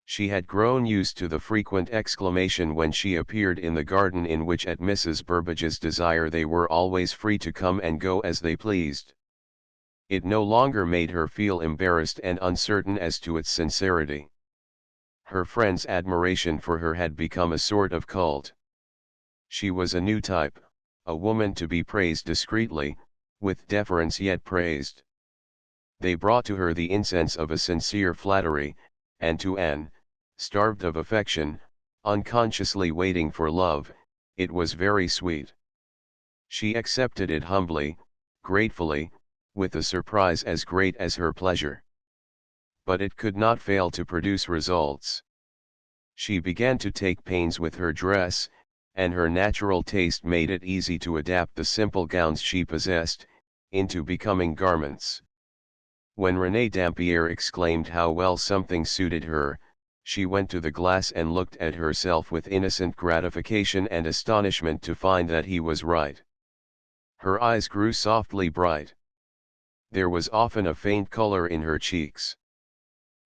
She had grown used to the frequent exclamation when she appeared in the garden in which at Mrs. Burbage's desire they were always free to come and go as they pleased. It no longer made her feel embarrassed and uncertain as to its sincerity. Her friends' admiration for her had become a sort of cult. She was a new type, a woman to be praised discreetly, with deference yet praised. They brought to her the incense of a sincere flattery, and to Anne, starved of affection, unconsciously waiting for love, it was very sweet. She accepted it humbly, gratefully, with a surprise as great as her pleasure. But it could not fail to produce results. She began to take pains with her dress, and her natural taste made it easy to adapt the simple gowns she possessed, into becoming garments. When Renée Dampierre exclaimed how well something suited her, she went to the glass and looked at herself with innocent gratification and astonishment to find that he was right. Her eyes grew softly bright. There was often a faint color in her cheeks.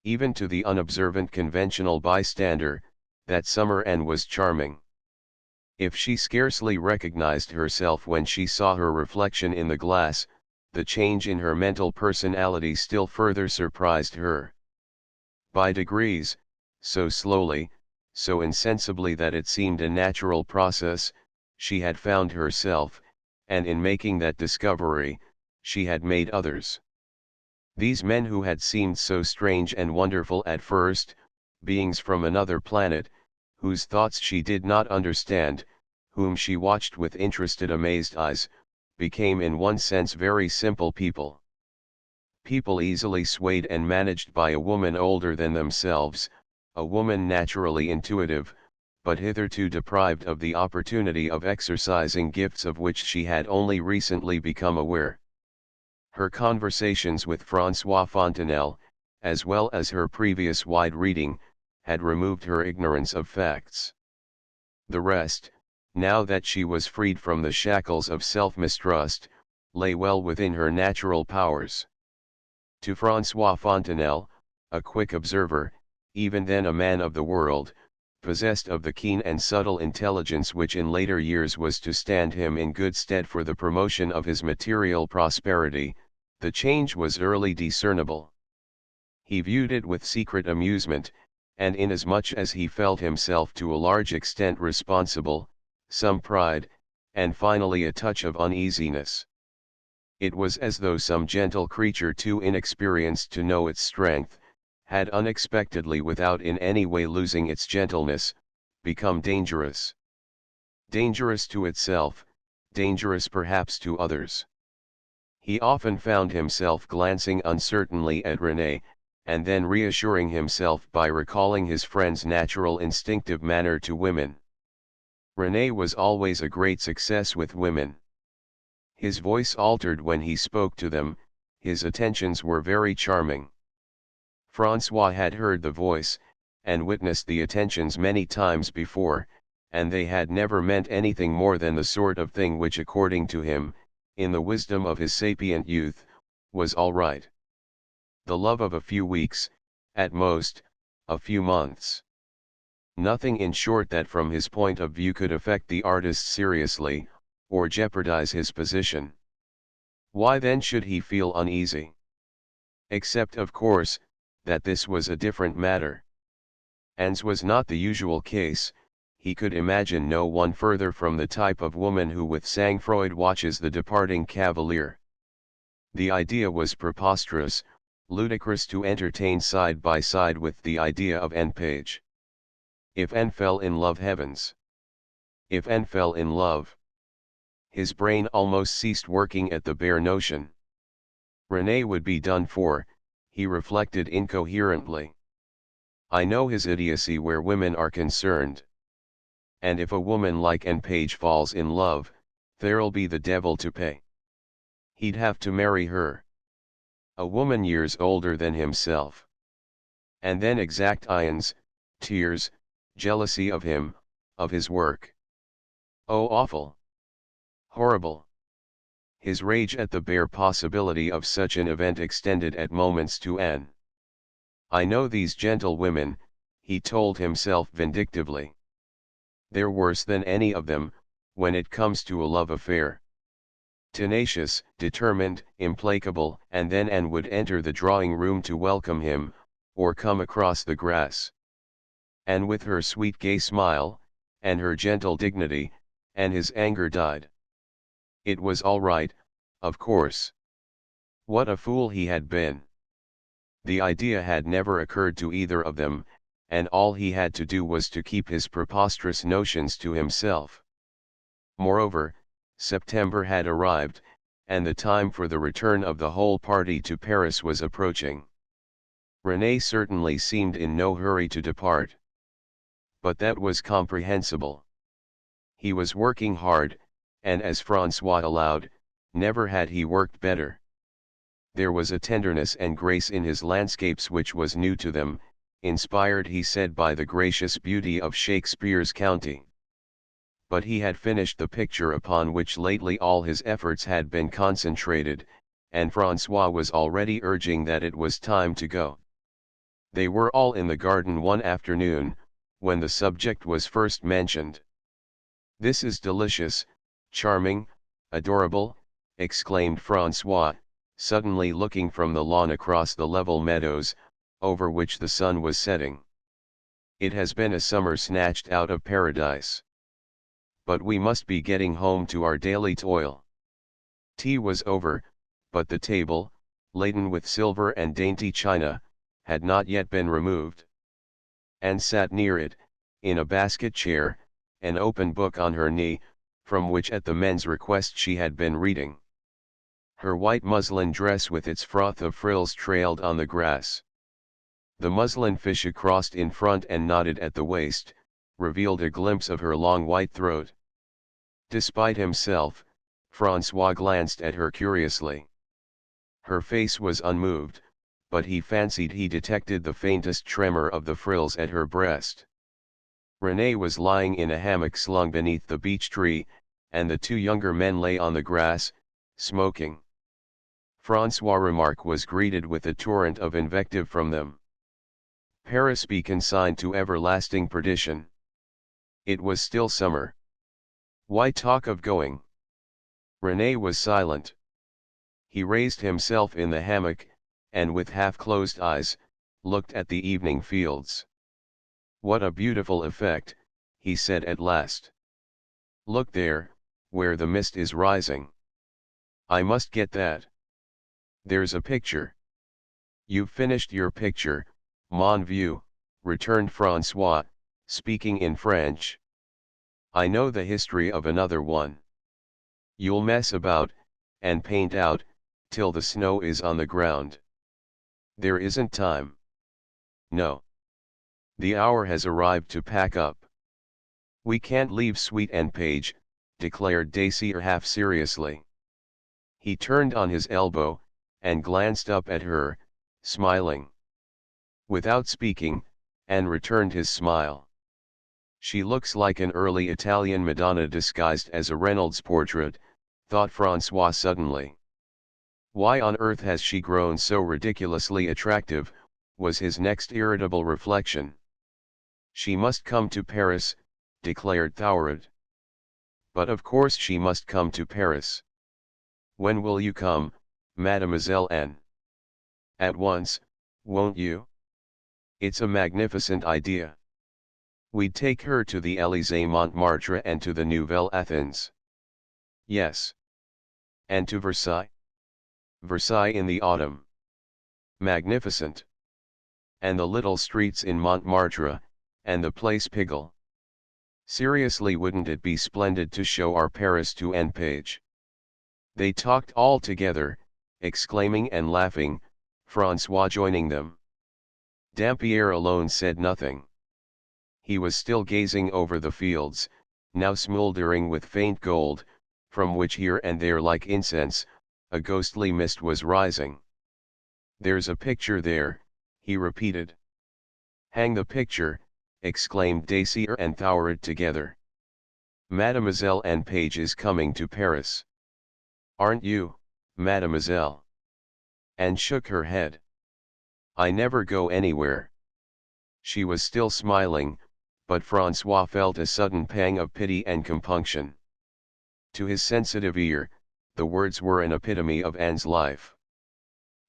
Even to the unobservant conventional bystander, that summer Anne was charming. If she scarcely recognized herself when she saw her reflection in the glass, the change in her mental personality still further surprised her. By degrees, so slowly, so insensibly that it seemed a natural process, she had found herself, and in making that discovery, she had made others. These men who had seemed so strange and wonderful at first, beings from another planet, whose thoughts she did not understand, whom she watched with interested amazed eyes, became in one sense very simple people. People easily swayed and managed by a woman older than themselves, a woman naturally intuitive, but hitherto deprived of the opportunity of exercising gifts of which she had only recently become aware. Her conversations with François Fontenelle, as well as her previous wide reading, had removed her ignorance of facts. The rest, now that she was freed from the shackles of self-mistrust, lay well within her natural powers. To François Fontenelle, a quick observer, even then a man of the world, possessed of the keen and subtle intelligence which in later years was to stand him in good stead for the promotion of his material prosperity, the change was early discernible. He viewed it with secret amusement, and inasmuch as he felt himself to a large extent responsible, some pride, and finally a touch of uneasiness. It was as though some gentle creature too inexperienced to know its strength, had unexpectedly without in any way losing its gentleness, become dangerous. Dangerous to itself, dangerous perhaps to others. He often found himself glancing uncertainly at Renée, and then reassuring himself by recalling his friend's natural instinctive manner to women. Renée was always a great success with women. His voice altered when he spoke to them, his attentions were very charming. François had heard the voice, and witnessed the attentions many times before, and they had never meant anything more than the sort of thing which according to him, in the wisdom of his sapient youth, was all right. The love of a few weeks, at most, a few months. Nothing in short that from his point of view could affect the artist seriously, or jeopardize his position. Why then should he feel uneasy? Except of course, that this was a different matter. Anne's was not the usual case, he could imagine no one further from the type of woman who with sang-froid watches the departing cavalier. The idea was preposterous, ludicrous to entertain side by side with the idea of N. Page. If N fell in love, heavens! If N fell in love! His brain almost ceased working at the bare notion. Renee would be done for, he reflected incoherently. I know his idiocy where women are concerned. And if a woman like N. Page falls in love, there'll be the devil to pay. He'd have to marry her. A woman years older than himself. And then exact ions, tears, jealousy of him, of his work. Oh, awful. Horrible. His rage at the bare possibility of such an event extended at moments to Anne. I know these gentlewomen, he told himself vindictively. They're worse than any of them, when it comes to a love affair. Tenacious, determined, implacable, and then Anne would enter the drawing room to welcome him, or come across the grass. And with her sweet gay smile, and her gentle dignity, and his anger died. It was all right, of course. What a fool he had been. The idea had never occurred to either of them, and all he had to do was to keep his preposterous notions to himself. Moreover, September had arrived, and the time for the return of the whole party to Paris was approaching. Renee certainly seemed in no hurry to depart. But that was comprehensible. He was working hard, and as Francois allowed, never had he worked better. There was a tenderness and grace in his landscapes which was new to them, inspired he said by the gracious beauty of Shakespeare's county. But he had finished the picture upon which lately all his efforts had been concentrated, and Francois was already urging that it was time to go. They were all in the garden one afternoon, when the subject was first mentioned. "This is delicious, charming, adorable," exclaimed Francois, suddenly looking from the lawn across the level meadows, over which the sun was setting. "It has been a summer snatched out of paradise. But we must be getting home to our daily toil." Tea was over, but the table, laden with silver and dainty china, had not yet been removed. Anne sat near it, in a basket chair, an open book on her knee, from which at the men's request she had been reading. Her white muslin dress with its froth of frills trailed on the grass. The muslin fichu crossed in front and knotted at the waist, revealed a glimpse of her long white throat. Despite himself, Francois glanced at her curiously. Her face was unmoved, but he fancied he detected the faintest tremor of the frills at her breast. Renee was lying in a hammock slung beneath the beech tree, and the two younger men lay on the grass, smoking. Francois' remark was greeted with a torrent of invective from them. Paris be consigned to everlasting perdition. It was still summer. Why talk of going? Renee was silent. He raised himself in the hammock, and with half-closed eyes, looked at the evening fields. "What a beautiful effect," he said at last. "Look there, where the mist is rising. I must get that. There's a picture." "You've finished your picture, mon vieux," returned Francois, speaking in French. "I know the history of another one. You'll mess about, and paint out, till the snow is on the ground. There isn't time. No. The hour has arrived to pack up. We can't leave Sweet and Page," declared Dacier half seriously. He turned on his elbow, and glanced up at her, smiling. Without speaking, Anne returned his smile. "She looks like an early Italian Madonna disguised as a Reynolds portrait," thought Francois suddenly. "Why on earth has she grown so ridiculously attractive?" was his next irritable reflection. "She must come to Paris," declared Thouret. "But of course she must come to Paris. When will you come, Mademoiselle Anne?" "At once, won't you? It's a magnificent idea." We'd take her to the Élysée Montmartre and to the Nouvelle Athens. Yes. And to Versailles? Versailles in the autumn. Magnificent. And the little streets in Montmartre, and the Place Pigalle. Seriously, wouldn't it be splendid to show our Paris to Anne Page? They talked all together, exclaiming and laughing, François joining them. Dampierre alone said nothing. He was still gazing over the fields, now smouldering with faint gold, from which here and there like incense, a ghostly mist was rising. "There's a picture there," he repeated. "Hang the picture," exclaimed Dacier and Thouret together. "Mademoiselle Anne Page is coming to Paris." "Aren't you, mademoiselle?" Anne shook her head. "I never go anywhere." She was still smiling, but François felt a sudden pang of pity and compunction. To his sensitive ear, the words were an epitome of Anne's life.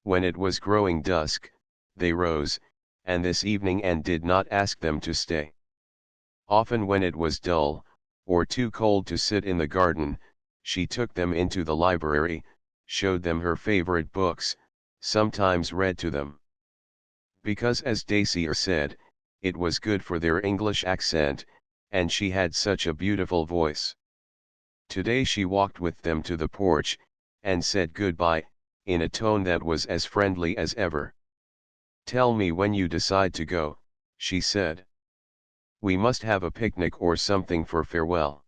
When it was growing dusk, they rose, and this evening Anne did not ask them to stay. Often when it was dull, or too cold to sit in the garden, she took them into the library, showed them her favorite books, sometimes read to them. Because, as Dacier said, it was good for their English accent, and she had such a beautiful voice. Today she walked with them to the porch, and said goodbye, in a tone that was as friendly as ever. "Tell me when you decide to go," she said. "We must have a picnic or something for farewell."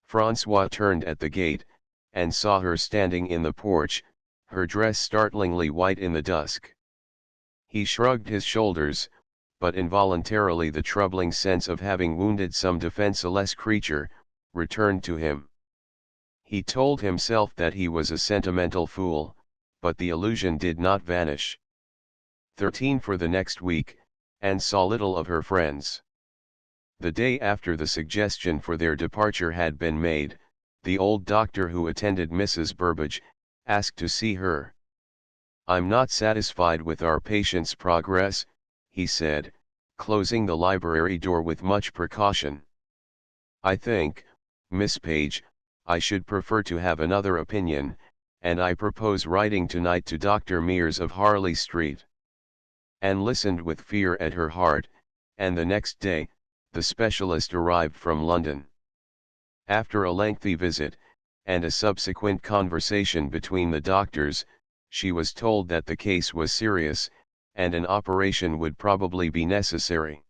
François turned at the gate, and saw her standing in the porch, her dress startlingly white in the dusk. He shrugged his shoulders, but involuntarily the troubling sense of having wounded some defenseless creature, returned to him. He told himself that he was a sentimental fool, but the illusion did not vanish. 13 For the next week, Anne saw little of her friends. The day after the suggestion for their departure had been made, the old doctor who attended Mrs. Burbage, asked to see her. "I'm not satisfied with our patient's progress," he said, closing the library door with much precaution. "I think, Miss Page, I should prefer to have another opinion, and I propose writing tonight to Dr. Mears of Harley Street." Anne listened with fear at her heart, and the next day, the specialist arrived from London. After a lengthy visit, and a subsequent conversation between the doctors, she was told that the case was serious, and an operation would probably be necessary.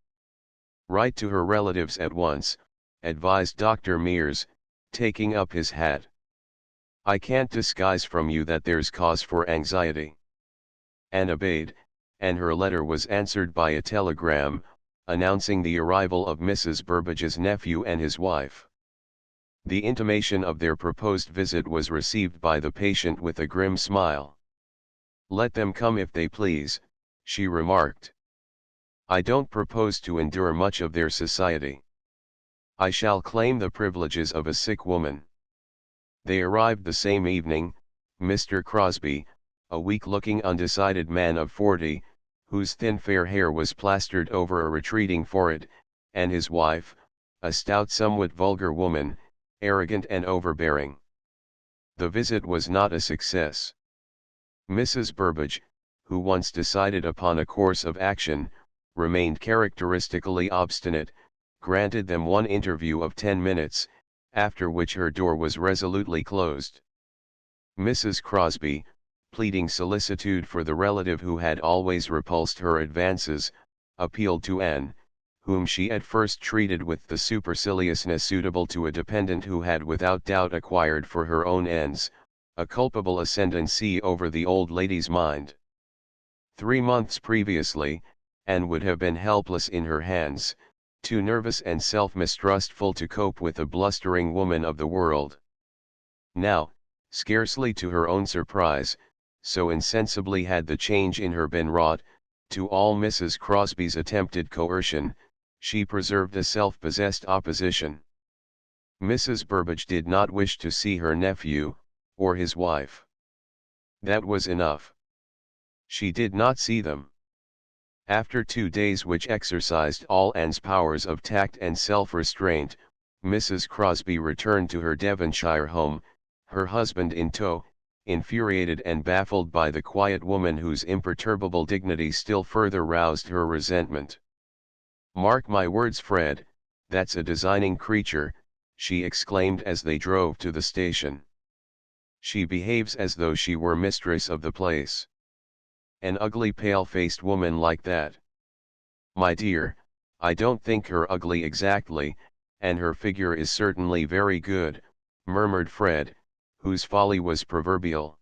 "Write to her relatives at once," advised Dr. Mears, taking up his hat. "I can't disguise from you that there's cause for anxiety." Anne obeyed, and her letter was answered by a telegram, announcing the arrival of Mrs. Burbage's nephew and his wife. The intimation of their proposed visit was received by the patient with a grim smile. "Let them come if they please," she remarked. "I don't propose to endure much of their society. I shall claim the privileges of a sick woman." They arrived the same evening. Mr. Crosby, a weak-looking undecided man of 40, whose thin fair hair was plastered over a retreating forehead, and his wife, a stout somewhat vulgar woman, arrogant and overbearing. The visit was not a success. Mrs. Burbage, who once decided upon a course of action, remained characteristically obstinate, granted them one interview of 10 minutes, after which her door was resolutely closed. Mrs. Crosby, pleading solicitude for the relative who had always repulsed her advances, appealed to Anne, whom she at first treated with the superciliousness suitable to a dependent who had without doubt acquired for her own ends, a culpable ascendancy over the old lady's mind. 3 months previously, Anne would have been helpless in her hands, too nervous and self-mistrustful to cope with a blustering woman of the world. Now, scarcely to her own surprise, so insensibly had the change in her been wrought, to all Mrs. Crosby's attempted coercion, she preserved a self-possessed opposition. Mrs. Burbage did not wish to see her nephew, or his wife. That was enough. She did not see them. After 2 days which exercised all Anne's powers of tact and self-restraint, Mrs. Crosby returned to her Devonshire home, her husband in tow, infuriated and baffled by the quiet woman whose imperturbable dignity still further roused her resentment. "Mark my words, Fred, that's a designing creature," she exclaimed as they drove to the station. "She behaves as though she were mistress of the place. An ugly pale-faced woman like that." "My dear, I don't think her ugly exactly, and her figure is certainly very good," murmured Fred, whose folly was proverbial.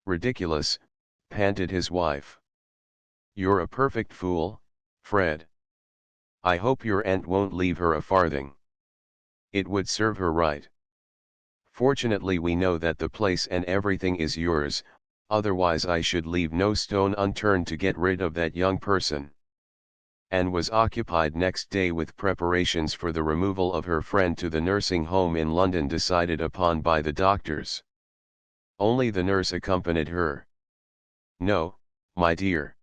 "Ridiculous," panted his wife. "You're a perfect fool, Fred. I hope your aunt won't leave her a farthing. It would serve her right. Fortunately we know that the place and everything is yours, otherwise I should leave no stone unturned to get rid of that young person." Anne was occupied next day with preparations for the removal of her friend to the nursing home in London decided upon by the doctors. Only the nurse accompanied her. "No, my dear.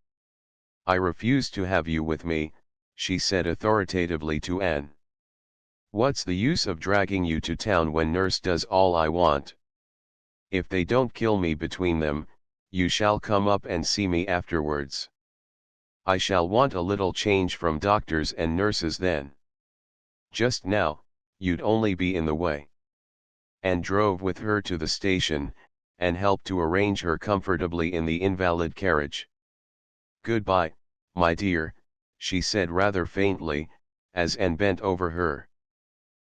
I refuse to have you with me," she said authoritatively to Anne. "What's the use of dragging you to town when nurse does all I want? If they don't kill me between them, you shall come up and see me afterwards. I shall want a little change from doctors and nurses then. Just now, you'd only be in the way." And drove with her to the station, and helped to arrange her comfortably in the invalid carriage. "Goodbye, my dear," she said rather faintly, as Anne bent over her.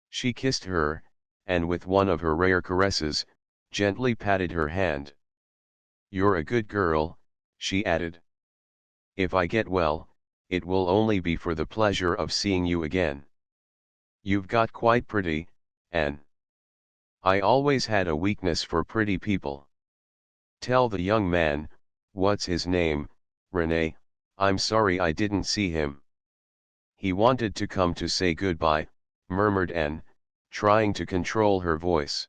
She kissed her, and with one of her rare caresses, gently patted her hand. "You're a good girl," she added. "If I get well, it will only be for the pleasure of seeing you again. You've got quite pretty, Anne. I always had a weakness for pretty people. Tell the young man, what's his name, René, I'm sorry I didn't see him. He wanted to come to say goodbye," murmured Anne, trying to control her voice.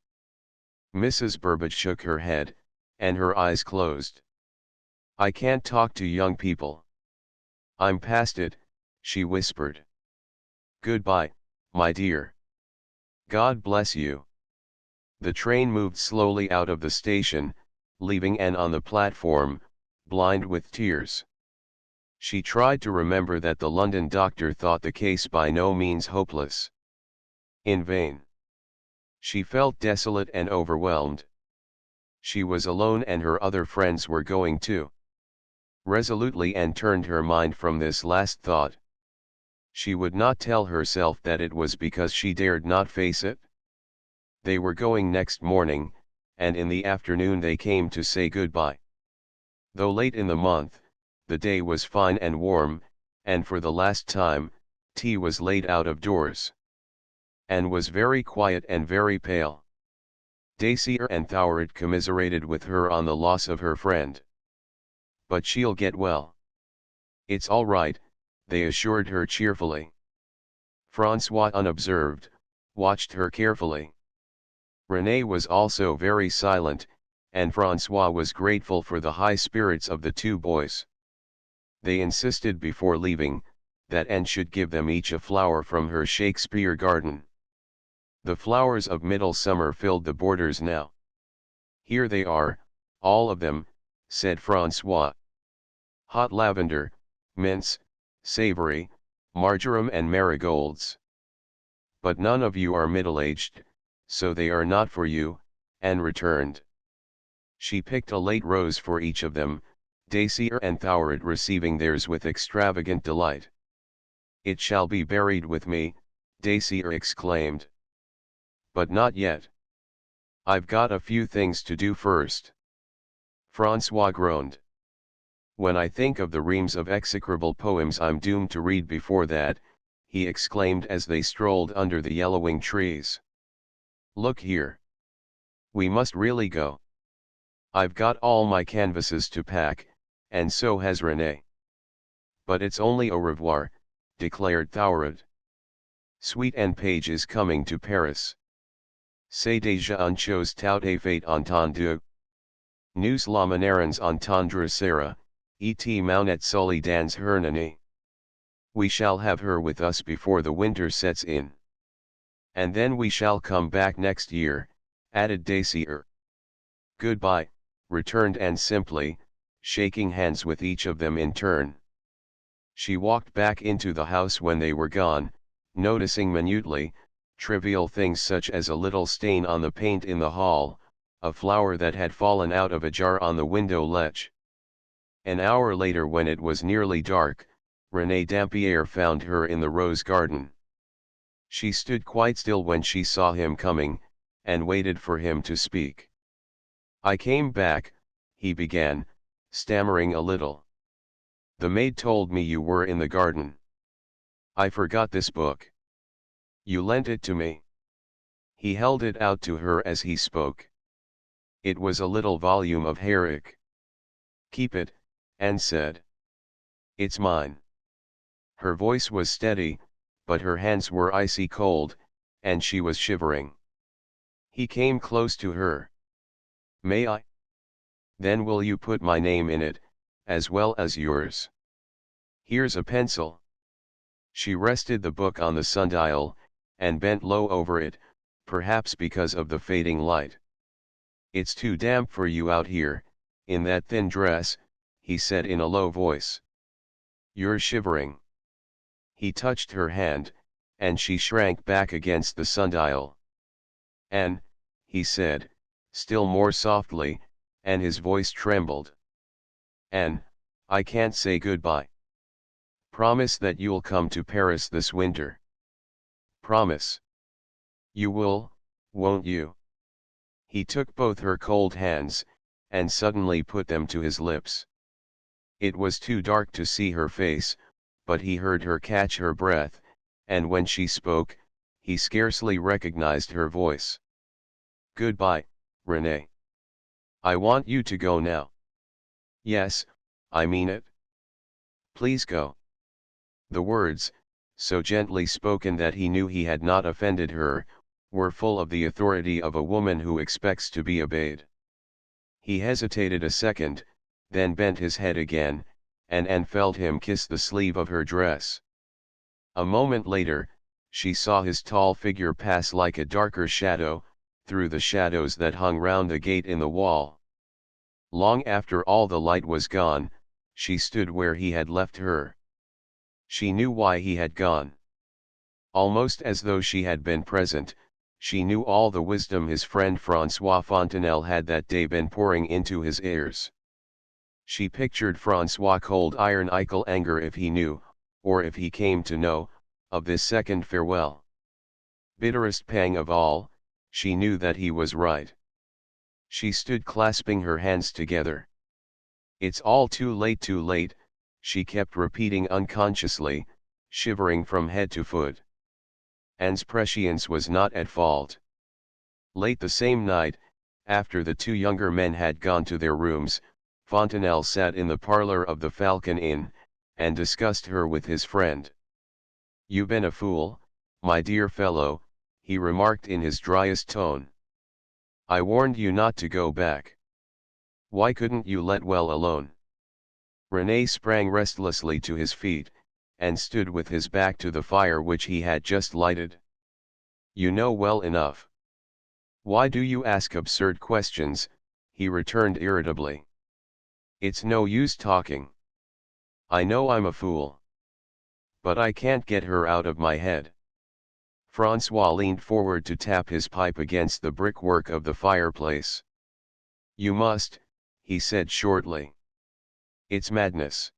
Mrs. Burbage shook her head, and her eyes closed. "I can't talk to young people. I'm past it," she whispered. "Goodbye, my dear. God bless you." The train moved slowly out of the station, leaving Anne on the platform, blind with tears. She tried to remember that the London doctor thought the case by no means hopeless. In vain. She felt desolate and overwhelmed. She was alone and her other friends were going too. Resolutely Anne turned her mind from this last thought. She would not tell herself that it was because she dared not face it. They were going next morning, and in the afternoon they came to say goodbye. Though late in the month, the day was fine and warm, and for the last time, tea was laid out of doors. Anne was very quiet and very pale. Dacier and Thoward commiserated with her on the loss of her friend. "But she'll get well. It's all right," they assured her cheerfully. François, unobserved, watched her carefully. René was also very silent, and François was grateful for the high spirits of the two boys. They insisted before leaving, that Anne should give them each a flower from her Shakespeare garden. The flowers of middle summer filled the borders now. "Here they are, all of them," said François. "Hot lavender, mints, savory, marjoram and marigolds. But none of you are middle-aged, so they are not for you," Anne returned. She picked a late rose for each of them, Dacier and Thoward receiving theirs with extravagant delight. "It shall be buried with me," Dacier exclaimed. "But not yet. I've got a few things to do first." François groaned. "When I think of the reams of execrable poems I'm doomed to read before that," he exclaimed as they strolled under the yellowing trees. "Look here. We must really go. I've got all my canvases to pack, and so has René." "But it's only au revoir," declared Thoward. "Sweet and Page is coming to Paris. C'est déjà une chose tout à fait entendue. Nous l'amenerons entendre Sarah, Et maunet soli dans hernani. We shall have her with us before the winter sets in. And then we shall come back next year, added Dacier. Goodbye, returned Anne simply, shaking hands with each of them in turn. She walked back into the house when they were gone, noticing minutely, trivial things such as a little stain on the paint in the hall, a flower that had fallen out of a jar on the window ledge. An hour later, when it was nearly dark, René Dampierre found her in the rose garden. She stood quite still when she saw him coming, and waited for him to speak. I came back, he began, stammering a little. The maid told me you were in the garden. I forgot this book. You lent it to me. He held it out to her as he spoke. It was a little volume of Herrick. Keep it, Anne said. It's mine. Her voice was steady, but her hands were icy cold, and she was shivering. He came close to her. May I? Then will you put my name in it, as well as yours? Here's a pencil. She rested the book on the sundial, and bent low over it, perhaps because of the fading light. It's too damp for you out here, in that thin dress, he said in a low voice. You're shivering. He touched her hand, and she shrank back against the sundial. Anne, he said, still more softly, and his voice trembled. Anne, I can't say goodbye. Promise that you'll come to Paris this winter. Promise. You will, won't you? He took both her cold hands, and suddenly put them to his lips. It was too dark to see her face, but he heard her catch her breath, and when she spoke, he scarcely recognized her voice. Goodbye, René. I want you to go now. Yes, I mean it. Please go. The words, so gently spoken that he knew he had not offended her, were full of the authority of a woman who expects to be obeyed. He hesitated a second, then bent his head again, and Anne felt him kiss the sleeve of her dress. A moment later, she saw his tall figure pass like a darker shadow, through the shadows that hung round the gate in the wall. Long after all the light was gone, she stood where he had left her. She knew why he had gone. Almost as though she had been present, she knew all the wisdom his friend François Fontenelle had that day been pouring into his ears. She pictured François' cold iron-ical anger if he knew, or if he came to know, of this second farewell. Bitterest pang of all, she knew that he was right. She stood clasping her hands together. It's all too late, she kept repeating unconsciously, shivering from head to foot. Anne's prescience was not at fault. Late the same night, after the two younger men had gone to their rooms, Fontenelle sat in the parlor of the Falcon Inn, and discussed her with his friend. "You've been a fool, my dear fellow," he remarked in his driest tone. "I warned you not to go back. Why couldn't you let well alone?" René sprang restlessly to his feet, and stood with his back to the fire which he had just lighted. "You know well enough. Why do you ask absurd questions?" he returned irritably. "It's no use talking. I know I'm a fool. But I can't get her out of my head." François leaned forward to tap his pipe against the brickwork of the fireplace. "You must," he said shortly. "It's madness.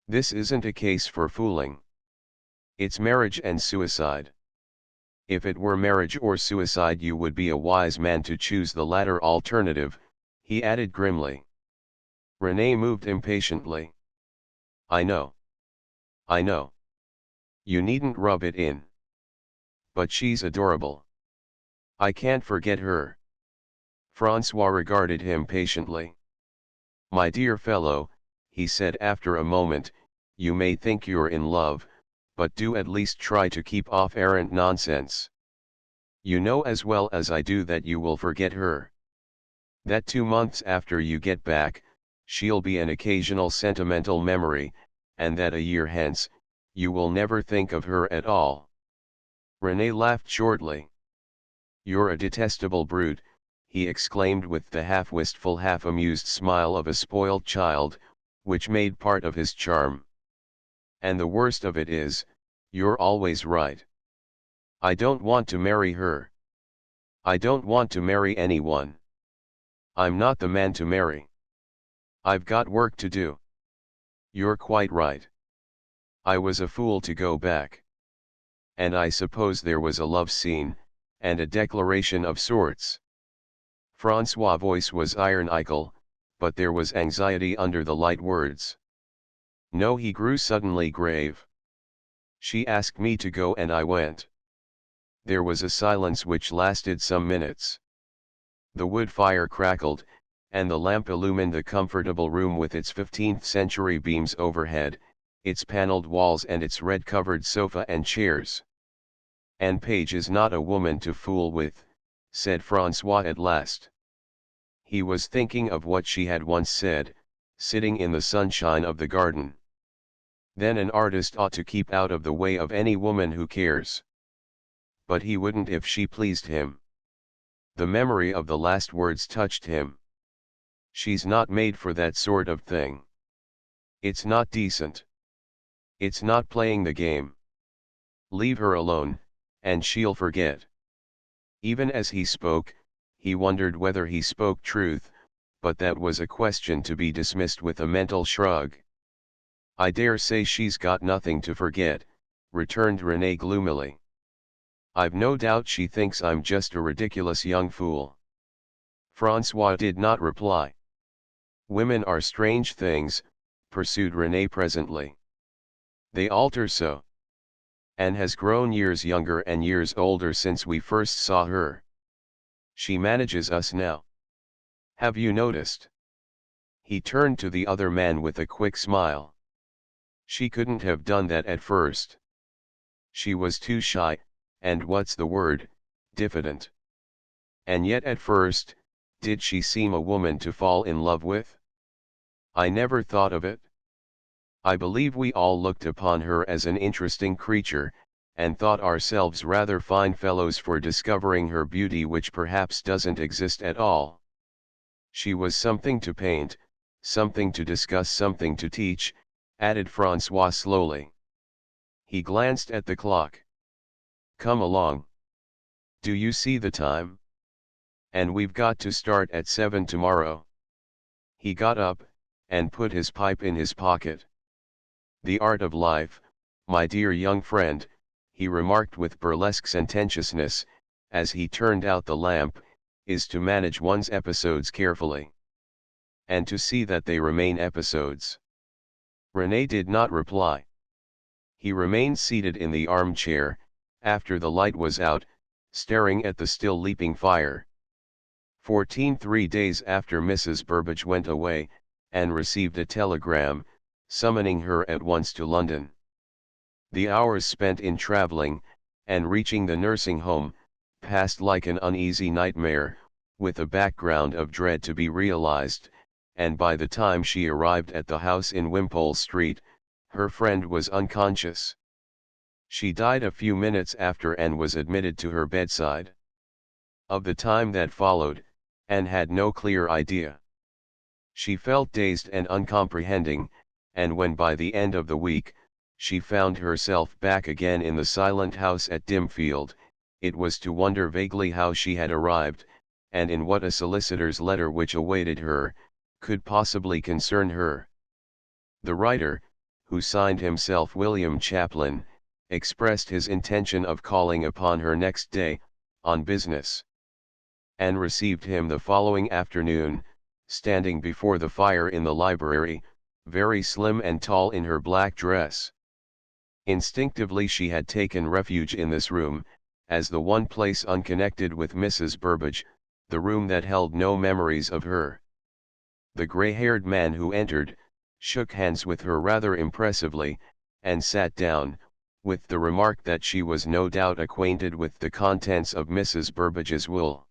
This isn't a case for fooling. It's marriage and suicide. If it were marriage or suicide, you would be a wise man to choose the latter alternative," he added grimly. René moved impatiently. "I know. I know. You needn't rub it in. But she's adorable. I can't forget her." François regarded him patiently. "My dear fellow," he said after a moment, "you may think you're in love, but do at least try to keep off errant nonsense. You know as well as I do that you will forget her. That 2 months after you get back, she'll be an occasional sentimental memory, and that a year hence, you will never think of her at all." René laughed shortly. "You're a detestable brute," he exclaimed with the half-wistful half-amused smile of a spoiled child, which made part of his charm. "And the worst of it is, you're always right. I don't want to marry her. I don't want to marry anyone. I'm not the man to marry. I've got work to do." "You're quite right. I was a fool to go back. And I suppose there was a love scene, and a declaration of sorts." Francois' voice was ironical, but there was anxiety under the light words. "No," he grew suddenly grave. "She asked me to go and I went." There was a silence which lasted some minutes. The wood fire crackled, and the lamp illumined the comfortable room with its 15th-century beams overhead, its paneled walls and its red-covered sofa and chairs. "And Paige is not a woman to fool with," said Francois at last. He was thinking of what she had once said, sitting in the sunshine of the garden. "Then an artist ought to keep out of the way of any woman who cares." But he wouldn't if she pleased him. The memory of the last words touched him. "She's not made for that sort of thing. It's not decent. It's not playing the game. Leave her alone, and she'll forget." Even as he spoke, he wondered whether he spoke truth, but that was a question to be dismissed with a mental shrug. "I dare say she's got nothing to forget," returned René gloomily. "I've no doubt she thinks I'm just a ridiculous young fool." Francois did not reply. "Women are strange things," pursued René presently. "They alter so. Anne has grown years younger and years older since we first saw her. She manages us now. Have you noticed?" He turned to the other man with a quick smile. "She couldn't have done that at first. She was too shy, and what's the word, diffident. And yet at first, did she seem a woman to fall in love with? I never thought of it. I believe we all looked upon her as an interesting creature, and thought ourselves rather fine fellows for discovering her beauty which perhaps doesn't exist at all. She was something to paint, something to discuss, something to teach," added Francois slowly. He glanced at the clock. "Come along. Do you see the time? And we've got to start at 7 tomorrow." He got up, and put his pipe in his pocket. "The art of life, my dear young friend," he remarked with burlesque sententiousness, as he turned out the lamp, "is to manage one's episodes carefully. And to see that they remain episodes." René did not reply. He remained seated in the armchair, after the light was out, staring at the still leaping fire. 3 days after Mrs. Burbage went away, Anne received a telegram, summoning her at once to London. The hours spent in travelling, and reaching the nursing home, passed like an uneasy nightmare, with a background of dread to be realized, and by the time she arrived at the house in Wimpole Street, her friend was unconscious. She died a few minutes after Anne was admitted to her bedside. Of the time that followed, Anne had no clear idea. She felt dazed and uncomprehending, and when by the end of the week, she found herself back again in the silent house at Dimfield, it was to wonder vaguely how she had arrived, and in what a solicitor's letter which awaited her, could possibly concern her. The writer, who signed himself William Chaplin, expressed his intention of calling upon her next day, on business. Anne received him the following afternoon, standing before the fire in the library, very slim and tall in her black dress. Instinctively she had taken refuge in this room, as the one place unconnected with Mrs. Burbage, the room that held no memories of her. The grey-haired man who entered, shook hands with her rather impressively, and sat down, with the remark that she was no doubt acquainted with the contents of Mrs. Burbage's will.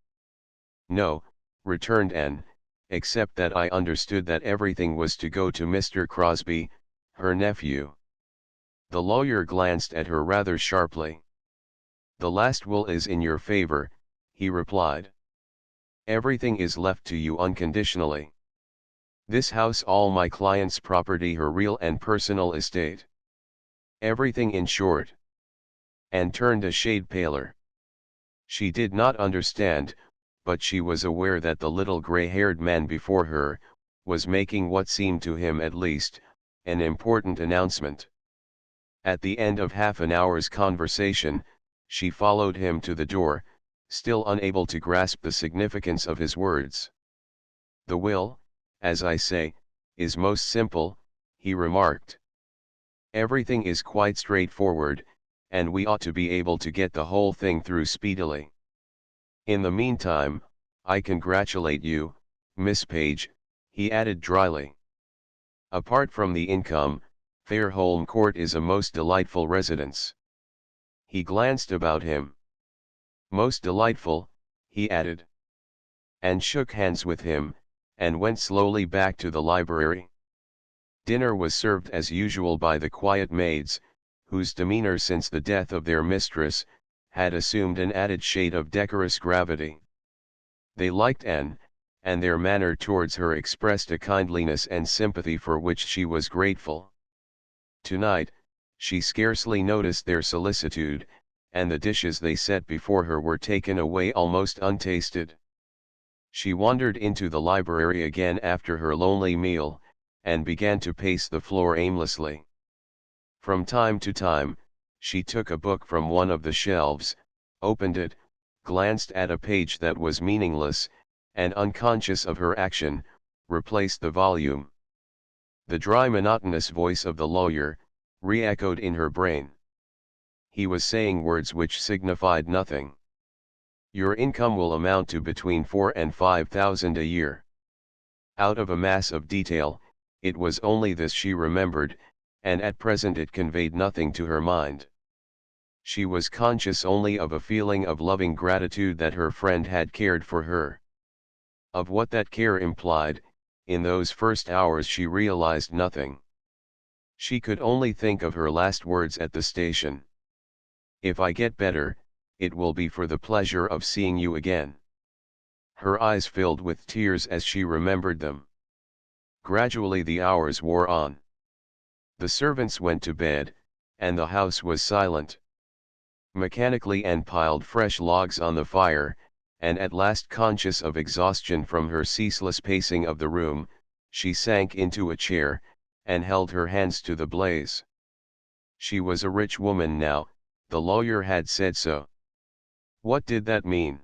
"No," returned Anne, except that I understood that everything was to go to Mr. Crosby, her nephew. The lawyer glanced at her rather sharply. The last will is in your favor, he replied. Everything is left to you unconditionally. This house, all my client's property, her real and personal estate. Everything, in short. Anne turned a shade paler. She did not understand, but she was aware that the little gray-haired man before her was making what seemed to him, at least, an important announcement. At the end of half an hour's conversation, she followed him to the door, still unable to grasp the significance of his words. The will, as I say, is most simple, he remarked. Everything is quite straightforward, and we ought to be able to get the whole thing through speedily. In the meantime, I congratulate you, Miss Page, he added dryly. Apart from the income, Fairholme Court is a most delightful residence. He glanced about him. Most delightful, he added. And shook hands with him, and went slowly back to the library. Dinner was served as usual by the quiet maids, whose demeanor since the death of their mistress had assumed an added shade of decorous gravity. They liked Anne, and their manner towards her expressed a kindliness and sympathy for which she was grateful. Tonight, she scarcely noticed their solicitude, and the dishes they set before her were taken away almost untasted. She wandered into the library again after her lonely meal, and began to pace the floor aimlessly. From time to time, she took a book from one of the shelves, opened it, glanced at a page that was meaningless, and unconscious of her action, replaced the volume. The dry monotonous voice of the lawyer re-echoed in her brain. He was saying words which signified nothing. Your income will amount to between 4,000 and 5,000 a year. Out of a mass of detail, it was only this she remembered, and at present it conveyed nothing to her mind. She was conscious only of a feeling of loving gratitude that her friend had cared for her. Of what that care implied, in those first hours she realized nothing. She could only think of her last words at the station. If I get better, it will be for the pleasure of seeing you again. Her eyes filled with tears as she remembered them. Gradually the hours wore on. The servants went to bed, and the house was silent. Mechanically Anne piled fresh logs on the fire, and at last, conscious of exhaustion from her ceaseless pacing of the room, she sank into a chair, and held her hands to the blaze. She was a rich woman now, the lawyer had said so. What did that mean?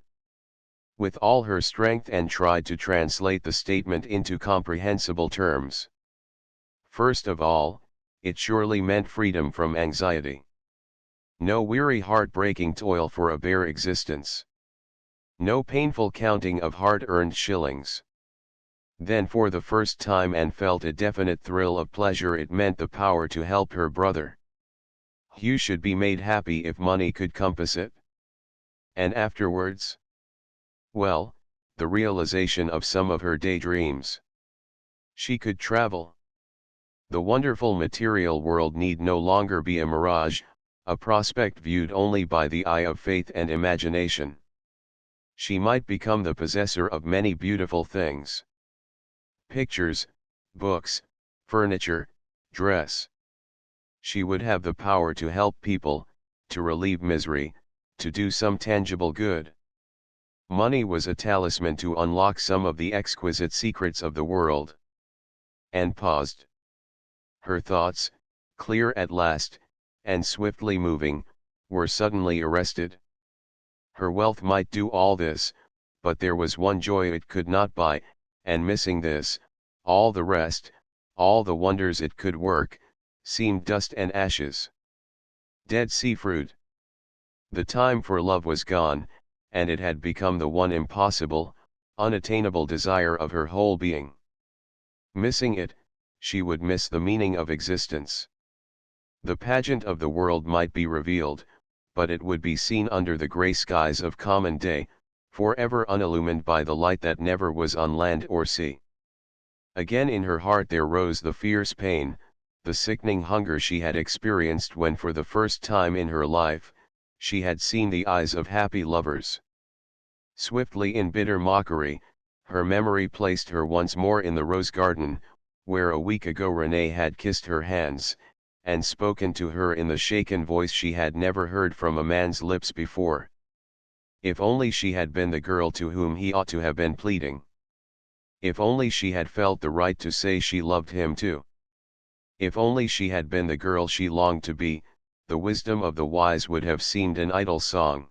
With all her strength Anne tried to translate the statement into comprehensible terms. First of all, it surely meant freedom from anxiety. No weary heart-breaking toil for a bare existence. No painful counting of hard-earned shillings. Then for the first time Anne felt a definite thrill of pleasure. It meant the power to help her brother. Hugh should be made happy if money could compass it. And afterwards? Well, the realization of some of her daydreams. She could travel. The wonderful material world need no longer be a mirage, a prospect viewed only by the eye of faith and imagination. She might become the possessor of many beautiful things. Pictures, books, furniture, dress. She would have the power to help people, to relieve misery, to do some tangible good. Money was a talisman to unlock some of the exquisite secrets of the world. Anne paused. Her thoughts, clear at last, and swiftly moving, were suddenly arrested. Her wealth might do all this, but there was one joy it could not buy, and missing this, all the rest, all the wonders it could work, seemed dust and ashes. Dead sea fruit. The time for love was gone, and it had become the one impossible, unattainable desire of her whole being. Missing it, she would miss the meaning of existence. The pageant of the world might be revealed, but it would be seen under the grey skies of common day, forever unillumined by the light that never was on land or sea. Again in her heart there rose the fierce pain, the sickening hunger she had experienced when for the first time in her life, she had seen the eyes of happy lovers. Swiftly in bitter mockery, her memory placed her once more in the rose garden, where a week ago Renee had kissed her hands, and spoken to her in the shaken voice she had never heard from a man's lips before. If only she had been the girl to whom he ought to have been pleading. If only she had felt the right to say she loved him too. If only she had been the girl she longed to be, the wisdom of the wise would have seemed an idle song.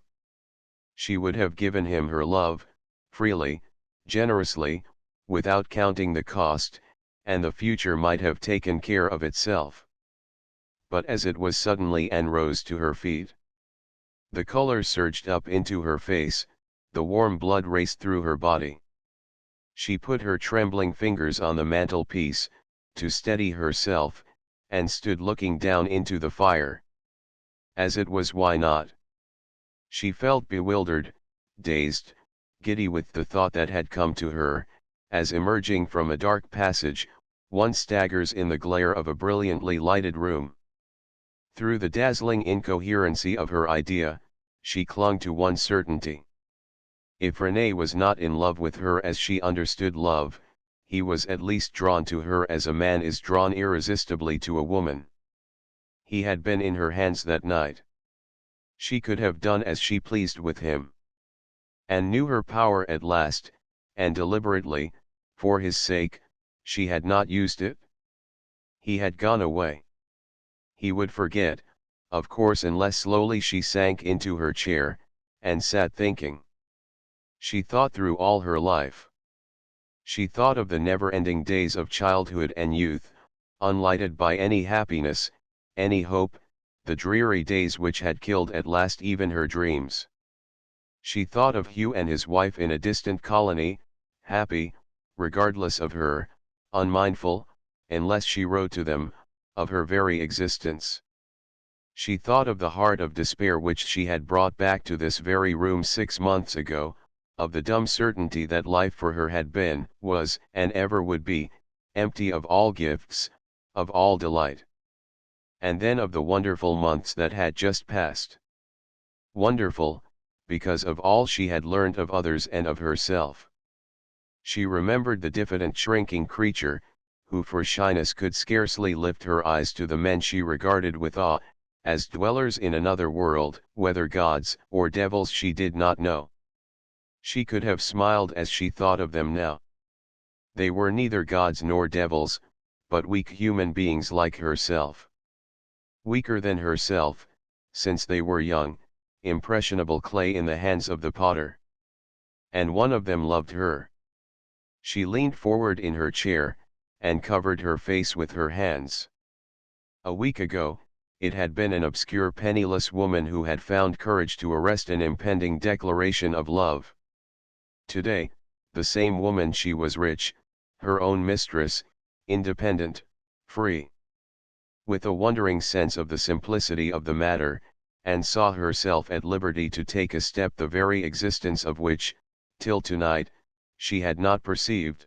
She would have given him her love, freely, generously, without counting the cost, and the future might have taken care of itself. But as it was suddenly Anne rose to her feet. The color surged up into her face, the warm blood raced through her body. She put her trembling fingers on the mantelpiece, to steady herself, and stood looking down into the fire. As it was, why not? She felt bewildered, dazed, giddy with the thought that had come to her, as emerging from a dark passage, one staggers in the glare of a brilliantly lighted room. Through the dazzling incoherency of her idea, she clung to one certainty. If Renee was not in love with her as she understood love, he was at least drawn to her as a man is drawn irresistibly to a woman. He had been in her hands that night. She could have done as she pleased with him. And knew her power at last, and deliberately, for his sake, she had not used it. He had gone away. He would forget, of course, unless slowly she sank into her chair, and sat thinking. She thought through all her life. She thought of the never-ending days of childhood and youth, unlighted by any happiness, any hope, the dreary days which had killed at last even her dreams. She thought of Hugh and his wife in a distant colony, happy, regardless of her, unmindful, unless she wrote to them, of her very existence. She thought of the heart of despair which she had brought back to this very room 6 months ago, of the dumb certainty that life for her had been, was, and ever would be, empty of all gifts, of all delight. And then of the wonderful months that had just passed. Wonderful, because of all she had learned of others and of herself. She remembered the diffident shrinking creature, who for shyness could scarcely lift her eyes to the men she regarded with awe, as dwellers in another world, whether gods or devils she did not know. She could have smiled as she thought of them now. They were neither gods nor devils, but weak human beings like herself. Weaker than herself, since they were young, impressionable clay in the hands of the potter. And one of them loved her. She leaned forward in her chair, and covered her face with her hands. A week ago, it had been an obscure penniless woman who had found courage to arrest an impending declaration of love. Today, the same woman, she was rich, her own mistress, independent, free. With a wondering sense of the simplicity of the matter, Anne saw herself at liberty to take a step the very existence of which, till tonight, she had not perceived.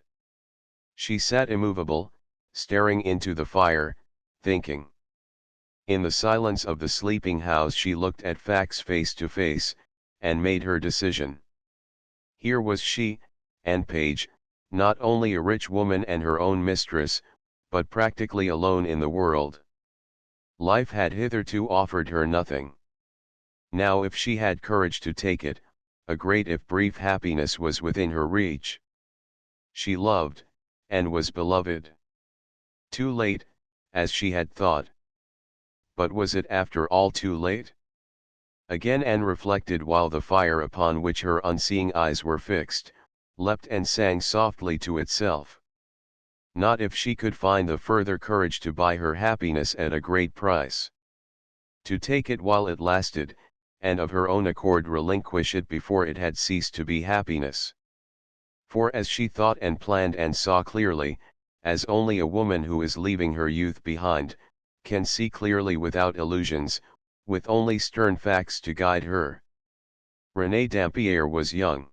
She sat immovable, staring into the fire, thinking. In the silence of the sleeping house she looked at facts face to face, and made her decision. Here was she, Anne Page, not only a rich woman and her own mistress, but practically alone in the world. Life had hitherto offered her nothing. Now if she had courage to take it, a great if brief happiness was within her reach. She loved, and was beloved. Too late, as she had thought. But was it after all too late? Again Anne reflected while the fire upon which her unseeing eyes were fixed, leapt and sang softly to itself. Not if she could find the further courage to buy her happiness at a great price. To take it while it lasted, and of her own accord relinquish it before it had ceased to be happiness. For as she thought and planned and saw clearly, as only a woman who is leaving her youth behind, can see clearly without illusions, with only stern facts to guide her. Renee Dampierre was young.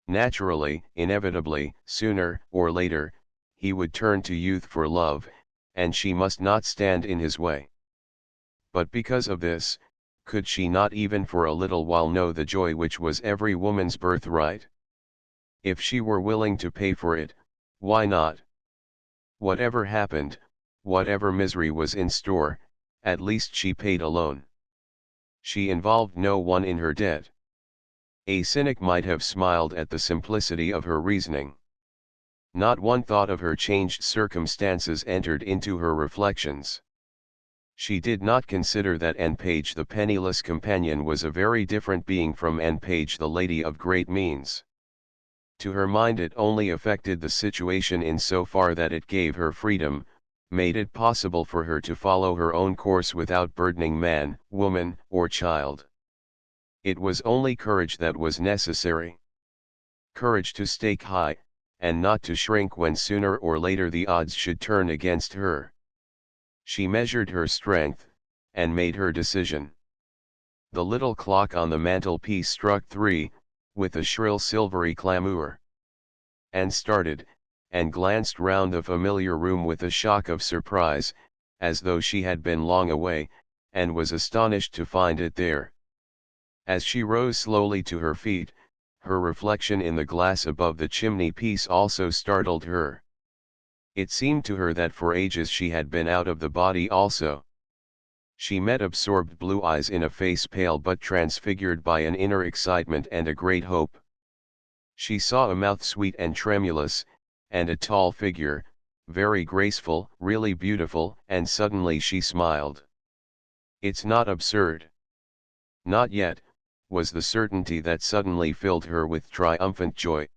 Naturally, inevitably, sooner or later, he would turn to youth for love, and she must not stand in his way. But because of this, could she not even for a little while know the joy which was every woman's birthright? If she were willing to pay for it, why not? Whatever happened, whatever misery was in store, at least she paid alone. She involved no one in her debt. A cynic might have smiled at the simplicity of her reasoning. Not one thought of her changed circumstances entered into her reflections. She did not consider that Anne Page the penniless companion was a very different being from Anne Page the lady of great means. To her mind it only affected the situation in so far that it gave her freedom, made it possible for her to follow her own course without burdening man, woman, or child. It was only courage that was necessary. Courage to stake high, and not to shrink when sooner or later the odds should turn against her. She measured her strength, and made her decision. The little clock on the mantelpiece struck 3, with a shrill silvery clamour. Anne started, and glanced round the familiar room with a shock of surprise, as though she had been long away, and was astonished to find it there. As she rose slowly to her feet, her reflection in the glass above the chimney-piece also startled her. It seemed to her that for ages she had been out of the body also. She met absorbed blue eyes in a face pale but transfigured by an inner excitement and a great hope. She saw a mouth sweet and tremulous, and a tall figure, very graceful, really beautiful, and suddenly she smiled. "It's not absurd." "Not yet," was the certainty that suddenly filled her with triumphant joy.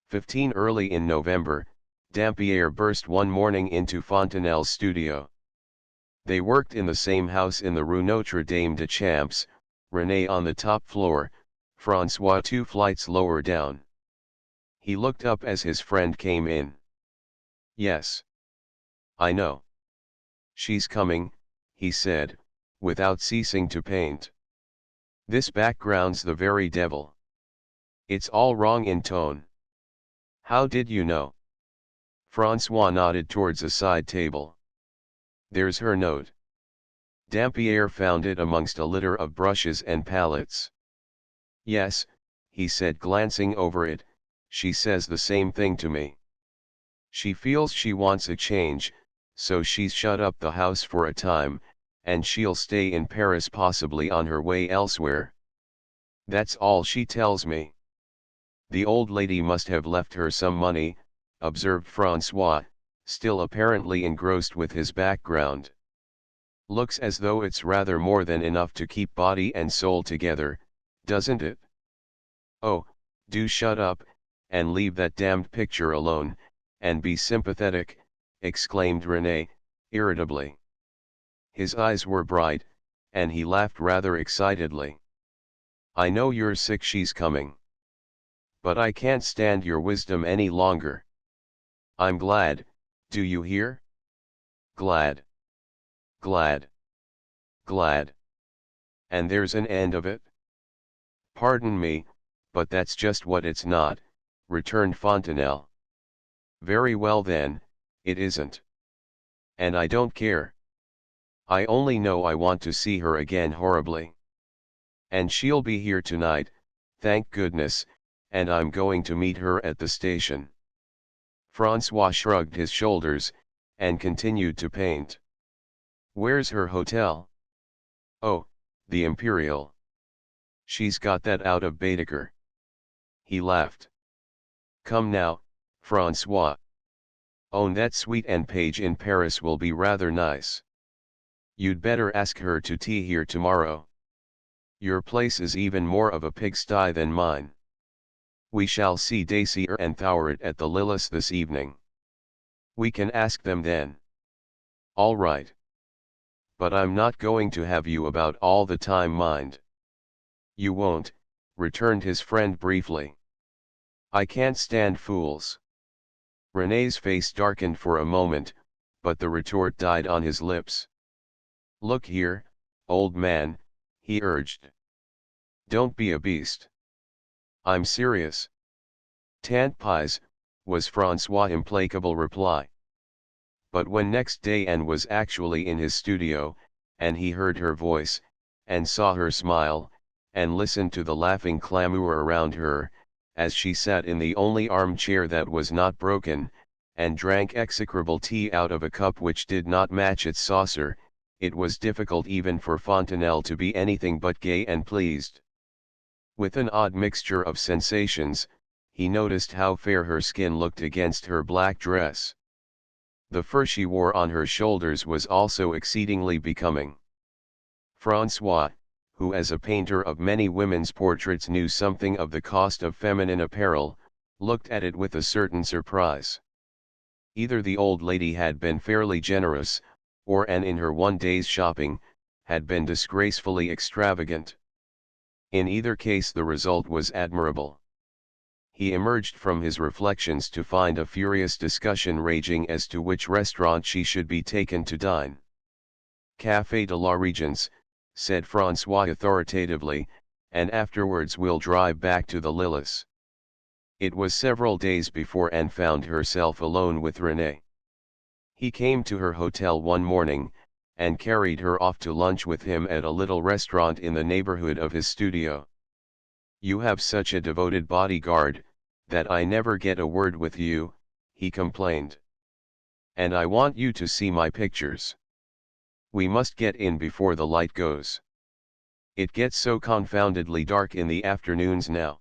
15 Early in November, Dampierre burst one morning into Fontenelle's studio. They worked in the same house in the Rue Notre Dame des Champs, René on the top floor, François 2 flights lower down. He looked up as his friend came in. "Yes. I know. She's coming," he said, without ceasing to paint. "This background's the very devil. It's all wrong in tone." "How did you know?" François nodded towards a side table. "There's her note." Dampierre found it amongst a litter of brushes and palettes. "Yes," he said glancing over it, "she says the same thing to me. She feels she wants a change, so she's shut up the house for a time, and she'll stay in Paris possibly on her way elsewhere. That's all she tells me." "The old lady must have left her some money," observed François, still apparently engrossed with his background. "Looks as though it's rather more than enough to keep body and soul together, doesn't it?" "Oh, do shut up, and leave that damned picture alone, and be sympathetic," exclaimed René, irritably. His eyes were bright, and he laughed rather excitedly. "I know you're sick she's coming. But I can't stand your wisdom any longer. I'm glad, do you hear? Glad. Glad. Glad. And there's an end of it?" "Pardon me, but that's just what it's not," returned Fontenelle. "Very well then, it isn't. And I don't care. I only know I want to see her again horribly. And she'll be here tonight, thank goodness, and I'm going to meet her at the station." François shrugged his shoulders, and continued to paint. "Where's her hotel?" "Oh, the Imperial. She's got that out of Baedeker." He laughed. "Come now, François. Own that sweet Anne Page in Paris will be rather nice. You'd better ask her to tea here tomorrow. Your place is even more of a pigsty than mine. We shall see Dacier and Thouret at the Lillis this evening. We can ask them then." "All right. But I'm not going to have you about all the time, mind." "You won't," returned his friend briefly. "I can't stand fools." René's face darkened for a moment, but the retort died on his lips. "Look here, old man," he urged. "Don't be a beast. I'm serious. Tant pies, was Francois' implacable reply. But when next day Anne was actually in his studio, and he heard her voice, and saw her smile, and listened to the laughing clamour around her, as she sat in the only armchair that was not broken, and drank execrable tea out of a cup which did not match its saucer, it was difficult even for Fontenelle to be anything but gay and pleased. With an odd mixture of sensations, he noticed how fair her skin looked against her black dress. The fur she wore on her shoulders was also exceedingly becoming. Francois, who as a painter of many women's portraits knew something of the cost of feminine apparel, looked at it with a certain surprise. Either the old lady had been fairly generous, or Anne in her one day's shopping, had been disgracefully extravagant. In either case the result was admirable. He emerged from his reflections to find a furious discussion raging as to which restaurant she should be taken to dine. Café de la Régence, said Francois authoritatively, and afterwards we'll drive back to the Lillis. It was several days before Anne found herself alone with Renée. He came to her hotel one morning, and carried her off to lunch with him at a little restaurant in the neighborhood of his studio. "You have such a devoted bodyguard, that I never get a word with you," he complained. "And I want you to see my pictures. We must get in before the light goes. It gets so confoundedly dark in the afternoons now."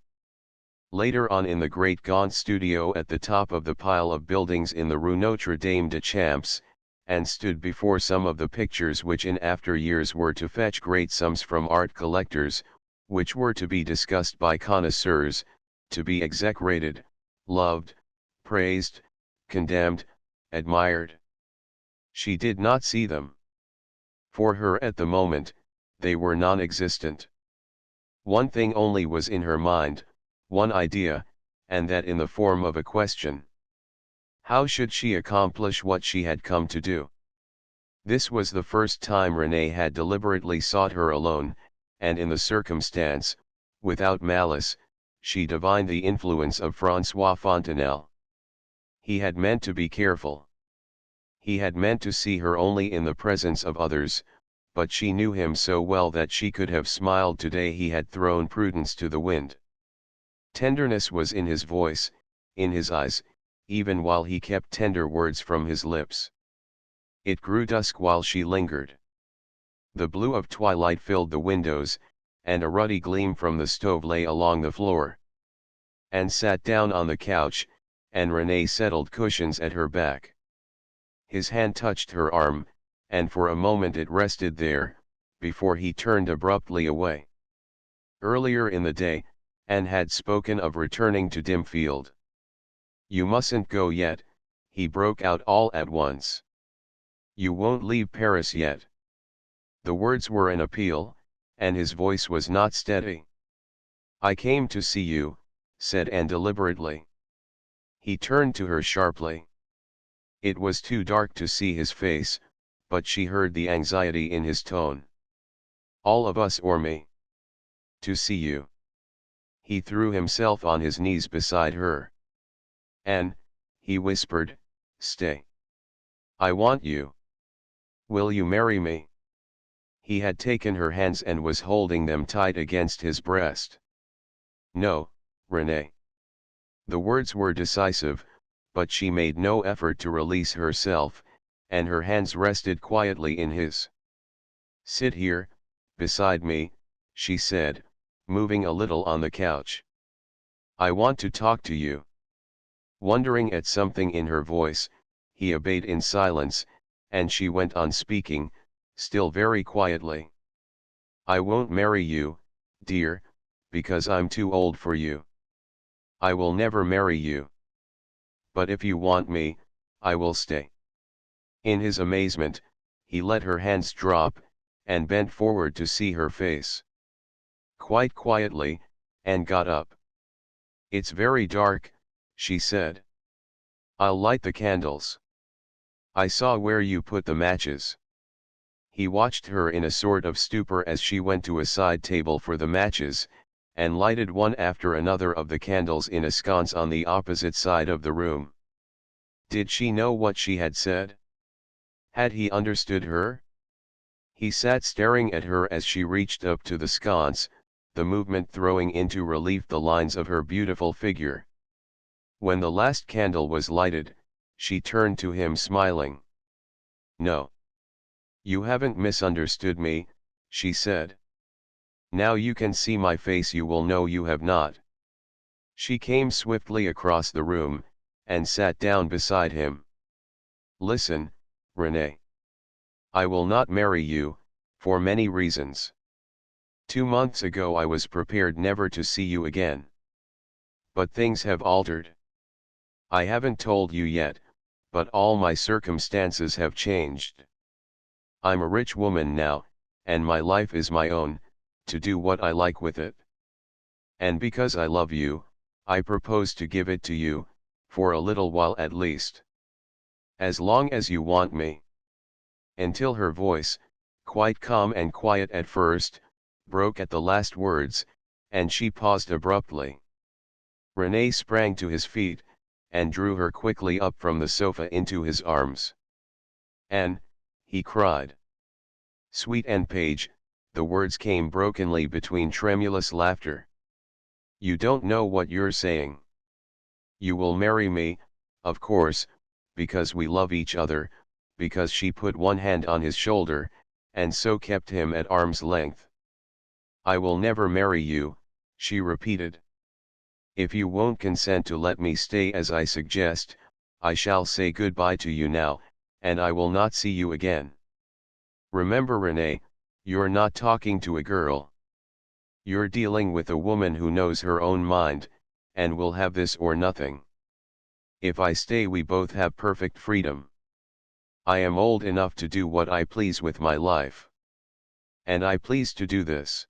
Later on in the great gaunt studio at the top of the pile of buildings in the Rue Notre Dame des Champs, and stood before some of the pictures which in after years were to fetch great sums from art collectors, which were to be discussed by connoisseurs, to be execrated, loved, praised, condemned, admired. She did not see them. For her at the moment, they were non-existent. One thing only was in her mind, one idea, and that in the form of a question. How should she accomplish what she had come to do? This was the first time Renée had deliberately sought her alone, and in the circumstance, without malice, she divined the influence of Francois Fontenelle. He had meant to be careful. He had meant to see her only in the presence of others, but she knew him so well that she could have smiled today he had thrown prudence to the wind. Tenderness was in his voice, in his eyes, even while he kept tender words from his lips. It grew dusk while she lingered. The blue of twilight filled the windows, and a ruddy gleam from the stove lay along the floor. Anne sat down on the couch, and Renée settled cushions at her back. His hand touched her arm, and for a moment it rested there, before he turned abruptly away. Earlier in the day, Anne had spoken of returning to Dimfield. "You mustn't go yet," he broke out all at once. "You won't leave Paris yet." The words were an appeal, and his voice was not steady. "I came to see you," said Anne deliberately. He turned to her sharply. It was too dark to see his face, but she heard the anxiety in his tone. "All of us or me?" "To see you." He threw himself on his knees beside her. "Anne," he whispered, "stay. I want you. Will you marry me?" He had taken her hands and was holding them tight against his breast. "No, Renée." The words were decisive, but she made no effort to release herself, and her hands rested quietly in his. "Sit here, beside me," she said, moving a little on the couch. "I want to talk to you." Wondering at something in her voice, he obeyed in silence, and she went on speaking, still very quietly. "I won't marry you, dear, because I'm too old for you. I will never marry you. But if you want me, I will stay." In his amazement, he let her hands drop, and bent forward to see her face. Quite quietly, Anne got up. "It's very dark," she said. "I'll light the candles. I saw where you put the matches." He watched her in a sort of stupor as she went to a side table for the matches, and lighted one after another of the candles in a sconce on the opposite side of the room. Did she know what she had said? Had he understood her? He sat staring at her as she reached up to the sconce, the movement throwing into relief the lines of her beautiful figure. When the last candle was lighted, she turned to him smiling. "No. You haven't misunderstood me," she said. "Now you can see my face, you will know you have not." She came swiftly across the room, and sat down beside him. "Listen, Renee. I will not marry you, for many reasons. 2 months ago I was prepared never to see you again. But things have altered. I haven't told you yet, but all my circumstances have changed. I'm a rich woman now, and my life is my own, to do what I like with it. And because I love you, I propose to give it to you, for a little while at least. As long as you want me." Until her voice, quite calm and quiet at first, broke at the last words, and she paused abruptly. Renee sprang to his feet, and drew her quickly up from the sofa into his arms. "Anne," he cried. "Sweet Anne Page," the words came brokenly between tremulous laughter. "You don't know what you're saying. You will marry me, of course, because we love each other," because she put one hand on his shoulder, and so kept him at arm's length. "I will never marry you," she repeated. "If you won't consent to let me stay as I suggest, I shall say goodbye to you now, and I will not see you again. Remember, Renee, you're not talking to a girl. You're dealing with a woman who knows her own mind, and will have this or nothing. If I stay, we both have perfect freedom. I am old enough to do what I please with my life. And I please to do this."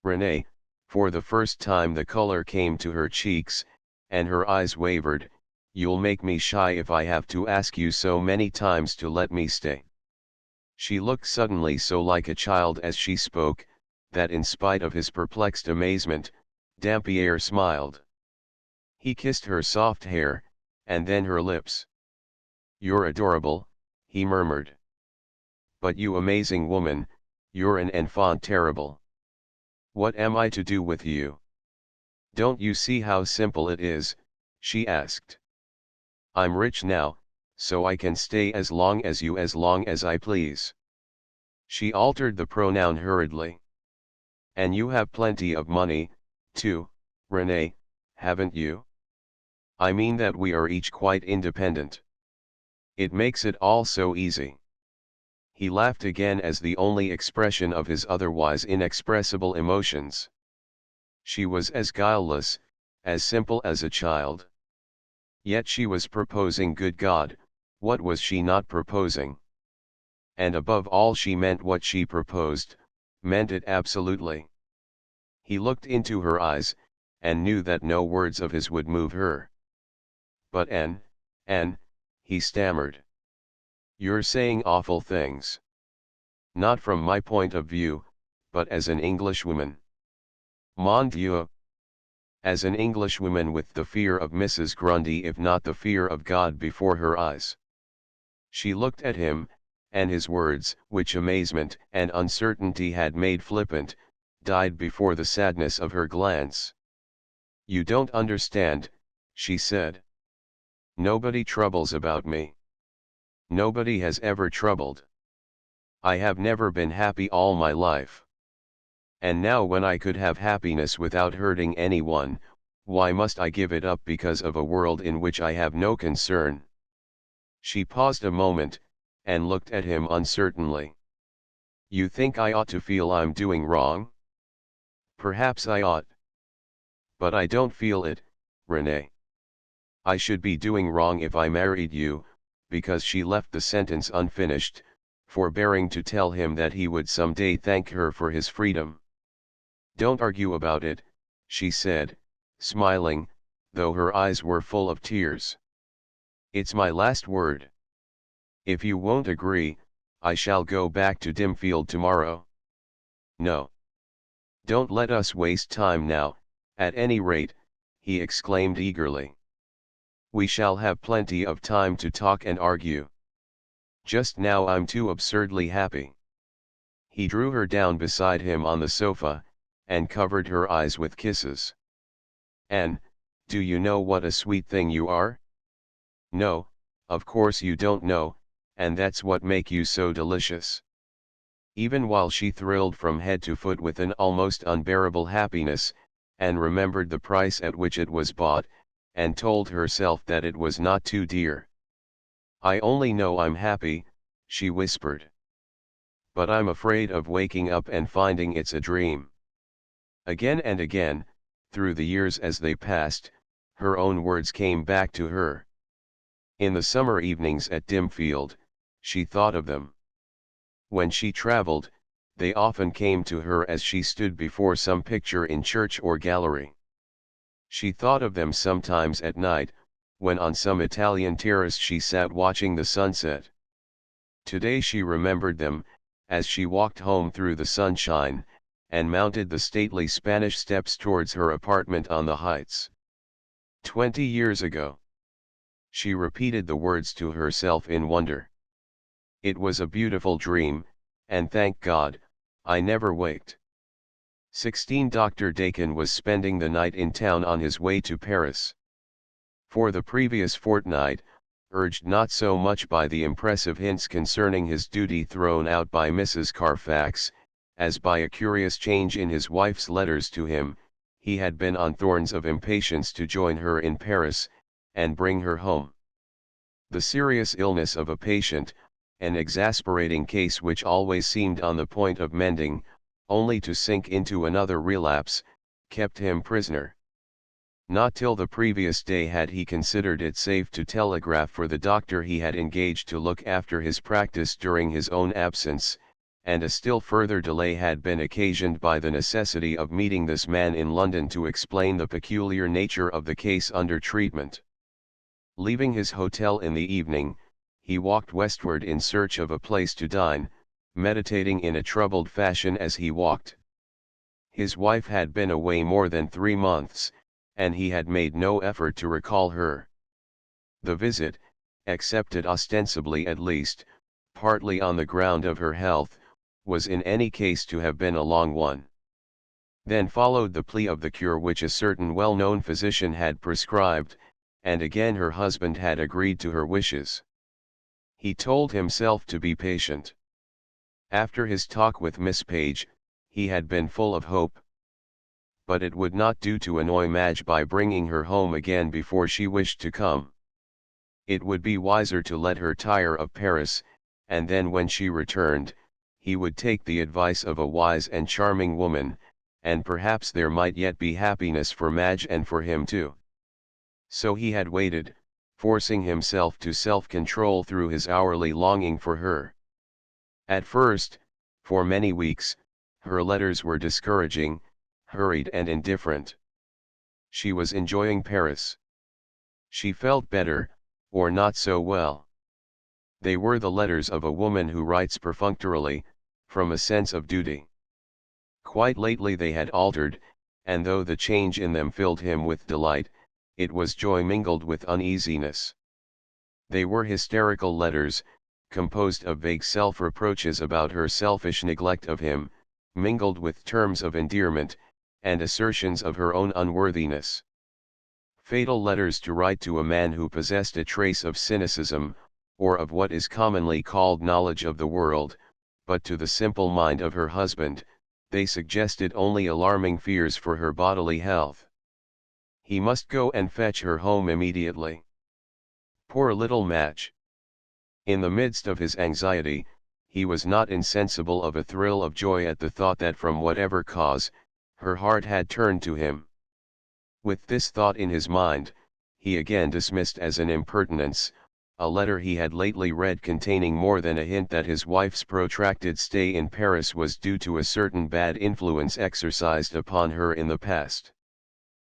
Renee, for the first time the color came to her cheeks, and her eyes wavered. "You'll make me shy if I have to ask you so many times to let me stay." She looked suddenly so like a child as she spoke, that in spite of his perplexed amazement, Dampierre smiled. He kissed her soft hair, and then her lips. "You're adorable," he murmured. "But you amazing woman, you're an enfant terrible. What am I to do with you?" "Don't you see how simple it is?" she asked. "I'm rich now, so I can stay as long as I please." She altered the pronoun hurriedly. "And you have plenty of money, too, Renee, haven't you? I mean that we are each quite independent. It makes it all so easy." He laughed again as the only expression of his otherwise inexpressible emotions. She was as guileless, as simple as a child. Yet she was proposing. Good God, what was she not proposing? And above all, she meant what she proposed, meant it absolutely. He looked into her eyes, and knew that no words of his would move her. "But Anne," he stammered. "You're saying awful things. Not from my point of view, but as an Englishwoman. Mon Dieu! As an Englishwoman with the fear of Mrs. Grundy if not the fear of God before her eyes." She looked at him, and his words, which amazement and uncertainty had made flippant, died before the sadness of her glance. "You don't understand," she said. "Nobody troubles about me. Nobody has ever troubled. I have never been happy all my life. And now when I could have happiness without hurting anyone, why must I give it up because of a world in which I have no concern?" She paused a moment, and looked at him uncertainly. "You think I ought to feel I'm doing wrong?" "Perhaps I ought. But I don't feel it, Renee. I should be doing wrong if I married you," because she left the sentence unfinished, forbearing to tell him that he would some day thank her for his freedom. "Don't argue about it," she said, smiling, though her eyes were full of tears. "It's my last word. If you won't agree, I shall go back to Dimfield tomorrow." "No. Don't let us waste time now, at any rate, he exclaimed eagerly. We shall have plenty of time to talk and argue. Just now I'm too absurdly happy. He drew her down beside him on the sofa, and covered her eyes with kisses. And, do you know what a sweet thing you are? No, of course you don't know, and that's what make you so delicious. Even while she thrilled from head to foot with an almost unbearable happiness, and remembered the price at which it was bought, and told herself that it was not too dear. I only know I'm happy, she whispered. But I'm afraid of waking up and finding it's a dream. Again and again, through the years as they passed, her own words came back to her. In the summer evenings at Dimfield, she thought of them. When she traveled, they often came to her as she stood before some picture in church or gallery. She thought of them sometimes at night, when on some Italian terrace she sat watching the sunset. Today she remembered them, as she walked home through the sunshine, and mounted the stately Spanish steps towards her apartment on the heights. 20 years ago. She repeated the words to herself in wonder. It was a beautiful dream, and thank God, I never waked. 16 Dr. Dakin was spending the night in town on his way to Paris. For the previous fortnight, urged not so much by the impressive hints concerning his duty thrown out by Mrs. Carfax, as by a curious change in his wife's letters to him, he had been on thorns of impatience to join her in Paris, and bring her home. The serious illness of a patient, an exasperating case which always seemed on the point of mending, only to sink into another relapse, kept him prisoner. Not till the previous day had he considered it safe to telegraph for the doctor he had engaged to look after his practice during his own absence, and a still further delay had been occasioned by the necessity of meeting this man in London to explain the peculiar nature of the case under treatment. Leaving his hotel in the evening, he walked westward in search of a place to dine, meditating in a troubled fashion as he walked. His wife had been away more than 3 months, and he had made no effort to recall her. The visit, accepted ostensibly at least, partly on the ground of her health, was in any case to have been a long one. Then followed the plea of the cure which a certain well-known physician had prescribed, and again her husband had agreed to her wishes. He told himself to be patient. After his talk with Miss Page, he had been full of hope. But it would not do to annoy Madge by bringing her home again before she wished to come. It would be wiser to let her tire of Paris, and then when she returned, he would take the advice of a wise and charming woman, and perhaps there might yet be happiness for Madge and for him too. So he had waited, forcing himself to self-control through his hourly longing for her. At first, for many weeks, her letters were discouraging, hurried and indifferent. She was enjoying Paris. She felt better, or not so well. They were the letters of a woman who writes perfunctorily, from a sense of duty. Quite lately they had altered, and though the change in them filled him with delight, it was joy mingled with uneasiness. They were hysterical letters, composed of vague self-reproaches about her selfish neglect of him, mingled with terms of endearment, and assertions of her own unworthiness. Fatal letters to write to a man who possessed a trace of cynicism, or of what is commonly called knowledge of the world, but to the simple mind of her husband, they suggested only alarming fears for her bodily health. He must go and fetch her home immediately. Poor little Madge! In the midst of his anxiety, he was not insensible of a thrill of joy at the thought that from whatever cause, her heart had turned to him. With this thought in his mind, he again dismissed as an impertinence, a letter he had lately read containing more than a hint that his wife's protracted stay in Paris was due to a certain bad influence exercised upon her in the past.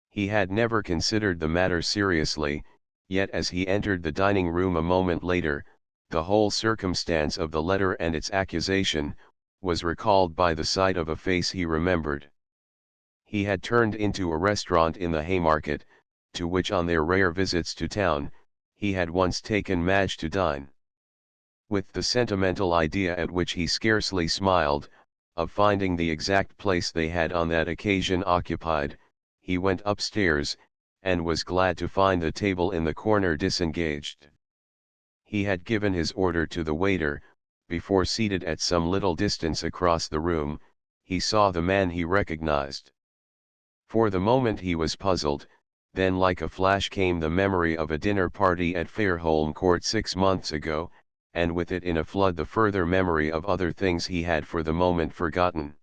He had never considered the matter seriously, yet as he entered the dining room a moment later, the whole circumstance of the letter and its accusation, was recalled by the sight of a face he remembered. He had turned into a restaurant in the Haymarket, to which on their rare visits to town, he had once taken Madge to dine. With the sentimental idea at which he scarcely smiled, of finding the exact place they had on that occasion occupied, he went upstairs, and was glad to find the table in the corner disengaged. He had given his order to the waiter. Before, seated at some little distance across the room, he saw the man he recognized. For the moment he was puzzled, then like a flash came the memory of a dinner party at Fairholme Court 6 months ago, and with it in a flood the further memory of other things he had for the moment forgotten.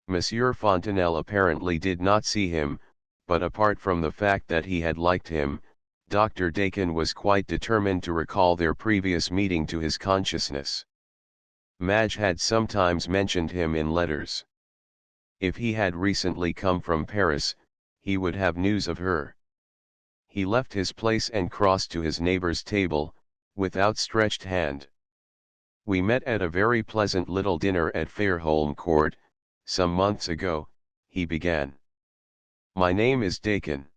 Monsieur Fontenelle apparently did not see him, but apart from the fact that he had liked him, Dr. Dakin was quite determined to recall their previous meeting to his consciousness. Madge had sometimes mentioned him in letters. If he had recently come from Paris, he would have news of her. He left his place and crossed to his neighbor's table, with outstretched hand. "We met at a very pleasant little dinner at Fairholme Court, some months ago," he began. "My name is Dakin.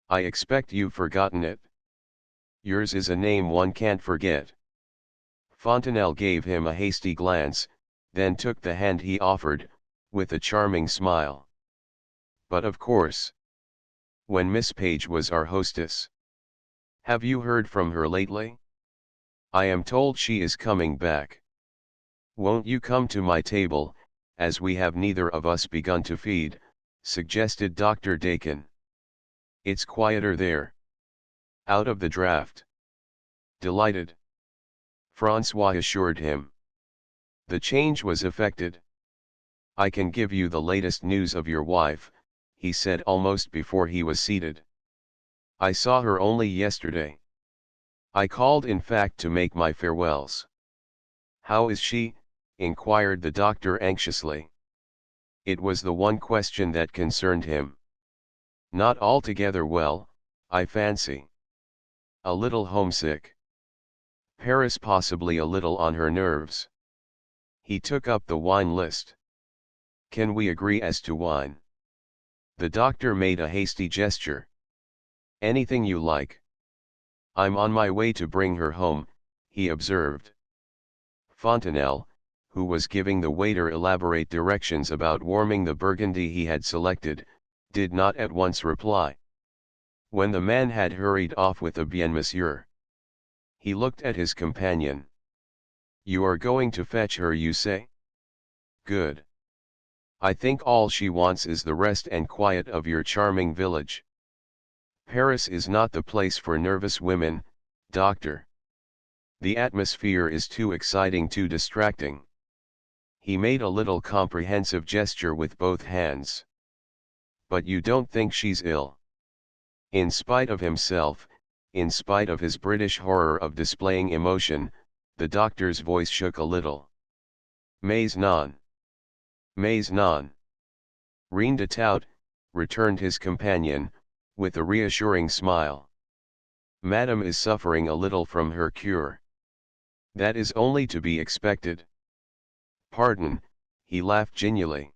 I expect you've forgotten it. Yours is a name one can't forget." Fontenelle gave him a hasty glance, then took the hand he offered, with a charming smile. "But of course. When Miss Page was our hostess. Have you heard from her lately? I am told she is coming back. Won't you come to my table, as we have neither of us begun to feed," suggested Dr. Dakin. "It's quieter there. Out of the draft." "Delighted," François assured him. The change was effected. "I can give you the latest news of your wife," he said almost before he was seated. "I saw her only yesterday. I called in fact to make my farewells." "How is she?" inquired the doctor anxiously. It was the one question that concerned him. "Not altogether well, I fancy. A little homesick. Paris possibly a little on her nerves." He took up the wine list. "Can we agree as to wine?" The doctor made a hasty gesture. "Anything you like." "I'm on my way to bring her home," he observed. Fontenelle, who was giving the waiter elaborate directions about warming the burgundy he had selected, did not at once reply. When the man had hurried off with a "Bien, monsieur," he looked at his companion. "You are going to fetch her, you say? Good. I think all she wants is the rest and quiet of your charming village. Paris is not the place for nervous women, doctor. The atmosphere is too exciting, too distracting." He made a little comprehensive gesture with both hands. "But you don't think she's ill?" In spite of himself, in spite of his British horror of displaying emotion, the doctor's voice shook a little. "Mais non. Mais non. Rien de tout," returned his companion, with a reassuring smile. "Madame is suffering a little from her cure. That is only to be expected." "Pardon," he laughed genially.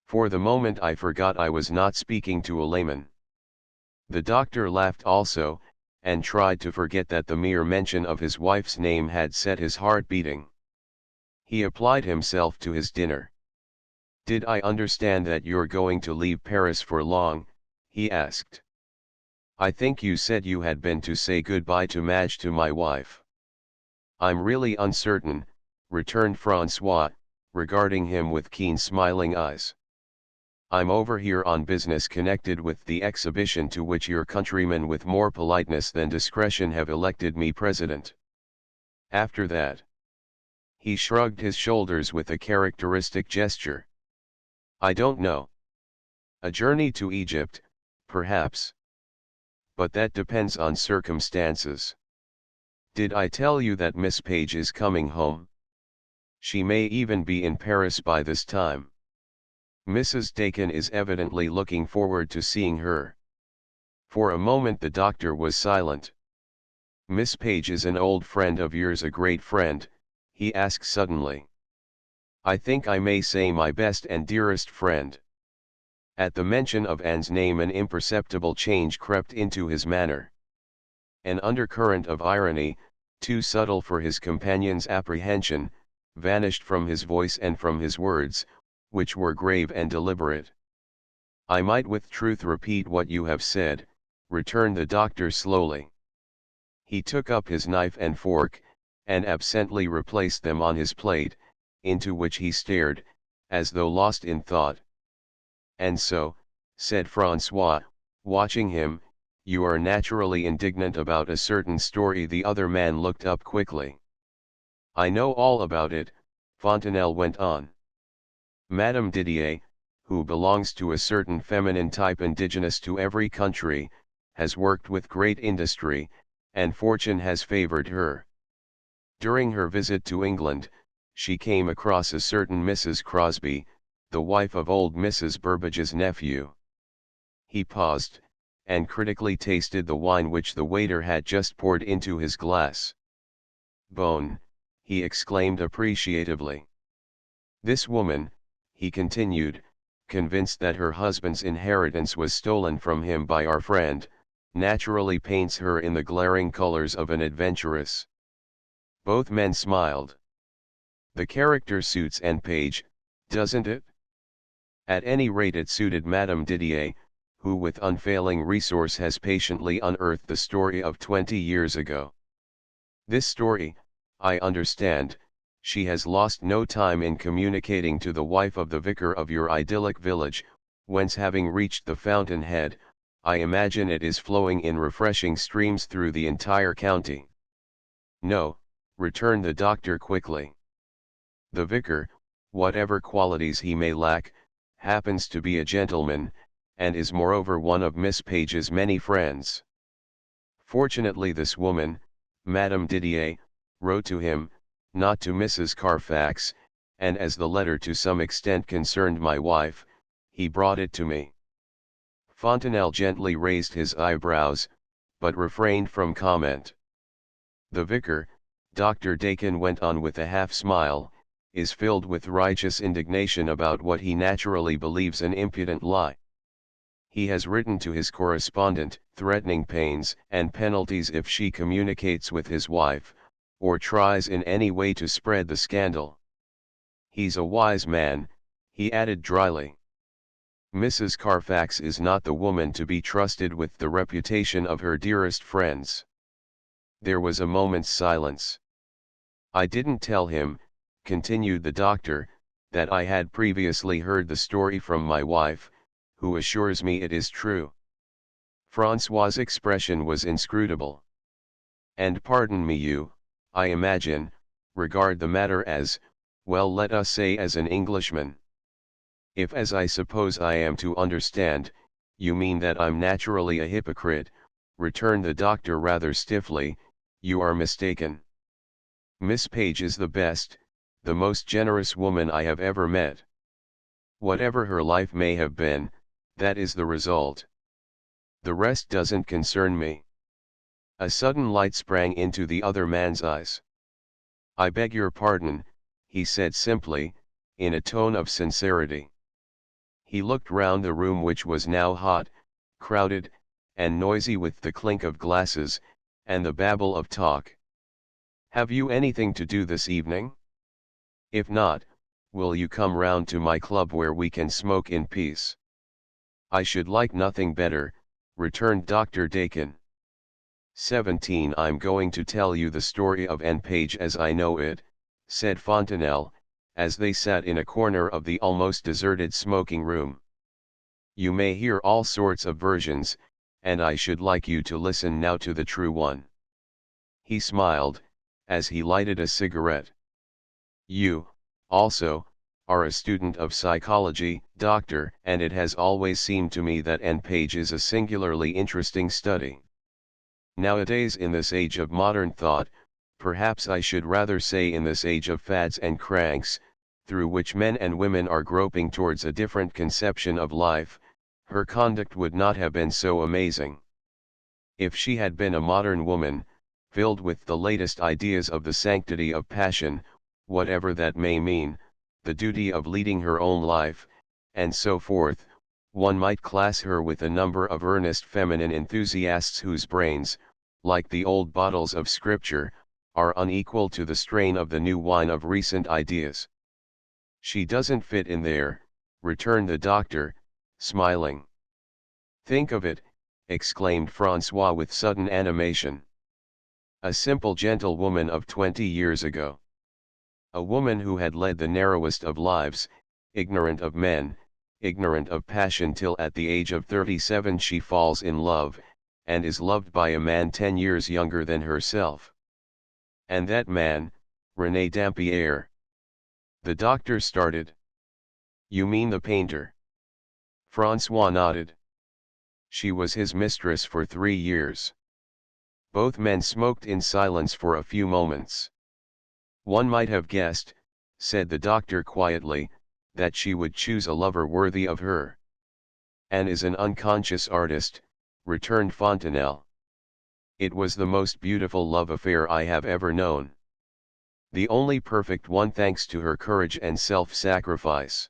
"For the moment I forgot I was not speaking to a layman." The doctor laughed also, and tried to forget that the mere mention of his wife's name had set his heart beating. He applied himself to his dinner. "Did I understand that you're going to leave Paris for long?" he asked. "I think you said you had been to say goodbye to Madge, to my wife." "I'm really uncertain," returned François, regarding him with keen smiling eyes. "I'm over here on business connected with the exhibition to which your countrymen with more politeness than discretion have elected me president. After that," he shrugged his shoulders with a characteristic gesture, "I don't know. A journey to Egypt, perhaps. But that depends on circumstances. Did I tell you that Miss Page is coming home? She may even be in Paris by this time. Mrs. Dakin is evidently looking forward to seeing her." For a moment the doctor was silent. "Miss Page is an old friend of yours, a great friend?" he asked suddenly. "I think I may say my best and dearest friend." At the mention of Anne's name an imperceptible change crept into his manner. An undercurrent of irony, too subtle for his companion's apprehension, vanished from his voice and from his words, which were grave and deliberate. "I might with truth repeat what you have said," returned the doctor slowly. He took up his knife and fork, and absently replaced them on his plate, into which he stared, as though lost in thought. "And so," said Francois, watching him, "you are naturally indignant about a certain story." The other man looked up quickly. "I know all about it," Fontenelle went on. "Madame Didier, who belongs to a certain feminine type indigenous to every country, has worked with great industry, and fortune has favored her. During her visit to England, she came across a certain Mrs. Crosby, the wife of old Mrs. Burbage's nephew." He paused, and critically tasted the wine which the waiter had just poured into his glass. "Bone," he exclaimed appreciatively. "This woman," he continued, convinced that her husband's inheritance was stolen from him by our friend, naturally paints her in the glaring colors of an adventuress." Both men smiled. "The character suits Anne Page, doesn't it?" "At any rate it suited Madame Didier, who with unfailing resource has patiently unearthed the story of 20 years ago. This story, I understand, she has lost no time in communicating to the wife of the vicar of your idyllic village, whence having reached the fountain head, I imagine it is flowing in refreshing streams through the entire county." "No," returned the doctor quickly. "The vicar, whatever qualities he may lack, happens to be a gentleman, and is moreover one of Miss Page's many friends. Fortunately this woman, Madame Didier, wrote to him, not to Mrs. Carfax, and as the letter to some extent concerned my wife, he brought it to me." Fontenelle gently raised his eyebrows, but refrained from comment. "The vicar," Dr. Dakin went on with a half-smile, "is filled with righteous indignation about what he naturally believes an impudent lie. He has written to his correspondent, threatening pains and penalties if she communicates with his wife, or tries in any way to spread the scandal. He's a wise man," he added dryly. "Mrs. Carfax is not the woman to be trusted with the reputation of her dearest friends." There was a moment's silence. "I didn't tell him," continued the doctor, "that I had previously heard the story from my wife, who assures me it is true." Francois' expression was inscrutable. "And pardon me, you, I imagine, regard the matter as, well, let us say as an Englishman." "If, as I suppose I am to understand, you mean that I'm naturally a hypocrite," returned the doctor rather stiffly, "you are mistaken. Miss Page is the best, the most generous woman I have ever met. Whatever her life may have been, that is the result. The rest doesn't concern me." A sudden light sprang into the other man's eyes. "I beg your pardon," he said simply, in a tone of sincerity. He looked round the room, which was now hot, crowded, and noisy with the clink of glasses, and the babble of talk. "Have you anything to do this evening? If not, will you come round to my club where we can smoke in peace?" "I should like nothing better," returned Dr. Dakin. 17 "I'm going to tell you the story of Anne Page as I know it," said Fontenelle, as they sat in a corner of the almost deserted smoking room. "You may hear all sorts of versions, and I should like you to listen now to the true one." He smiled, as he lighted a cigarette. "You, also, are a student of psychology, doctor, and it has always seemed to me that Anne Page is a singularly interesting study. Nowadays, in this age of modern thought, perhaps I should rather say in this age of fads and cranks, through which men and women are groping towards a different conception of life, her conduct would not have been so amazing. If she had been a modern woman, filled with the latest ideas of the sanctity of passion, whatever that may mean, the duty of leading her own life, and so forth, one might class her with a number of earnest feminine enthusiasts whose brains, like the old bottles of scripture, are unequal to the strain of the new wine of recent ideas. She doesn't fit in there, returned the doctor, smiling. Think of it, exclaimed Francois with sudden animation. A simple gentlewoman of 20 years ago. A woman who had led the narrowest of lives, ignorant of men, ignorant of passion till at the age of 37 she falls in love, and is loved by a man 10 years younger than herself. And that man, René Dampierre. The doctor started. You mean the painter? Francois nodded. She was his mistress for 3 years. Both men smoked in silence for a few moments. One might have guessed, said the doctor quietly, that she would choose a lover worthy of her. Anne is an unconscious artist, returned Fontenelle. It was the most beautiful love affair I have ever known. The only perfect one thanks to her courage and self-sacrifice.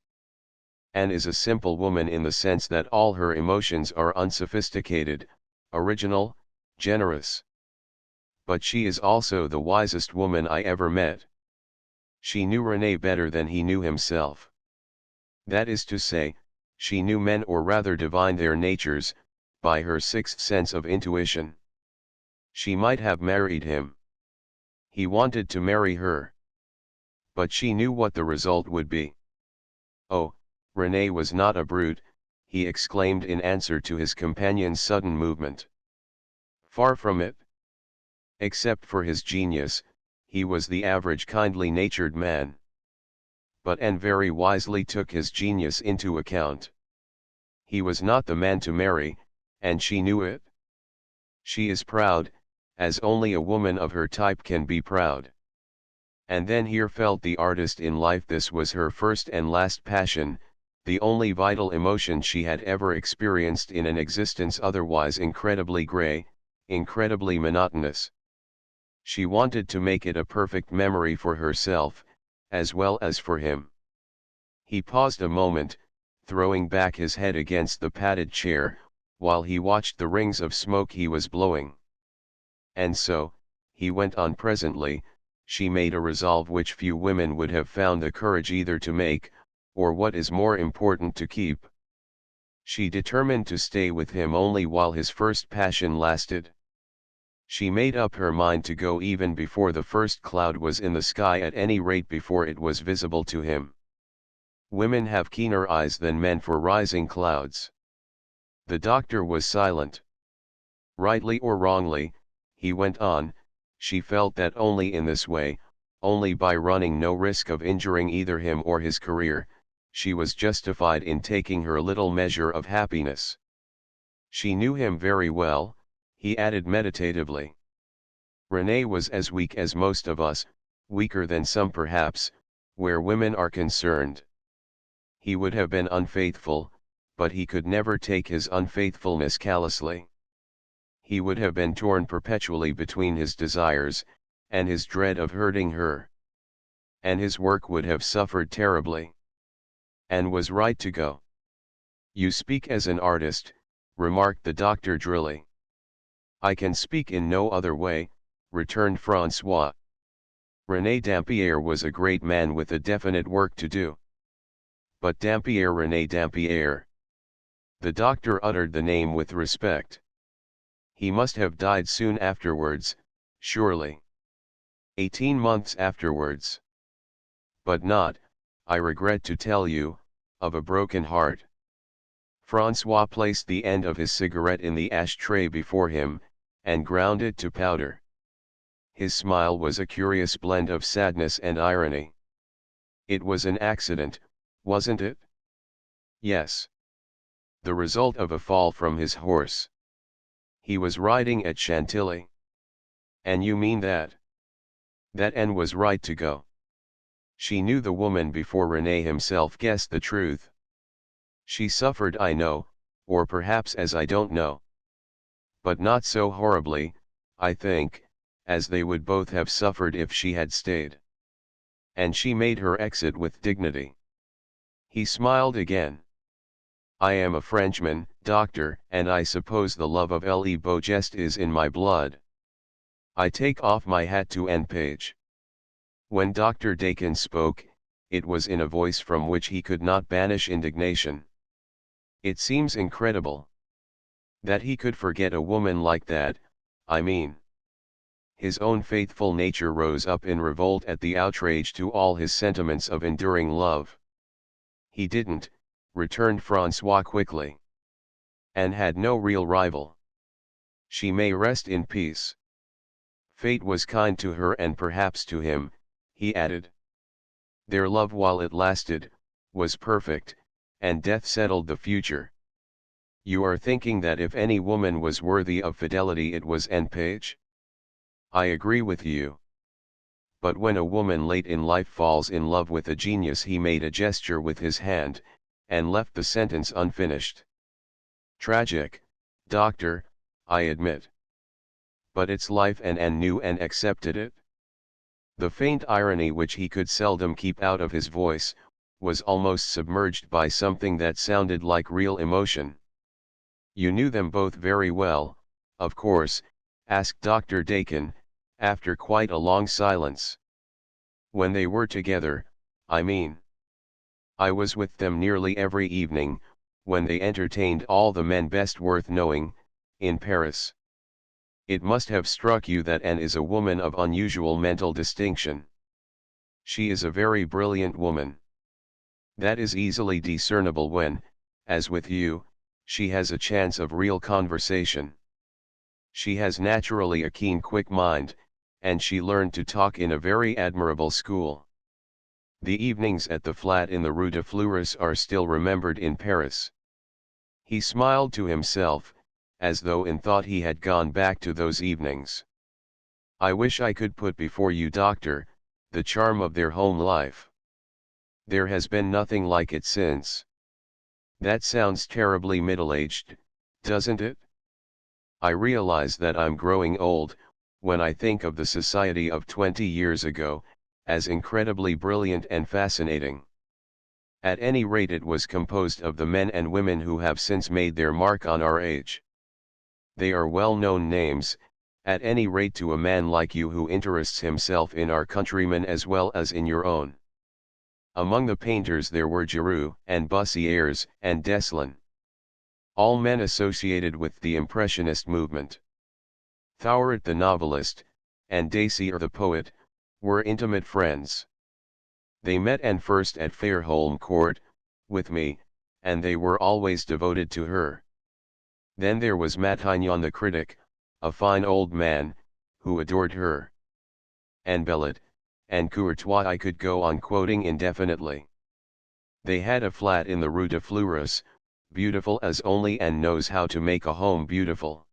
Anne is a simple woman in the sense that all her emotions are unsophisticated, original, generous. But she is also the wisest woman I ever met. She knew René better than he knew himself. That is to say, she knew men, or rather divined their natures, by her sixth sense of intuition. She might have married him. He wanted to marry her. But she knew what the result would be. Oh, René was not a brute, he exclaimed in answer to his companion's sudden movement. Far from it. Except for his genius, he was the average kindly-natured man. But Anne very wisely took his genius into account. He was not the man to marry, and she knew it. She is proud, as only a woman of her type can be proud. And then here felt the artist in life. This was her first and last passion, the only vital emotion she had ever experienced in an existence otherwise incredibly grey, incredibly monotonous. She wanted to make it a perfect memory for herself, as well as for him. He paused a moment, throwing back his head against the padded chair, while he watched the rings of smoke he was blowing. And so, he went on presently, she made a resolve which few women would have found the courage either to make, or what is more important to keep. She determined to stay with him only while his first passion lasted. She made up her mind to go even before the first cloud was in the sky, at any rate before it was visible to him. Women have keener eyes than men for rising clouds. The doctor was silent. Rightly or wrongly, he went on, she felt that only in this way, only by running no risk of injuring either him or his career, she was justified in taking her little measure of happiness. She knew him very well, he added meditatively. René was as weak as most of us, weaker than some perhaps, where women are concerned. He would have been unfaithful, but he could never take his unfaithfulness callously. He would have been torn perpetually between his desires, and his dread of hurting her. And his work would have suffered terribly. And was right to go. You speak as an artist, remarked the doctor drily. I can speak in no other way, returned Francois. René Dampierre was a great man with a definite work to do. But Dampierre, René Dampierre. The doctor uttered the name with respect. He must have died soon afterwards, surely. 18 months afterwards. But not, I regret to tell you, of a broken heart. Francois placed the end of his cigarette in the ashtray before him, and ground it to powder. His smile was a curious blend of sadness and irony. It was an accident, wasn't it? Yes. The result of a fall from his horse. He was riding at Chantilly. And you mean that? That Anne was right to go. She knew the woman before René himself guessed the truth. She suffered, I know, or perhaps as I don't know. But not so horribly, I think, as they would both have suffered if she had stayed. And she made her exit with dignity. He smiled again. I am a Frenchman, doctor, and I suppose the love of Le Beau Geste is in my blood. I take off my hat to N. Page. When Dr. Dakin spoke, it was in a voice from which he could not banish indignation. It seems incredible that he could forget a woman like that, I mean. His own faithful nature rose up in revolt at the outrage to all his sentiments of enduring love. He didn't, returned Francois quickly. And had no real rival. She may rest in peace. Fate was kind to her and perhaps to him, he added. Their love while it lasted, was perfect, and death settled the future. You are thinking that if any woman was worthy of fidelity it was N. Page? I agree with you. But when a woman late in life falls in love with a genius, he made a gesture with his hand, and left the sentence unfinished. Tragic, doctor, I admit. But it's life, and N knew and accepted it. The faint irony which he could seldom keep out of his voice, was almost submerged by something that sounded like real emotion. You knew them both very well, of course, asked Dr. Dakin, after quite a long silence. When they were together, I mean. I was with them nearly every evening, when they entertained all the men best worth knowing, in Paris. It must have struck you that Anne is a woman of unusual mental distinction. She is a very brilliant woman. That is easily discernible when, as with you, she has a chance of real conversation. She has naturally a keen, quick mind, and she learned to talk in a very admirable school. The evenings at the flat in the Rue de Fleuris are still remembered in Paris. He smiled to himself, as though in thought he had gone back to those evenings. I wish I could put before you, doctor, the charm of their home life. There has been nothing like it since. That sounds terribly middle-aged, doesn't it? I realize that I'm growing old, when I think of the society of 20 years ago, as incredibly brilliant and fascinating. At any rate, it was composed of the men and women who have since made their mark on our age. They are well-known names, at any rate to a man like you who interests himself in our countrymen as well as in your own. Among the painters there were Giroux and Bussières and Deslin. All men associated with the Impressionist movement. Thouret the novelist, and Dacier the poet, were intimate friends. They met and first at Fairholme Court, with me, and they were always devoted to her. Then there was Matignon the critic, a fine old man, who adored her. And Bellet, and Courtois, I could go on quoting indefinitely. They had a flat in the Rue de Fleuris, beautiful as only Anne knows how to make a home beautiful.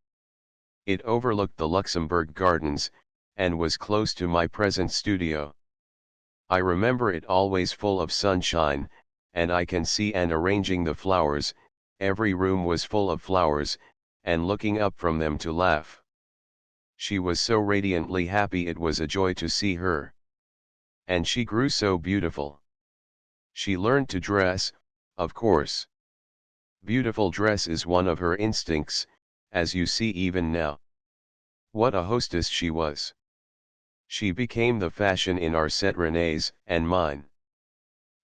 It overlooked the Luxembourg Gardens, and was close to my present studio. I remember it always full of sunshine, and I can see Anne arranging the flowers. Every room was full of flowers, and looking up from them to laugh. She was so radiantly happy it was a joy to see her. And she grew so beautiful. She learned to dress, of course. Beautiful dress is one of her instincts, as you see even now. What a hostess she was. She became the fashion in our set, René's and mine.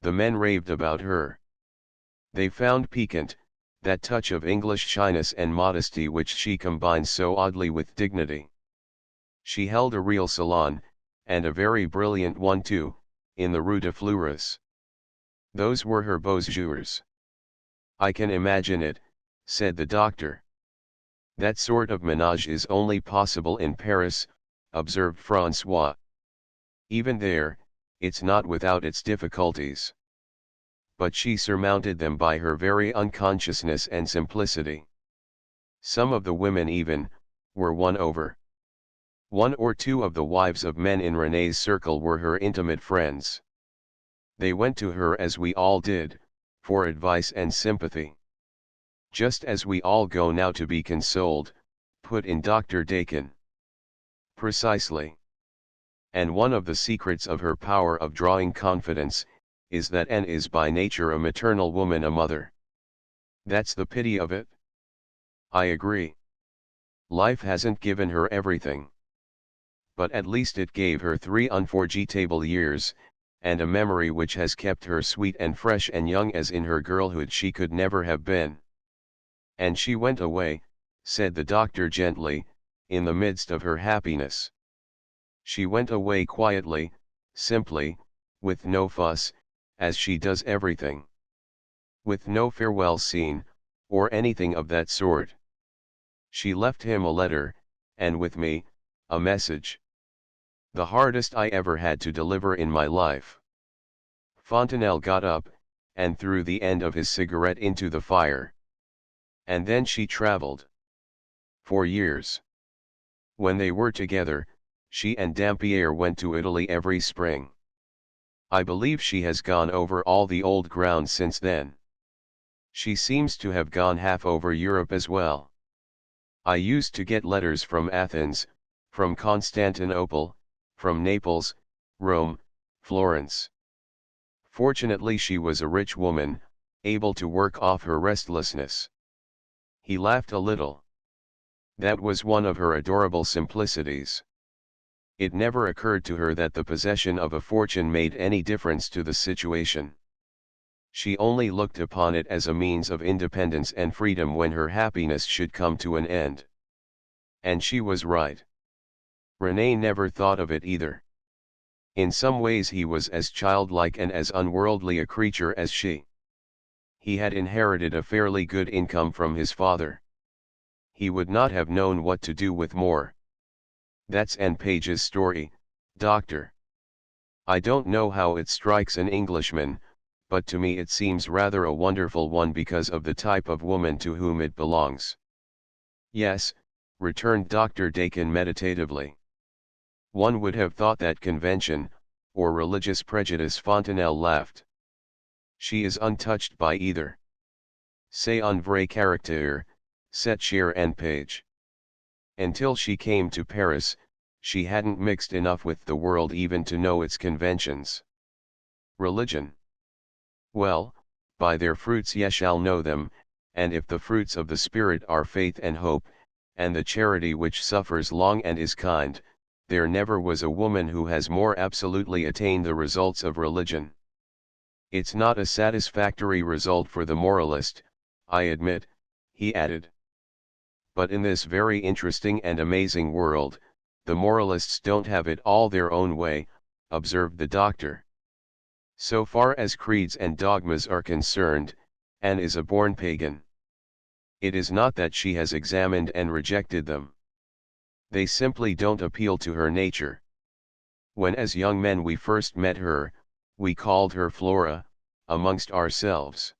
The men raved about her. They found piquant that touch of English shyness and modesty which she combines so oddly with dignity. She held a real salon, and a very brilliant one too, in the Rue de Fleuris. Those were her beaux jours. I can imagine it, said the doctor. That sort of ménage is only possible in Paris, observed Francois. Even there, it's not without its difficulties. But she surmounted them by her very unconsciousness and simplicity. Some of the women even, were won over. One or two of the wives of men in René's circle were her intimate friends. They went to her as we all did, for advice and sympathy. Just as we all go now to be consoled, put in Dr. Dakin. Precisely. And one of the secrets of her power of drawing confidence, is that Anne is by nature a maternal woman, a mother. That's the pity of it. I agree. Life hasn't given her everything. But at least it gave her 3 unforgettable years, and a memory which has kept her sweet and fresh and young as in her girlhood she could never have been. And she went away, said the doctor gently, in the midst of her happiness. She went away quietly, simply, with no fuss, as she does everything. With no farewell scene, or anything of that sort. She left him a letter, and with me, a message. The hardest I ever had to deliver in my life. Fontenelle got up, and threw the end of his cigarette into the fire. And then she traveled. For years. When they were together, she and Dampierre went to Italy every spring. I believe she has gone over all the old ground since then. She seems to have gone half over Europe as well. I used to get letters from Athens, from Constantinople, from Naples, Rome, Florence. Fortunately she was a rich woman, able to work off her restlessness. He laughed a little. That was one of her adorable simplicities. It never occurred to her that the possession of a fortune made any difference to the situation. She only looked upon it as a means of independence and freedom when her happiness should come to an end. And she was right. René never thought of it either. In some ways he was as childlike and as unworldly a creature as she. He had inherited a fairly good income from his father. He would not have known what to do with more. That's Anne Page's story, doctor. I don't know how it strikes an Englishman, but to me it seems rather a wonderful one because of the type of woman to whom it belongs. Yes, returned Dr. Dakin meditatively. One would have thought that convention, or religious prejudice. Fontenelle laughed. She is untouched by either. C'est un vrai caractère, cette chère Anne Page. Until she came to Paris, she hadn't mixed enough with the world even to know its conventions. Religion. Well, by their fruits ye shall know them, and if the fruits of the Spirit are faith and hope, and the charity which suffers long and is kind, there never was a woman who has more absolutely attained the results of religion. It's not a satisfactory result for the moralist, I admit, he added. But in this very interesting and amazing world, the moralists don't have it all their own way, observed the doctor. So far as creeds and dogmas are concerned, Anne is a born pagan. It is not that she has examined and rejected them. They simply don't appeal to her nature. When as young men we first met her, we called her Flora, amongst ourselves.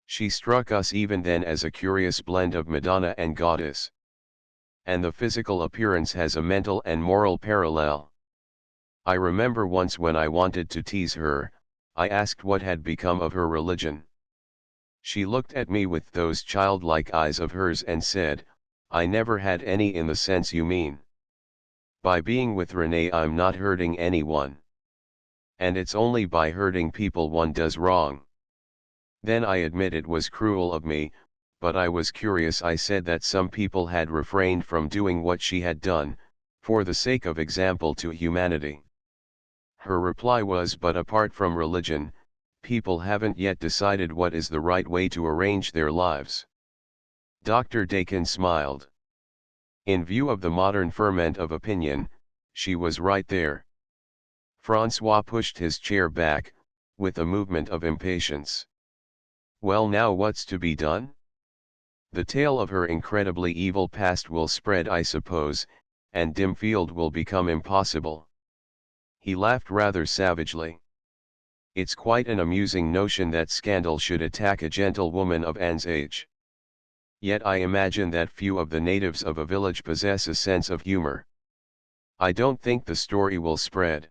She struck us even then as a curious blend of Madonna and goddess. And the physical appearance has a mental and moral parallel. I remember once when I wanted to tease her, I asked what had become of her religion. She looked at me with those childlike eyes of hers and said, I never had any in the sense you mean. By being with René I'm not hurting anyone. And it's only by hurting people one does wrong. Then I admit it was cruel of me, but I was curious. I said that some people had refrained from doing what she had done, for the sake of example to humanity. Her reply was, but apart from religion, people haven't yet decided what is the right way to arrange their lives. Dr. Dakin smiled. In view of the modern ferment of opinion, she was right there. François pushed his chair back, with a movement of impatience. Well, now what's to be done? The tale of her incredibly evil past will spread, I suppose, and Dimfield will become impossible. He laughed rather savagely. It's quite an amusing notion that scandal should attack a gentlewoman of Anne's age. Yet I imagine that few of the natives of a village possess a sense of humor. I don't think the story will spread.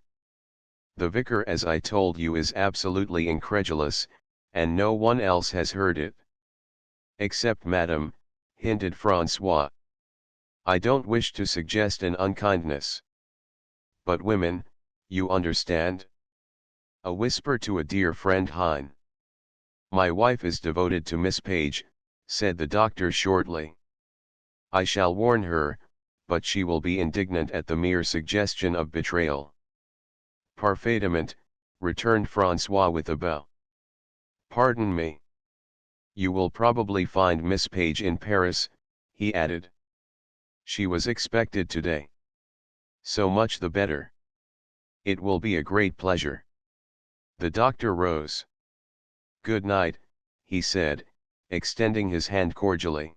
The vicar, as I told you, is absolutely incredulous, and no one else has heard it. Except Madame, hinted François. I don't wish to suggest an unkindness. But women, you understand? A whisper to a dear friend Hein. "My wife is devoted to Miss Page," said the doctor shortly. "I shall warn her, but she will be indignant at the mere suggestion of betrayal." "Parfaitement," returned Francois with a bow. "Pardon me. You will probably find Miss Page in Paris," he added. "She was expected today." "So much the better. It will be a great pleasure." The doctor rose. "Good night," he said, extending his hand cordially.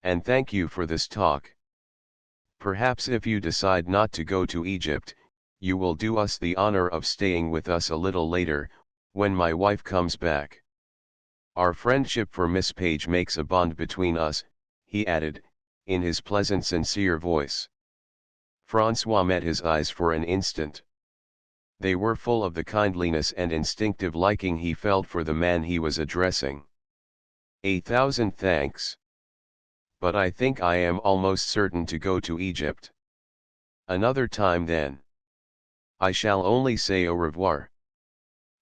"And thank you for this talk. Perhaps if you decide not to go to Egypt, you will do us the honor of staying with us a little later, when my wife comes back. Our friendship for Miss Page makes a bond between us," he added, in his pleasant sincere voice. Francois met his eyes for an instant. They were full of the kindliness and instinctive liking he felt for the man he was addressing. "1,000 thanks. But I think I am almost certain to go to Egypt." "Another time then. I shall only say au revoir."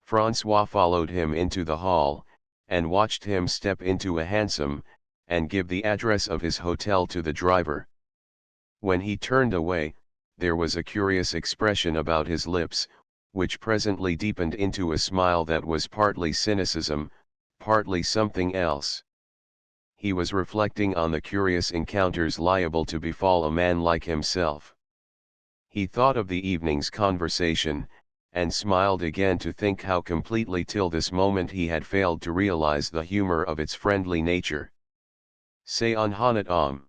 Francois followed him into the hall, and watched him step into a hansom, and give the address of his hotel to the driver. When he turned away, there was a curious expression about his lips, which presently deepened into a smile that was partly cynicism, partly something else. He was reflecting on the curious encounters liable to befall a man like himself. He thought of the evening's conversation, and smiled again to think how completely till this moment he had failed to realize the humor of its friendly nature. "C'est un honnête homme.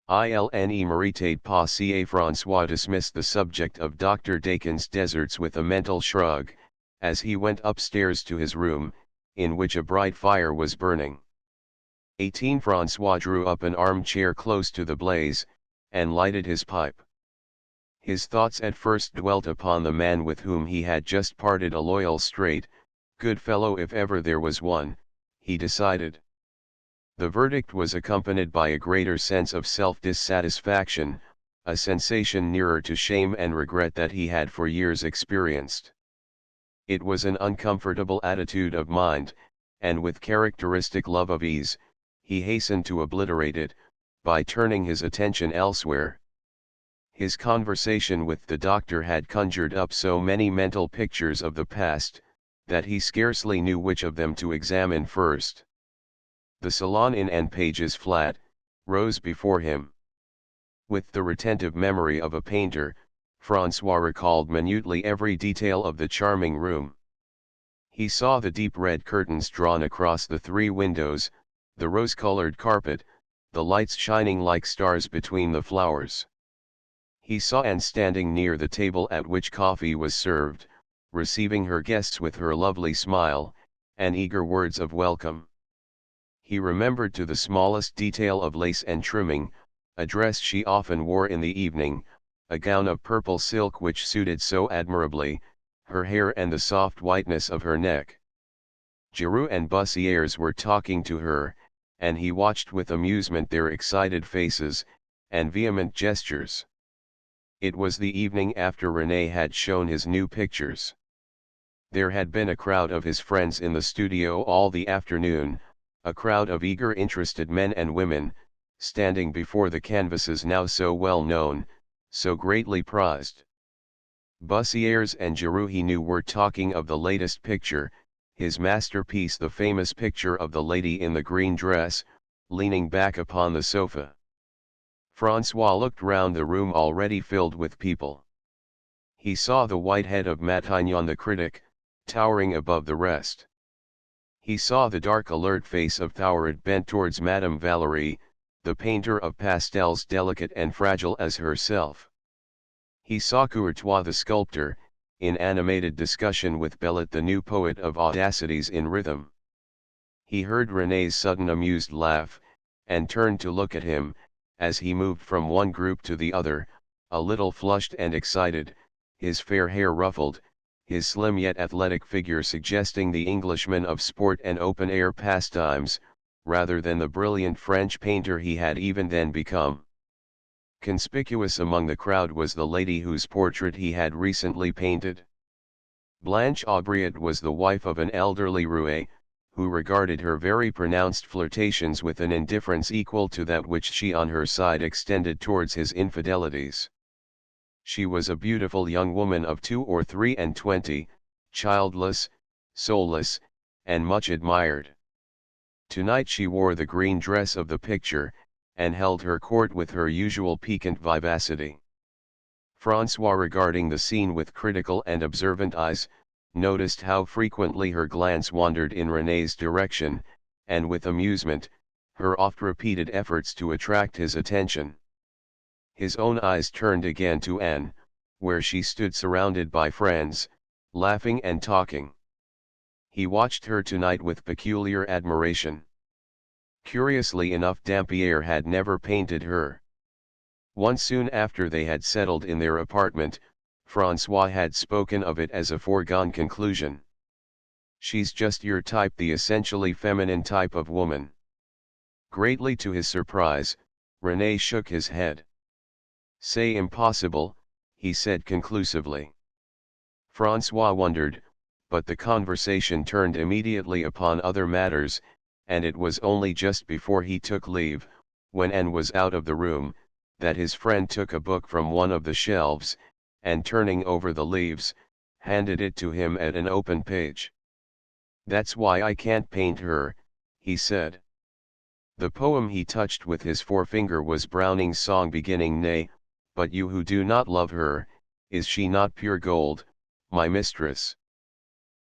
Il ne méritait pas si." Francois dismissed the subject of Dr. Dakin's deserts with a mental shrug, as he went upstairs to his room, in which a bright fire was burning. 18 Francois drew up an armchair close to the blaze, and lighted his pipe. His thoughts at first dwelt upon the man with whom he had just parted, a loyal, straight, good fellow if ever there was one, he decided. The verdict was accompanied by a greater sense of self-dissatisfaction, a sensation nearer to shame and regret that he had for years experienced. It was an uncomfortable attitude of mind, and with characteristic love of ease, he hastened to obliterate it, by turning his attention elsewhere. His conversation with the doctor had conjured up so many mental pictures of the past, that he scarcely knew which of them to examine first. The salon in N. Page's flat rose before him. With the retentive memory of a painter, Francois recalled minutely every detail of the charming room. He saw the deep red curtains drawn across the 3 windows, the rose-colored carpet, the lights shining like stars between the flowers. He saw Anne standing near the table at which coffee was served, receiving her guests with her lovely smile, and eager words of welcome. He remembered to the smallest detail of lace and trimming, a dress she often wore in the evening, a gown of purple silk which suited so admirably, her hair and the soft whiteness of her neck. Giroux and Bussières were talking to her, and he watched with amusement their excited faces, and vehement gestures. It was the evening after René had shown his new pictures. There had been a crowd of his friends in the studio all the afternoon, a crowd of eager interested men and women, standing before the canvases now so well known, so greatly prized. Bussières and Giroux, he knew, were talking of the latest picture, his masterpiece, the famous picture of the lady in the green dress, leaning back upon the sofa. Francois looked round the room already filled with people. He saw the white head of Matignon the critic, towering above the rest. He saw the dark alert face of Thouret bent towards Madame Valérie, the painter of pastels, delicate and fragile as herself. He saw Courtois the sculptor, in animated discussion with Bellet the new poet of audacities in rhythm. He heard René's sudden amused laugh, and turned to look at him, as he moved from one group to the other, a little flushed and excited, his fair hair ruffled, his slim yet athletic figure suggesting the Englishman of sport and open-air pastimes, rather than the brilliant French painter he had even then become. Conspicuous among the crowd was the lady whose portrait he had recently painted. Blanche Aubriot was the wife of an elderly roué, who regarded her very pronounced flirtations with an indifference equal to that which she on her side extended towards his infidelities. She was a beautiful young woman of 22 or 23, childless, soulless, and much admired. Tonight she wore the green dress of the picture, and held her court with her usual piquant vivacity. François, regarding the scene with critical and observant eyes, noticed how frequently her glance wandered in René's direction, and with amusement, her oft-repeated efforts to attract his attention. His own eyes turned again to Anne, where she stood surrounded by friends, laughing and talking. He watched her tonight with peculiar admiration. Curiously enough, Dampierre had never painted her. Once, soon after they had settled in their apartment, François had spoken of it as a foregone conclusion. "She's just your type, the essentially feminine type of woman." Greatly to his surprise, René shook his head. "C'est impossible," he said conclusively. François wondered, but the conversation turned immediately upon other matters, and it was only just before he took leave, when Anne was out of the room, that his friend took a book from one of the shelves, and turning over the leaves, handed it to him at an open page. "That's why I can't paint her," he said. The poem he touched with his forefinger was Browning's song beginning, "Nay, but you who do not love her, is she not pure gold, my mistress?"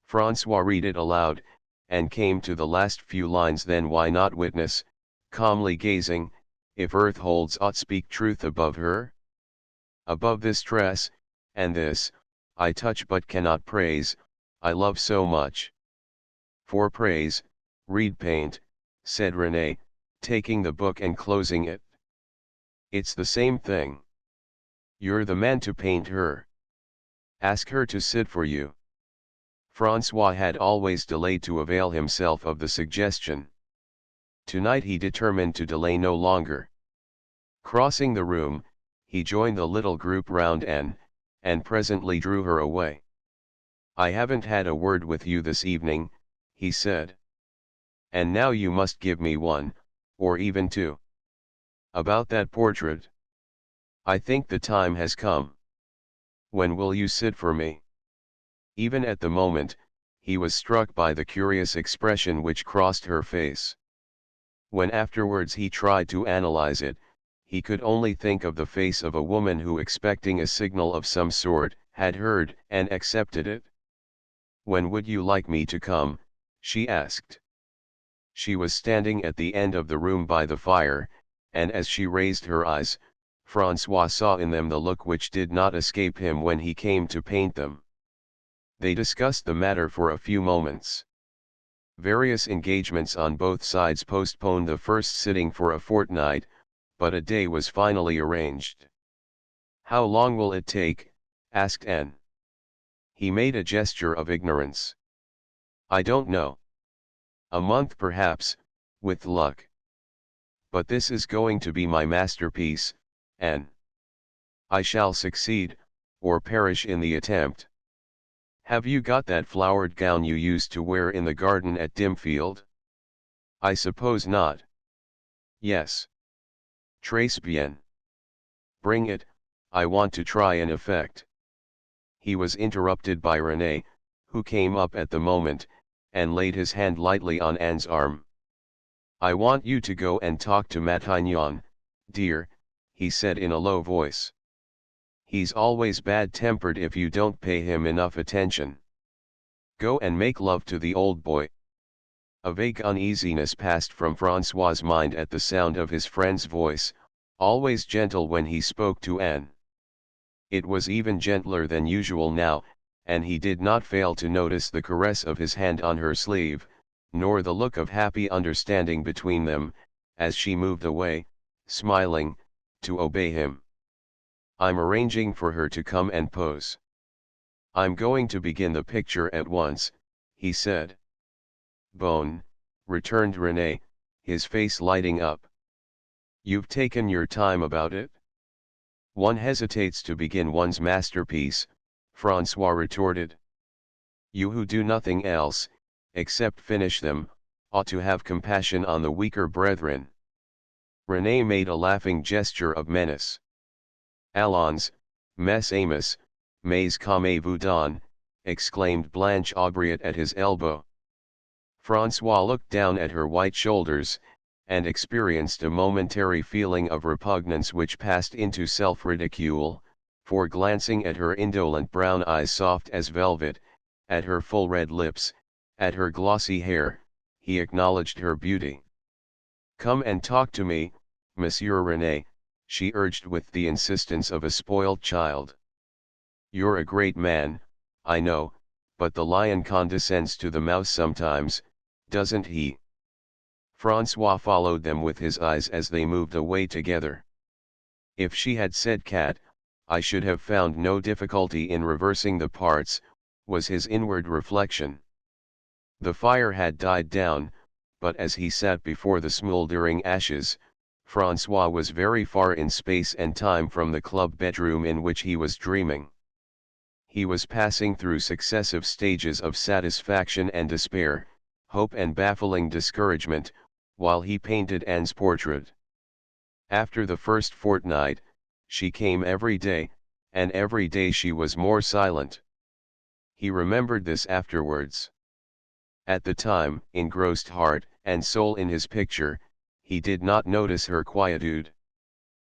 François read it aloud, and came to the last few lines. "Then why not witness, calmly gazing, if earth holds aught, speak truth above her? Above this dress, and this, I touch but cannot praise, I love so much." "For praise, read paint," said René, taking the book and closing it. "It's the same thing. You're the man to paint her. Ask her to sit for you." François had always delayed to avail himself of the suggestion. Tonight he determined to delay no longer. Crossing the room, he joined the little group round Anne, and presently drew her away. "I haven't had a word with you this evening," he said. "And now you must give me one, or even two. About that portrait. I think the time has come. When will you sit for me?" Even at the moment, he was struck by the curious expression which crossed her face. When afterwards he tried to analyze it, he could only think of the face of a woman who, expecting a signal of some sort, had heard and accepted it. "When would you like me to come?" she asked. She was standing at the end of the room by the fire, and as she raised her eyes, François saw in them the look which did not escape him when he came to paint them. They discussed the matter for a few moments. Various engagements on both sides postponed the first sitting for a fortnight, but a day was finally arranged. "How long will it take?" asked Anne. He made a gesture of ignorance. "I don't know. A month perhaps, with luck. But this is going to be my masterpiece, Anne. I shall succeed, or perish in the attempt. Have you got that flowered gown you used to wear in the garden at Dimfield? I suppose not. Yes. Très bien. Bring it, I want to try an effect." He was interrupted by René, who came up at the moment, and laid his hand lightly on Anne's arm. "I want you to go and talk to Matignon, dear," he said in a low voice. "He's always bad-tempered if you don't pay him enough attention. Go and make love to the old boy." A vague uneasiness passed from François' mind at the sound of his friend's voice, always gentle when he spoke to Anne. It was even gentler than usual now, and he did not fail to notice the caress of his hand on her sleeve, nor the look of happy understanding between them, as she moved away, smiling, to obey him. "I'm arranging for her to come and pose. I'm going to begin the picture at once," he said. "Bon," returned René, his face lighting up. "You've taken your time about it?" "One hesitates to begin one's masterpiece," François retorted. "You who do nothing else, except finish them, ought to have compassion on the weaker brethren. Renee made a laughing gesture of menace. Allons, mes amis, mais comme vous don, exclaimed Blanche Aubriot at his elbow. Francois looked down at her white shoulders, and experienced a momentary feeling of repugnance which passed into self-ridicule, for glancing at her indolent brown eyes soft as velvet, at her full red lips, at her glossy hair, he acknowledged her beauty. "Come and talk to me, Monsieur René," she urged with the insistence of a spoiled child. "You're a great man, I know, but the lion condescends to the mouse sometimes, doesn't he?" Francois followed them with his eyes as they moved away together. If she had said cat, I should have found no difficulty in reversing the parts, was his inward reflection. The fire had died down, but as he sat before the smouldering ashes, Francois was very far in space and time from the club bedroom in which he was dreaming. He was passing through successive stages of satisfaction and despair, hope and baffling discouragement, while he painted Anne's portrait. After the first fortnight, she came every day, and every day she was more silent. He remembered this afterwards. At the time, engrossed heart and soul in his picture, he did not notice her quietude.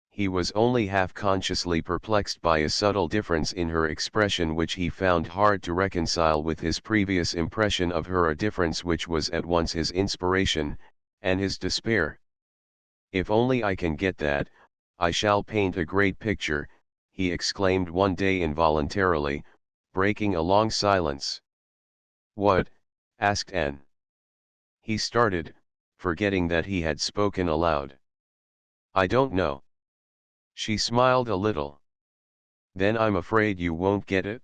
He was only half-consciously perplexed by a subtle difference in her expression which he found hard to reconcile with his previous impression of her, a difference which was at once his inspiration, and his despair. "If only I can get that, I shall paint a great picture," he exclaimed one day involuntarily, breaking a long silence. "What?" asked Anne. He started, forgetting that he had spoken aloud. "I don't know." She smiled a little. "Then I'm afraid you won't get it?"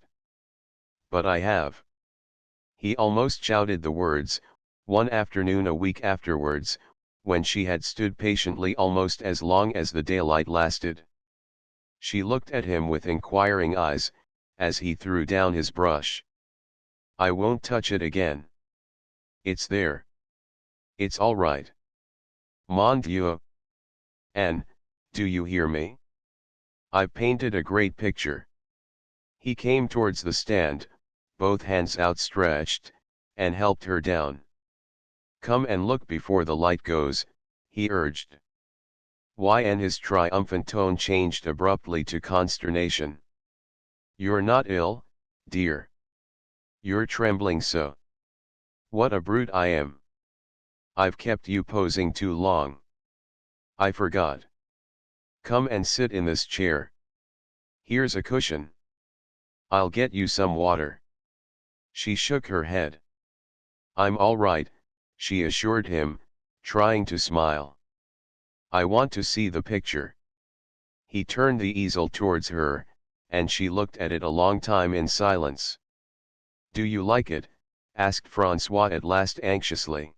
"But I have." He almost shouted the words, one afternoon a week afterwards, when she had stood patiently almost as long as the daylight lasted. She looked at him with inquiring eyes, as he threw down his brush. "I won't touch it again." "It's there. It's all right." "Mon Dieu! Anne, do you hear me? I've painted a great picture." He came towards the stand, both hands outstretched, and helped her down. "Come and look before the light goes," he urged. "Why?" And his triumphant tone changed abruptly to consternation. "You're not ill, dear? You're trembling so. What a brute I am. I've kept you posing too long. I forgot. Come and sit in this chair. Here's a cushion. I'll get you some water." She shook her head. "I'm all right," she assured him, trying to smile. "I want to see the picture." He turned the easel towards her, and she looked at it a long time in silence. "Do you like it?" asked Francois at last anxiously.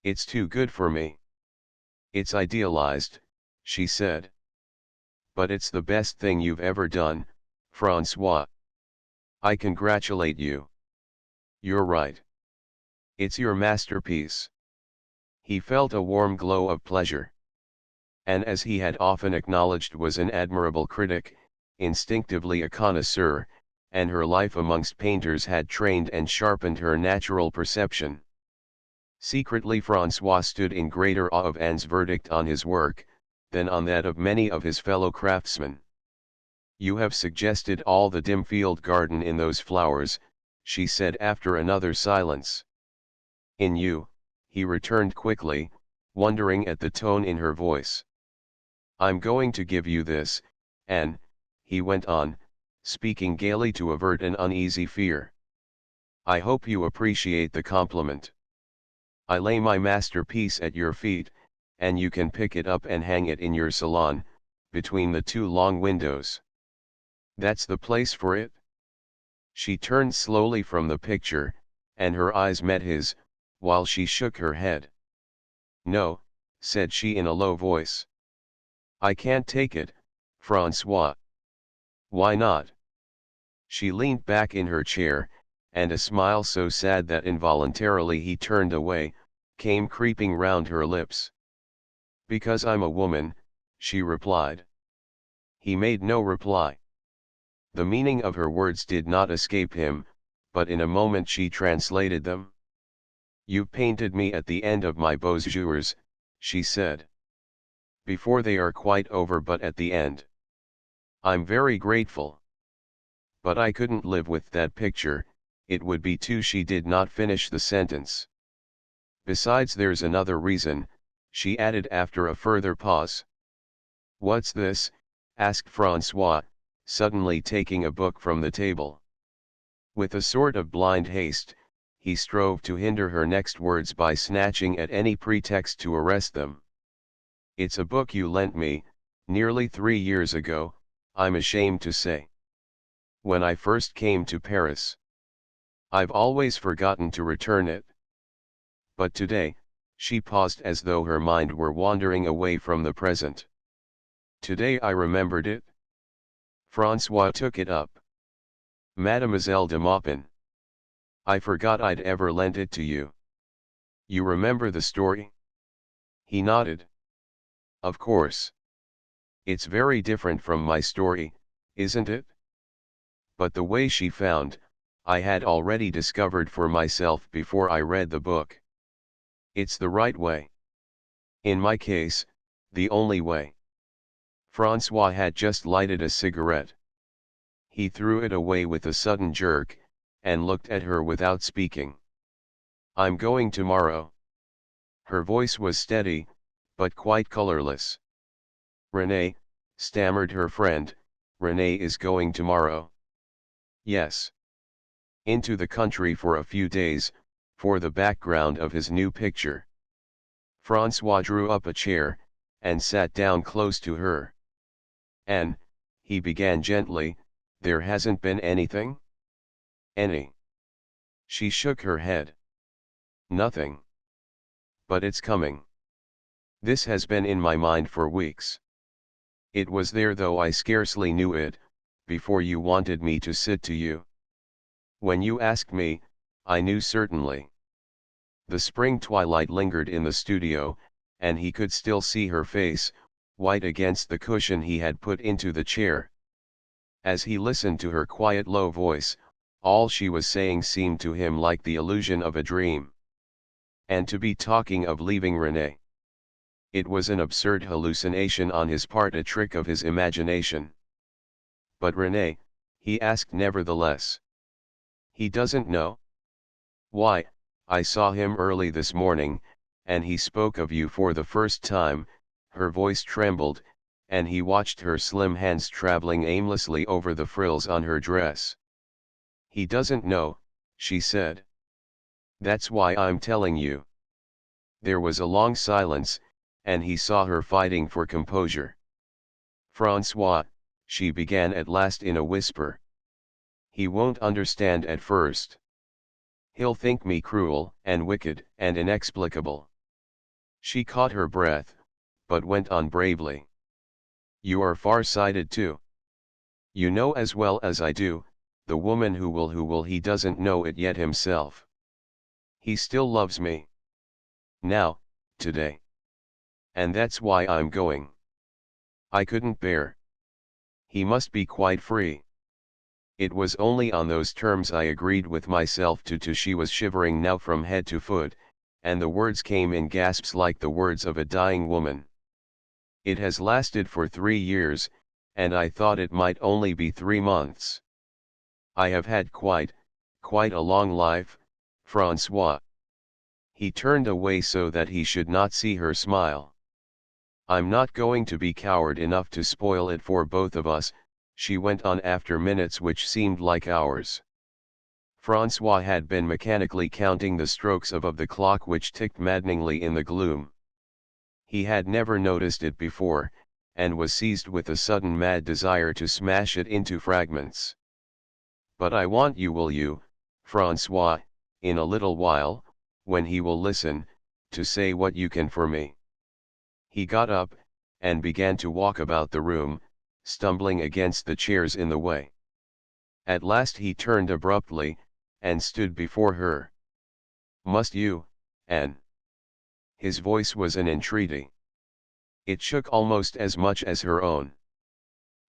"It's too good for me." "It's idealized," she said. "But it's the best thing you've ever done, Francois. I congratulate you. You're right. It's your masterpiece." He felt a warm glow of pleasure. And as he had often acknowledged, was an admirable critic, instinctively a connoisseur, and her life amongst painters had trained and sharpened her natural perception. Secretly Francois stood in greater awe of Anne's verdict on his work, than on that of many of his fellow craftsmen. "You have suggested all the dim field garden in those flowers," she said after another silence. "In you," he returned quickly, wondering at the tone in her voice. "I'm going to give you this, Anne," he went on, speaking gaily to avert an uneasy fear. "I hope you appreciate the compliment. I lay my masterpiece at your feet, and you can pick it up and hang it in your salon, between the two long windows. That's the place for it?" She turned slowly from the picture, and her eyes met his, while she shook her head. "No," said she in a low voice. "I can't take it, Francois." "Why not?" She leaned back in her chair, and a smile so sad that involuntarily he turned away, came creeping round her lips. "Because I'm a woman," she replied. He made no reply. The meaning of her words did not escape him, but in a moment she translated them. "You've painted me at the end of my beaux jours," she said. "Before they are quite over, but at the end. I'm very grateful. But I couldn't live with that picture, it would be too." She did not finish the sentence. "Besides, there's another reason," she added after a further pause. "What's this?" asked Francois, suddenly taking a book from the table. With a sort of blind haste, he strove to hinder her next words by snatching at any pretext to arrest them. "It's a book you lent me, nearly 3 years ago, I'm ashamed to say. When I first came to Paris. I've always forgotten to return it. But today," she paused as though her mind were wandering away from the present. "Today I remembered it." Francois took it up. "Mademoiselle de Maupin. I forgot I'd ever lent it to you. You remember the story?" He nodded. "Of course. It's very different from my story, isn't it? But the way she found, I had already discovered for myself before I read the book. It's the right way. In my case, the only way." Francois had just lighted a cigarette. He threw it away with a sudden jerk, and looked at her without speaking. "I'm going tomorrow." Her voice was steady, but quite colorless. "Renee," stammered her friend, "Renee is going tomorrow." "Yes. Into the country for a few days, for the background of his new picture." Francois drew up a chair, and sat down close to her. "And," he began gently, "there hasn't been anything?" "Any?" She shook her head. "Nothing. But it's coming. This has been in my mind for weeks. It was there, though I scarcely knew it, before you wanted me to sit to you. When you asked me, I knew certainly." The spring twilight lingered in the studio, and he could still see her face, white against the cushion he had put into the chair. As he listened to her quiet low voice, all she was saying seemed to him like the illusion of a dream. And to be talking of leaving Renee. It was an absurd hallucination on his part, a trick of his imagination. "But Renee," he asked nevertheless. "He doesn't know?" "Why, I saw him early this morning, and he spoke of you for the first time." Her voice trembled, and he watched her slim hands traveling aimlessly over the frills on her dress. "He doesn't know," she said. "That's why I'm telling you." There was a long silence, and he saw her fighting for composure. "Francois," she began at last in a whisper. "He won't understand at first. He'll think me cruel and wicked and inexplicable." She caught her breath, but went on bravely. "You are far-sighted too. You know as well as I do, the woman who will he doesn't know it yet himself. He still loves me. Now, today. And that's why I'm going. I couldn't bear. He must be quite free. It was only on those terms I agreed with myself to." She was shivering now from head to foot, and the words came in gasps like the words of a dying woman. "It has lasted for 3 years, and I thought it might only be 3 months. I have had quite a long life, Francois." He turned away so that he should not see her smile. "I'm not going to be coward enough to spoil it for both of us," she went on after minutes which seemed like hours. Francois had been mechanically counting the strokes of the clock which ticked maddeningly in the gloom. He had never noticed it before, and was seized with a sudden mad desire to smash it into fragments. "But I want you, will you, Francois, in a little while, when he will listen, to say what you can for me." He got up, and began to walk about the room, stumbling against the chairs in the way. At last he turned abruptly, and stood before her. "Must you, Anne?" His voice was an entreaty. It shook almost as much as her own.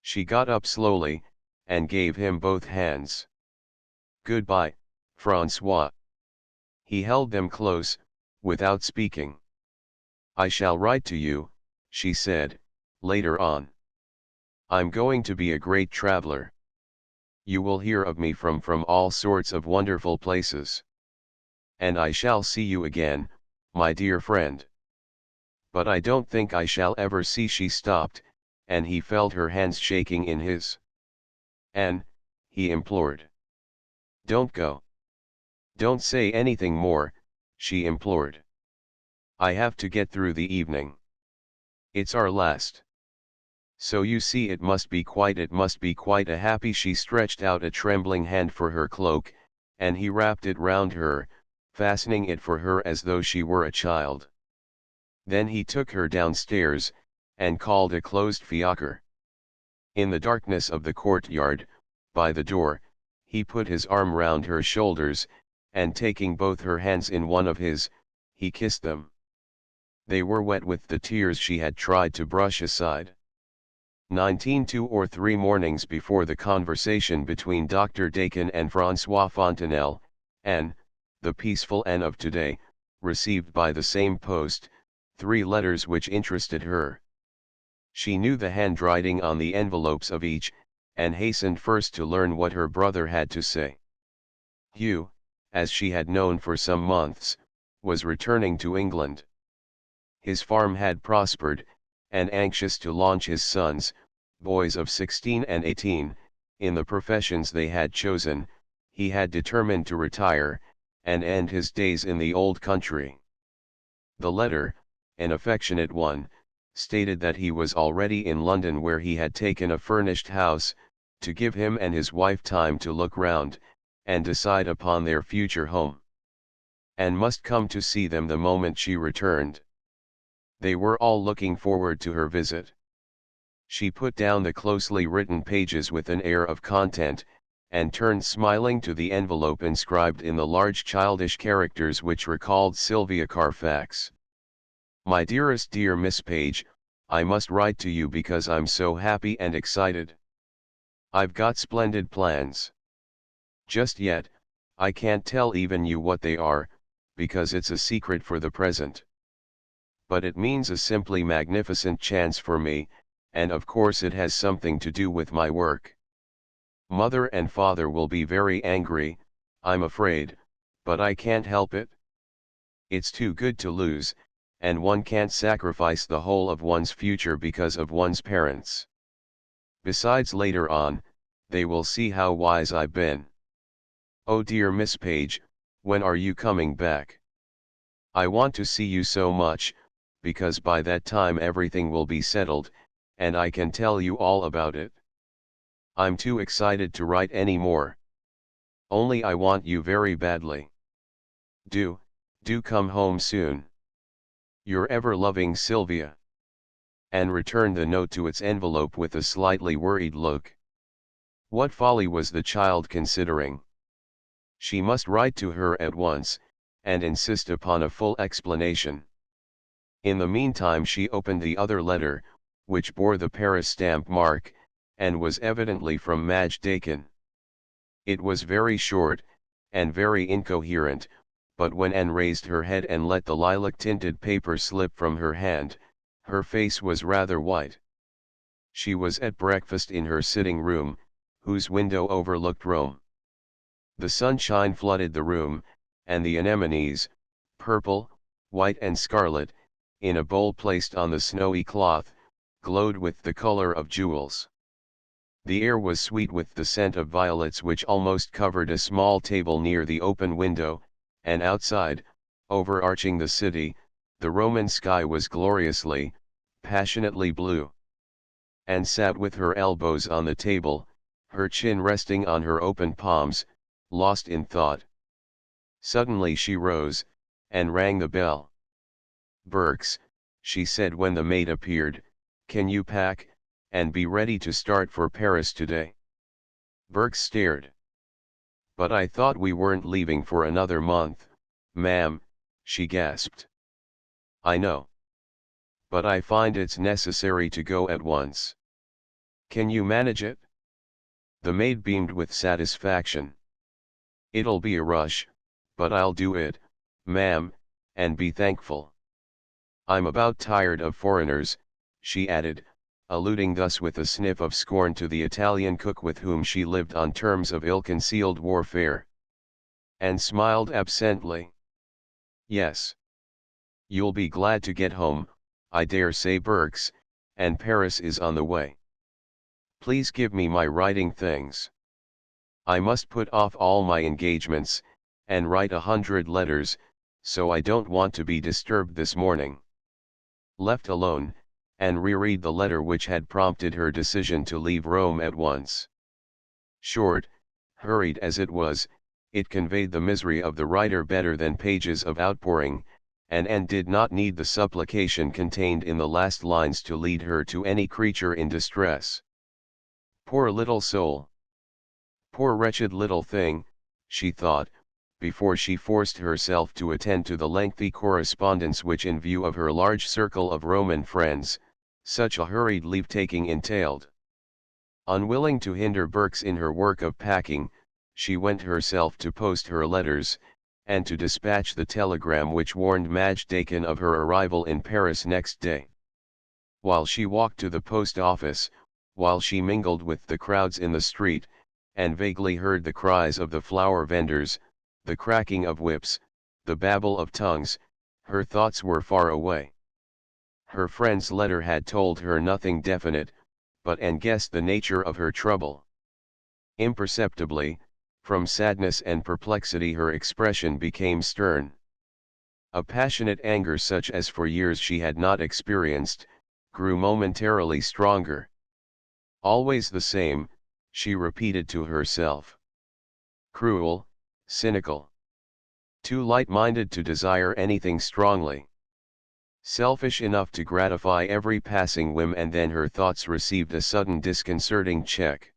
She got up slowly, and gave him both hands. "Goodbye, Francois." He held them close, without speaking. "I shall write to you," she said, "later on. I'm going to be a great traveler. You will hear of me from all sorts of wonderful places. And I shall see you again, my dear friend. But I don't think I shall ever see." She stopped, and he felt her hands shaking in his. "Anne," he implored. "Don't go. Don't say anything more," she implored. "I have to get through the evening. It's our last. So you see it must be quite a happy." She stretched out a trembling hand for her cloak, and he wrapped it round her, fastening it for her as though she were a child. Then he took her downstairs, and called a closed fiacre. In the darkness of the courtyard, by the door, he put his arm round her shoulders, and taking both her hands in one of his, he kissed them. They were wet with the tears she had tried to brush aside. 2 or 3 mornings before the conversation between Dr. Dakin and François Fontenelle, Anne, the peaceful Anne of today, received by the same post, 3 letters which interested her. She knew the handwriting on the envelopes of each, and hastened first to learn what her brother had to say. Hugh, as she had known for some months, was returning to England. His farm had prospered, and anxious to launch his sons, boys of 16 and 18, in the professions they had chosen, he had determined to retire, and end his days in the old country. The letter, an affectionate one, stated that he was already in London, where he had taken a furnished house, to give him and his wife time to look round, and decide upon their future home. And must come to see them the moment she returned. They were all looking forward to her visit. She put down the closely written pages with an air of content, and turned smiling to the envelope inscribed in the large childish characters which recalled Sylvia Carfax. "My dearest dear Miss Page, I must write to you because I'm so happy and excited. I've got splendid plans. Just yet, I can't tell even you what they are, because it's a secret for the present. But it means a simply magnificent chance for me, and of course it has something to do with my work. Mother and father will be very angry, I'm afraid, but I can't help it. It's too good to lose, and one can't sacrifice the whole of one's future because of one's parents. Besides, later on, they will see how wise I've been. Oh dear Miss Page, when are you coming back? I want to see you so much, because by that time everything will be settled, and I can tell you all about it. I'm too excited to write any more. Only I want you very badly. Do come home soon. Your ever-loving Sylvia." And returned the note to its envelope with a slightly worried look. What folly was the child considering? She must write to her at once, and insist upon a full explanation. In the meantime she opened the other letter, which bore the Paris stamp mark, and was evidently from Madge Dakin. It was very short, and very incoherent, but when Anne raised her head and let the lilac-tinted paper slip from her hand, her face was rather white. She was at breakfast in her sitting room, whose window overlooked Rome. The sunshine flooded the room, and the anemones, purple, white and scarlet, in a bowl placed on the snowy cloth, glowed with the color of jewels. The air was sweet with the scent of violets which almost covered a small table near the open window, and outside, overarching the city, the Roman sky was gloriously, passionately blue. Anne sat with her elbows on the table, her chin resting on her open palms, lost in thought. Suddenly she rose, and rang the bell. "Berks," she said when the maid appeared, "can you pack, and be ready to start for Paris today?" Berks stared. "But I thought we weren't leaving for another month, ma'am," she gasped. I know. But I find it's necessary to go at once. Can you manage it? The maid beamed with satisfaction. It'll be a rush, but I'll do it, ma'am, and be thankful. I'm about tired of foreigners, she added, alluding thus with a sniff of scorn to the Italian cook with whom she lived on terms of ill-concealed warfare. And smiled absently. Yes. You'll be glad to get home, I dare say Berks, and Paris is on the way. Please give me my writing things. I must put off all my engagements, and write 100 letters, so I don't want to be disturbed this morning. Left alone, and reread the letter which had prompted her decision to leave Rome at once. Short, hurried as it was, it conveyed the misery of the writer better than pages of outpouring, and did not need the supplication contained in the last lines to lead her to any creature in distress. Poor little soul! Poor wretched little thing, she thought, before she forced herself to attend to the lengthy correspondence which in view of her large circle of Roman friends, such a hurried leave-taking entailed. Unwilling to hinder Berks in her work of packing, she went herself to post her letters, and to dispatch the telegram which warned Madge Dakin of her arrival in Paris next day. While she walked to the post office, while she mingled with the crowds in the street, and vaguely heard the cries of the flower vendors, the cracking of whips, the babble of tongues, her thoughts were far away. Her friend's letter had told her nothing definite, but guessed the nature of her trouble. Imperceptibly, from sadness and perplexity her expression became stern. A passionate anger such as for years she had not experienced, grew momentarily stronger. Always the same, she repeated to herself. Cruel, cynical. Too light-minded to desire anything strongly. Selfish enough to gratify every passing whim, and then her thoughts received a sudden disconcerting check.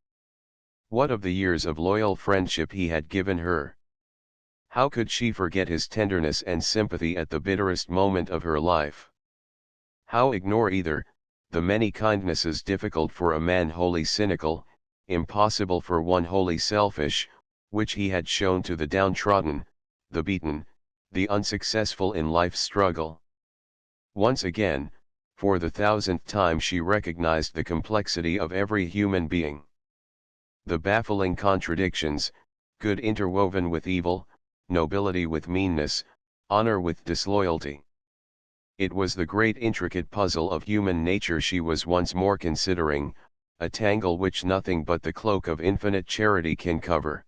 What of the years of loyal friendship he had given her? How could she forget his tenderness and sympathy at the bitterest moment of her life? How ignore either, the many kindnesses difficult for a man wholly cynical, impossible for one wholly selfish, which he had shown to the downtrodden, the beaten, the unsuccessful in life's struggle? Once again, for the 1000th time, she recognized the complexity of every human being. The baffling contradictions, good interwoven with evil, nobility with meanness, honor with disloyalty. It was the great intricate puzzle of human nature she was once more considering, a tangle which nothing but the cloak of infinite charity can cover.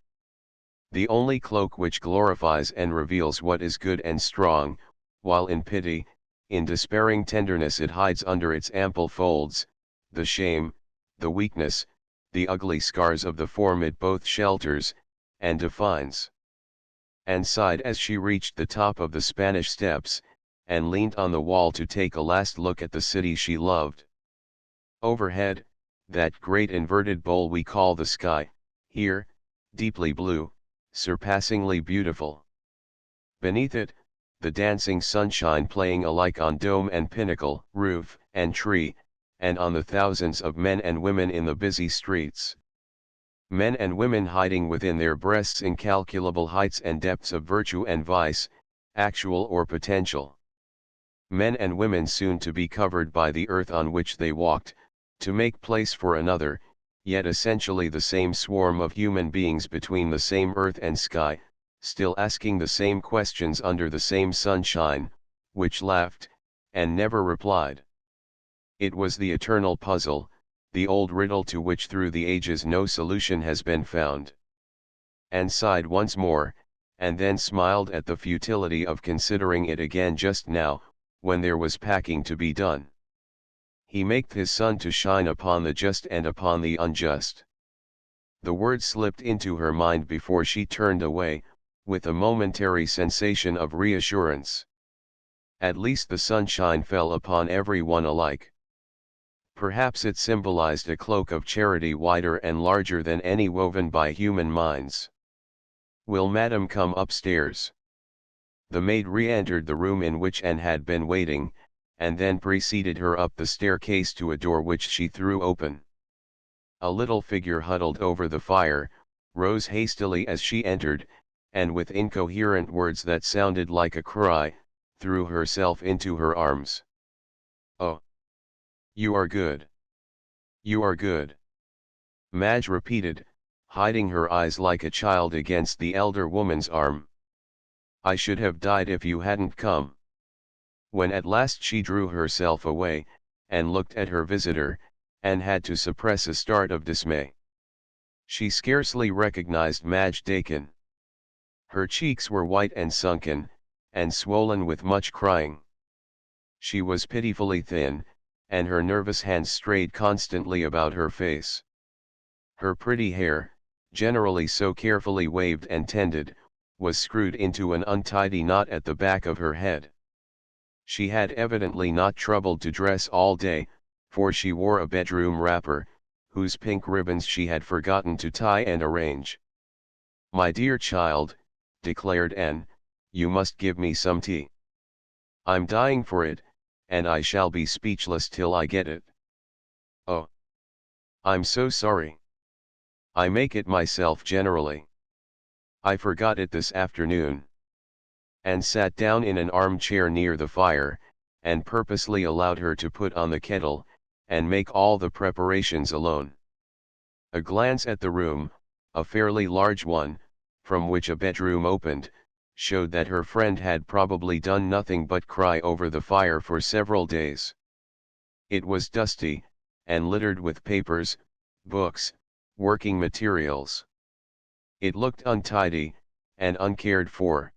The only cloak which glorifies and reveals what is good and strong, while in pity, in despairing tenderness it hides under its ample folds, the shame, the weakness, the ugly scars of the form it both shelters, and defines. And sighed as she reached the top of the Spanish steps, and leaned on the wall to take a last look at the city she loved. Overhead, that great inverted bowl we call the sky, here, deeply blue, surpassingly beautiful. Beneath it, the dancing sunshine playing alike on dome and pinnacle, roof and tree, and on the thousands of men and women in the busy streets. Men and women hiding within their breasts incalculable heights and depths of virtue and vice, actual or potential. Men and women soon to be covered by the earth on which they walked, to make place for another, yet essentially the same swarm of human beings between the same earth and sky, still asking the same questions under the same sunshine, which laughed, and never replied. It was the eternal puzzle, the old riddle to which through the ages no solution has been found. And sighed once more, and then smiled at the futility of considering it again just now, when there was packing to be done. He maketh his sun to shine upon the just and upon the unjust. The word slipped into her mind before she turned away, with a momentary sensation of reassurance. At least the sunshine fell upon every one alike. Perhaps it symbolized a cloak of charity wider and larger than any woven by human minds. Will Madame come upstairs? The maid re-entered the room in which Anne had been waiting, and then preceded her up the staircase to a door which she threw open. A little figure huddled over the fire, rose hastily as she entered, and with incoherent words that sounded like a cry, threw herself into her arms. "Oh! You are good. You are good," Madge repeated, hiding her eyes like a child against the elder woman's arm. "I should have died if you hadn't come." When at last she drew herself away, and looked at her visitor, Anne had to suppress a start of dismay. She scarcely recognized Madge Dakin. Her cheeks were white and sunken, and swollen with much crying. She was pitifully thin, and her nervous hands strayed constantly about her face. Her pretty hair, generally so carefully waved and tended, was screwed into an untidy knot at the back of her head. She had evidently not troubled to dress all day, for she wore a bedroom wrapper, whose pink ribbons she had forgotten to tie and arrange. "My dear child," declared Anne, "you must give me some tea. I'm dying for it, and I shall be speechless till I get it." "Oh! I'm so sorry. I make it myself generally. I forgot it this afternoon." And sat down in an armchair near the fire, and purposely allowed her to put on the kettle, and make all the preparations alone. A glance at the room, a fairly large one, from which a bedroom opened, showed that her friend had probably done nothing but cry over the fire for several days. It was dusty, and littered with papers, books, working materials. It looked untidy, and uncared for.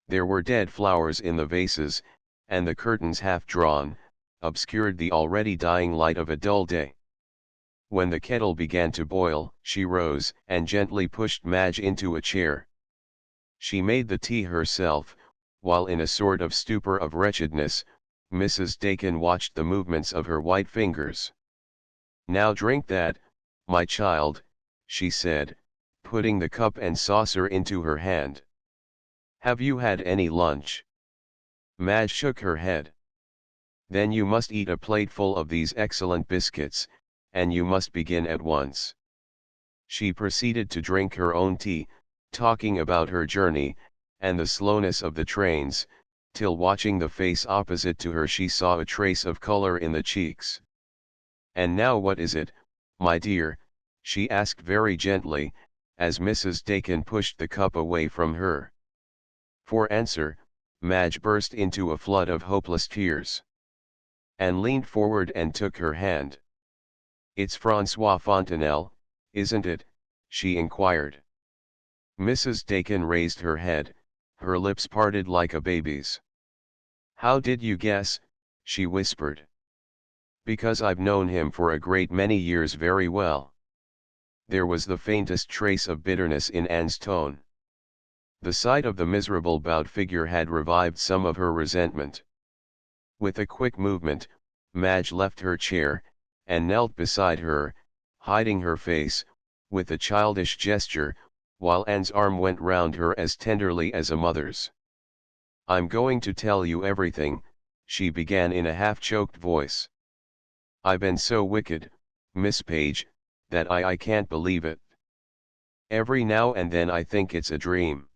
There were dead flowers in the vases, and the curtains half drawn, obscured the already dying light of a dull day. When the kettle began to boil, she rose and gently pushed Madge into a chair. She made the tea herself, while in a sort of stupor of wretchedness, Mrs. Dakin watched the movements of her white fingers. "Now drink that, my child," she said, putting the cup and saucer into her hand. "Have you had any lunch?" Madge shook her head. "Then you must eat a plateful of these excellent biscuits, and you must begin at once." She proceeded to drink her own tea, talking about her journey, and the slowness of the trains, till watching the face opposite to her she saw a trace of color in the cheeks. "And now what is it, my dear?" she asked very gently, as Mrs. Dakin pushed the cup away from her. For answer, Madge burst into a flood of hopeless tears. Anne leaned forward and took her hand. "It's François Fontenelle, isn't it?" she inquired. Mrs. Dakin raised her head, her lips parted like a baby's. "How did you guess?" she whispered. "Because I've known him for a great many years very well." There was the faintest trace of bitterness in Anne's tone. The sight of the miserable bowed figure had revived some of her resentment. With a quick movement, Madge left her chair, and knelt beside her, hiding her face, with a childish gesture, while Anne's arm went round her as tenderly as a mother's. "I'm going to tell you everything," she began in a half-choked voice. "I've been so wicked, Miss Page, that I can't believe it. Every now and then I think it's a dream."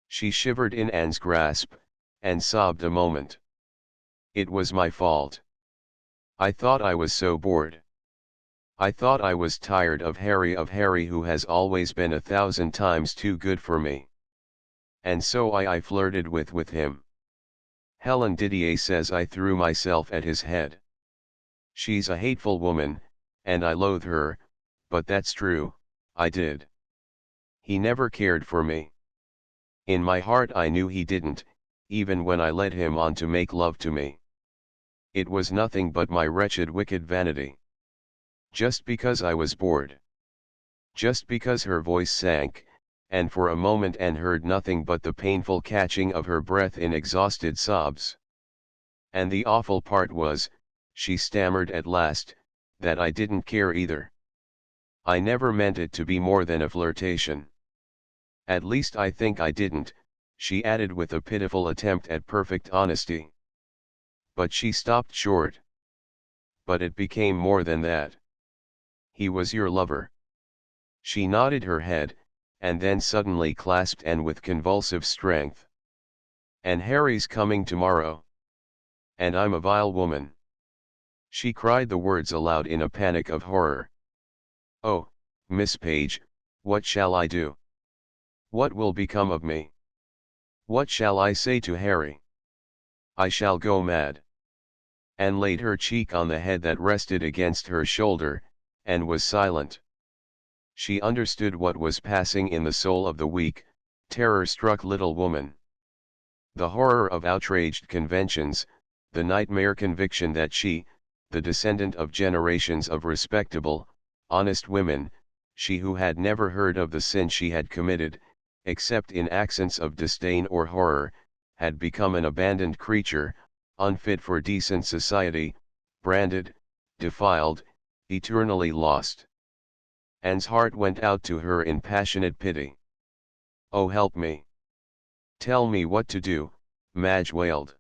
She shivered in Anne's grasp, and sobbed a moment. "It was my fault. I thought I was so bored. I thought I was tired of Harry who has always been 1,000 times too good for me. And so I flirted with him. Helen Didier says I threw myself at his head. She's a hateful woman, and I loathe her, but that's true, I did. He never cared for me. In my heart I knew he didn't, even when I led him on to make love to me. It was nothing but my wretched wicked vanity. Just because I was bored. Just because." Her voice sank, and for a moment Anne heard nothing but the painful catching of her breath in exhausted sobs. "And the awful part was," she stammered at last, "that I didn't care either. I never meant it to be more than a flirtation. At least I think I didn't, she added with a pitiful attempt at perfect honesty. But she stopped short. But it became more than that. He was your lover. She nodded her head, and then suddenly clasped Anne with convulsive strength. And Harry's coming tomorrow. And I'm a vile woman. She cried the words aloud in a panic of horror. Oh, Miss Page, what shall I do? What will become of me? What shall I say to Harry? I shall go mad. Anne laid her cheek on the head that rested against her shoulder, and was silent. She understood what was passing in the soul of the weak, terror-struck little woman. The horror of outraged conventions, the nightmare conviction that she, the descendant of generations of respectable, honest women, she who had never heard of the sin she had committed, except in accents of disdain or horror, had become an abandoned creature, unfit for decent society, branded, defiled, eternally lost. Anne's heart went out to her in passionate pity. Oh, help me. Tell me what to do, Madge wailed.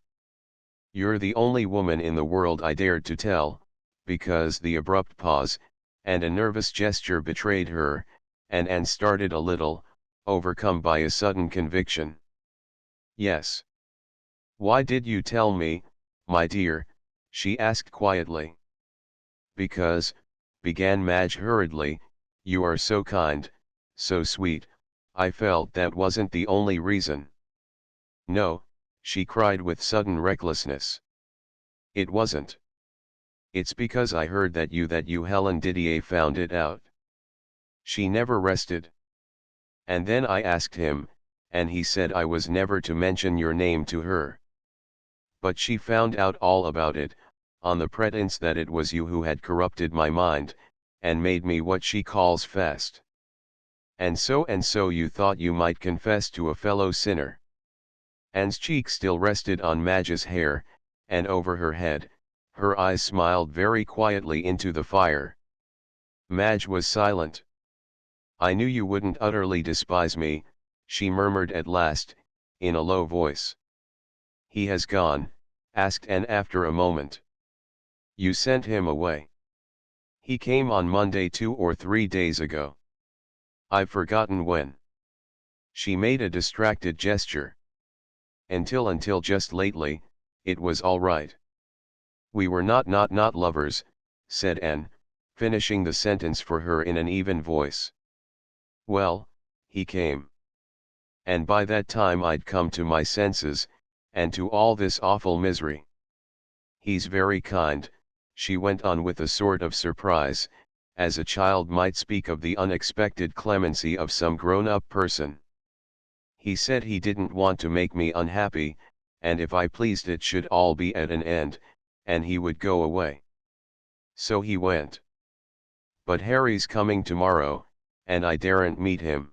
You're the only woman in the world I dared to tell, because the abrupt pause, and a nervous gesture betrayed her, and Anne started a little, overcome by a sudden conviction. Yes. Why did you tell me, my dear? She asked quietly. Because, began Madge hurriedly, you are so kind, so sweet, I felt that wasn't the only reason. No, she cried with sudden recklessness. It wasn't. It's because I heard that you Helen Didier found it out. She never rested. And then I asked him, and he said I was never to mention your name to her. But she found out all about it, on the pretense that it was you who had corrupted my mind, and made me what she calls fast. And so you thought you might confess to a fellow sinner. Anne's cheek still rested on Madge's hair, and over her head, her eyes smiled very quietly into the fire. Madge was silent. I knew you wouldn't utterly despise me, she murmured at last, in a low voice. He has gone, asked Anne after a moment. You sent him away. He came on Monday 2 or 3 days ago. I've forgotten when. She made a distracted gesture. Until just lately, it was all right. We were not lovers, said Anne, finishing the sentence for her in an even voice. Well, he came. And by that time I'd come to my senses, and to all this awful misery. He's very kind, she went on with a sort of surprise, as a child might speak of the unexpected clemency of some grown-up person. He said he didn't want to make me unhappy, and if I pleased it should all be at an end, and he would go away. So he went. But Harry's coming tomorrow, and I daren't meet him.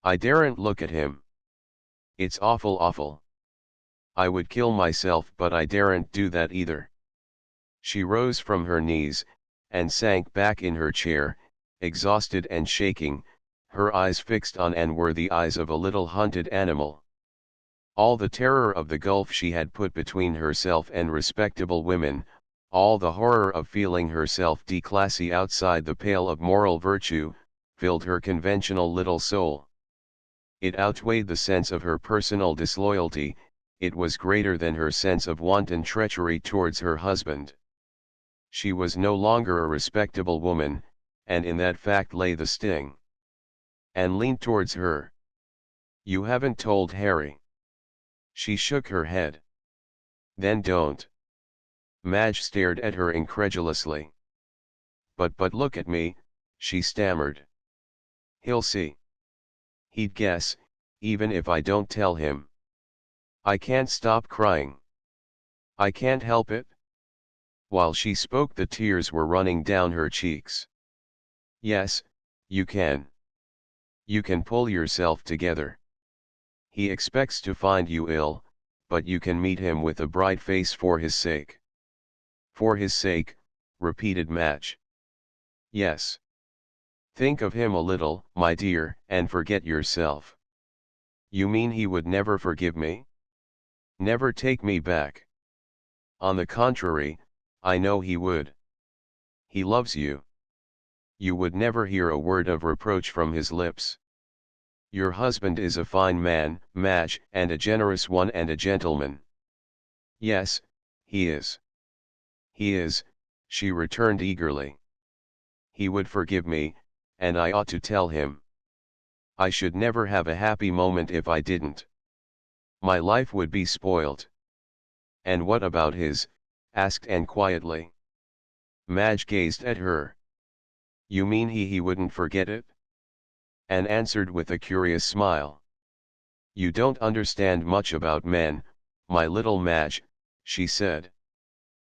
I daren't look at him. It's awful. I would kill myself, but I daren't do that either. She rose from her knees, and sank back in her chair, exhausted and shaking, her eyes fixed on Anne were the eyes of a little hunted animal. All the terror of the gulf she had put between herself and respectable women, all the horror of feeling herself declassy outside the pale of moral virtue, filled her conventional little soul. It outweighed the sense of her personal disloyalty, it was greater than her sense of wanton treachery towards her husband. She was no longer a respectable woman, and in that fact lay the sting. Anne leaned towards her. You haven't told Harry. She shook her head. Then don't. Madge stared at her incredulously. But look at me, she stammered. He'll see. He'd guess, even if I don't tell him. I can't stop crying. I can't help it. While she spoke, the tears were running down her cheeks. Yes, you can. You can pull yourself together. He expects to find you ill, but you can meet him with a bright face for his sake. For his sake, repeated Madge. Yes. Think of him a little, my dear, and forget yourself. You mean he would never forgive me? Never take me back? On the contrary, I know he would. He loves you. You would never hear a word of reproach from his lips. Your husband is a fine man, Madge, and a generous one and a gentleman. Yes, he is. He is, she returned eagerly. He would forgive me, and I ought to tell him. I should never have a happy moment if I didn't. My life would be spoilt. And what about his? Asked Anne quietly. Madge gazed at her. You mean he wouldn't forget it? Anne answered with a curious smile. You don't understand much about men, my little Madge, she said.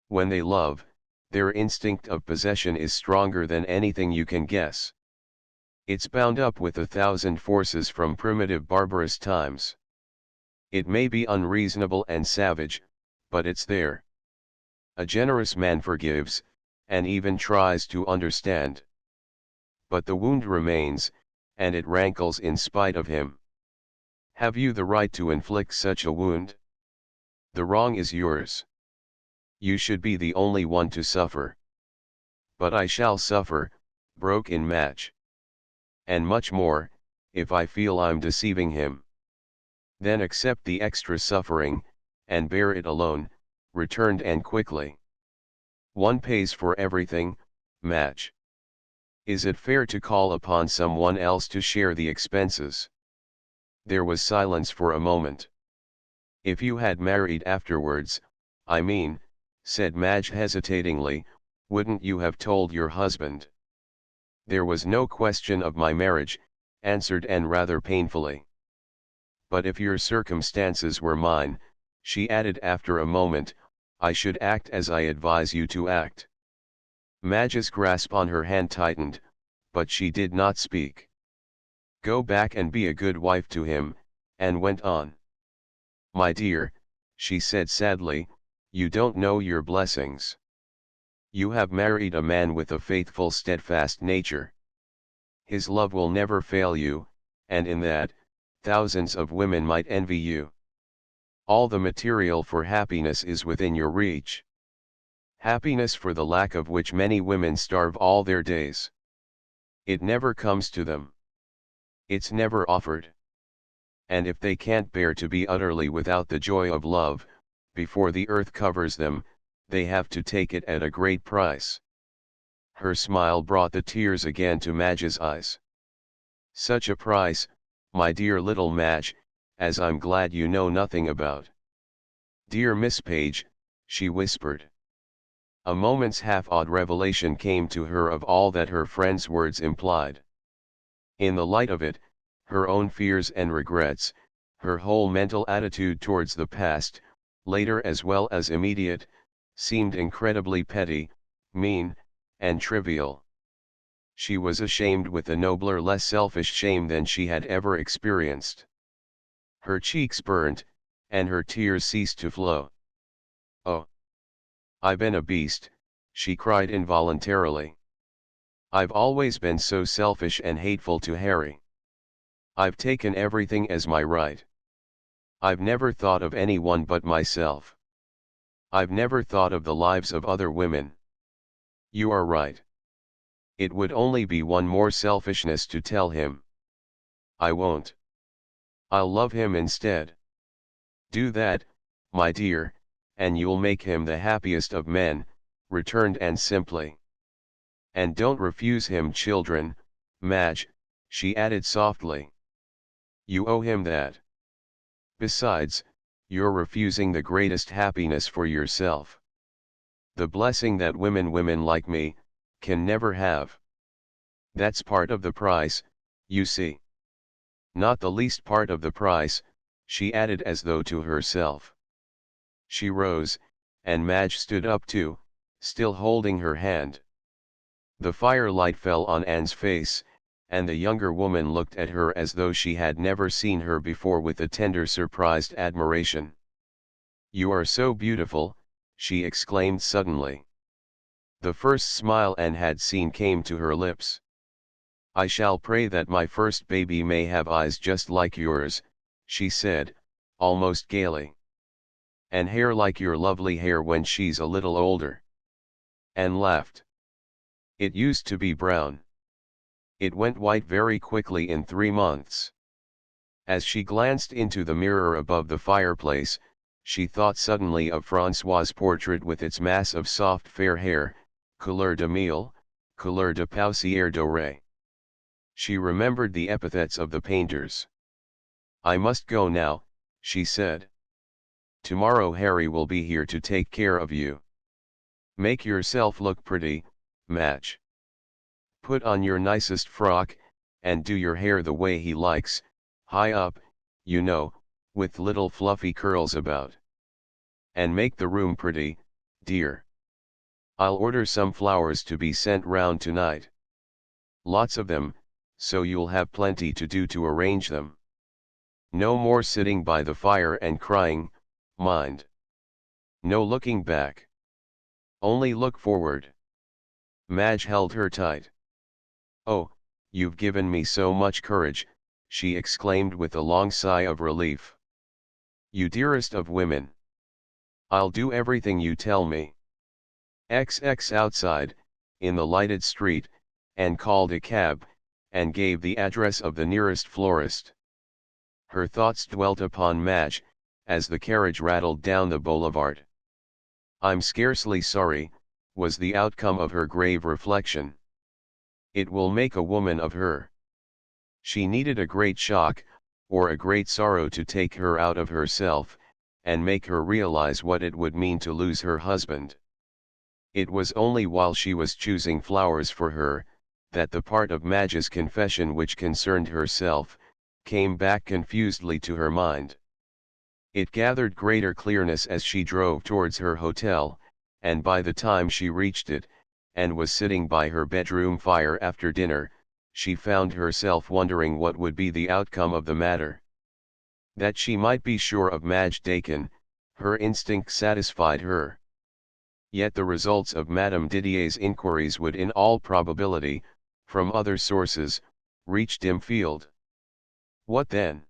When they love, their instinct of possession is stronger than anything you can guess. It's bound up with 1,000 forces from primitive barbarous times. It may be unreasonable and savage, but it's there. A generous man forgives, and even tries to understand. But the wound remains, and it rankles in spite of him. Have you the right to inflict such a wound? The wrong is yours. You should be the only one to suffer. But I shall suffer, broke in Madge. And much more, if I feel I'm deceiving him. Then accept the extra suffering, and bear it alone, returned Anne quickly. One pays for everything, Madge. Is it fair to call upon someone else to share the expenses? There was silence for a moment. If you had married afterwards, I mean, said Madge hesitatingly, wouldn't you have told your husband? There was no question of my marriage, answered Anne rather painfully. But if your circumstances were mine, she added after a moment, I should act as I advise you to act. Madge's grasp on her hand tightened, but she did not speak. Go back and be a good wife to him, Anne went on. My dear, she said sadly, you don't know your blessings. You have married a man with a faithful, steadfast nature. His love will never fail you, and in that, thousands of women might envy you. All the material for happiness is within your reach. Happiness for the lack of which many women starve all their days. It never comes to them. It's never offered. And if they can't bear to be utterly without the joy of love, before the earth covers them, they have to take it at a great price. Her smile brought the tears again to Madge's eyes. Such a price, my dear little Madge, as I'm glad you know nothing about. Dear Miss Page, she whispered. A moment's half-awed revelation came to her of all that her friend's words implied. In the light of it, her own fears and regrets, her whole mental attitude towards the past, later as well as immediate, seemed incredibly petty, mean, and trivial. She was ashamed with a nobler, less selfish shame than she had ever experienced. Her cheeks burnt, and her tears ceased to flow. Oh! I've been a beast, she cried involuntarily. I've always been so selfish and hateful to Harry. I've taken everything as my right. I've never thought of anyone but myself. I've never thought of the lives of other women. You are right. It would only be one more selfishness to tell him. I won't. I'll love him instead. Do that, my dear, and you'll make him the happiest of men, returned Anne simply. And don't refuse him, children, Madge, she added softly. You owe him that. Besides, you're refusing the greatest happiness for yourself. The blessing that women like me, can never have. That's part of the price, you see. Not the least part of the price, she added as though to herself. She rose, and Madge stood up too, still holding her hand. The firelight fell on Anne's face, and the younger woman looked at her as though she had never seen her before with a tender surprised admiration. You are so beautiful, she exclaimed suddenly. The first smile Anne had seen came to her lips. I shall pray that my first baby may have eyes just like yours, she said, almost gaily. And hair like your lovely hair when she's a little older. And laughed. It used to be brown. It went white very quickly in 3 months. As she glanced into the mirror above the fireplace, she thought suddenly of François' portrait with its mass of soft fair hair, couleur de miel, couleur de poussière dorée. She remembered the epithets of the painters. I must go now, she said. Tomorrow Harry will be here to take care of you. Make yourself look pretty, Madge. Put on your nicest frock, and do your hair the way he likes, high up, you know, with little fluffy curls about. And make the room pretty, dear. I'll order some flowers to be sent round tonight. Lots of them, so you'll have plenty to do to arrange them. No more sitting by the fire and crying, mind. No looking back. Only look forward. Madge held her tight. Oh, you've given me so much courage, she exclaimed with a long sigh of relief. You dearest of women. I'll do everything you tell me. XX outside, in the lighted street, and called a cab, and gave the address of the nearest florist. Her thoughts dwelt upon Madge, as the carriage rattled down the boulevard. I'm scarcely sorry, was the outcome of her grave reflection. It will make a woman of her. She needed a great shock, or a great sorrow to take her out of herself, and make her realize what it would mean to lose her husband. It was only while she was choosing flowers for her, that the part of Madge's confession which concerned herself, came back confusedly to her mind. It gathered greater clearness as she drove towards her hotel, and by the time she reached it, and was sitting by her bedroom fire after dinner, she found herself wondering what would be the outcome of the matter. That she might be sure of Madge Dakin, her instinct satisfied her. Yet the results of Madame Didier's inquiries would in all probability, from other sources, reach Dimfield. What then?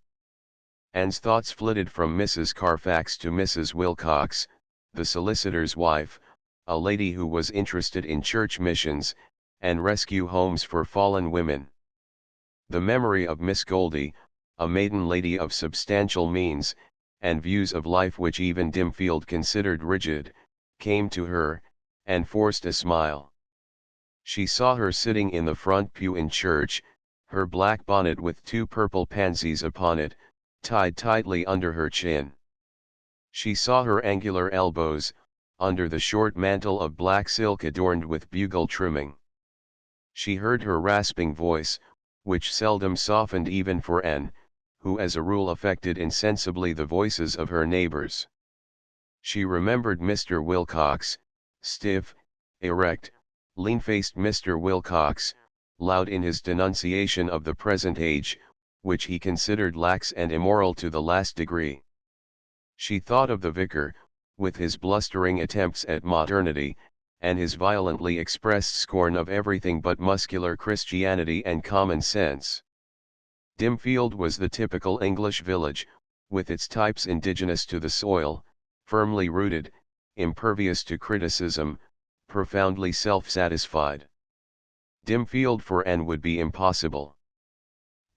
Anne's thoughts flitted from Mrs. Carfax to Mrs. Wilcox, the solicitor's wife, a lady who was interested in church missions, and rescue homes for fallen women. The memory of Miss Goldie, a maiden lady of substantial means, and views of life which even Dimfield considered rigid, came to her, and forced a smile. She saw her sitting in the front pew in church, her black bonnet with 2 purple pansies upon it, tied tightly under her chin. She saw her angular elbows, under the short mantle of black silk adorned with bugle trimming. She heard her rasping voice, which seldom softened even for Anne, who as a rule affected insensibly the voices of her neighbors. She remembered Mr. Wilcox, stiff, erect, lean-faced Mr. Wilcox, loud in his denunciation of the present age, which he considered lax and immoral to the last degree. She thought of the vicar, with his blustering attempts at modernity, and his violently expressed scorn of everything but muscular Christianity and common sense. Dimfield was the typical English village, with its types indigenous to the soil, firmly rooted, impervious to criticism, profoundly self-satisfied. Dimfield for Anne would be impossible.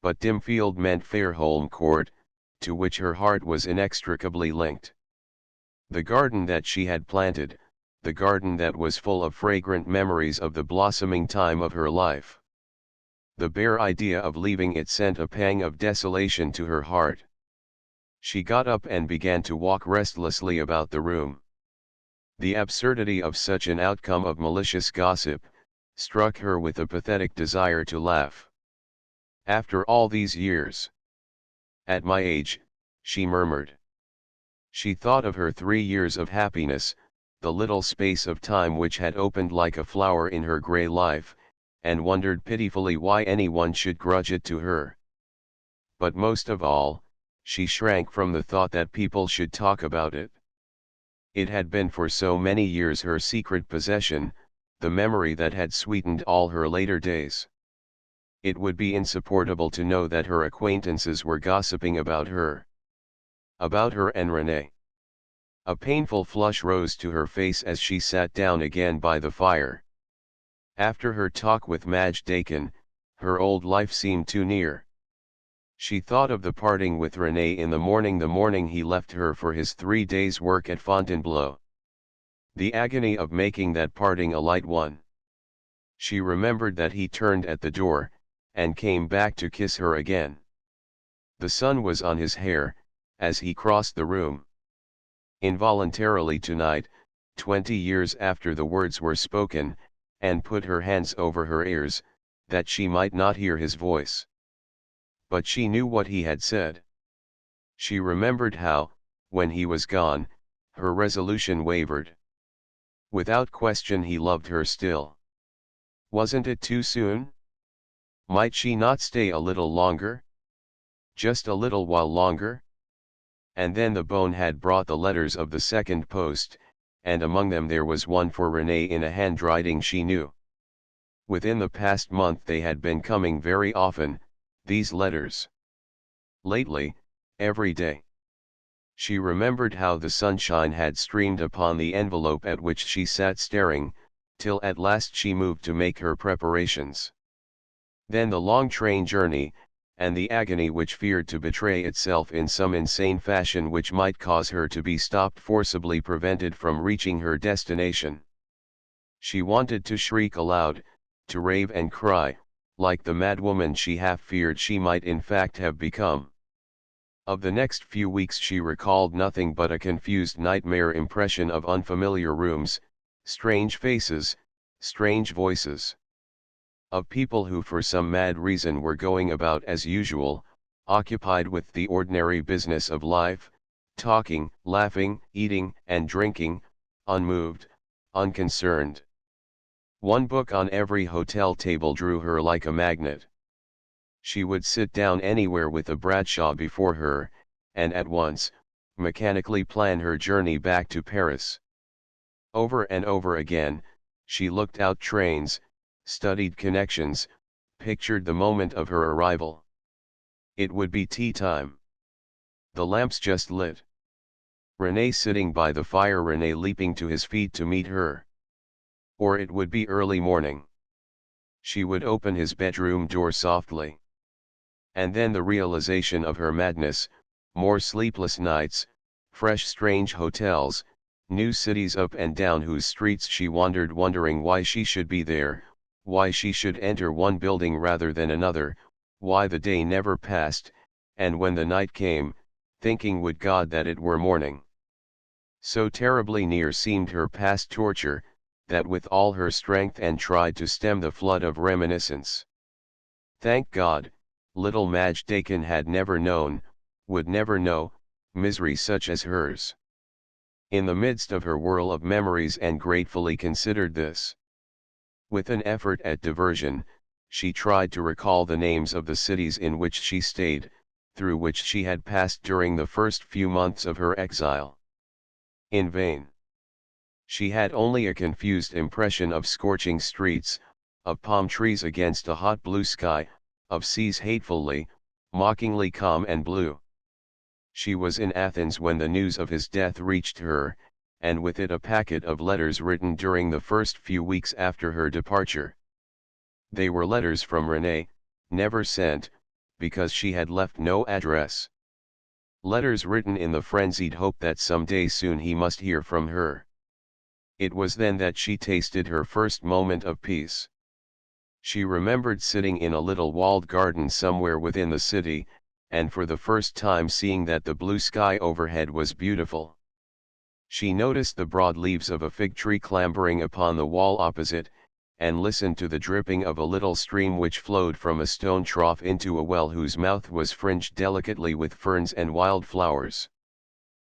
But Dimfield meant Fairholme Court, to which her heart was inextricably linked. The garden that she had planted, the garden that was full of fragrant memories of the blossoming time of her life. The bare idea of leaving it sent a pang of desolation to her heart. She got up and began to walk restlessly about the room. The absurdity of such an outcome of malicious gossip, struck her with a pathetic desire to laugh. After all these years. At my age, she murmured. She thought of her 3 years of happiness, the little space of time which had opened like a flower in her grey life, and wondered pitifully why anyone should grudge it to her. But most of all, she shrank from the thought that people should talk about it. It had been for so many years her secret possession, the memory that had sweetened all her later days. It would be insupportable to know that her acquaintances were gossiping about her. About her and Renee. A painful flush rose to her face as she sat down again by the fire. After her talk with Madge Dakin, her old life seemed too near. She thought of the parting with Renee in the morning he left her for his 3 days' work at Fontainebleau. The agony of making that parting a light one. She remembered that he turned at the door, and came back to kiss her again. The sun was on his hair, as he crossed the room. Involuntarily tonight, 20 years after the words were spoken, Anne put her hands over her ears, that she might not hear his voice. But she knew what he had said. She remembered how, when he was gone, her resolution wavered. Without question he loved her still. Wasn't it too soon? Might she not stay a little longer? Just a little while longer? And then the bone had brought the letters of the second post, and among them there was one for Renee in a handwriting she knew. Within the past month they had been coming very often, these letters. Lately, every day. She remembered how the sunshine had streamed upon the envelope at which she sat staring, till at last she moved to make her preparations. Then the long train journey, and the agony which feared to betray itself in some insane fashion which might cause her to be stopped, forcibly prevented from reaching her destination. She wanted to shriek aloud, to rave and cry, like the madwoman she half feared she might in fact have become. Of the next few weeks she recalled nothing but a confused nightmare impression of unfamiliar rooms, strange faces, strange voices. Of people who for some mad reason were going about as usual, occupied with the ordinary business of life, talking, laughing, eating and drinking, unmoved, unconcerned. One book on every hotel table drew her like a magnet. She would sit down anywhere with a Bradshaw before her, and at once, mechanically plan her journey back to Paris. Over and over again, she looked out trains, studied connections, pictured the moment of her arrival. It would be tea time. The lamps just lit. Renee sitting by the fire, Renee leaping to his feet to meet her. Or it would be early morning. She would open his bedroom door softly. And then the realization of her madness, more sleepless nights, fresh strange hotels, new cities up and down whose streets she wandered, wondering why she should be there, why she should enter one building rather than another, why the day never passed, and when the night came, thinking would God that it were morning. So terribly near seemed her past torture, that with all her strength Anne tried to stem the flood of reminiscence. Thank God, little Madge Dakin had never known, would never know, misery such as hers. In the midst of her whirl of memories Anne gratefully considered this. With an effort at diversion, she tried to recall the names of the cities in which she stayed, through which she had passed during the first few months of her exile. In vain. She had only a confused impression of scorching streets, of palm trees against a hot blue sky, of seas hatefully, mockingly calm and blue. She was in Athens when the news of his death reached her, and with it a packet of letters written during the first few weeks after her departure. They were letters from Renee, never sent, because she had left no address. Letters written in the frenzied hope that some day soon he must hear from her. It was then that she tasted her first moment of peace. She remembered sitting in a little walled garden somewhere within the city, and for the first time seeing that the blue sky overhead was beautiful. She noticed the broad leaves of a fig tree clambering upon the wall opposite, and listened to the dripping of a little stream which flowed from a stone trough into a well whose mouth was fringed delicately with ferns and wild flowers.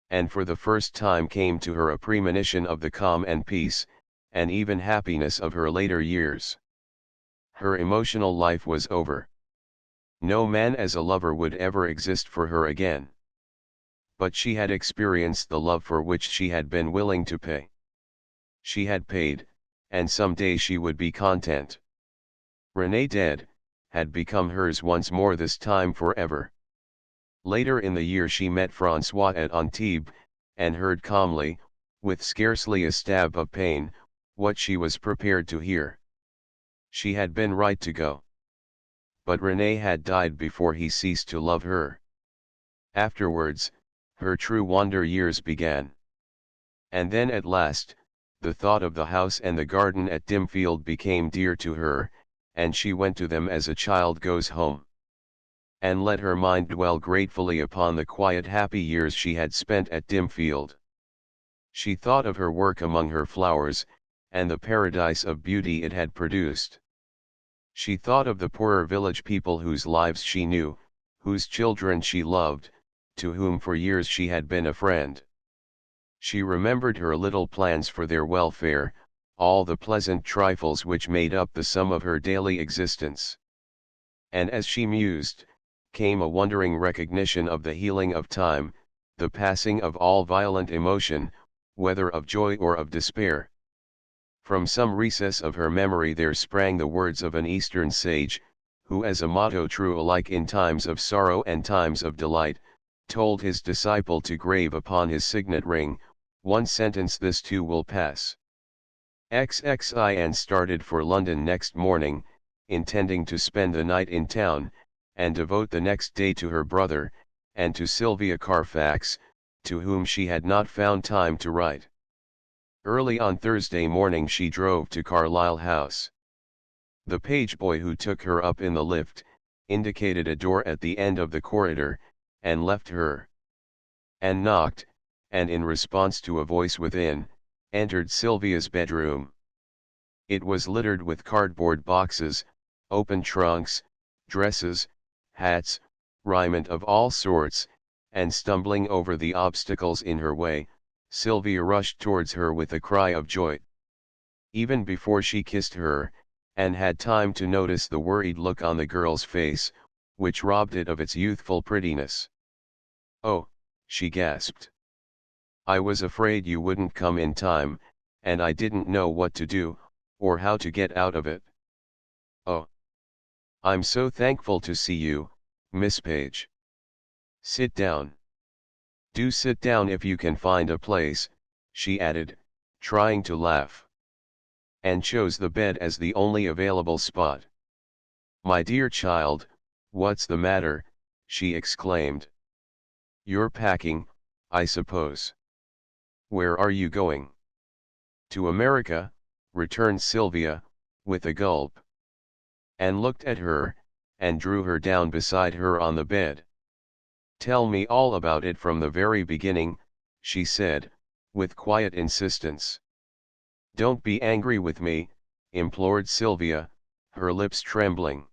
And for the first time came to her a premonition of the calm and peace, and even happiness of her later years. Her emotional life was over. No man as a lover would ever exist for her again. But she had experienced the love for which she had been willing to pay. She had paid, and some day she would be content. Renee dead, had become hers once more, this time forever. Later in the year she met François at Antibes, and heard calmly, with scarcely a stab of pain, what she was prepared to hear. She had been right to go. But René had died before he ceased to love her. Afterwards, her true wander years began. And then at last, the thought of the house and the garden at Dimfield became dear to her, and she went to them as a child goes home. And let her mind dwell gratefully upon the quiet happy years she had spent at Dimfield. She thought of her work among her flowers, and the paradise of beauty it had produced. She thought of the poorer village people whose lives she knew, whose children she loved, to whom for years she had been a friend. She remembered her little plans for their welfare, all the pleasant trifles which made up the sum of her daily existence. And as she mused, came a wondering recognition of the healing of time, the passing of all violent emotion, whether of joy or of despair. From some recess of her memory there sprang the words of an Eastern sage, who as a motto true alike in times of sorrow and times of delight, told his disciple to grave upon his signet ring, one sentence: this too will pass. XXI and started for London next morning, intending to spend the night in town, and devote the next day to her brother, and to Sylvia Carfax, to whom she had not found time to write. Early on Thursday morning she drove to Carlisle House. The page boy who took her up in the lift, indicated a door at the end of the corridor, and left her. And knocked, and in response to a voice within, entered Sylvia's bedroom. It was littered with cardboard boxes, open trunks, dresses, hats, raiment of all sorts, and stumbling over the obstacles in her way, Sylvia rushed towards her with a cry of joy. Even before she kissed her, and had time to notice the worried look on the girl's face, which robbed it of its youthful prettiness. "Oh," she gasped. "I was afraid you wouldn't come in time, and I didn't know what to do, or how to get out of it. Oh. I'm so thankful to see you, Miss Page. Sit down. Do sit down if you can find a place," she added, trying to laugh. And chose the bed as the only available spot. "My dear child, what's the matter?" she exclaimed. "You're packing, I suppose. Where are you going?" "To America," returned Sylvia, with a gulp. And looked at her, and drew her down beside her on the bed. "Tell me all about it from the very beginning," she said, with quiet insistence. "Don't be angry with me," implored Sylvia, her lips trembling.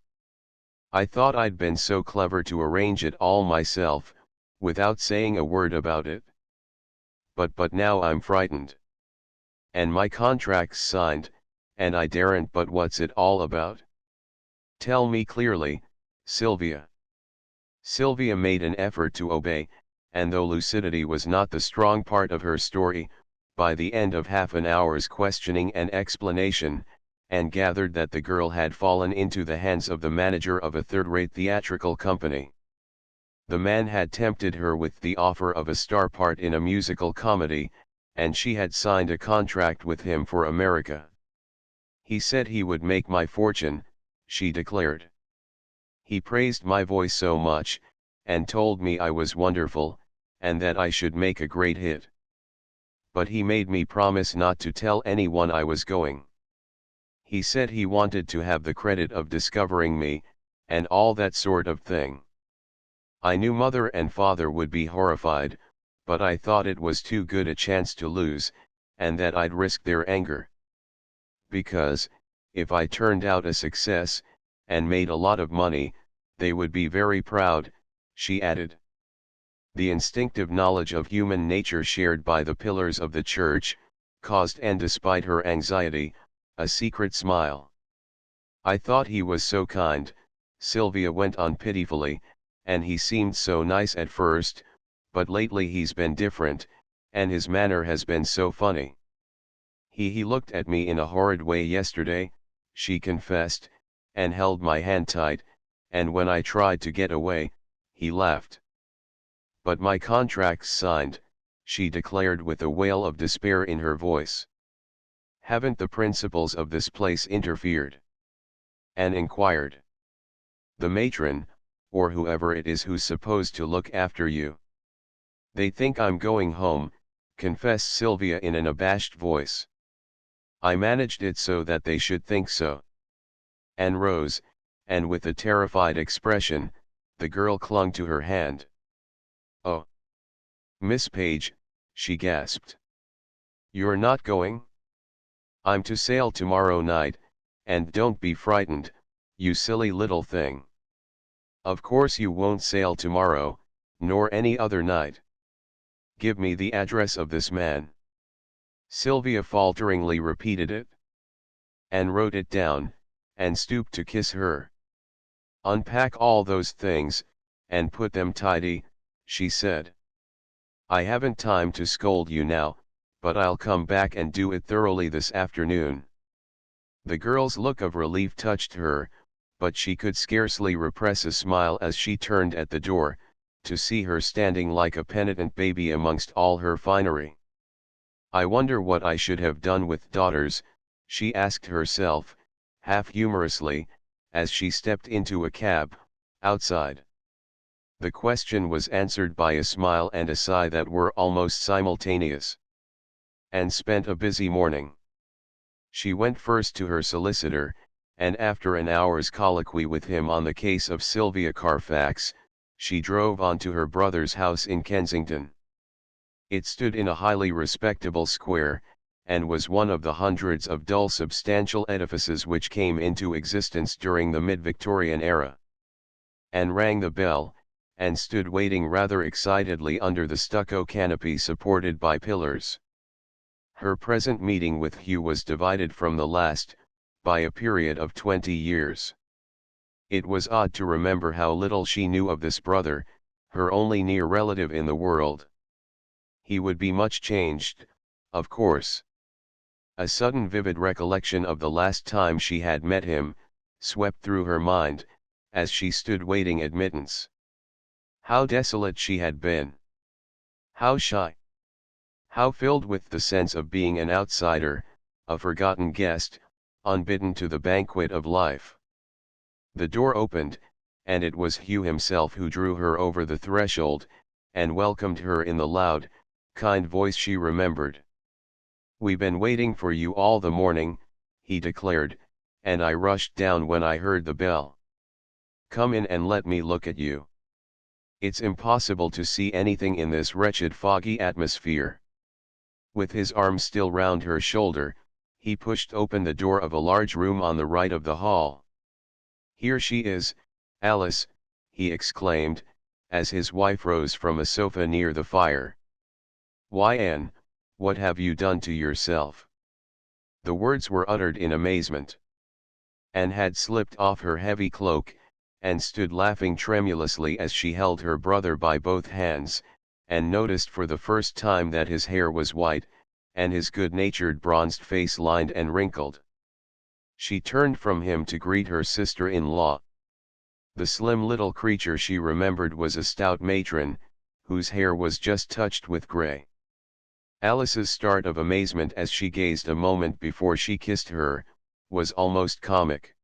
"I thought I'd been so clever to arrange it all myself, without saying a word about it. But now I'm frightened. And my contract's signed, and I daren't. But what's it all about? Tell me clearly, Sylvia." Sylvia made an effort to obey, and though lucidity was not the strong part of her story, by the end of half an hour's questioning and explanation, and gathered that the girl had fallen into the hands of the manager of a third-rate theatrical company. The man had tempted her with the offer of a star part in a musical comedy, and she had signed a contract with him for America. "He said he would make my fortune," she declared. "He praised my voice so much, and told me I was wonderful, and that I should make a great hit. But he made me promise not to tell anyone I was going. He said he wanted to have the credit of discovering me, and all that sort of thing. I knew mother and father would be horrified, but I thought it was too good a chance to lose, and that I'd risk their anger. Because, if I turned out a success, and made a lot of money, they would be very proud," she added. The instinctive knowledge of human nature shared by the pillars of the church, caused, and despite her anxiety, a secret smile. "I thought he was so kind," Sylvia went on pitifully, "and he seemed so nice at first, but lately he's been different, and his manner has been so funny. He looked at me in a horrid way yesterday," she confessed, "and held my hand tight, and when I tried to get away, he laughed. But my contract's signed, she declared with a wail of despair in her voice. Haven't the principals of this place interfered? Anne inquired. The matron, or whoever it is who's supposed to look after you. They think I'm going home, confessed Sylvia in an abashed voice. I managed it so that they should think so. Anne rose, and with a terrified expression, the girl clung to her hand. Oh! Miss Page, she gasped. You're not going? I'm to sail tomorrow night, and don't be frightened, you silly little thing. Of course you won't sail tomorrow, nor any other night. Give me the address of this man. Sylvia falteringly repeated it. Anne wrote it down, and stooped to kiss her. Unpack all those things, and put them tidy, she said. I haven't time to scold you now, but I'll come back and do it thoroughly this afternoon. The girl's look of relief touched her, but she could scarcely repress a smile as she turned at the door, to see her standing like a penitent baby amongst all her finery. I wonder what I should have done with daughters, she asked herself, half humorously, as she stepped into a cab, outside. The question was answered by a smile and a sigh that were almost simultaneous. Anne spent a busy morning. She went first to her solicitor, and after an hour's colloquy with him on the case of Sylvia Carfax, she drove on to her brother's house in Kensington. It stood in a highly respectable square, and was one of the hundreds of dull substantial edifices which came into existence during the mid-Victorian era. Anne rang the bell, and stood waiting rather excitedly under the stucco canopy supported by pillars. Her present meeting with Hugh was divided from the last, by a period of 20 years. It was odd to remember how little she knew of this brother, her only near relative in the world. He would be much changed, of course. A sudden vivid recollection of the last time she had met him, swept through her mind, as she stood waiting admittance. How desolate she had been! How shy! How filled with the sense of being an outsider, a forgotten guest, unbidden to the banquet of life. The door opened, and it was Hugh himself who drew her over the threshold, and welcomed her in the loud, kind voice she remembered. "We've been waiting for you all the morning," he declared, "and I rushed down when I heard the bell. Come in and let me look at you. It's impossible to see anything in this wretched foggy atmosphere." With his arm still round her shoulder, he pushed open the door of a large room on the right of the hall. "Here she is, Alice," he exclaimed, as his wife rose from a sofa near the fire. "Why, Anne, what have you done to yourself?" The words were uttered in amazement. Anne had slipped off her heavy cloak, and stood laughing tremulously as she held her brother by both hands, and noticed for the first time that his hair was white, and his good-natured bronzed face lined and wrinkled. She turned from him to greet her sister-in-law. The slim little creature she remembered was a stout matron, whose hair was just touched with grey. Alice's start of amazement as she gazed a moment before she kissed her, was almost comic.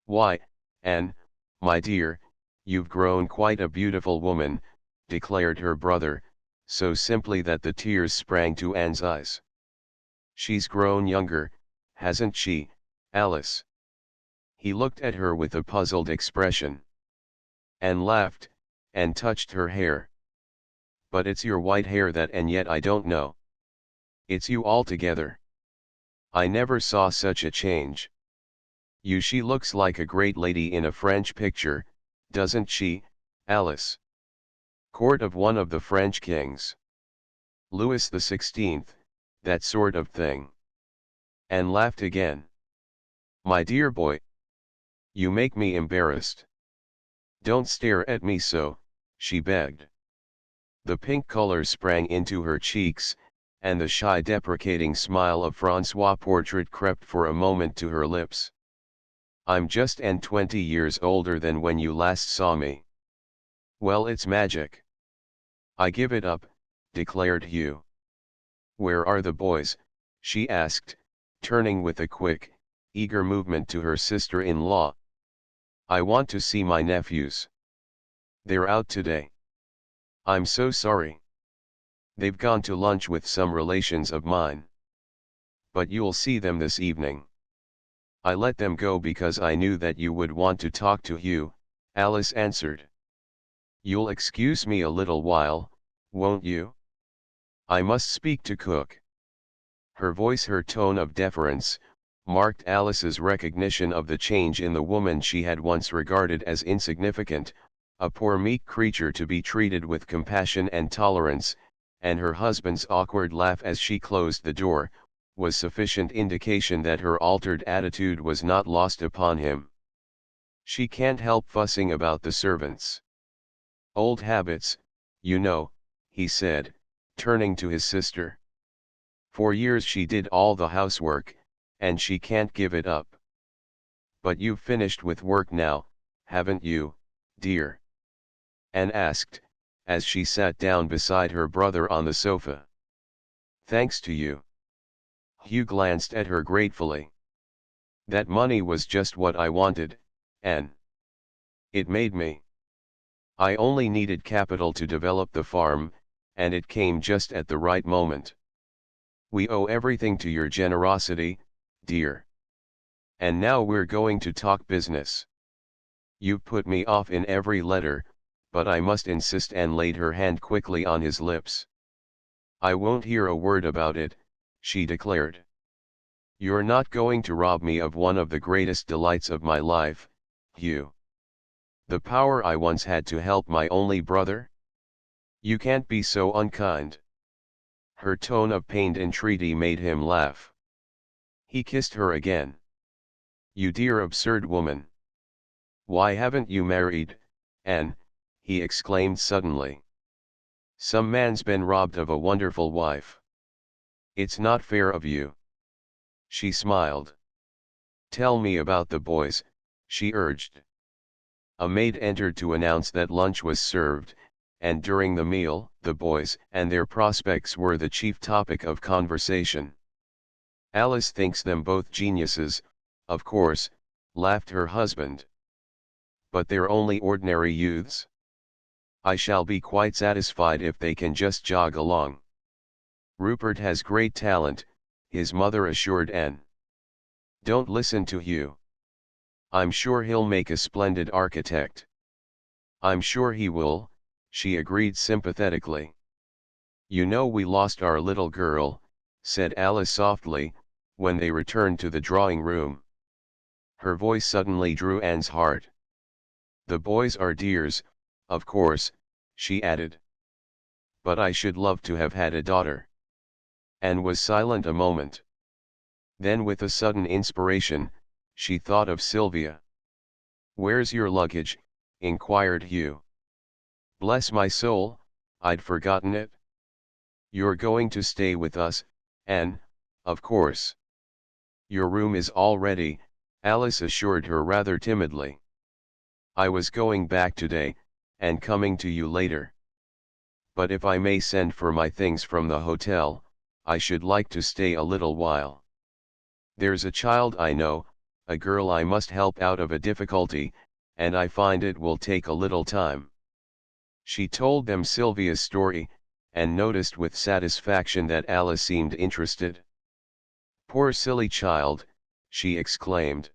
"Why, Anne, my dear, you've grown quite a beautiful woman," declared her brother, so simply that the tears sprang to Anne's eyes. "She's grown younger, hasn't she, Alice?" He looked at her with a puzzled expression. Anne laughed, and touched her hair. "But it's your white hair that, and yet I don't know. It's you altogether. I never saw such a change. She looks like a great lady in a French picture, doesn't she, Alice? Court of one of the French kings. Louis XVI, that sort of thing." Anne laughed again. "My dear boy, you make me embarrassed. Don't stare at me so," she begged. The pink color sprang into her cheeks, and the shy deprecating smile of François Portrait crept for a moment to her lips. "I'm just 20 years older than when you last saw me. Well, it's magic. I give it up, declared Hugh. Where are the boys? She asked, turning with a quick, eager movement to her sister-in-law. I want to see my nephews. They're out today. I'm so sorry. They've gone to lunch with some relations of mine. But you'll see them this evening. I let them go because I knew that you would want to talk to Hugh, Alice answered. You'll excuse me a little while, won't you? I must speak to Cook. Her voice, her tone of deference, marked Alice's recognition of the change in the woman she had once regarded as insignificant, a poor meek creature to be treated with compassion and tolerance, and her husband's awkward laugh as she closed the door, was sufficient indication that her altered attitude was not lost upon him. She can't help fussing about the servants. Old habits, you know, he said, turning to his sister. For years she did all the housework, and she can't give it up. But you've finished with work now, haven't you, dear? Anne asked, as she sat down beside her brother on the sofa. Thanks to you. Hugh glanced at her gratefully. That money was just what I wanted, Anne. It made me. I only needed capital to develop the farm, and it came just at the right moment. We owe everything to your generosity, dear. And now we're going to talk business. You've put me off in every letter, but I must insist. Anne laid her hand quickly on his lips. I won't hear a word about it, she declared. You're not going to rob me of one of the greatest delights of my life, Hugh. The power I once had to help my only brother? You can't be so unkind. Her tone of pained entreaty made him laugh. He kissed her again. You dear absurd woman. Why haven't you married, Anne? He exclaimed suddenly. Some man's been robbed of a wonderful wife. It's not fair of you. She smiled. Tell me about the boys, she urged. A maid entered to announce that lunch was served, and during the meal, the boys and their prospects were the chief topic of conversation. Alice thinks them both geniuses, of course, laughed her husband. But they're only ordinary youths. I shall be quite satisfied if they can just jog along. Rupert has great talent, his mother assured Anne. Don't listen to Hugh. I'm sure he'll make a splendid architect. I'm sure he will, she agreed sympathetically. You know we lost our little girl, said Alice softly, when they returned to the drawing room. Her voice suddenly drew Anne's heart. The boys are dears, of course, she added. But I should love to have had a daughter. Anne was silent a moment. Then with a sudden inspiration, she thought of Sylvia. Where's your luggage? Inquired Hugh. Bless my soul, I'd forgotten it. You're going to stay with us, Anne, of course. Your room is all ready, Alice assured her rather timidly. I was going back today, and coming to you later. But if I may send for my things from the hotel, I should like to stay a little while. There's a child I know, a girl I must help out of a difficulty, and I find it will take a little time. She told them Sylvia's story, and noticed with satisfaction that Alice seemed interested. Poor silly child, she exclaimed.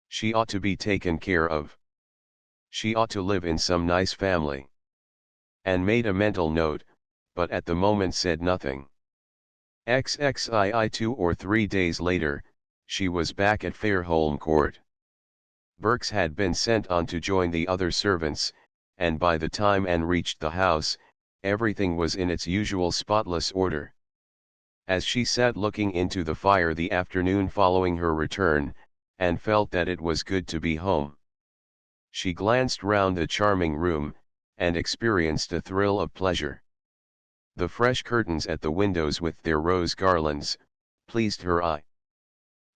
She ought to be taken care of. She ought to live in some nice family. Anne made a mental note, but at the moment said nothing. XXII 2 or 3 days later, she was back at Fairholme Court. Berks had been sent on to join the other servants, and by the time Anne reached the house, everything was in its usual spotless order. As she sat looking into the fire the afternoon following her return, Anne felt that it was good to be home. She glanced round the charming room, and experienced a thrill of pleasure. The fresh curtains at the windows with their rose garlands pleased her eye.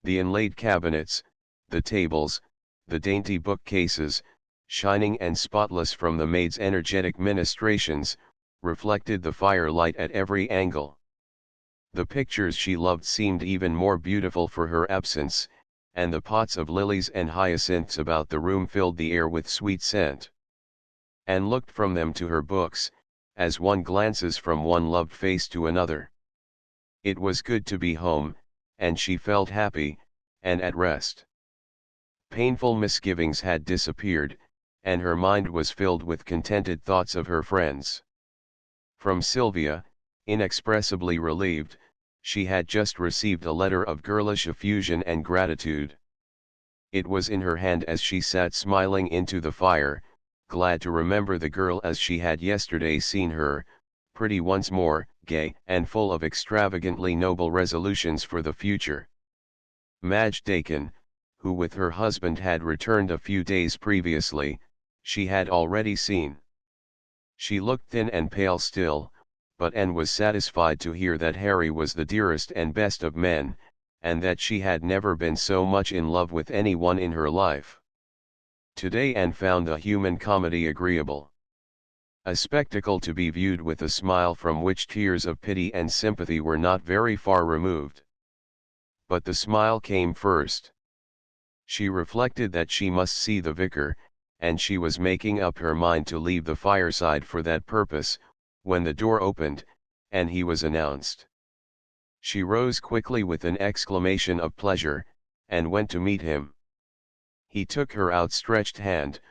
The inlaid cabinets, the tables, the dainty bookcases, shining and spotless from the maid's energetic ministrations, reflected the firelight at every angle. The pictures she loved seemed even more beautiful for her absence, and the pots of lilies and hyacinths about the room filled the air with sweet scent. Anne looked from them to her books, as one glances from one loved face to another. It was good to be home, and she felt happy, and at rest. Painful misgivings had disappeared, and her mind was filled with contented thoughts of her friends. From Sylvia, inexpressibly relieved, she had just received a letter of girlish effusion and gratitude. It was in her hand as she sat smiling into the fire, glad to remember the girl as she had yesterday seen her, pretty once more, gay and full of extravagantly noble resolutions for the future. Madge Dakin, who with her husband had returned a few days previously, she had already seen. She looked thin and pale still, but Anne was satisfied to hear that Harry was the dearest and best of men, and that she had never been so much in love with anyone in her life. Today Anne found the human comedy agreeable. A spectacle to be viewed with a smile from which tears of pity and sympathy were not very far removed. But the smile came first. She reflected that she must see the vicar, and she was making up her mind to leave the fireside for that purpose, when the door opened, and he was announced. She rose quickly with an exclamation of pleasure, and went to meet him. He took her outstretched hand,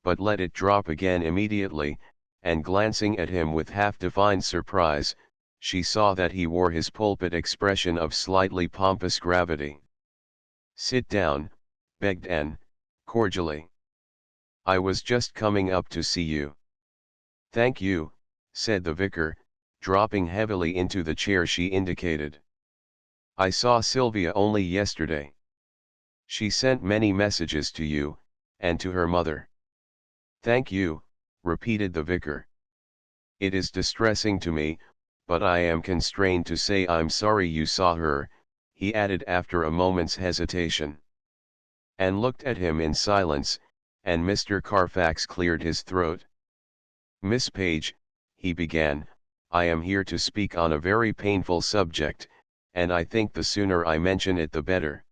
but let it drop again immediately, and glancing at him with half-defined surprise, she saw that he wore his pulpit expression of slightly pompous gravity. "Sit down," begged Anne, cordially. "I was just coming up to see you." "Thank you," said the vicar, dropping heavily into the chair she indicated. "I saw Sylvia only yesterday. She sent many messages to you, and to her mother." "Thank you," repeated the vicar. "It is distressing to me, but I am constrained to say I'm sorry you saw her," he added after a moment's hesitation. Anne looked at him in silence, and Mr. Carfax cleared his throat. "Miss Page," he began, "I am here to speak on a very painful subject, and I think the sooner I mention it the better."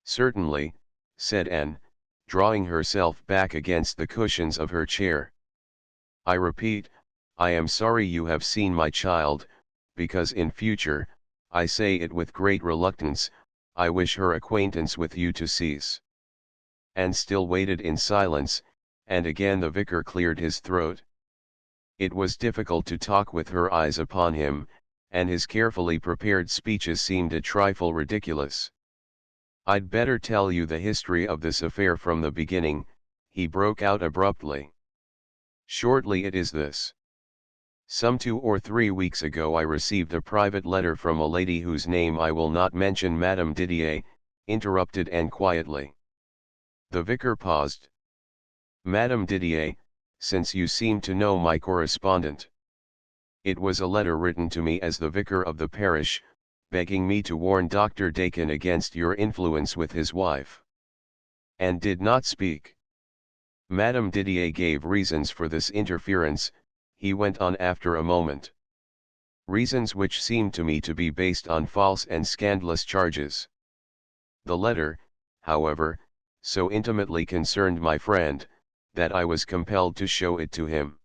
"Certainly," said Anne, drawing herself back against the cushions of her chair. "I repeat, I am sorry you have seen my child, because in future, I say it with great reluctance, I wish her acquaintance with you to cease." Anne still waited in silence, and again the vicar cleared his throat. It was difficult to talk with her eyes upon him, and his carefully prepared speeches seemed a trifle ridiculous. "I'd better tell you the history of this affair from the beginning," he broke out abruptly. "Shortly it is this. Some 2 or 3 weeks ago I received a private letter from a lady whose name I will not mention." "Madame Didier," interrupted Anne quietly. The vicar paused. "Madame Didier, since you seem to know my correspondent. It was a letter written to me as the vicar of the parish, begging me to warn Dr. Dakin against your influence with his wife." Anne did not speak. "Madame Didier gave reasons for this interference," he went on after a moment. "Reasons which seemed to me to be based on false and scandalous charges. The letter, however, so intimately concerned my friend, that I was compelled to show it to him.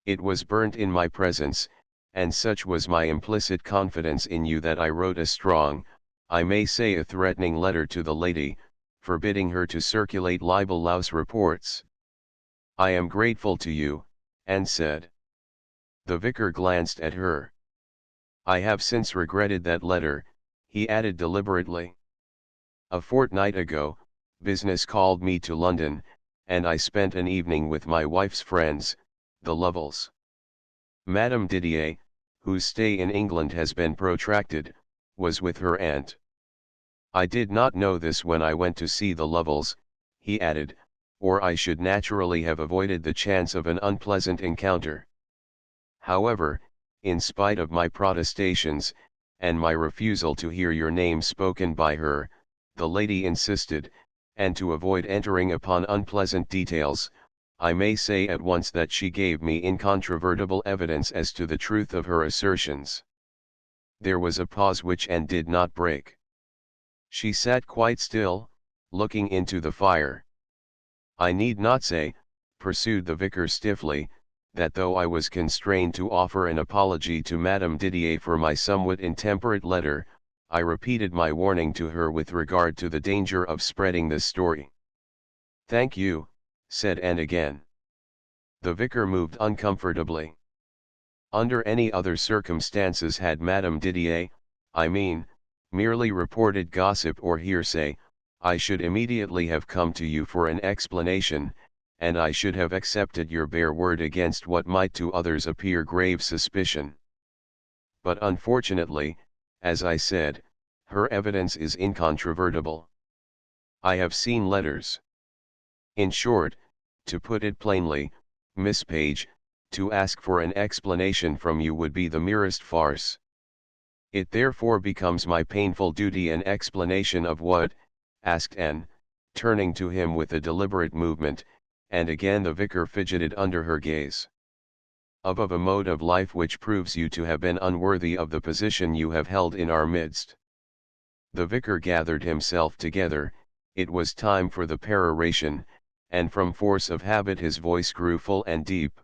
It was burnt in my presence, and such was my implicit confidence in you that I wrote a strong, I may say a threatening letter to the lady, forbidding her to circulate libelous reports. I am grateful to you," Anne said. The vicar glanced at her. "I have since regretted that letter," he added deliberately. "A fortnight ago, business called me to London, and I spent an evening with my wife's friends, the Lovells. Madame Didier, whose stay in England has been protracted, was with her aunt. I did not know this when I went to see the Lovells," he added, "or I should naturally have avoided the chance of an unpleasant encounter. However, in spite of my protestations, and my refusal to hear your name spoken by her, the lady insisted, and to avoid entering upon unpleasant details, I may say at once that she gave me incontrovertible evidence as to the truth of her assertions. There was a pause which Anne did not break. She sat quite still, looking into the fire. I need not say, pursued the vicar stiffly, that though I was constrained to offer an apology to Madame Didier for my somewhat intemperate letter, I repeated my warning to her with regard to the danger of spreading this story. Thank you, said Anne again. The vicar moved uncomfortably. Under any other circumstances had Madame Didier, I mean, merely reported gossip or hearsay, I should immediately have come to you for an explanation, and I should have accepted your bare word against what might to others appear grave suspicion. But unfortunately, as I said, her evidence is incontrovertible. I have seen letters. In short, to put it plainly, Miss Page, to ask for an explanation from you would be the merest farce. It therefore becomes my painful duty an explanation of what, asked Anne, turning to him with a deliberate movement, and again the vicar fidgeted under her gaze. Of a mode of life which proves you to have been unworthy of the position you have held in our midst. The vicar gathered himself together, it was time for the peroration, and from force of habit his voice grew full and deep.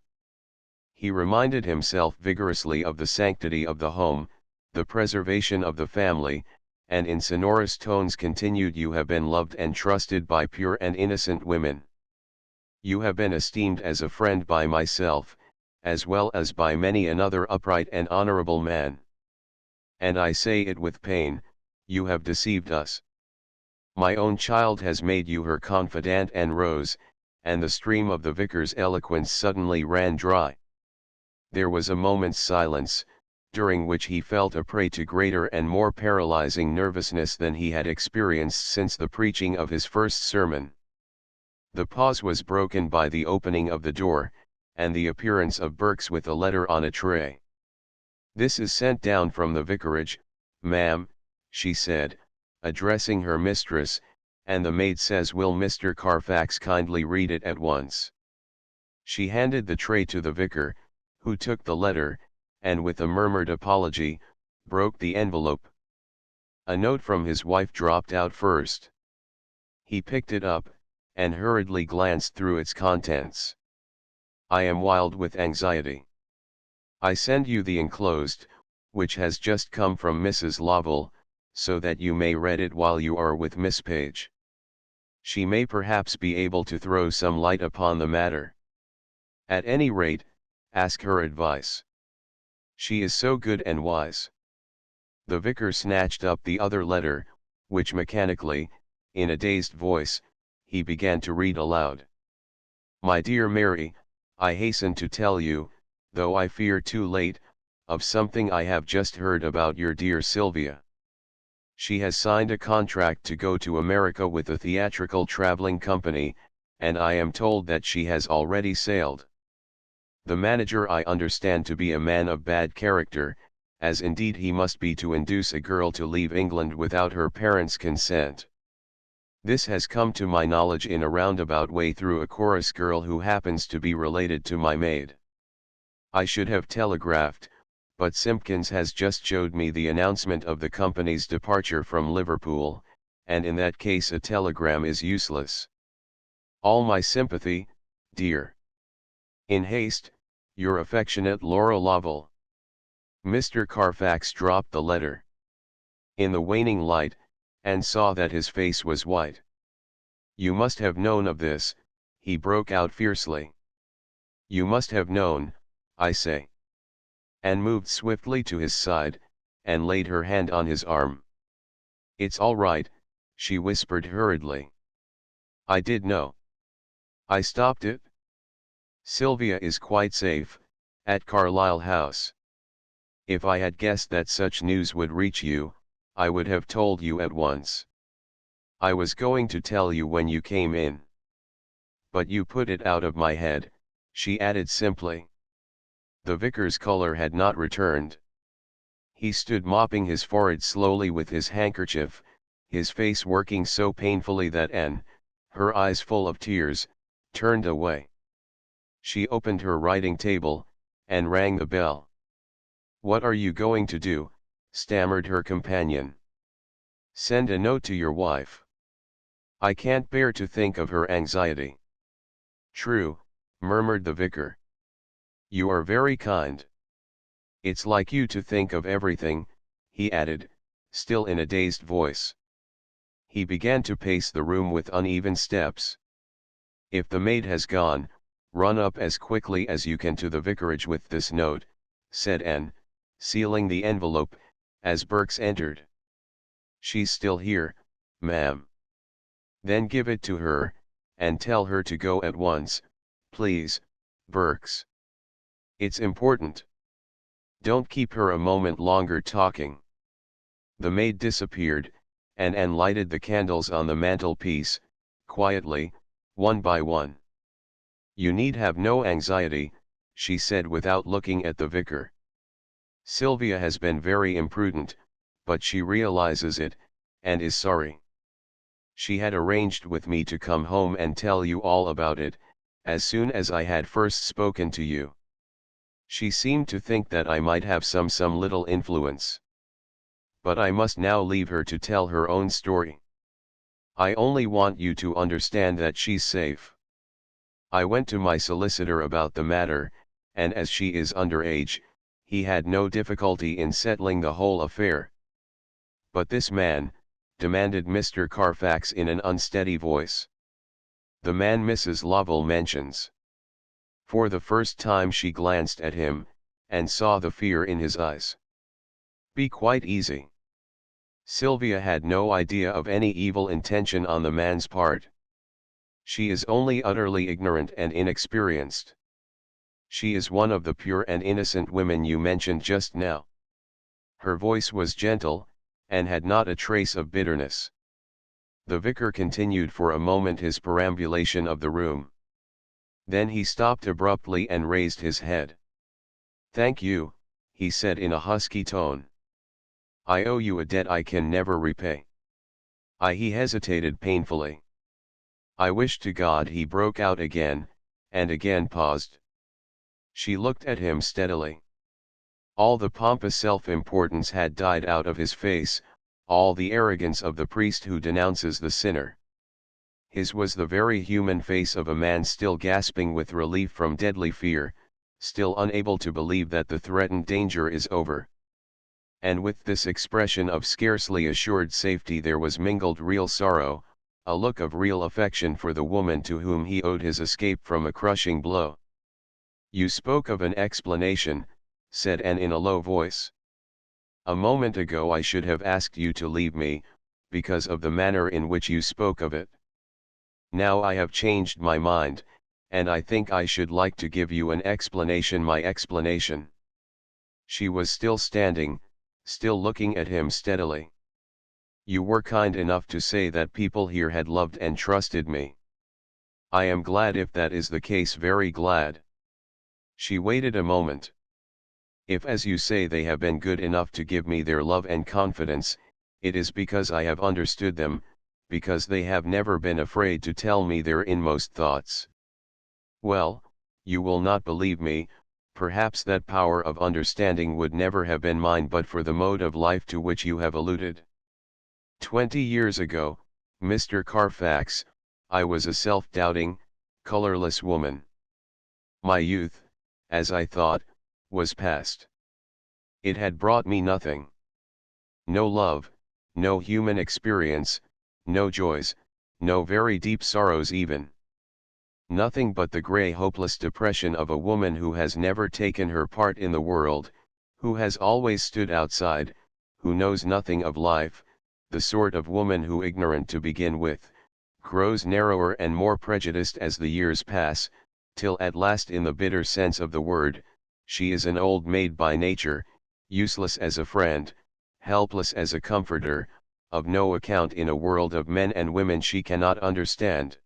He reminded himself vigorously of the sanctity of the home, the preservation of the family, and in sonorous tones continued, you have been loved and trusted by pure and innocent women. You have been esteemed as a friend by myself, as well as by many another upright and honorable man. And I say it with pain, you have deceived us. My own child has made you her confidant and rose, and the stream of the vicar's eloquence suddenly ran dry. There was a moment's silence, during which he felt a prey to greater and more paralyzing nervousness than he had experienced since the preaching of his first sermon. The pause was broken by the opening of the door, and the appearance of Berks with a letter on a tray. "This is sent down from the vicarage, ma'am," she said, addressing her mistress, "and the maid says will Mr. Carfax kindly read it at once." She handed the tray to the vicar, who took the letter, and with a murmured apology, broke the envelope. A note from his wife dropped out first. He picked it up, and hurriedly glanced through its contents. "I am wild with anxiety. I send you the enclosed, which has just come from Mrs. Lovell, so that you may read it while you are with Miss Page. She may perhaps be able to throw some light upon the matter. At any rate, ask her advice. She is so good and wise." The vicar snatched up the other letter, which mechanically, in a dazed voice, he began to read aloud. "My dear Mary, I hasten to tell you, though I fear too late, of something I have just heard about your dear Sylvia. She has signed a contract to go to America with a theatrical traveling company, and I am told that she has already sailed. The manager I understand to be a man of bad character, as indeed he must be to induce a girl to leave England without her parents' consent. This has come to my knowledge in a roundabout way through a chorus girl who happens to be related to my maid. I should have telegraphed, but Simpkins has just showed me the announcement of the company's departure from Liverpool, and in that case a telegram is useless. All my sympathy, dear. In haste, your affectionate Laura Lovell." Mr. Carfax dropped the letter. In the waning light, Anne saw that his face was white. "You must have known of this," he broke out fiercely. "You must have known, I say." Anne moved swiftly to his side, and laid her hand on his arm. "It's all right," she whispered hurriedly. "I did know. I stopped it. Sylvia is quite safe, at Carlisle House. If I had guessed that such news would reach you, I would have told you at once. I was going to tell you when you came in. But you put it out of my head," she added simply. The vicar's color had not returned. He stood mopping his forehead slowly with his handkerchief, his face working so painfully that Anne, her eyes full of tears, turned away. She opened her writing table, and rang the bell. "What are you going to do?" stammered her companion. "Send a note to your wife. I can't bear to think of her anxiety." "True," murmured the vicar. "You are very kind. It's like you to think of everything," he added, still in a dazed voice. He began to pace the room with uneven steps. "If the maid has gone, run up as quickly as you can to the vicarage with this note," said Anne, sealing the envelope, as Berks entered. "She's still here, ma'am." "Then give it to her, and tell her to go at once, please, Berks. It's important. Don't keep her a moment longer talking." The maid disappeared, and Anne lighted the candles on the mantelpiece, quietly, one by one. "You need have no anxiety," she said without looking at the vicar. "Sylvia has been very imprudent, but she realizes it, and is sorry. She had arranged with me to come home and tell you all about it, as soon as I had first spoken to you. She seemed to think that I might have some little influence. But I must now leave her to tell her own story. I only want you to understand that she's safe. I went to my solicitor about the matter, and as she is underage, he had no difficulty in settling the whole affair." "But this man," demanded Mr. Carfax in an unsteady voice. "The man Mrs. Lovell mentions." For the first time she glanced at him, and saw the fear in his eyes. "Be quite easy. Sylvia had no idea of any evil intention on the man's part. She is only utterly ignorant and inexperienced. She is one of the pure and innocent women you mentioned just now." Her voice was gentle, and had not a trace of bitterness. The vicar continued for a moment his perambulation of the room. Then he stopped abruptly and raised his head. "Thank you," he said in a husky tone. "I owe you a debt I can never repay." He hesitated painfully. "I wish to God," he broke out again, and again paused. She looked at him steadily. All the pompous self-importance had died out of his face, all the arrogance of the priest who denounces the sinner. His was the very human face of a man still gasping with relief from deadly fear, still unable to believe that the threatened danger is over. And with this expression of scarcely assured safety there was mingled real sorrow, a look of real affection for the woman to whom he owed his escape from a crushing blow. "You spoke of an explanation," said Anne in a low voice. "A moment ago I should have asked you to leave me, because of the manner in which you spoke of it. Now I have changed my mind, and I think I should like to give you an explanation, my explanation." She was still standing, still looking at him steadily. "You were kind enough to say that people here had loved and trusted me. I am glad if that is the case, very glad." She waited a moment. "If, as you say, they have been good enough to give me their love and confidence, it is because I have understood them, because they have never been afraid to tell me their inmost thoughts. Well, you will not believe me, perhaps that power of understanding would never have been mine but for the mode of life to which you have alluded. 20 years ago, Mr. Carfax, I was a self-doubting, colorless woman. My youth, as I thought, was past. It had brought me nothing. No love, no human experience, no joys, no very deep sorrows even. Nothing but the grey hopeless depression of a woman who has never taken her part in the world, who has always stood outside, who knows nothing of life, the sort of woman who, ignorant to begin with, grows narrower and more prejudiced as the years pass, till at last, in the bitter sense of the word, she is an old maid by nature, useless as a friend, helpless as a comforter, of no account in a world of men and women she cannot understand.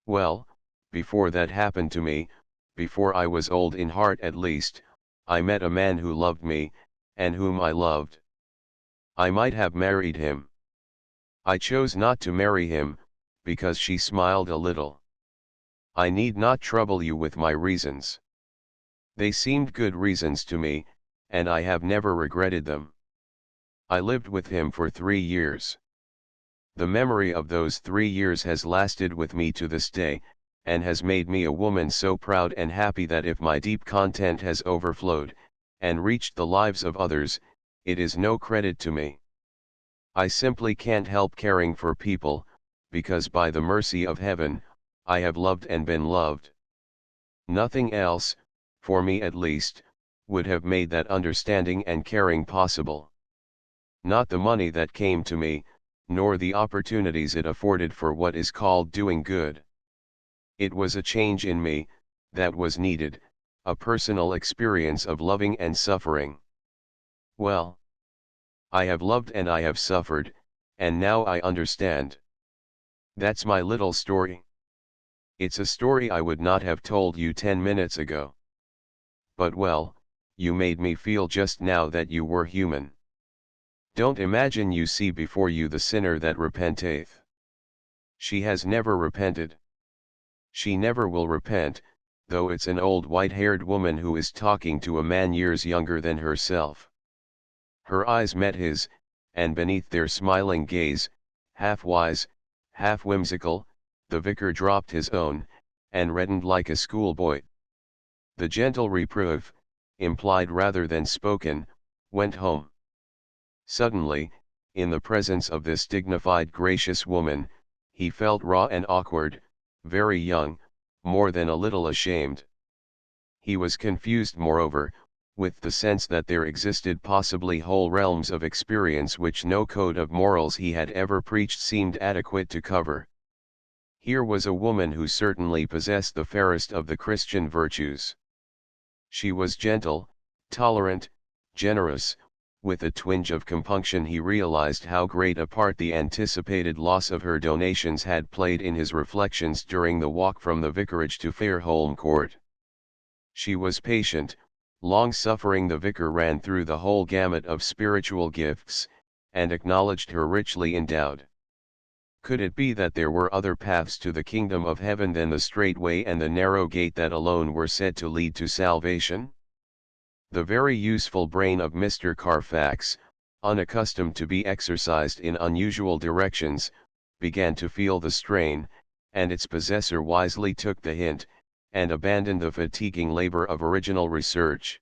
Well, before that happened to me, before I was old in heart at least, I met a man who loved me, and whom I loved. I might have married him. I chose not to marry him, because," she smiled a little. I need not trouble you with my reasons. They seemed good reasons to me, and I have never regretted them. I lived with him for 3 years. The memory of those 3 years has lasted with me to this day, and has made me a woman so proud and happy that if my deep content has overflowed, and reached the lives of others, it is no credit to me. I simply can't help caring for people, because by the mercy of heaven, I have loved and been loved. Nothing else, for me at least, would have made that understanding and caring possible. Not the money that came to me, nor the opportunities it afforded for what is called doing good. It was a change in me, that was needed, a personal experience of loving and suffering. Well, I have loved and I have suffered, and now I understand. That's my little story. It's a story I would not have told you 10 minutes ago. But well, you made me feel just now that you were human. Don't imagine you see before you the sinner that repenteth. She has never repented. She never will repent, though it's an old white-haired woman who is talking to a man years younger than herself. Her eyes met his, and beneath their smiling gaze, half wise, half whimsical, the vicar dropped his own, and reddened like a schoolboy. The gentle reproof, implied rather than spoken, went home. Suddenly, in the presence of this dignified gracious woman, he felt raw and awkward, very young, more than a little ashamed. He was confused moreover, with the sense that there existed possibly whole realms of experience which no code of morals he had ever preached seemed adequate to cover. Here was a woman who certainly possessed the fairest of the Christian virtues. She was gentle, tolerant, generous. With a twinge of compunction he realized how great a part the anticipated loss of her donations had played in his reflections during the walk from the vicarage to Fairholme Court. She was patient, long-suffering. The vicar ran through the whole gamut of spiritual gifts, and acknowledged her richly endowed. Could it be that there were other paths to the kingdom of heaven than the straight way and the narrow gate that alone were said to lead to salvation? The very useful brain of Mr. Carfax, unaccustomed to be exercised in unusual directions, began to feel the strain, and its possessor wisely took the hint, and abandoned the fatiguing labor of original research.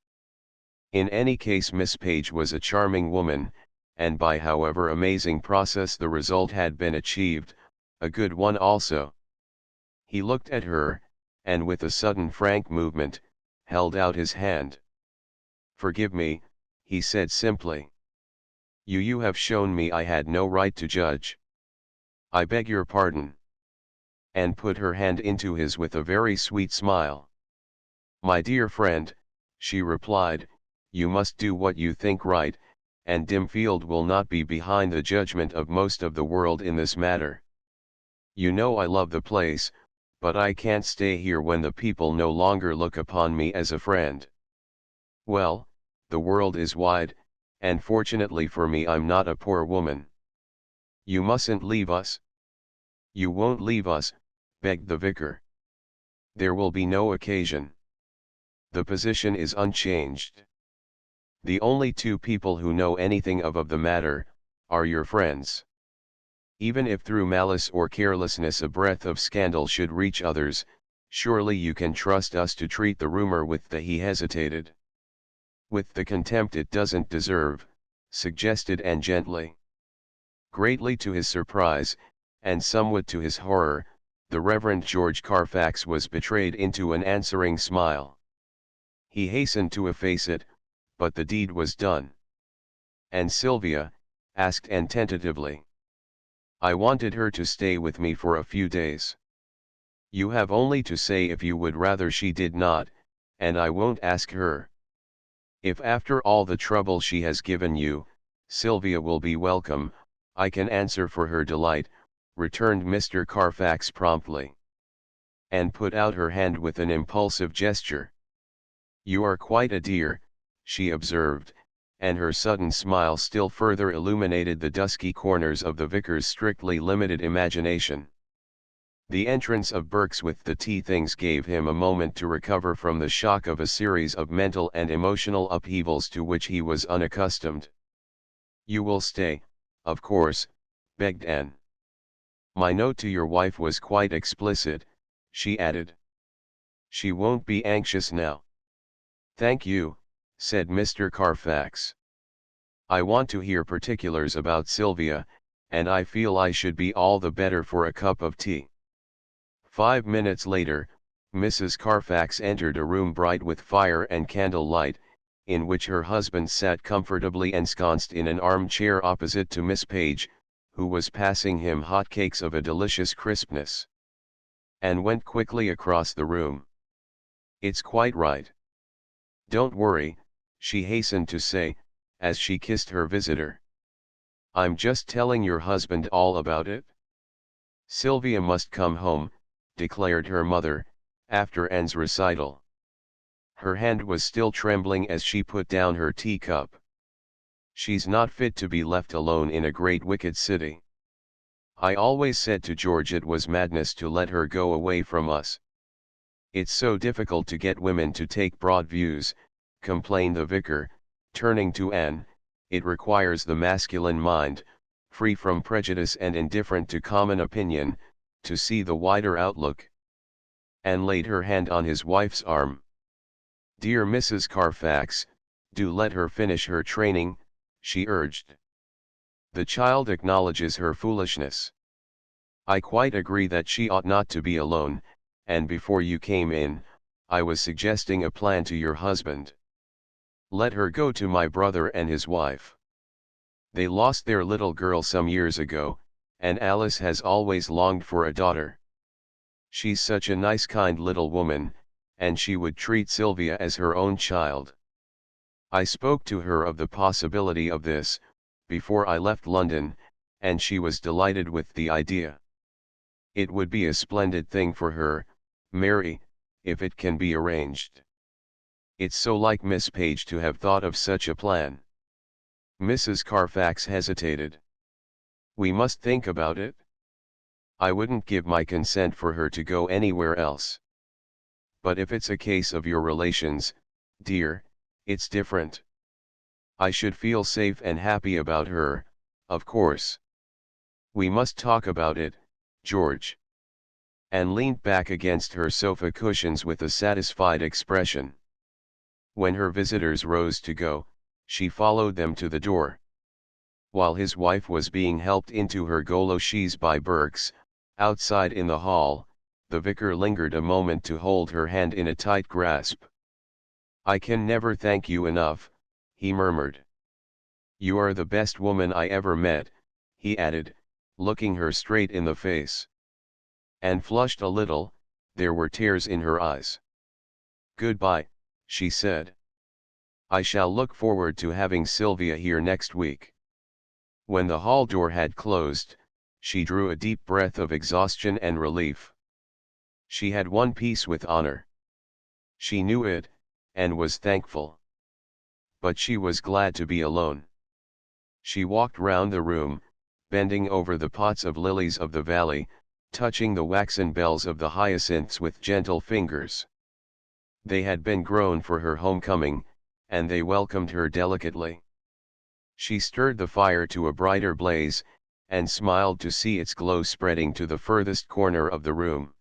In any case, Miss Page was a charming woman, and by however amazing process the result had been achieved, a good one also. He looked at her, and with a sudden frank movement, held out his hand. "Forgive me," he said simply. You have shown me I had no right to judge. I beg your pardon." And put her hand into his with a very sweet smile. "My dear friend," she replied, "you must do what you think right, and Dimfield will not be behind the judgment of most of the world in this matter. You know I love the place, but I can't stay here when the people no longer look upon me as a friend. Well, the world is wide, and fortunately for me I'm not a poor woman. You mustn't leave us." "You won't leave us," begged the vicar. "There will be no occasion. The position is unchanged. The only two people who know anything of the matter, are your friends. Even if through malice or carelessness a breath of scandal should reach others, surely you can trust us to treat the rumor with the—" he hesitated. "With the contempt it doesn't deserve," suggested Anne gently. Greatly to his surprise, and somewhat to his horror, the Reverend George Carfax was betrayed into an answering smile. He hastened to efface it, but the deed was done. "And Sylvia?" asked Anne tentatively. "I wanted her to stay with me for a few days." "You have only to say if you would rather she did not, and I won't ask her. If after all the trouble she has given you, Sylvia will be welcome, I can answer for her delight," returned Mr. Carfax promptly. Anne put out her hand with an impulsive gesture. "You are quite a dear," she observed, and her sudden smile still further illuminated the dusky corners of the vicar's strictly limited imagination. The entrance of Burks with the tea things gave him a moment to recover from the shock of a series of mental and emotional upheavals to which he was unaccustomed. "You will stay, of course," begged Anne. "My note to your wife was quite explicit," she added. "She won't be anxious now." "Thank you," said Mr. Carfax. "I want to hear particulars about Sylvia, and I feel I should be all the better for a cup of tea." 5 minutes later, Mrs. Carfax entered a room bright with fire and candle light, in which her husband sat comfortably ensconced in an armchair opposite to Miss Page, who was passing him hot cakes of a delicious crispness. Anne went quickly across the room. "It's quite right. Don't worry," she hastened to say, as she kissed her visitor. "I'm just telling your husband all about it." "Sylvia must come home," declared her mother, after Anne's recital. Her hand was still trembling as she put down her teacup. "She's not fit to be left alone in a great wicked city. I always said to George it was madness to let her go away from us." "It's so difficult to get women to take broad views," complained the vicar, turning to Anne. "It requires the masculine mind, free from prejudice and indifferent to common opinion, to see the wider outlook." Anne laid her hand on his wife's arm. "Dear Mrs. Carfax, do let her finish her training," she urged. "The child acknowledges her foolishness. I quite agree that she ought not to be alone, and before you came in, I was suggesting a plan to your husband. Let her go to my brother and his wife. They lost their little girl some years ago, and Alice has always longed for a daughter. She's such a nice kind little woman, and she would treat Sylvia as her own child. I spoke to her of the possibility of this, before I left London, and she was delighted with the idea. It would be a splendid thing for her, Mary, if it can be arranged. It's so like Miss Page to have thought of such a plan." Mrs. Carfax hesitated. "We must think about it. I wouldn't give my consent for her to go anywhere else. But if it's a case of your relations, dear, it's different. I should feel safe and happy about her, of course. We must talk about it, George." Anne leaned back against her sofa cushions with a satisfied expression. When her visitors rose to go, she followed them to the door. While his wife was being helped into her goloshes by Burks, outside in the hall, the vicar lingered a moment to hold her hand in a tight grasp. "I can never thank you enough," he murmured. "You are the best woman I ever met," he added, looking her straight in the face. Anne flushed a little, there were tears in her eyes. "Goodbye," she said. "I shall look forward to having Sylvia here next week." When the hall door had closed, she drew a deep breath of exhaustion and relief. She had won peace with honor. She knew it, and was thankful. But she was glad to be alone. She walked round the room, bending over the pots of lilies of the valley, touching the waxen bells of the hyacinths with gentle fingers. They had been grown for her homecoming, and they welcomed her delicately. She stirred the fire to a brighter blaze, and smiled to see its glow spreading to the furthest corner of the room.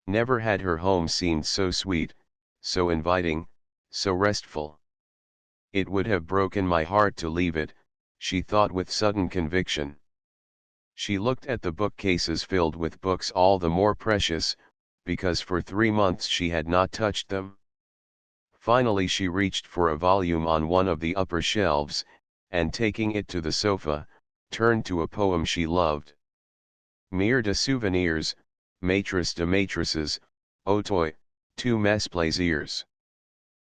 Never had her home seemed so sweet, so inviting, so restful. "It would have broken my heart to leave it," she thought with sudden conviction. She looked at the bookcases filled with books all the more precious, because for 3 months she had not touched them. Finally she reached for a volume on one of the upper shelves, and taking it to the sofa, turned to a poem she loved. "Mère de souvenirs, maîtresse de maîtresses, Auteuil, tout mes plaisirs.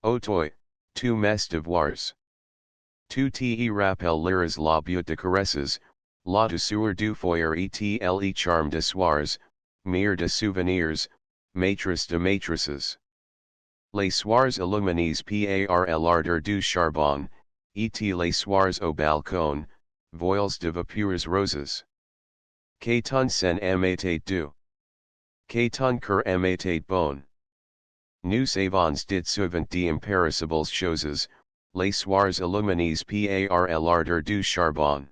Auteuil, tout mes devoirs. Tout te rappelle l'iras la beauté de caresses, la douceur du foyer et le charme de soirs, mère de souvenirs, maîtresse de maîtresses. Les soirs illuminés par l'ardeur du charbon, et les soirs au balcon, voiles de vapeurs roses. Que ton sen amate du." Tunker ematate bon. Nous avons dit souvent d'imperishable choses, les soirs illuminés par l'ardeur du charbon.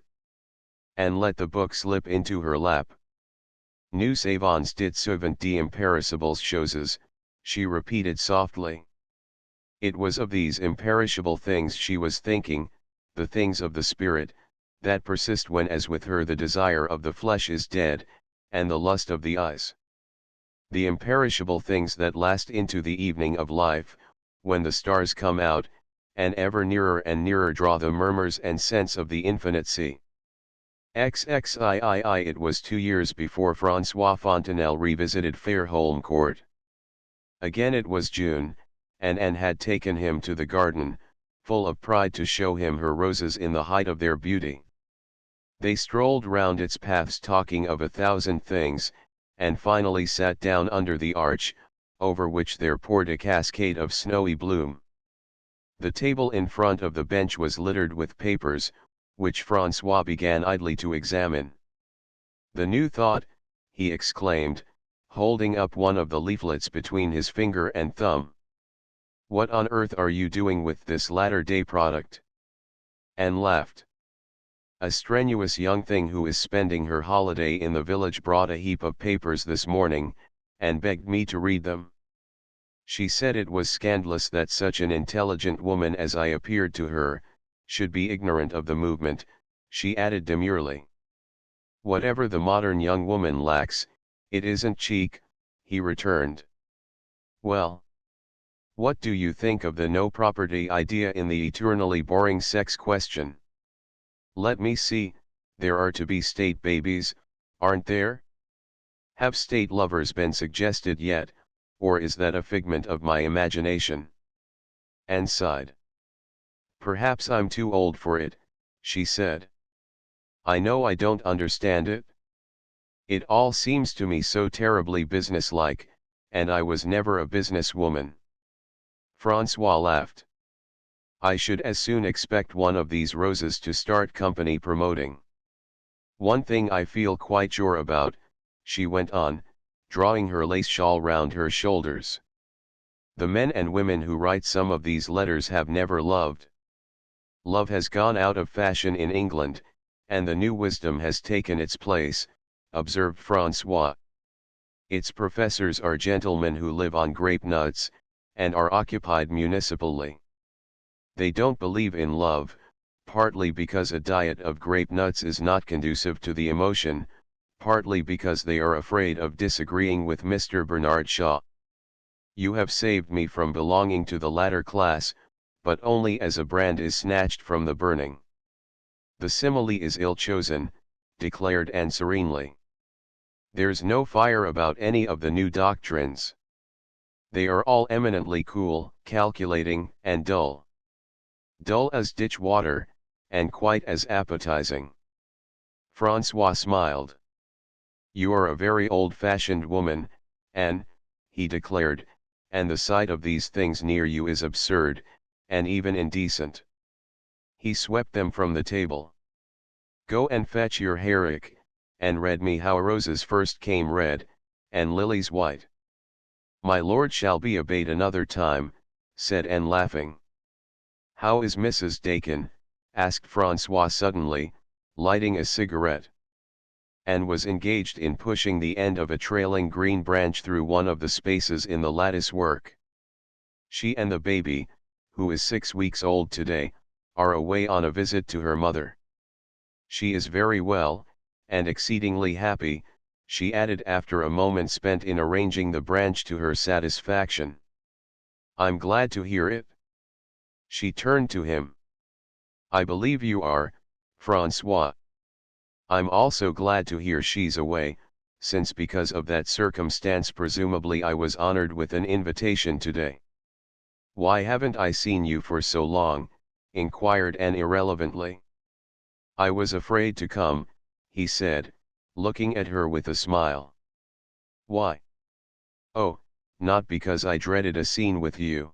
And let the book slip into her lap. Nous avons dit souvent d'imperishable choses, she repeated softly. It was of these imperishable things she was thinking, the things of the spirit, that persist when as with her the desire of the flesh is dead, and the lust of the eyes. The imperishable things that last into the evening of life, when the stars come out, and ever nearer and nearer draw the murmurs and scents of the infinite sea. XXIII. It was 2 years before François Fontenelle revisited Fairholme Court. Again it was June, and Anne had taken him to the garden, full of pride to show him her roses in the height of their beauty. They strolled round its paths talking of 1,000 things, and finally sat down under the arch, over which there poured a cascade of snowy bloom. The table in front of the bench was littered with papers, which François began idly to examine. "The new thought," he exclaimed, holding up one of the leaflets between his finger and thumb. "What on earth are you doing with this latter-day product?" Anne laughed. "A strenuous young thing who is spending her holiday in the village brought a heap of papers this morning, and begged me to read them. She said it was scandalous that such an intelligent woman as I appeared to her, should be ignorant of the movement," she added demurely. "Whatever the modern young woman lacks, it isn't cheek," he returned. "Well, what do you think of the no property idea in the eternally boring sex question? Let me see, there are to be state babies, aren't there? Have state lovers been suggested yet, or is that a figment of my imagination?" Anne sighed. "Perhaps I'm too old for it," she said. "I know I don't understand it. It all seems to me so terribly businesslike, and I was never a businesswoman." François laughed. "I should as soon expect one of these roses to start company promoting. One thing I feel quite sure about," she went on, drawing her lace shawl round her shoulders. "The men and women who write some of these letters have never loved. Love has gone out of fashion in England, and the new wisdom has taken its place," observed François. "Its professors are gentlemen who live on grape nuts, and are occupied municipally. They don't believe in love, partly because a diet of grape nuts is not conducive to the emotion, partly because they are afraid of disagreeing with Mr. Bernard Shaw. You have saved me from belonging to the latter class, but only as a brand is snatched from the burning." "The simile is ill-chosen," declared Anne serenely. "There's no fire about any of the new doctrines. They are all eminently cool, calculating, and dull. Dull as ditch water, and quite as appetizing." François smiled. "You are a very old-fashioned woman, Anne," he declared, "and the sight of these things near you is absurd, and even indecent." He swept them from the table. "Go and fetch your Herrick, and read me how roses first came red, and lilies white." "My lord shall be obeyed another time," said Anne laughing. "How is Mrs. Dakin?" asked François suddenly, lighting a cigarette. Anne was engaged in pushing the end of a trailing green branch through one of the spaces in the lattice work. "She and the baby, who is 6 weeks old today, are away on a visit to her mother. She is very well, and exceedingly happy," she added after a moment spent in arranging the branch to her satisfaction. "I'm glad to hear it." She turned to him. "I believe you are, François. I'm also glad to hear she's away, since because of that circumstance presumably I was honored with an invitation today." "Why haven't I seen you for so long?" inquired Anne irrelevantly. "I was afraid to come," he said, looking at her with a smile. "Why?" "Oh, not because I dreaded a scene with you.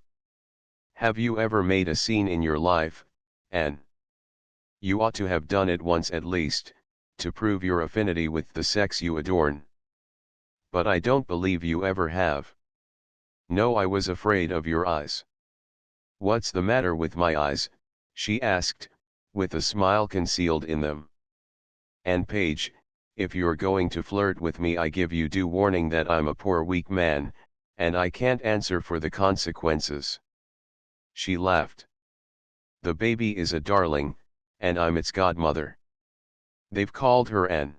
Have you ever made a scene in your life, Anne? You ought to have done it once at least, to prove your affinity with the sex you adorn." But I don't believe you ever have. No, I was afraid of your eyes. What's the matter with my eyes? She asked, with a smile concealed in them. And Paige, if you're going to flirt with me, I give you due warning that I'm a poor weak man, and I can't answer for the consequences. She laughed. The baby is a darling, and I'm its godmother. They've called her Anne.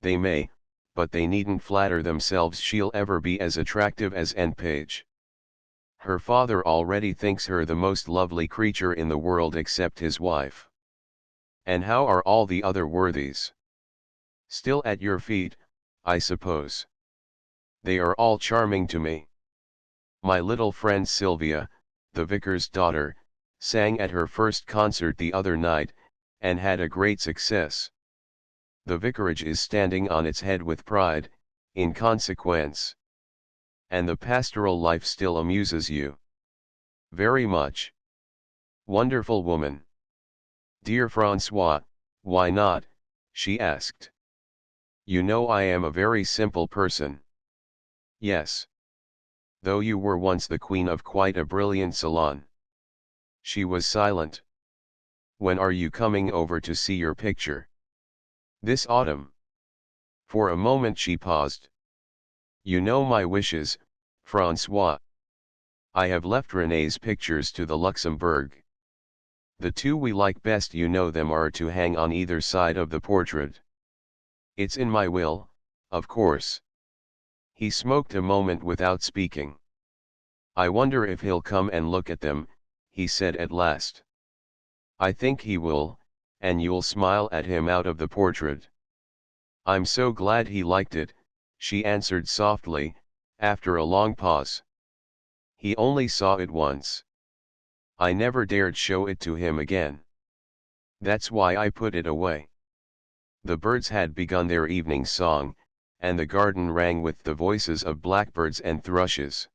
They may, but they needn't flatter themselves she'll ever be as attractive as Anne Page. Her father already thinks her the most lovely creature in the world except his wife. And how are all the other worthies? Still at your feet, I suppose. They are all charming to me. My little friend Sylvia, the vicar's daughter, sang at her first concert the other night, and had a great success. The vicarage is standing on its head with pride, in consequence. And the pastoral life still amuses you. Very much. Wonderful woman. Dear Francois, why not? She asked. You know I am a very simple person. Yes. Though you were once the queen of quite a brilliant salon. She was silent. When are you coming over to see your picture? This autumn. For a moment she paused. You know my wishes, Francois. I have left René's pictures to the Luxembourg. The two we like best, you know them, are to hang on either side of the portrait. It's in my will, of course. He smoked a moment without speaking. I wonder if he'll come and look at them, he said at last. I think he will, and you'll smile at him out of the portrait. I'm so glad he liked it, she answered softly, after a long pause. He only saw it once. I never dared show it to him again. That's why I put it away. The birds had begun their evening song, and the garden rang with the voices of blackbirds and thrushes.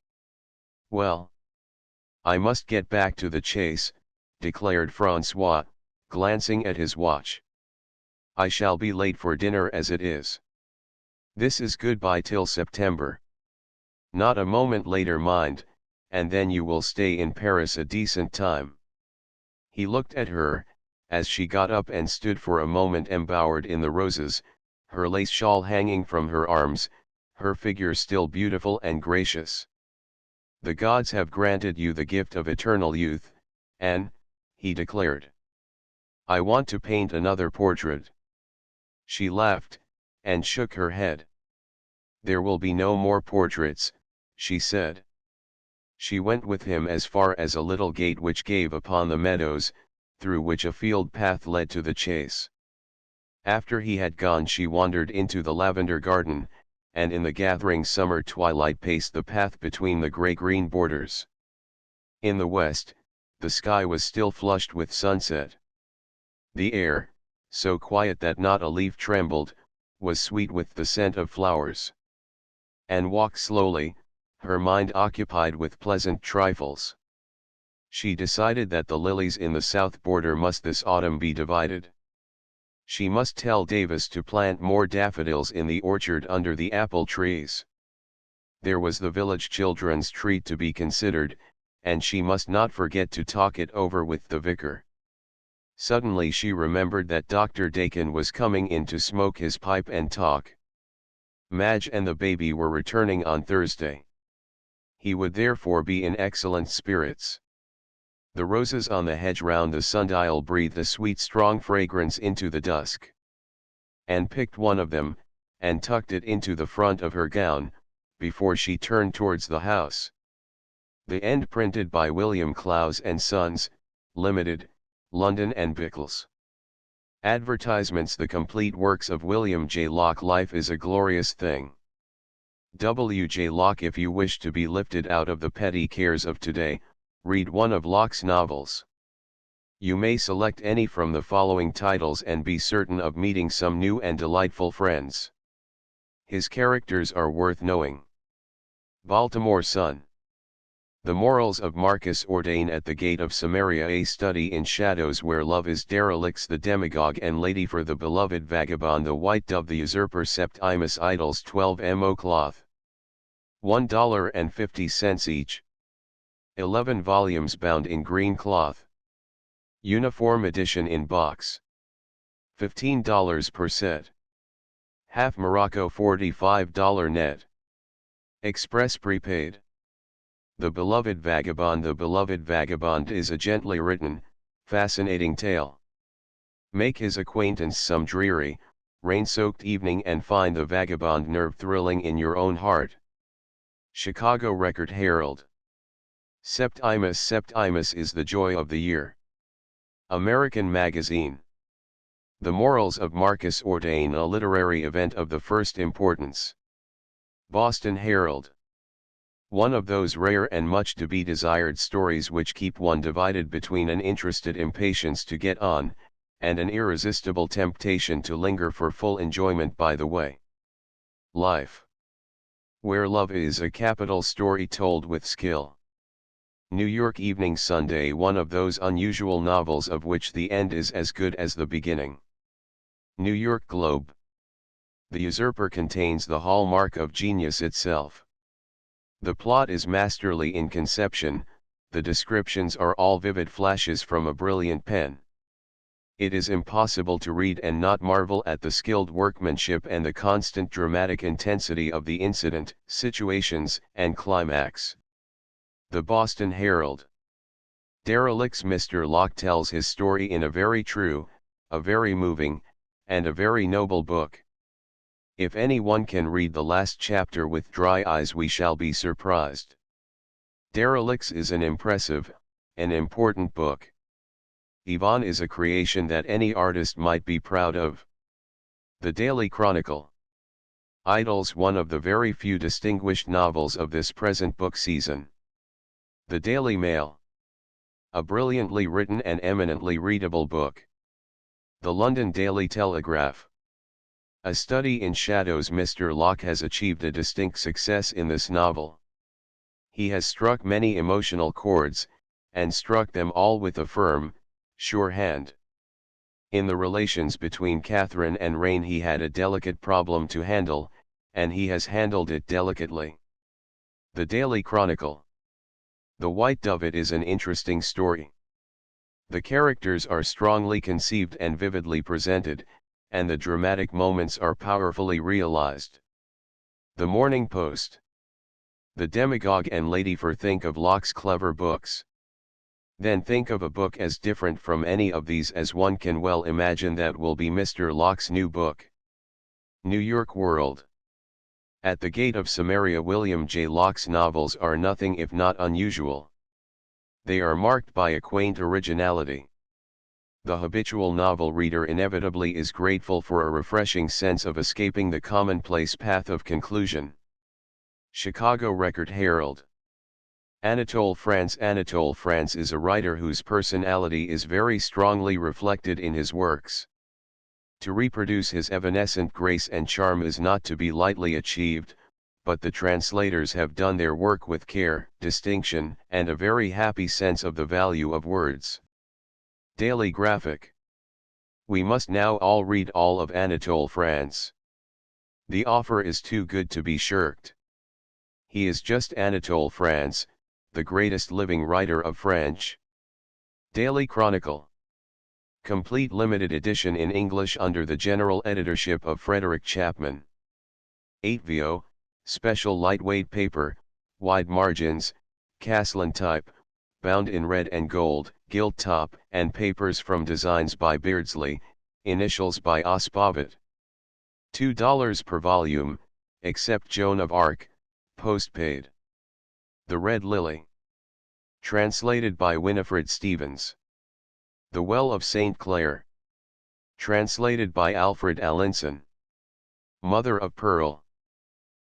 Well, I must get back to the chase, declared Francois, glancing at his watch. I shall be late for dinner as it is. This is goodbye till September. Not a moment later, mind, and then you will stay in Paris a decent time. He looked at her, as she got up and stood for a moment embowered in the roses, her lace shawl hanging from her arms, her figure still beautiful and gracious. The gods have granted you the gift of eternal youth, Anne, he declared. I want to paint another portrait. She laughed, and shook her head. There will be no more portraits, she said. She went with him as far as a little gate which gave upon the meadows, through which a field path led to the chase. After he had gone, she wandered into the lavender garden, and in the gathering summer twilight paced the path between the grey-green borders. In the west, the sky was still flushed with sunset. The air, so quiet that not a leaf trembled, was sweet with the scent of flowers. Anne walked slowly, her mind occupied with pleasant trifles. She decided that the lilies in the south border must this autumn be divided. She must tell Davis to plant more daffodils in the orchard under the apple trees. There was the village children's treat to be considered, and she must not forget to talk it over with the vicar. Suddenly she remembered that Dr. Dakin was coming in to smoke his pipe and talk. Madge and the baby were returning on Thursday. He would therefore be in excellent spirits. The roses on the hedge round the sundial breathed a sweet strong fragrance into the dusk. Anne picked one of them, and tucked it into the front of her gown, before she turned towards the house. The end printed by William Clowes and Sons, Limited, London and Bickles. Advertisements. The complete works of William J. Locke. Life is a glorious thing. W. J. Locke. If you wish to be lifted out of the petty cares of today, read one of Locke's novels. You may select any from the following titles and be certain of meeting some new and delightful friends. His characters are worth knowing. Baltimore Sun. The Morals of Marcus Ordain at the Gate of Samaria, a study in shadows where love is derelict, the demagogue and lady for the beloved vagabond, the white dove, the usurper, Septimus Idols, 12 mo cloth, $1.50 each. 11 volumes bound in green cloth. Uniform edition in box. $15 per set. Half Morocco, $45 net. Express prepaid. The Beloved Vagabond. The Beloved Vagabond is a gently written, fascinating tale. Make his acquaintance some dreary, rain-soaked evening and find the vagabond nerve-thrilling in your own heart. Chicago Record Herald. Septimus. Septimus is the joy of the year. American Magazine. The Morals of Marcus Ordain, a literary event of the first importance. Boston Herald. One of those rare and much to be desired stories which keep one divided between an interested impatience to get on, and an irresistible temptation to linger for full enjoyment by the way. Life. Where Love is, a capital story told with skill. New York Evening Sunday. One of those unusual novels of which the end is as good as the beginning. New York Globe. The Usurper contains the hallmark of genius itself. The plot is masterly in conception, the descriptions are all vivid flashes from a brilliant pen. It is impossible to read and not marvel at the skilled workmanship and the constant dramatic intensity of the incident, situations, and climax. The Boston Herald. Derelict's Mr. Locke tells his story in a very true, a very moving, and a very noble book. If anyone can read the last chapter with dry eyes, we shall be surprised. Derelicts is an impressive, an important book. Yvonne is a creation that any artist might be proud of. The Daily Chronicle. Idols, one of the very few distinguished novels of this present book season. The Daily Mail. A brilliantly written and eminently readable book. The London Daily Telegraph. A study in shadows. Mr. Locke has achieved a distinct success in this novel. He has struck many emotional chords, and struck them all with a firm, sure hand. In the relations between Catherine and Rain he had a delicate problem to handle, and he has handled it delicately. The Daily Chronicle. The White Dove. It is an interesting story. The characters are strongly conceived and vividly presented, and the dramatic moments are powerfully realized. The Morning Post. The Demagogue and Lady for. Think of Locke's clever books. Then think of a book as different from any of these as one can well imagine that will be Mr. Locke's new book. New York World. At the Gate of Samaria. William J. Locke's novels are nothing if not unusual. They are marked by a quaint originality. The habitual novel reader inevitably is grateful for a refreshing sense of escaping the commonplace path of conclusion. Chicago Record Herald. Anatole France. Anatole France is a writer whose personality is very strongly reflected in his works. To reproduce his evanescent grace and charm is not to be lightly achieved, but the translators have done their work with care, distinction, and a very happy sense of the value of words. Daily Graphic. We must now all read all of Anatole France. The offer is too good to be shirked. He is just Anatole France, the greatest living writer of French. Daily Chronicle. Complete limited edition in English under the general editorship of Frederick Chapman. 8vo, special lightweight paper, wide margins, Caslin type, bound in red and gold, gilt top, and papers from designs by Beardsley, initials by Ospavat. $2 per volume, except Joan of Arc, postpaid. The Red Lily. Translated by Winifred Stevens. The Well of St. Clair. Translated by Alfred Allinson. Mother of Pearl.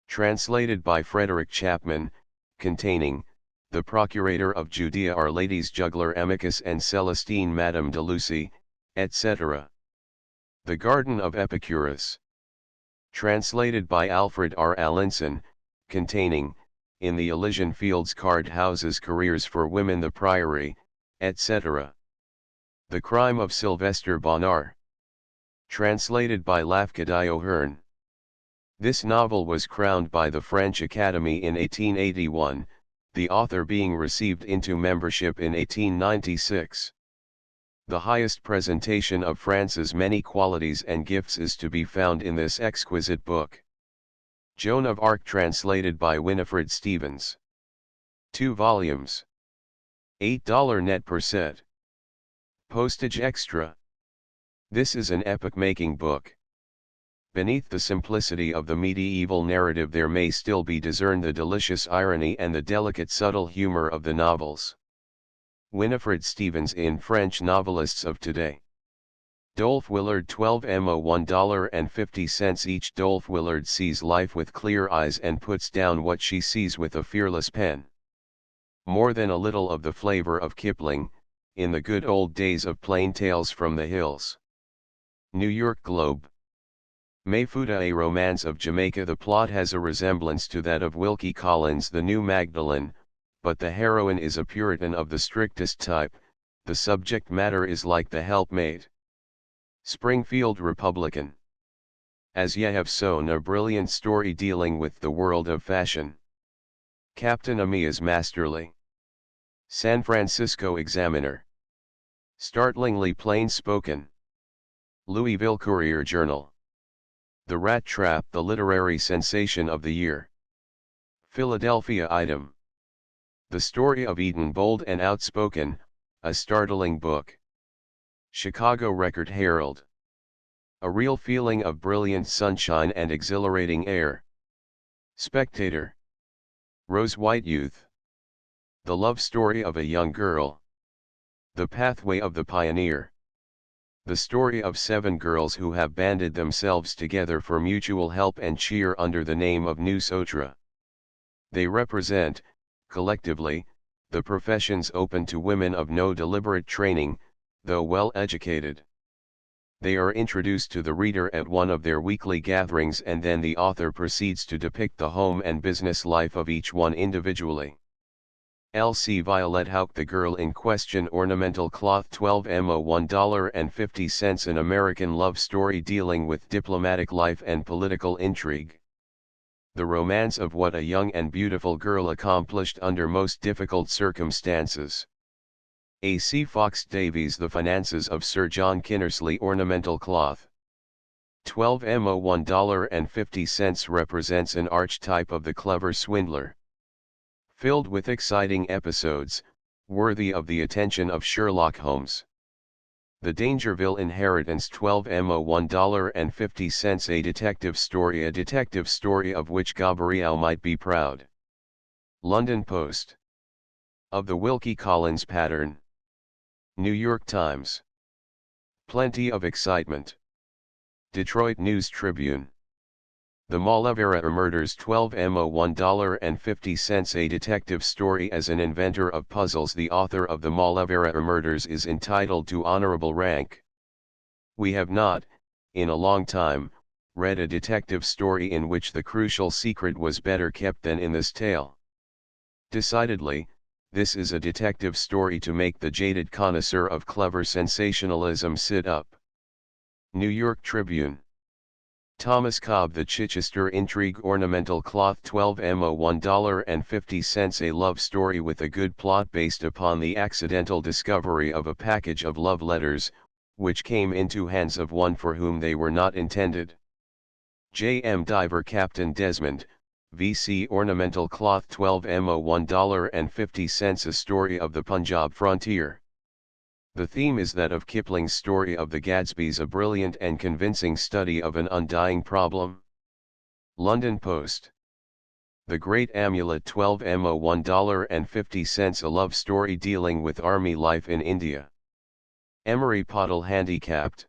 Translated by Frederick Chapman, containing, the Procurator of Judea, Our Lady's Juggler Amicus and Celestine Madame de Lucy, etc. The Garden of Epicurus. Translated by Alfred R. Allinson, containing, In the Elysian Fields card houses careers for women, the Priory, etc. The Crime of Sylvester Bonnard. Translated by Lafcadio O'Hearn. This novel was crowned by the French Academy in 1881, the author being received into membership in 1896. The highest presentation of France's many qualities and gifts is to be found in this exquisite book. Joan of Arc, translated by Winifred Stevens. 2 volumes. $8 net per set. Postage extra. This is an epoch-making book. Beneath the simplicity of the medieval narrative there may still be discerned the delicious irony and the delicate subtle humor of the novels. Winifred Stevens in French Novelists of Today. Dolph Willard 12mo $1.50 each. Dolph Willard sees life with clear eyes and puts down what she sees with a fearless pen. More than a little of the flavor of Kipling, in the good old days of plain tales from the hills. New York Globe. Mayfuta, a romance of Jamaica. The plot has a resemblance to that of Wilkie Collins' The New Magdalen, but the heroine is a Puritan of the strictest type. The subject matter is like The Helpmate. Springfield Republican. As ye have sown, a brilliant story dealing with the world of fashion. Captain Amia's masterly. San Francisco Examiner. Startlingly plain spoken. Louisville Courier Journal. The Rat Trap, the literary sensation of the year. Philadelphia Item. The Story of Eden, bold and outspoken, a startling book. Chicago Record Herald. A real feeling of brilliant sunshine and exhilarating air. Spectator. Rose White Youth. The love story of a young girl. The Pathway of the Pioneer. The story of 7 girls who have banded themselves together for mutual help and cheer under the name of New Sotra. They represent, collectively, the professions open to women of no deliberate training, though well educated. They are introduced to the reader at one of their weekly gatherings, and then the author proceeds to depict the home and business life of each one individually. L.C. Violet Houck. The girl in question, ornamental cloth, 12mo $1.50. An American love story dealing with diplomatic life and political intrigue. The romance of what a young and beautiful girl accomplished under most difficult circumstances. A.C. Fox Davies. The Finances of Sir John Kinnersley, ornamental cloth. 12mo $1.50 represents an archetype of the clever swindler. Filled with exciting episodes, worthy of the attention of Sherlock Holmes. The Dangerville Inheritance, 12mo $1.50. A detective story of which Gabrielle might be proud. London Post. Of the Wilkie Collins pattern. New York Times. Plenty of excitement. Detroit News Tribune. The Malavera Murders, 12mo $1.50. A detective story as an inventor of puzzles. The author of the Malavera Murders is entitled to honorable rank. We have not, in a long time, read a detective story in which the crucial secret was better kept than in this tale. Decidedly, this is a detective story to make the jaded connoisseur of clever sensationalism sit up. New York Tribune. Thomas Cobb. The Chichester Intrigue, ornamental cloth, 12mo $1.50. A love story with a good plot based upon the accidental discovery of a package of love letters, which came into hands of one for whom they were not intended. J. M. Diver. Captain Desmond, VC, ornamental cloth, 12mo $1.50. A story of the Punjab frontier. The theme is that of Kipling's story of the Gadsbys, a brilliant and convincing study of an undying problem. London Post. The Great Amulet, 12mo $1.50. A love story dealing with army life in India. Emery Pottle. Handicapped.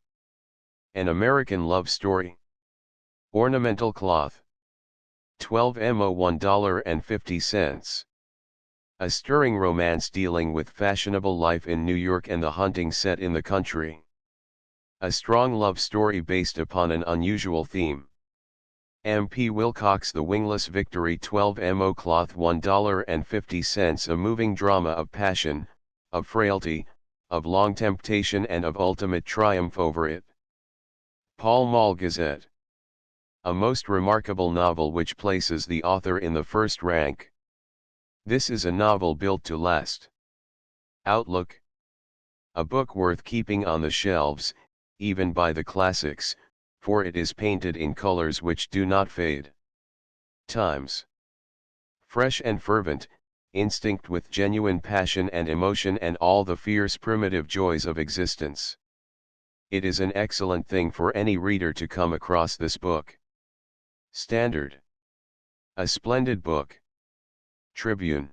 An American love story. Ornamental cloth. 12mo $1.50. A stirring romance dealing with fashionable life in New York and the hunting set in the country. A strong love story based upon an unusual theme. M.P. Wilcox The Wingless Victory 12mo Cloth $1.50 A moving drama of passion, of frailty, of long temptation and of ultimate triumph over it. Pall Mall Gazette. A most remarkable novel which places the author in the first rank. This is a novel built to last. Outlook. A book worth keeping on the shelves, even by the classics, for it is painted in colors which do not fade. Times. Fresh and fervent, instinct with genuine passion and emotion and all the fierce primitive joys of existence. It is an excellent thing for any reader to come across this book. Standard. A splendid book. Tribune.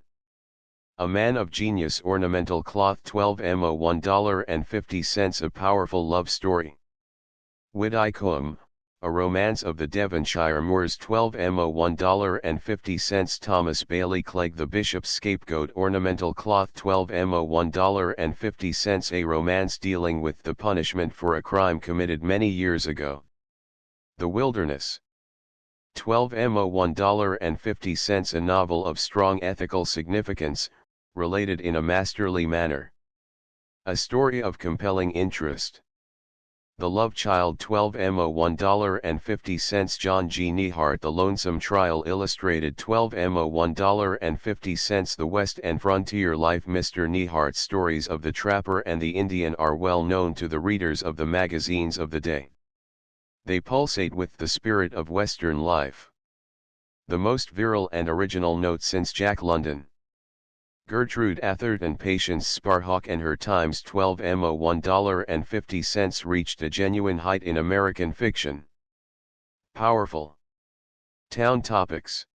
A man of genius ornamental cloth 12mo $1.50 A powerful love story. Widdicombe, A Romance of the Devonshire Moors 12mo $1.50 Thomas Bailey Clegg The Bishop's Scapegoat Ornamental Cloth 12mo $1.50 A romance dealing with the punishment for a crime committed many years ago. The Wilderness. 12mo $1.50 A novel of strong ethical significance, related in a masterly manner. A story of compelling interest. The Love Child 12mo $1.50 John G. Neihardt The Lonesome Trial Illustrated 12mo $1.50 The West and Frontier Life Mr. Neihardt's stories of the trapper and the Indian are well known to the readers of the magazines of the day. They pulsate with the spirit of Western life. The most virile and original note since Jack London. Gertrude Atherton Patience Sparhawk and Her Times 12mo $1.50 reached a genuine height in American fiction. Powerful. Town Topics.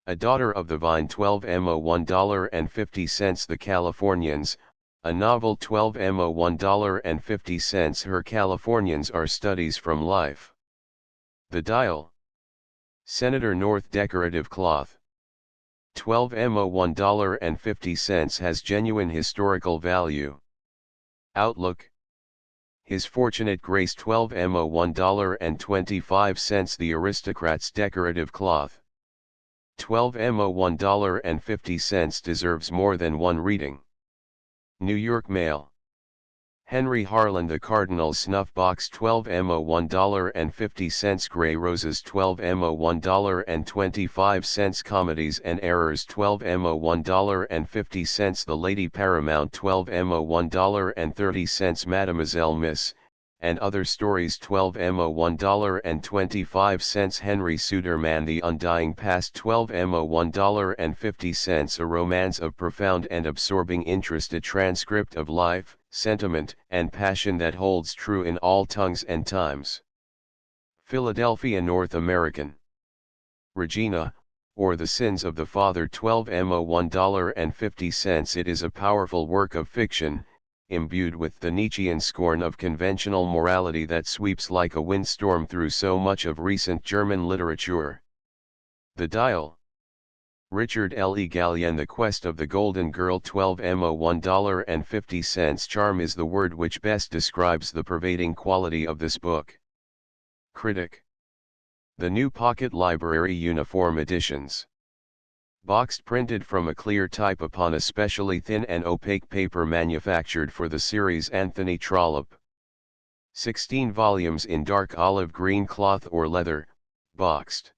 A Daughter of the Vine 12mo $1.50 The Californians, a novel 12mo $1.50 Her Californians are studies from life. The Dial. Senator North Decorative Cloth. 12mo $1.50 has genuine historical value. Outlook. His Fortunate Grace 12mo $1.25 The Aristocrat's Decorative Cloth. 12mo $1.50 deserves more than one reading. New York Mail. Henry Harlan The Cardinal's Snuff Box 12mo $1.50 Grey Roses 12mo $1.25 Comedies and Errors 12mo $1.50 The Lady Paramount 12mo $1.30 Mademoiselle Miss, and Other Stories 12mo $1.25 Henry Suderman The Undying Past 12mo $1.50 A romance of profound and absorbing interest A transcript of life, sentiment, and passion that holds true in all tongues and times. Philadelphia North American. Regina, or The Sins of the Father 12mo $1.50 It is a powerful work of fiction, imbued with the Nietzschean scorn of conventional morality that sweeps like a windstorm through so much of recent German literature. The Dial. Richard L. E. Gallienne The Quest of the Golden Girl 12mo $1.50 Charm is the word which best describes the pervading quality of this book. Critic. The New Pocket Library Uniform Editions. Boxed printed from a clear type upon a specially thin and opaque paper manufactured for the series Anthony Trollope. 16 volumes in dark olive green cloth or leather, boxed.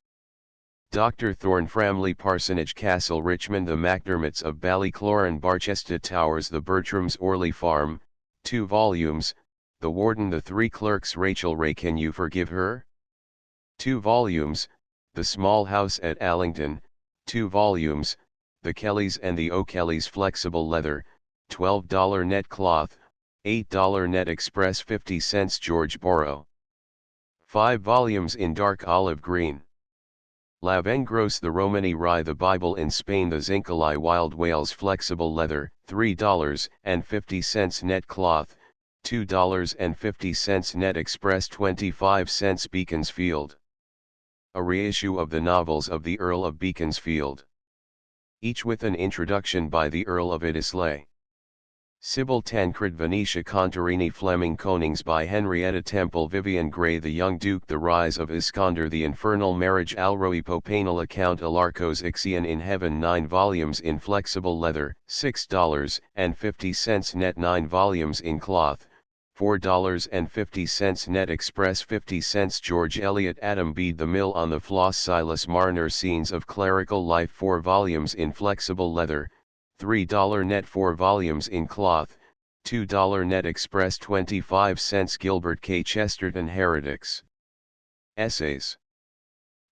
Dr. Thorne Framley Parsonage Castle Richmond The MacDermots of Ballycloran Barchester Towers The Bertrams Orley Farm, 2 volumes, The Warden The Three Clerks Rachel Ray Can You Forgive Her? 2 volumes, The Small House at Allington, 2 volumes, The Kellys and the O'Kellys Flexible Leather, $12 net cloth, $8 net express 50 cents George Borrow. 5 volumes in dark olive green. Lavengros The Romany Rye The Bible in Spain The Zincali Wild Wales Flexible Leather, $3.50 net cloth, $2.50 net express 25 cents Beaconsfield. A reissue of the novels of the Earl of Beaconsfield. Each with an introduction by the Earl of Iddesleigh. Sybil Tancred Venetia Contarini Fleming Konings by Henrietta Temple Vivian Gray The Young Duke The Rise of Iskander The Infernal Marriage Alroi Popanal Account Alarcos Ixion in Heaven 9 volumes in flexible leather, $6.50 net 9 volumes in cloth, $4.50 net express 50 cents George Eliot Adam Bede The Mill on the Floss Silas Marner Scenes of Clerical Life 4 volumes in flexible leather, $3 net 4 volumes in cloth, $2 net express 25 cents Gilbert K. Chesterton Heretics. Essays.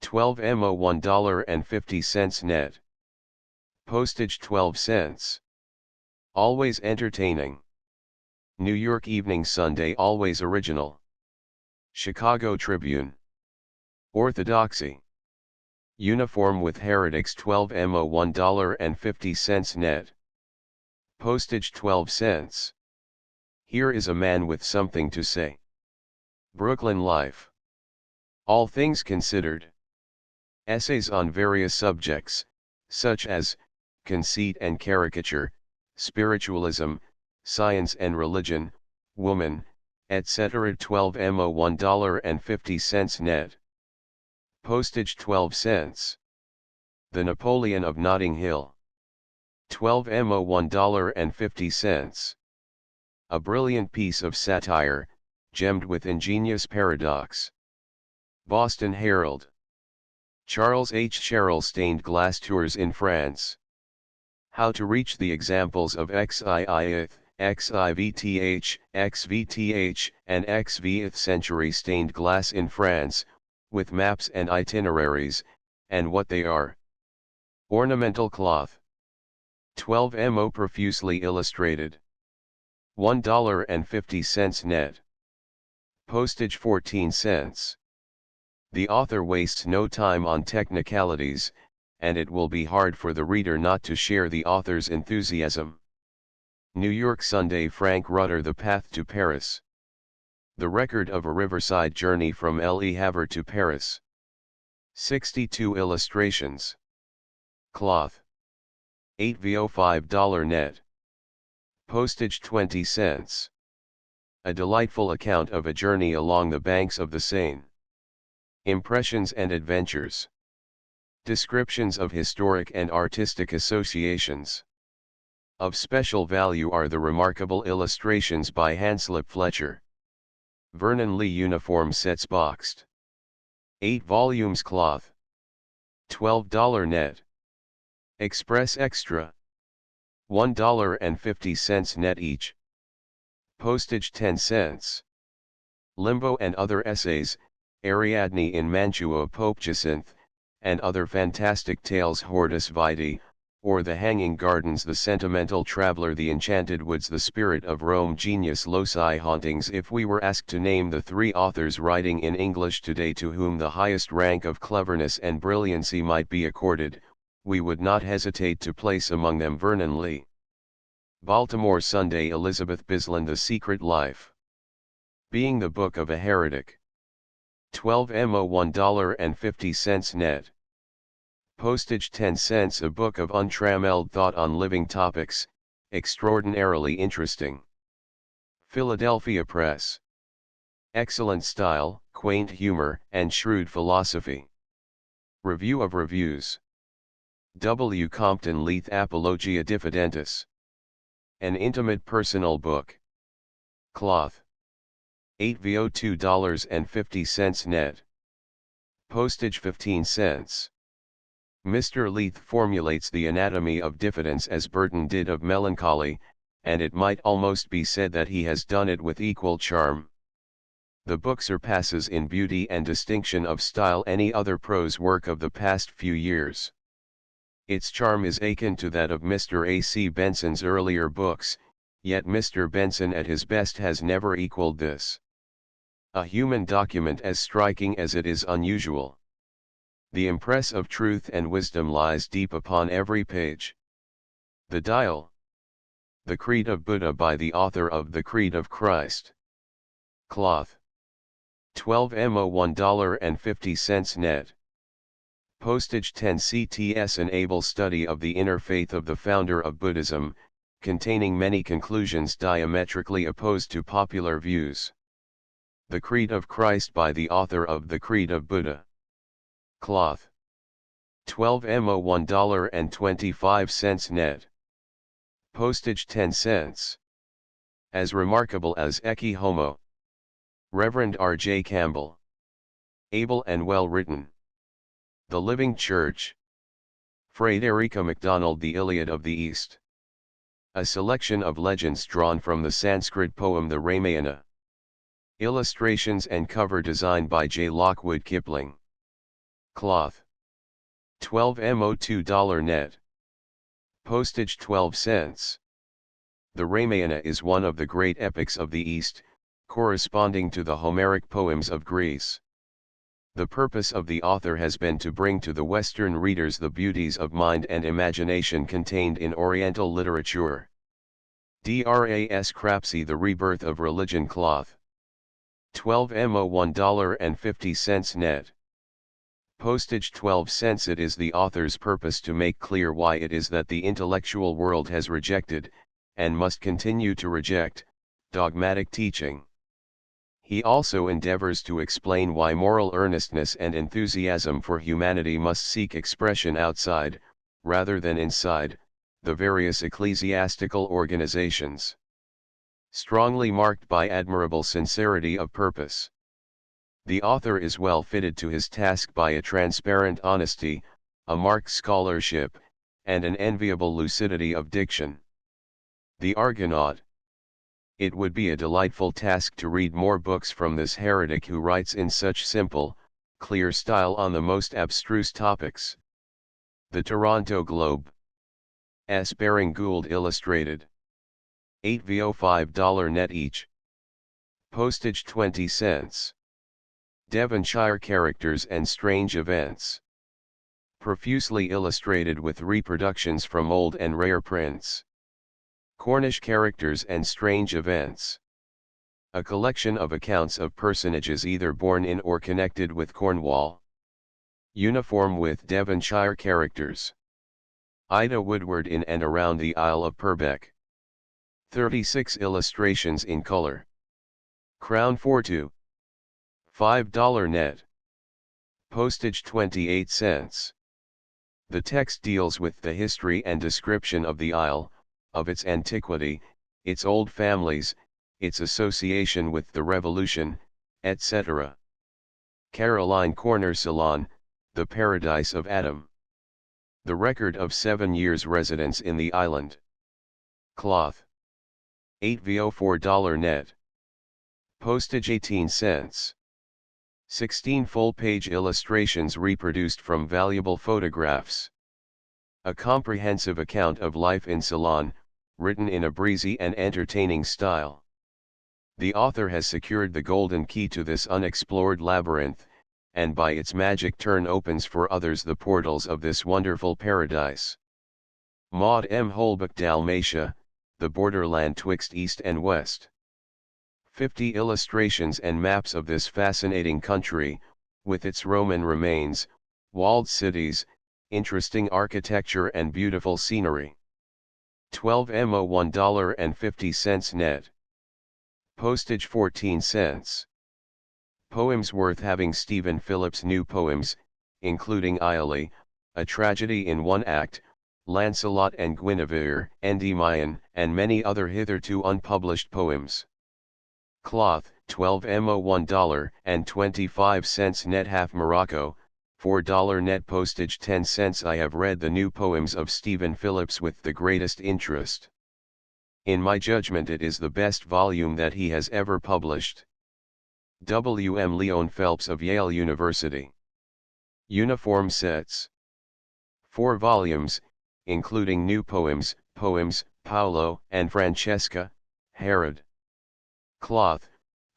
12 mo $1.50 net. Postage 12 cents. Always entertaining. New York Evening Sunday Always original. Chicago Tribune. Orthodoxy. Uniform with Heretics 12 mo $1.50 net. Postage 12 cents. Here is a man with something to say. Brooklyn Life. All Things Considered. Essays on various subjects, such as conceit and caricature, spiritualism, science and religion, woman, etc. 12 mo $1.50 net. Postage 12 cents. The Napoleon of Notting Hill. 12 mo $1.50. A brilliant piece of satire, gemmed with ingenious paradox. Boston Herald. Charles H. Sherrill Stained Glass Tours in France. How to reach the examples of XIIth, XIVTH, XVTH, and XVth century stained glass in France, with maps and itineraries, and what they are. Ornamental cloth. 12 mo profusely illustrated. $1.50 net. Postage 14 cents. The author wastes no time on technicalities, and it will be hard for the reader not to share the author's enthusiasm. New York Sunday Frank Rutter The Path to Paris. The Record of a Riverside Journey from Le Havre to Paris. 62 illustrations. Cloth. 8 vo $5 net. Postage 20 cents. A delightful account of a journey along the banks of the Seine. Impressions and adventures. Descriptions of historic and artistic associations. Of special value are the remarkable illustrations by Hanslip Fletcher. Vernon Lee Uniform Sets Boxed. 8 volumes cloth. $12 net. Express Extra. $1.50 net each. Postage 10 cents. Limbo and Other Essays, Ariadne in Mantua Pope Jacinth, and Other Fantastic Tales Hortus Vitae, or The Hanging Gardens The Sentimental Traveler The Enchanted Woods The Spirit of Rome Genius Loci Hauntings If we were asked to name the 3 authors writing in English today to whom the highest rank of cleverness and brilliancy might be accorded, we would not hesitate to place among them Vernon Lee. Baltimore Sunday Elizabeth Bisland The Secret Life. Being the Book of a Heretic. 12 mo $1.50 net. Postage 10 cents. A book of untrammeled thought on living topics, extraordinarily interesting. Philadelphia Press. Excellent style, quaint humor, and shrewd philosophy. Review of Reviews. W. Compton Leith Apologia Diffidentis. An intimate personal book. Cloth. 8 vo $2.50 net. Postage 15 cents. Mr. Leith formulates the anatomy of diffidence as Burton did of melancholy, and it might almost be said that he has done it with equal charm. The book surpasses in beauty and distinction of style any other prose work of the past few years. Its charm is akin to that of Mr. A. C. Benson's earlier books, yet Mr. Benson at his best has never equaled this. A human document as striking as it is unusual. The impress of truth and wisdom lies deep upon every page. The Dial. The Creed of Buddha by the author of The Creed of Christ. Cloth. 12 mo $1.50 net. Postage 10 cts. An able study of the inner faith of the founder of Buddhism, containing many conclusions diametrically opposed to popular views. The Creed of Christ by the author of The Creed of Buddha. Cloth. 12 mo $1.25 net. Postage 10 cents. As remarkable as Ecce Homo. Reverend R. J. Campbell. Able and well written. The Living Church. Frederica MacDonald, The Iliad of the East. A selection of legends drawn from the Sanskrit poem The Ramayana. Illustrations and cover design by J. Lockwood Kipling. Cloth. 12 mo $2 net. Postage 12 cents. The Ramayana is one of the great epics of the East, corresponding to the Homeric poems of Greece. The purpose of the author has been to bring to the Western readers the beauties of mind and imagination contained in Oriental literature. Dras Crapsey, The Rebirth of Religion. Cloth. 12 mo $1.50 net. Postage 12 cents. It is the author's purpose to make clear why it is that the intellectual world has rejected, and must continue to reject, dogmatic teaching. He also endeavors to explain why moral earnestness and enthusiasm for humanity must seek expression outside, rather than inside, the various ecclesiastical organizations. Strongly marked by admirable sincerity of purpose. The author is well fitted to his task by a transparent honesty, a marked scholarship, and an enviable lucidity of diction. The Argonaut. It would be a delightful task to read more books from this heretic who writes in such simple, clear style on the most abstruse topics. The Toronto Globe. S. Baring Gould Illustrated. 8 vo $5 net each. Postage 20 cents. Devonshire Characters and Strange Events. Profusely illustrated with reproductions from old and rare prints. Cornish Characters and Strange Events. A collection of accounts of personages either born in or connected with Cornwall. Uniform with Devonshire characters. Ida Woodward in and around the Isle of Purbeck. 36 illustrations in color. Crown 42. $5 net. Postage 28 cents. The text deals with the history and description of the Isle, of its antiquity, its old families, its association with the Revolution, etc. Caroline Corner Salon, The Paradise of Adam. The record of 7 years' residence in the island. Cloth. 8 vo $4 net. Postage 18 cents. 16 full-page illustrations reproduced from valuable photographs. A comprehensive account of life in Ceylon, written in a breezy and entertaining style. The author has secured the golden key to this unexplored labyrinth, and by its magic turn opens for others the portals of this wonderful paradise. Maud M. Holbrook, Dalmatia, the borderland twixt East and West. 50 illustrations and maps of this fascinating country, with its Roman remains, walled cities, interesting architecture and beautiful scenery. 12 mo $1.50 net. Postage 14 cents. Poems worth having. Stephen Phillips' new poems, including Iole, a tragedy in one act, Lancelot and Guinevere, Endymion, and many other hitherto unpublished poems. Cloth, 12 mo $1.25 net. Half Morocco, $4 net. Postage 10 cents. I have read the new poems of Stephen Phillips with the greatest interest. In my judgment it is the best volume that he has ever published. W. M. Leon Phelps of Yale University. Uniform sets. 4 volumes, including new poems, Paolo and Francesca, Herod. Cloth,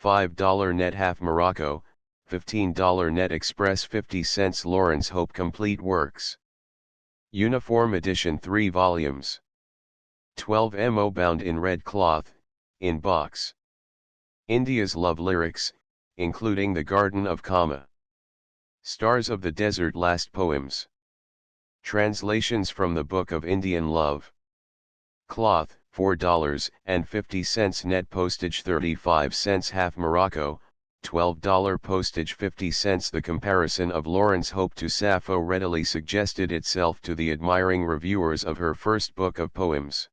$5 net. Half Morocco, $15 net. Express 50 cents. Lawrence Hope Complete Works. Uniform edition 3 volumes. 12 mo bound in red cloth, in box. India's Love Lyrics, including The Garden of Kama. Stars of the Desert Last Poems. Translations from the Book of Indian Love. Cloth, $4.50 net postage 35 cents half Morocco, $12 postage 50 cents. The comparison of Lauren's Hope to Sappho readily suggested itself to the admiring reviewers of her first book of poems.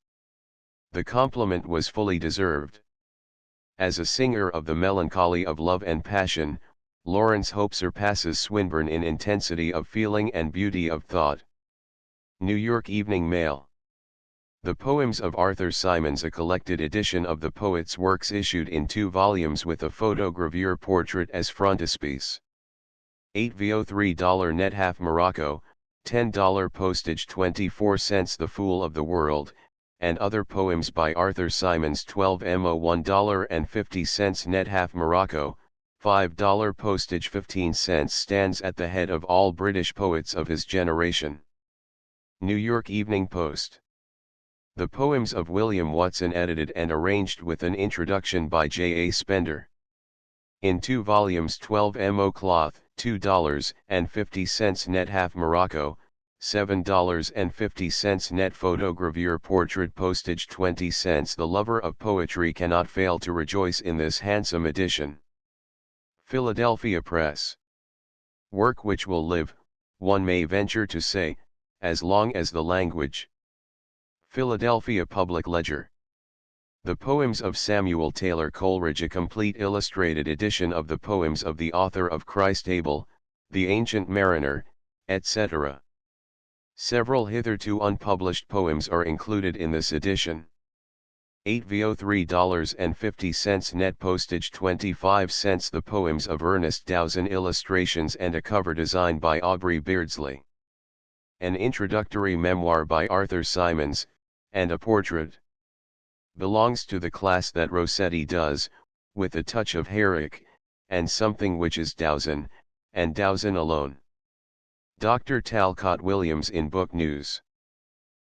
The compliment was fully deserved. As a singer of the melancholy of love and passion, Lauren's Hope surpasses Swinburne in intensity of feeling and beauty of thought. New York Evening Mail. The Poems of Arthur Symons, a collected edition of the poet's works issued in 2 volumes with a photogravure portrait as frontispiece. $8.03 net half Morocco, $10 postage 24 cents. The Fool of the World, and Other Poems by Arthur Symons $12 $1.50 net half Morocco, $5 postage 15 cents. Stands at the head of all British poets of his generation. New York Evening Post. The Poems of William Watson, edited and arranged with an introduction by J. A. Spender. In 2 volumes 12 mo cloth, $2.50 net half Morocco, $7.50 net photogravure portrait postage 20 cents. The lover of poetry cannot fail to rejoice in this handsome edition. Philadelphia Press. Work which will live, one may venture to say, as long as the language. Philadelphia Public Ledger. The Poems of Samuel Taylor Coleridge, a complete illustrated edition of the poems of the author of Christ Abel, The Ancient Mariner, etc. Several hitherto unpublished poems are included in this edition. $8.03 net postage 25 cents. The Poems of Ernest Dowson, illustrations and a cover design by Aubrey Beardsley. An introductory memoir by Arthur Symons, and a portrait. Belongs to the class that Rossetti does, with a touch of Herrick, and something which is Dowson, and Dowson alone. Dr. Talcott Williams in Book News.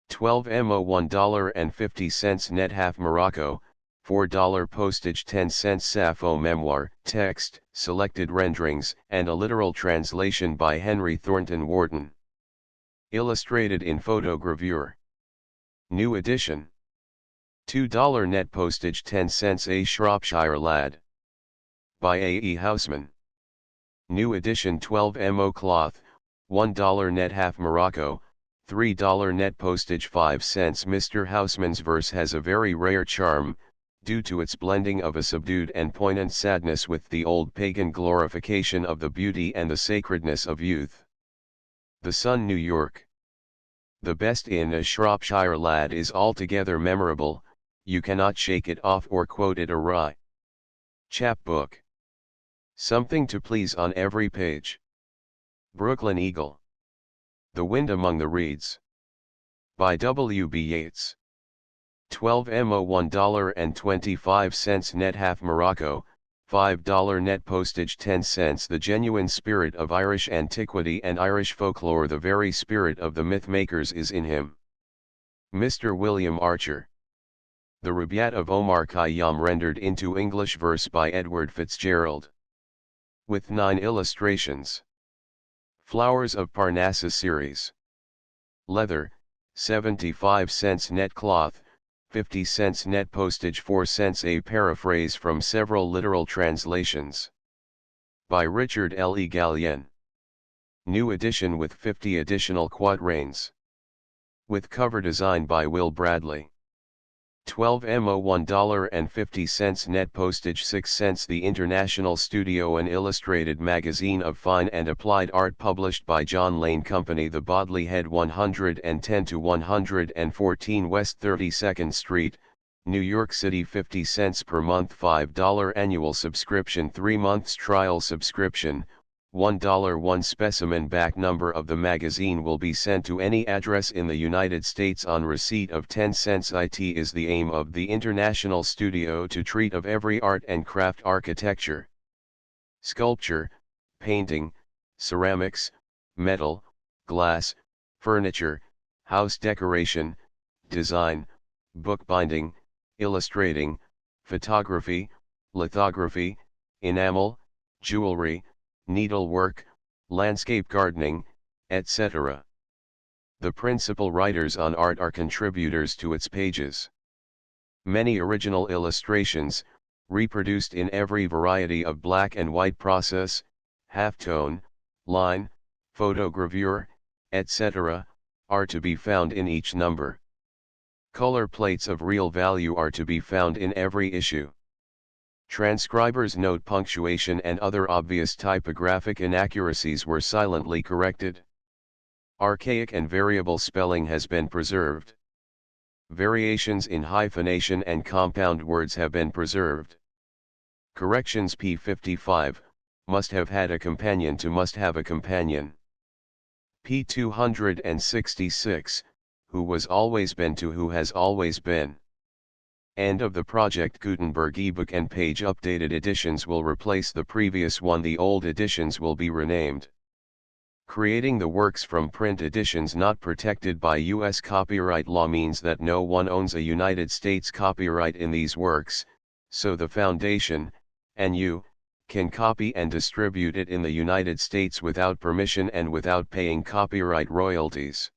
$12 mo $1.50 net half Morocco, $4 postage 10 cents. Sappho memoir, text, selected renderings, and a literal translation by Henry Thornton Wharton. Illustrated in photogravure. New edition. $2 net postage 10 cents. A Shropshire Lad. By A. E. Houseman. New edition 12 mo cloth, $1 net half Morocco, $3 net postage 5 cents. Mr. Houseman's verse has a very rare charm, due to its blending of a subdued and poignant sadness with the old pagan glorification of the beauty and the sacredness of youth. The Sun, New York. The best in A Shropshire Lad is altogether memorable, you cannot shake it off or quote it awry. Chapbook. Something to please on every page. Brooklyn Eagle. The Wind Among the Reeds. By W. B. Yeats. $12 mo $1.25 net half Morocco, $5 net postage 10 cents. The genuine spirit of Irish antiquity and Irish folklore, the very spirit of the myth-makers, is in him. Mr. William Archer. The Rubaiyat of Omar Khayyam, rendered into English verse by Edward Fitzgerald. With 9 illustrations. Flowers of Parnassus series. Leather, 75 cents net cloth, 50 cents net postage 4 cents. A paraphrase from several literal translations. By Richard L. E. Gallienne. New edition with 50 additional quatrains. With cover design by Will Bradley. $12 mo $1.50 net postage 6 cents. The International Studio, an illustrated magazine of fine and applied art published by John Lane Company, the Bodley Head, 110 to 114 West 32nd Street, New York City. 50 cents per month. $5 annual subscription. 3 months trial subscription. $1. One specimen back number of the magazine will be sent to any address in the United States on receipt of 10 cents. It is the aim of the International Studio to treat of every art and craft, architecture, sculpture, painting, ceramics, metal, glass, furniture, house decoration, design, bookbinding, illustrating, photography, lithography, enamel, jewelry, needlework, landscape gardening, etc. The principal writers on art are contributors to its pages. Many original illustrations, reproduced in every variety of black and white process, halftone, line, photogravure, etc., are to be found in each number. Color plates of real value are to be found in every issue. Transcribers note punctuation and other obvious typographic inaccuracies were silently corrected. Archaic and variable spelling has been preserved. Variations in hyphenation and compound words have been preserved. Corrections P55, must have had a companion to must have a companion. P266, who was always been to who has always been. End of the Project Gutenberg ebook and page updated editions will replace the previous one. The old editions will be renamed. Creating the works from print editions not protected by U.S. copyright law means that no one owns a United States copyright in these works, so the Foundation, and you, can copy and distribute it in the United States without permission and without paying copyright royalties.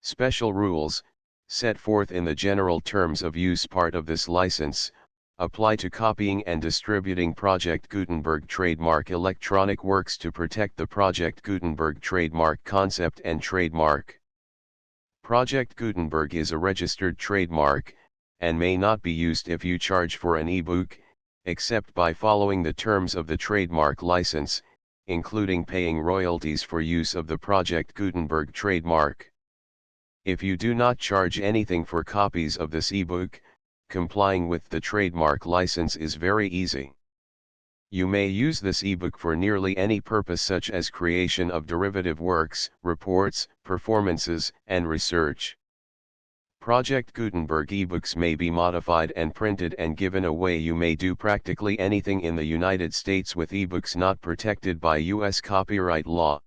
Special rules, set forth in the general terms of use part of this license, apply to copying and distributing Project Gutenberg trademark electronic works to protect the Project Gutenberg trademark concept and trademark. Project Gutenberg is a registered trademark, and may not be used if you charge for an ebook, except by following the terms of the trademark license, including paying royalties for use of the Project Gutenberg trademark. If you do not charge anything for copies of this ebook, complying with the trademark license is very easy. You may use this ebook for nearly any purpose such as creation of derivative works, reports, performances, and research. Project Gutenberg ebooks may be modified and printed and given away. You may do practically anything in the United States with ebooks not protected by U.S. copyright law.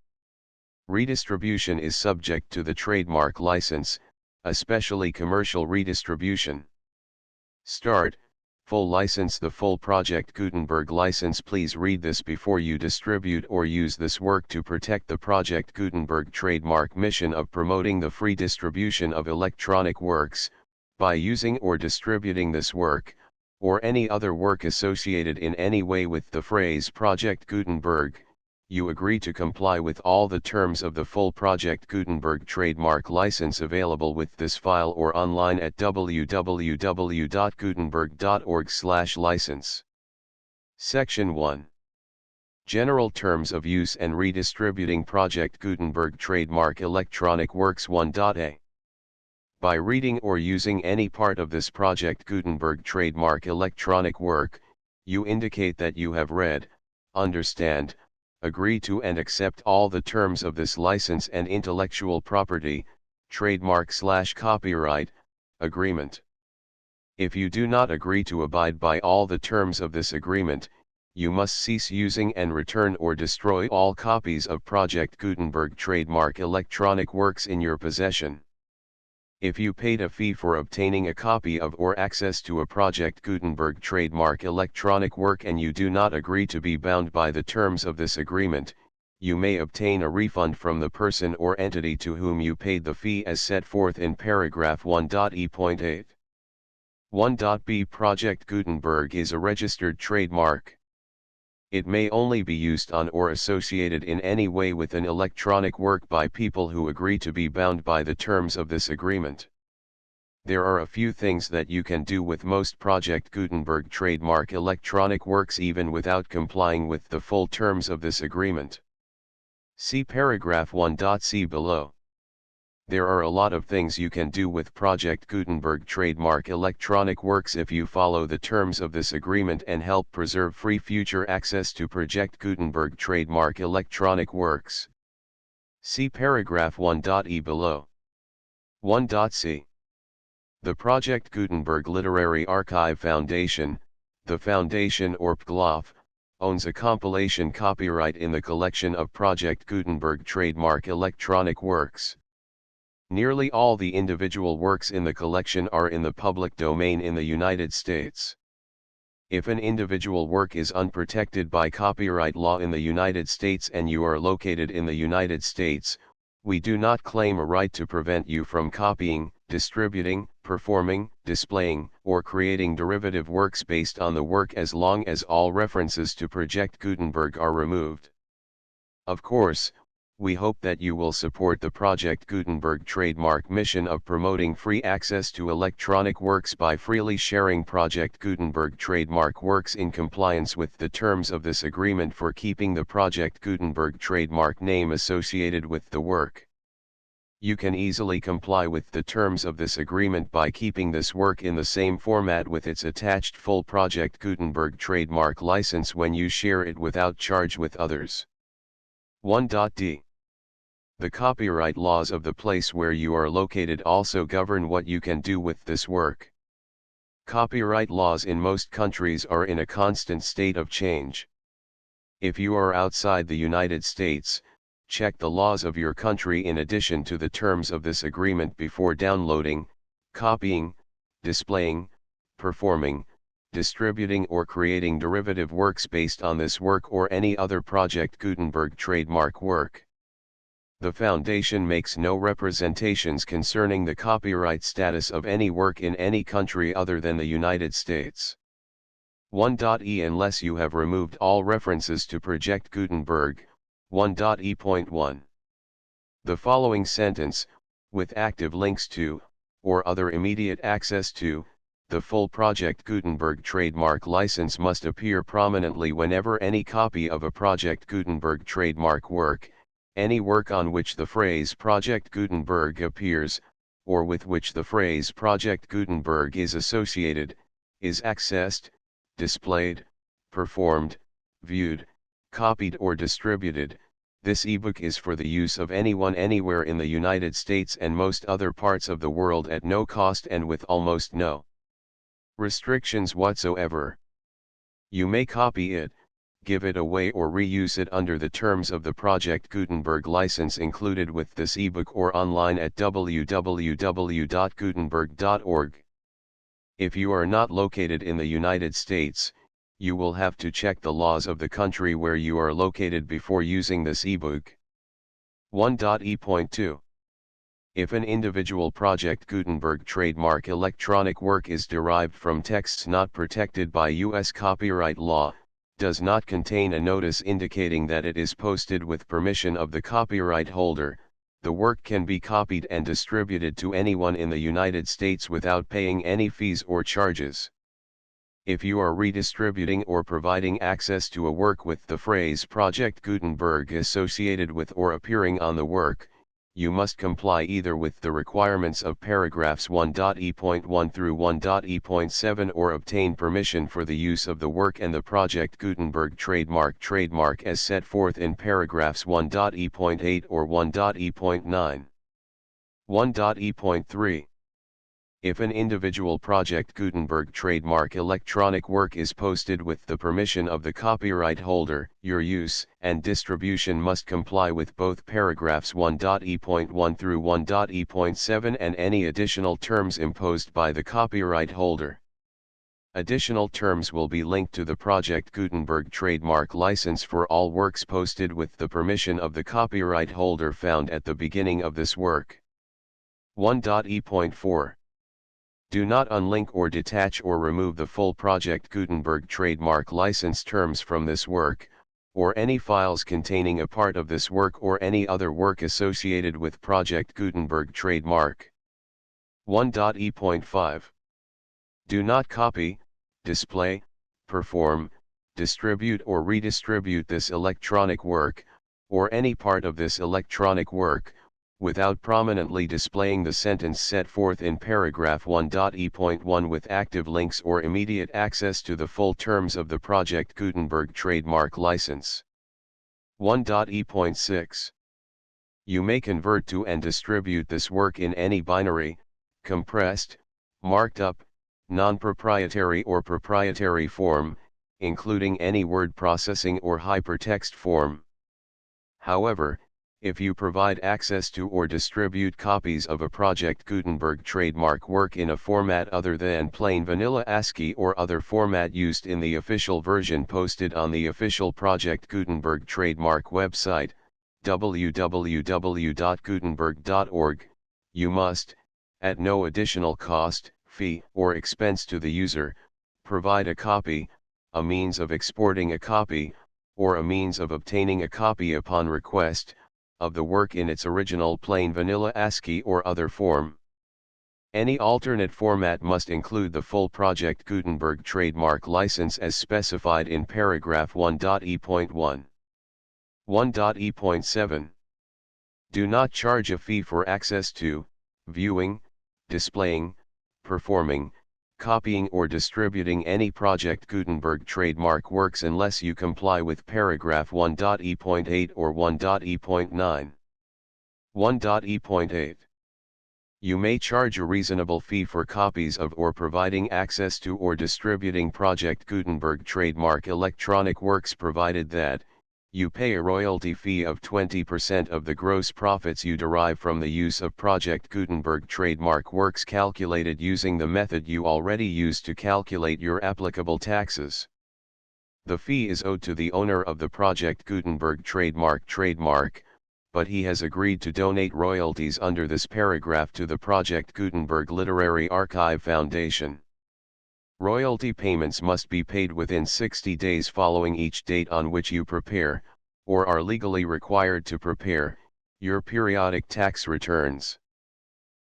Redistribution is subject to the trademark license, especially commercial redistribution. Start, full license. The full Project Gutenberg license. Please read this before you distribute or use this work to protect the Project Gutenberg trademark mission of promoting the free distribution of electronic works, by using or distributing this work, or any other work associated in any way with the phrase Project Gutenberg. You agree to comply with all the terms of the full Project Gutenberg trademark license available with this file or online at www.gutenberg.org/license. Section 1. General Terms of Use and Redistributing Project Gutenberg Trademark Electronic Works 1.a. By reading or using any part of this Project Gutenberg trademark electronic work, you indicate that you have read, understand, agree to and accept all the terms of this license and intellectual property, trademark/copyright, agreement. If you do not agree to abide by all the terms of this agreement, you must cease using and return or destroy all copies of Project Gutenberg trademark electronic works in your possession. If you paid a fee for obtaining a copy of or access to a Project Gutenberg trademark electronic work and you do not agree to be bound by the terms of this agreement, you may obtain a refund from the person or entity to whom you paid the fee as set forth in paragraph 1.e.8. 1.b. Project Gutenberg is a registered trademark. It may only be used on or associated in any way with an electronic work by people who agree to be bound by the terms of this agreement. There are a few things that you can do with most Project Gutenberg trademark electronic works even without complying with the full terms of this agreement. See paragraph 1.c below. There are a lot of things you can do with Project Gutenberg trademark electronic works if you follow the terms of this agreement and help preserve free future access to Project Gutenberg trademark electronic works. See paragraph 1.e below. 1.c. The Project Gutenberg Literary Archive Foundation, the Foundation or PGLOF, owns a compilation copyright in the collection of Project Gutenberg trademark electronic works. Nearly all the individual works in the collection are in the public domain in the United States. If an individual work is unprotected by copyright law in the United States and you are located in the United States, we do not claim a right to prevent you from copying, distributing, performing, displaying, or creating derivative works based on the work as long as all references to Project Gutenberg are removed. Of course, we hope that you will support the Project Gutenberg trademark mission of promoting free access to electronic works by freely sharing Project Gutenberg trademark works in compliance with the terms of this agreement for keeping the Project Gutenberg trademark name associated with the work. You can easily comply with the terms of this agreement by keeping this work in the same format with its attached full Project Gutenberg trademark license when you share it without charge with others. 1.d. The copyright laws of the place where you are located also govern what you can do with this work. Copyright laws in most countries are in a constant state of change. If you are outside the United States, check the laws of your country in addition to the terms of this agreement before downloading, copying, displaying, performing, distributing or creating derivative works based on this work or any other Project Gutenberg trademark work. The Foundation makes no representations concerning the copyright status of any work in any country other than the United States. 1.e Unless you have removed all references to Project Gutenberg, 1.e.1. The following sentence, with active links to, or other immediate access to, the full Project Gutenberg trademark license must appear prominently whenever any copy of a Project Gutenberg trademark work, any work on which the phrase Project Gutenberg appears, or with which the phrase Project Gutenberg is associated, is accessed, displayed, performed, viewed, copied or distributed. This ebook is for the use of anyone anywhere in the United States and most other parts of the world at no cost and with almost no restrictions whatsoever. You may copy it, give it away or reuse it under the terms of the Project Gutenberg license included with this ebook or online at www.gutenberg.org. If you are not located in the United States, you will have to check the laws of the country where you are located before using this ebook. 1.e.2. If an individual Project Gutenberg trademark electronic work is derived from texts not protected by U.S. copyright law, does not contain a notice indicating that it is posted with permission of the copyright holder, the work can be copied and distributed to anyone in the United States without paying any fees or charges. If you are redistributing or providing access to a work with the phrase Project Gutenberg associated with or appearing on the work, you must comply either with the requirements of paragraphs 1.e.1 through 1.e.7 or obtain permission for the use of the work and the Project Gutenberg trademark as set forth in paragraphs 1.e.8 or 1.e.9. 1.e.3. If an individual Project Gutenberg trademark electronic work is posted with the permission of the copyright holder, your use and distribution must comply with both paragraphs 1.e.1 through 1.e.7 and any additional terms imposed by the copyright holder. Additional terms will be linked to the Project Gutenberg trademark license for all works posted with the permission of the copyright holder found at the beginning of this work. 1.e.4. Do not unlink or detach or remove the full Project Gutenberg trademark license terms from this work, or any files containing a part of this work or any other work associated with Project Gutenberg trademark. 1.e.5. Do not copy, display, perform, distribute or redistribute this electronic work, or any part of this electronic work, without prominently displaying the sentence set forth in paragraph 1.e.1 with active links or immediate access to the full terms of the Project Gutenberg trademark license. 1.e.6. You may convert to and distribute this work in any binary, compressed, marked up, non-proprietary or proprietary form, including any word processing or hypertext form. However, if you provide access to or distribute copies of a Project Gutenberg trademark work in a format other than plain vanilla ASCII or other format used in the official version posted on the official Project Gutenberg trademark website, www.gutenberg.org, you must, at no additional cost, fee, or expense to the user, provide a copy, a means of exporting a copy, or a means of obtaining a copy upon request, of the work in its original plain vanilla ASCII or other form. Any alternate format must include the full Project Gutenberg trademark license as specified in paragraph 1.e.1. 1.e.7. Do not charge a fee for access to, viewing, displaying, performing, copying or distributing any Project Gutenberg trademark works unless you comply with paragraph 1.e.8 or 1.e.9. 1.e.8. You may charge a reasonable fee for copies of or providing access to or distributing Project Gutenberg trademark electronic works provided that, you pay a royalty fee of 20% of the gross profits you derive from the use of Project Gutenberg trademark works calculated using the method you already use to calculate your applicable taxes. The fee is owed to the owner of the Project Gutenberg trademark, but he has agreed to donate royalties under this paragraph to the Project Gutenberg Literary Archive Foundation. Royalty payments must be paid within 60 days following each date on which you prepare, or are legally required to prepare, your periodic tax returns.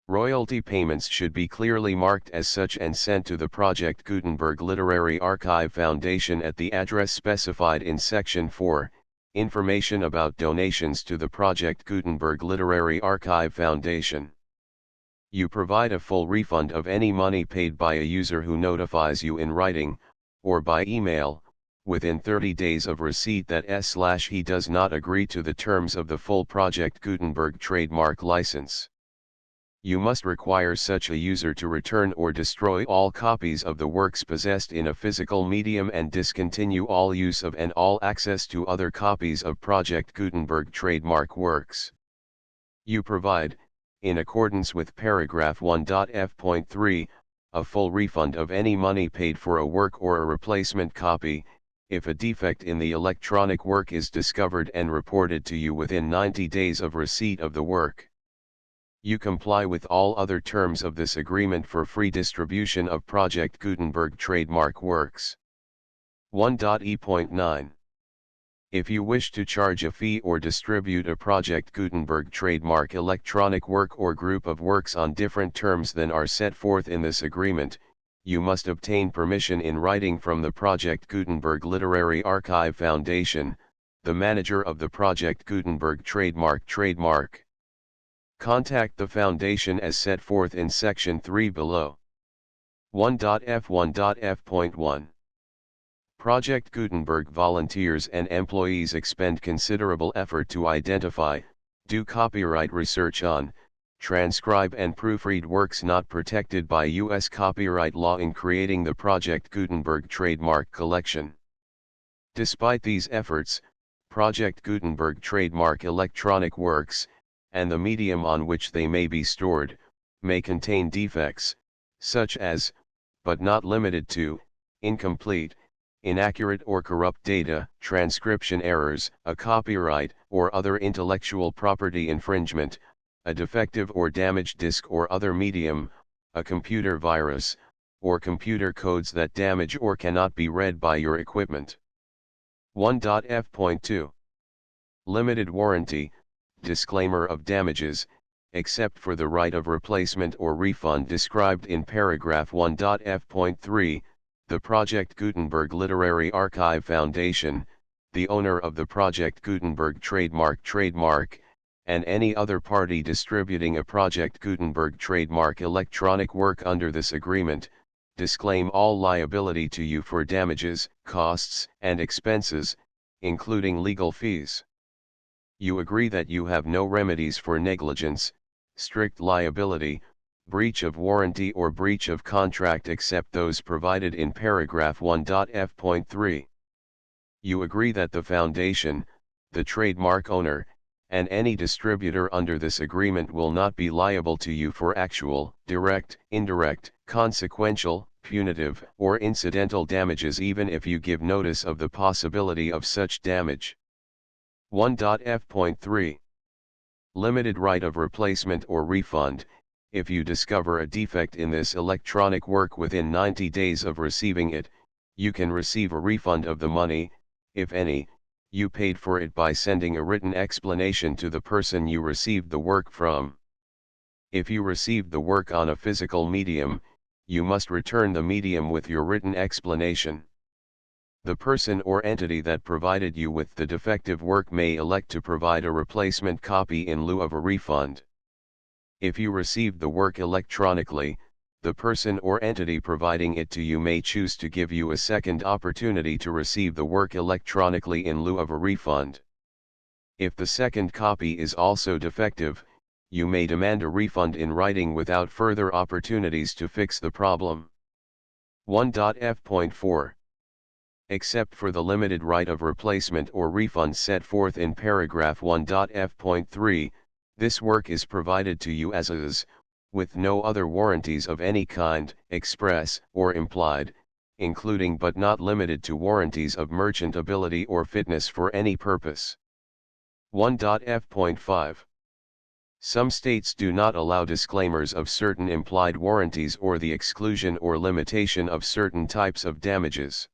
Royalty payments should be clearly marked as such and sent to the Project Gutenberg Literary Archive Foundation at the address specified in Section 4, Information about donations to the Project Gutenberg Literary Archive Foundation. You provide a full refund of any money paid by a user who notifies you in writing, or by email, within 30 days of receipt that he does not agree to the terms of the full Project Gutenberg trademark license. You must require such a user to return or destroy all copies of the works possessed in a physical medium and discontinue all use of and all access to other copies of Project Gutenberg trademark works. You provide, in accordance with paragraph 1.f.3, a full refund of any money paid for a work or a replacement copy, if a defect in the electronic work is discovered and reported to you within 90 days of receipt of the work. You comply with all other terms of this agreement for free distribution of Project Gutenberg trademark works. 1.e.9. If you wish to charge a fee or distribute a Project Gutenberg trademark electronic work or group of works on different terms than are set forth in this agreement, you must obtain permission in writing from the Project Gutenberg Literary Archive Foundation, the manager of the Project Gutenberg trademark. Contact the Foundation as set forth in Section 3 below. 1.f.1.f.1. Project Gutenberg volunteers and employees expend considerable effort to identify, do copyright research on, transcribe and proofread works not protected by U.S. copyright law in creating the Project Gutenberg trademark collection. Despite these efforts, Project Gutenberg trademark electronic works, and the medium on which they may be stored, may contain defects, such as, but not limited to, incomplete, inaccurate or corrupt data, transcription errors, a copyright or other intellectual property infringement, a defective or damaged disk or other medium, a computer virus, or computer codes that damage or cannot be read by your equipment. 1.f.2. Limited warranty, disclaimer of damages, except for the right of replacement or refund described in paragraph 1.f.3, the Project Gutenberg Literary Archive Foundation, the owner of the Project Gutenberg trademark, and any other party distributing a Project Gutenberg trademark electronic work under this agreement, disclaim all liability to you for damages, costs, and expenses, including legal fees. You agree that you have no remedies for negligence, strict liability, breach of warranty or breach of contract except those provided in paragraph 1.f.3. You agree that the Foundation, the trademark owner, and any distributor under this agreement will not be liable to you for actual, direct, indirect, consequential, punitive, or incidental damages even if you give notice of the possibility of such damage. 1.f.3. Limited right of replacement or refund, if you discover a defect in this electronic work within 90 days of receiving it, you can receive a refund of the money, if any, you paid for it by sending a written explanation to the person you received the work from. If you received the work on a physical medium, you must return the medium with your written explanation. The person or entity that provided you with the defective work may elect to provide a replacement copy in lieu of a refund. If you received the work electronically, the person or entity providing it to you may choose to give you a second opportunity to receive the work electronically in lieu of a refund. If the second copy is also defective, you may demand a refund in writing without further opportunities to fix the problem. 1.f.4 Except for the limited right of replacement or refund set forth in paragraph 1.f.3, this work is provided to you as is, with no other warranties of any kind, express or implied, including but not limited to warranties of merchantability or fitness for any purpose. 1.f.5 Some states do not allow disclaimers of certain implied warranties or the exclusion or limitation of certain types of damages.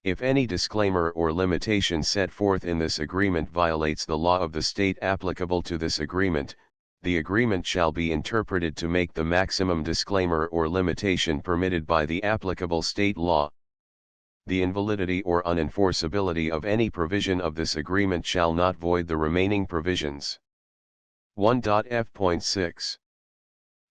If any disclaimer or limitation set forth in this agreement violates the law of the state applicable to this agreement, the agreement shall be interpreted to make the maximum disclaimer or limitation permitted by the applicable state law. The invalidity or unenforceability of any provision of this agreement shall not void the remaining provisions. 1.f.6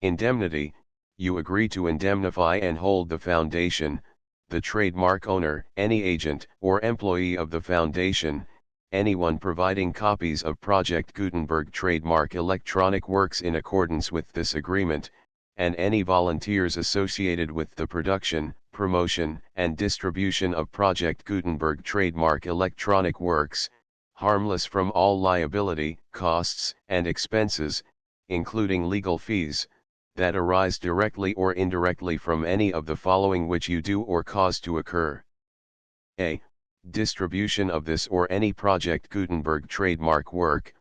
Indemnity. You agree to indemnify and hold the foundation, the trademark owner, any agent or employee of the foundation, anyone providing copies of Project Gutenberg trademark electronic works in accordance with this agreement, and any volunteers associated with the production, promotion, and distribution of Project Gutenberg trademark electronic works, harmless from all liability, costs, and expenses, including legal fees, that arise directly or indirectly from any of the following which you do or cause to occur. A. Distribution of this or any Project Gutenberg trademark work.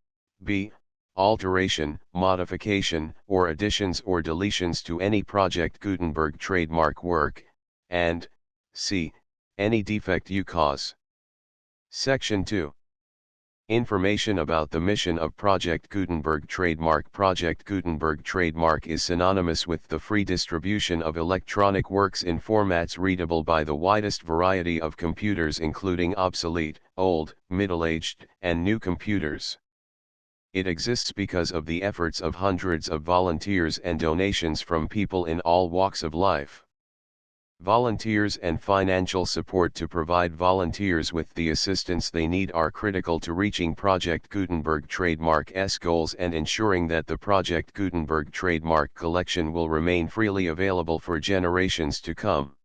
B. Alteration, modification, or additions or deletions to any Project Gutenberg trademark work, and C. Any defect you cause. Section 2. Information about the mission of Project Gutenberg trademark. Project Gutenberg trademark is synonymous with the free distribution of electronic works in formats readable by the widest variety of computers, including obsolete, old, middle-aged, and new computers. It exists because of the efforts of hundreds of volunteers and donations from people in all walks of life. Volunteers and financial support to provide volunteers with the assistance they need are critical to reaching Project Gutenberg trademark's goals and ensuring that the Project Gutenberg trademark collection will remain freely available for generations to come.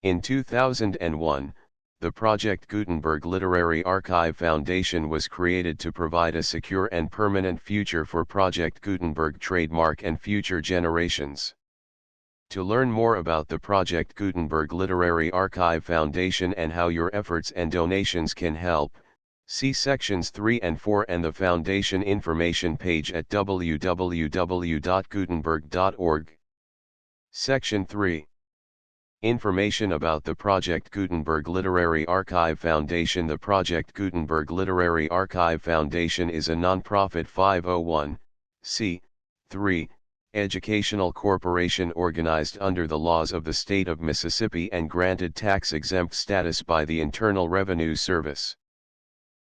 In 2001, the Project Gutenberg Literary Archive Foundation was created to provide a secure and permanent future for Project Gutenberg trademark and future generations. To learn more about the Project Gutenberg Literary Archive Foundation and how your efforts and donations can help, see sections 3 and 4 and the Foundation information page at www.gutenberg.org. Section 3. Information about the Project Gutenberg Literary Archive Foundation. The Project Gutenberg Literary Archive Foundation is a non-profit 501(c)(3) educational corporation organized under the laws of the state of Mississippi and granted tax-exempt status by the Internal Revenue Service.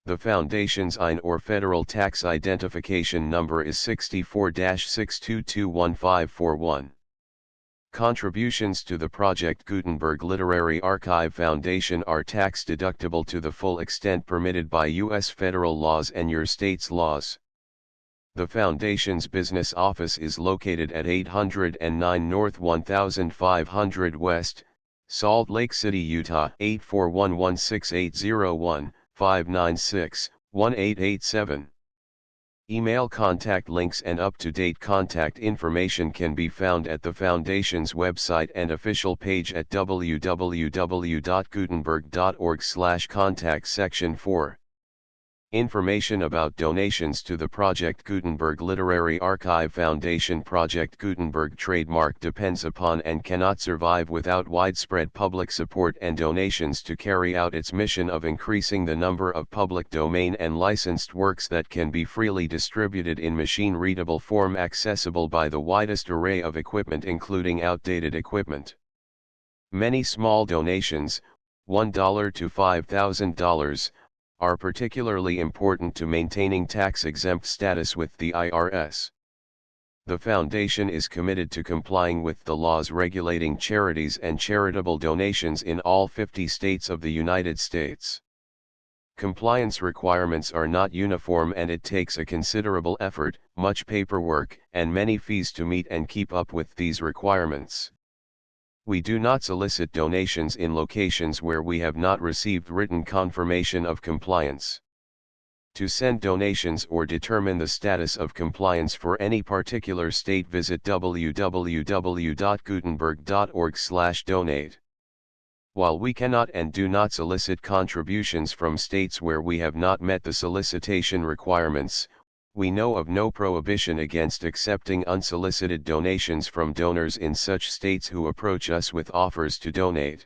The Foundation's IN or Federal Tax Identification Number is 64-6221541. Contributions to the Project Gutenberg Literary Archive Foundation are tax-deductible to the full extent permitted by U.S. federal laws and your state's laws. The Foundation's business office is located at 809 North 1500 West, Salt Lake City, Utah 841-16808-596-1887. Email contact links and up-to-date contact information can be found at the Foundation's website and official page at www.gutenberg.org/contact section 4. Information about donations to the Project Gutenberg Literary Archive Foundation. Project Gutenberg trademark depends upon and cannot survive without widespread public support and donations to carry out its mission of increasing the number of public domain and licensed works that can be freely distributed in machine-readable form accessible by the widest array of equipment including outdated equipment. Many small donations, $1 to $5,000, are particularly important to maintaining tax-exempt status with the IRS. The Foundation is committed to complying with the laws regulating charities and charitable donations in all 50 states of the United States. Compliance requirements are not uniform and it takes a considerable effort, much paperwork, and many fees to meet and keep up with these requirements. We do not solicit donations in locations where we have not received written confirmation of compliance. To send donations or determine the status of compliance for any particular state, visit www.gutenberg.org/donate. While we cannot and do not solicit contributions from states where we have not met the solicitation requirements, we know of no prohibition against accepting unsolicited donations from donors in such states who approach us with offers to donate.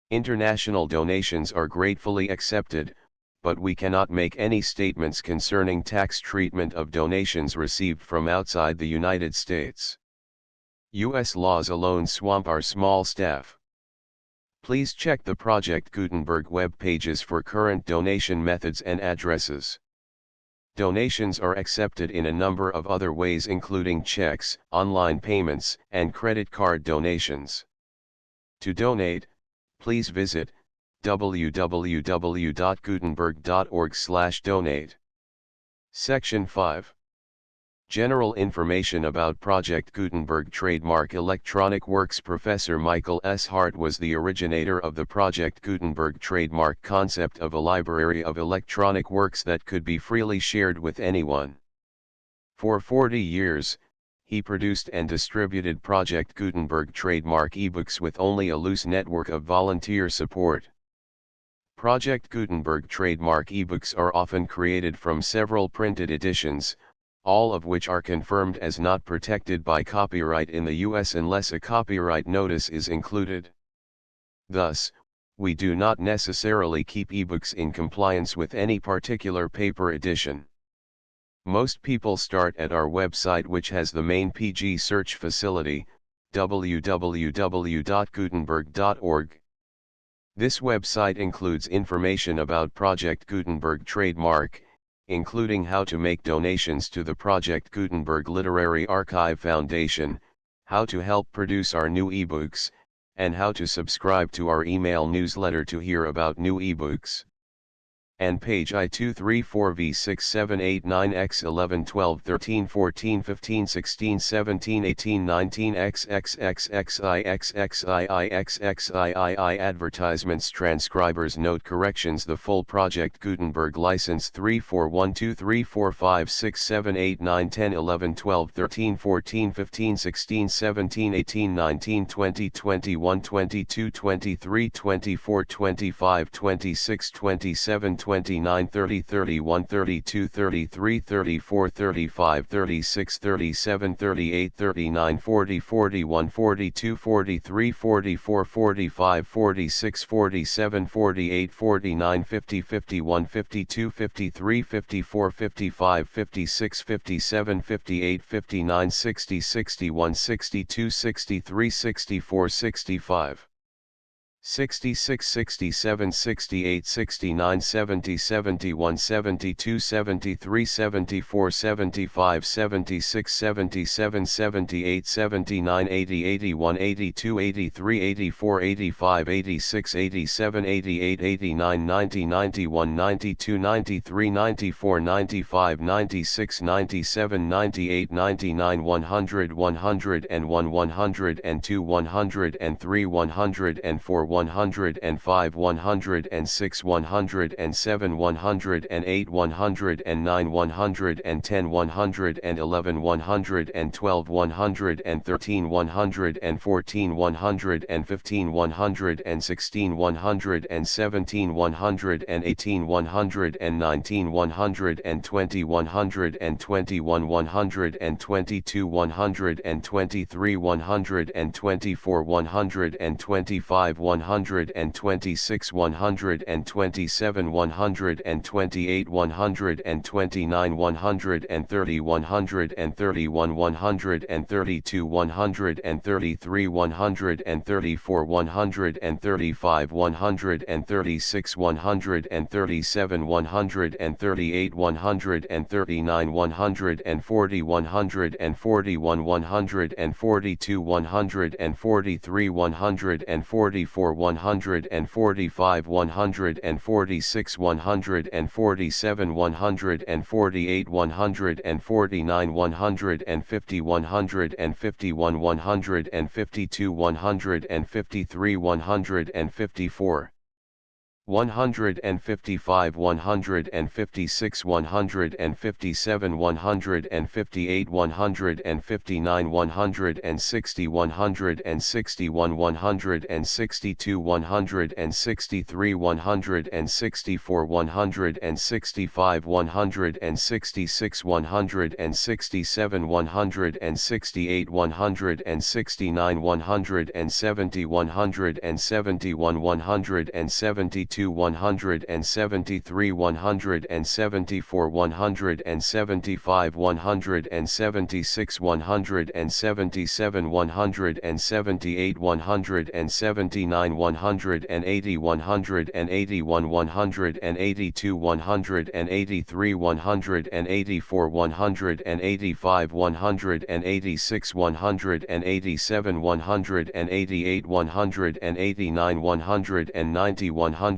International donations are gratefully accepted, but we cannot make any statements concerning tax treatment of donations received from outside the United States. U.S. laws alone swamp our small staff. Please check the Project Gutenberg web pages for current donation methods and addresses. Donations are accepted in a number of other ways including checks, online payments, and credit card donations. To donate, please visit www.gutenberg.org/donate. Section 5. General information about Project Gutenberg trademark electronic works. Professor Michael S. Hart was the originator of the Project Gutenberg trademark concept of a library of electronic works that could be freely shared with anyone. For 40 years, he produced and distributed Project Gutenberg trademark ebooks with only a loose network of volunteer support. Project Gutenberg trademark ebooks are often created from several printed editions, all of which are confirmed as not protected by copyright in the U.S. unless a copyright notice is included. Thus, we do not necessarily keep ebooks in compliance with any particular paper edition. Most people start at our website, which has the main PG search facility, www.gutenberg.org. This website includes information about Project Gutenberg trademark, including how to make donations to the Project Gutenberg Literary Archive Foundation, how to help produce our new ebooks, and how to subscribe to our email newsletter to hear about new ebooks. And page I234V678911213141516171819XXXIXXIXXIIXXIII advertisements. Transcribers note corrections. The full Project Gutenberg license 34123456789101112131415161718192021222324252627 29 30 31 32 33 34 35 36 37 38 39 40 41 42 43 44 45 46 47 48 49 50 51 52 53 54 55 56 57 58 59 60 61 62 63 64 65 66 67 68 69 70 71 72 73 74 75 76 77 78 79 80 81 82 83 84 85 86 87 88 89 90 91 92 93 94 95 96 97 98 99 100 101 102 103 104 105 106 107 108 109 110 111 112 113 114 115 116 117 118 119 120 121 122 123 124 125 126 127 128 129 130 131 132 133 134 135 136 137 138 139 140 141 142 143 144 145 146 147 148 149 150 151 152 153 154 155 156 157 158 159 160 161 162 163 164 165 166 167 168 169 170 171 172 173 174 175 176 177 178 179 180 181 182 183 184 185 186 187 188 189 190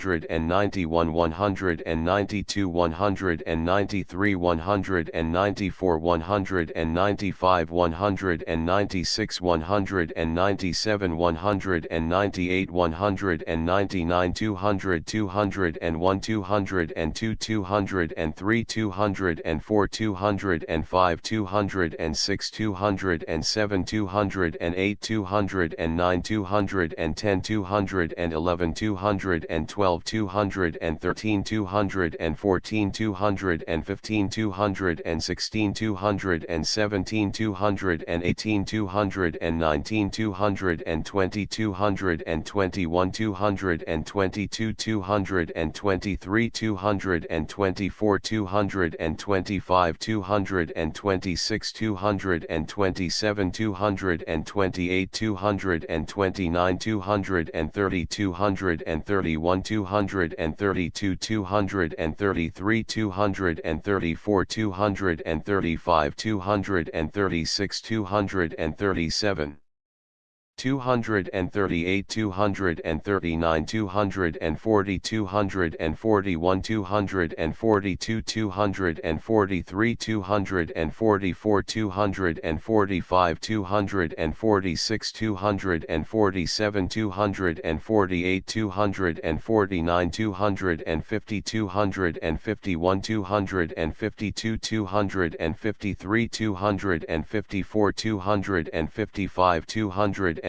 191 192 193 194 195 196 197 198 199 200 201 202 203 204 205 206 207 208 209 210 211 212 213 214 215 216 217 218 219 220 221 222 223 224 225 226 227 228 229 230 231 232 233 234 235 236 237 238 239 240 241 242 243 244 245 246 247 248 249 250 251 252 253 254 255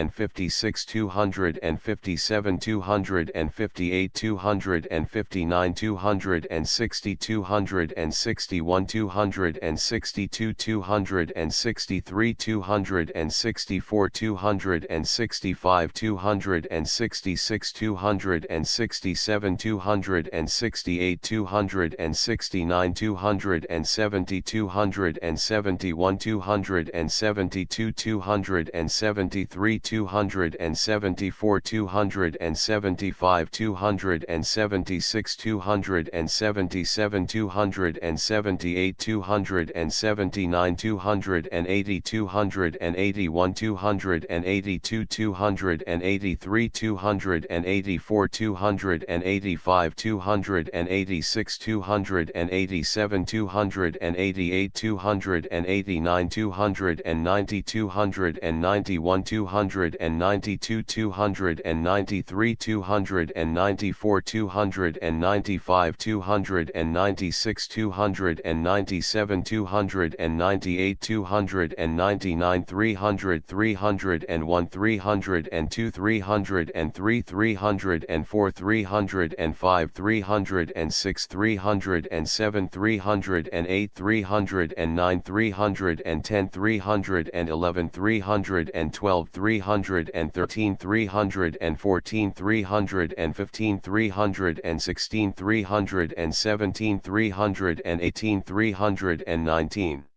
256 257 258 259 260 261 262 263 264 265 266 267 268 269 270 271 272 273 274 275 276 277 278 279 280 281 282 283 284 285 286 287 288 289 290 291 292 292 293 294 295 296 297 298 299 300 301 302 303 304 305 306 307 308 309 310 311 312 313 314 315 316 317 318 319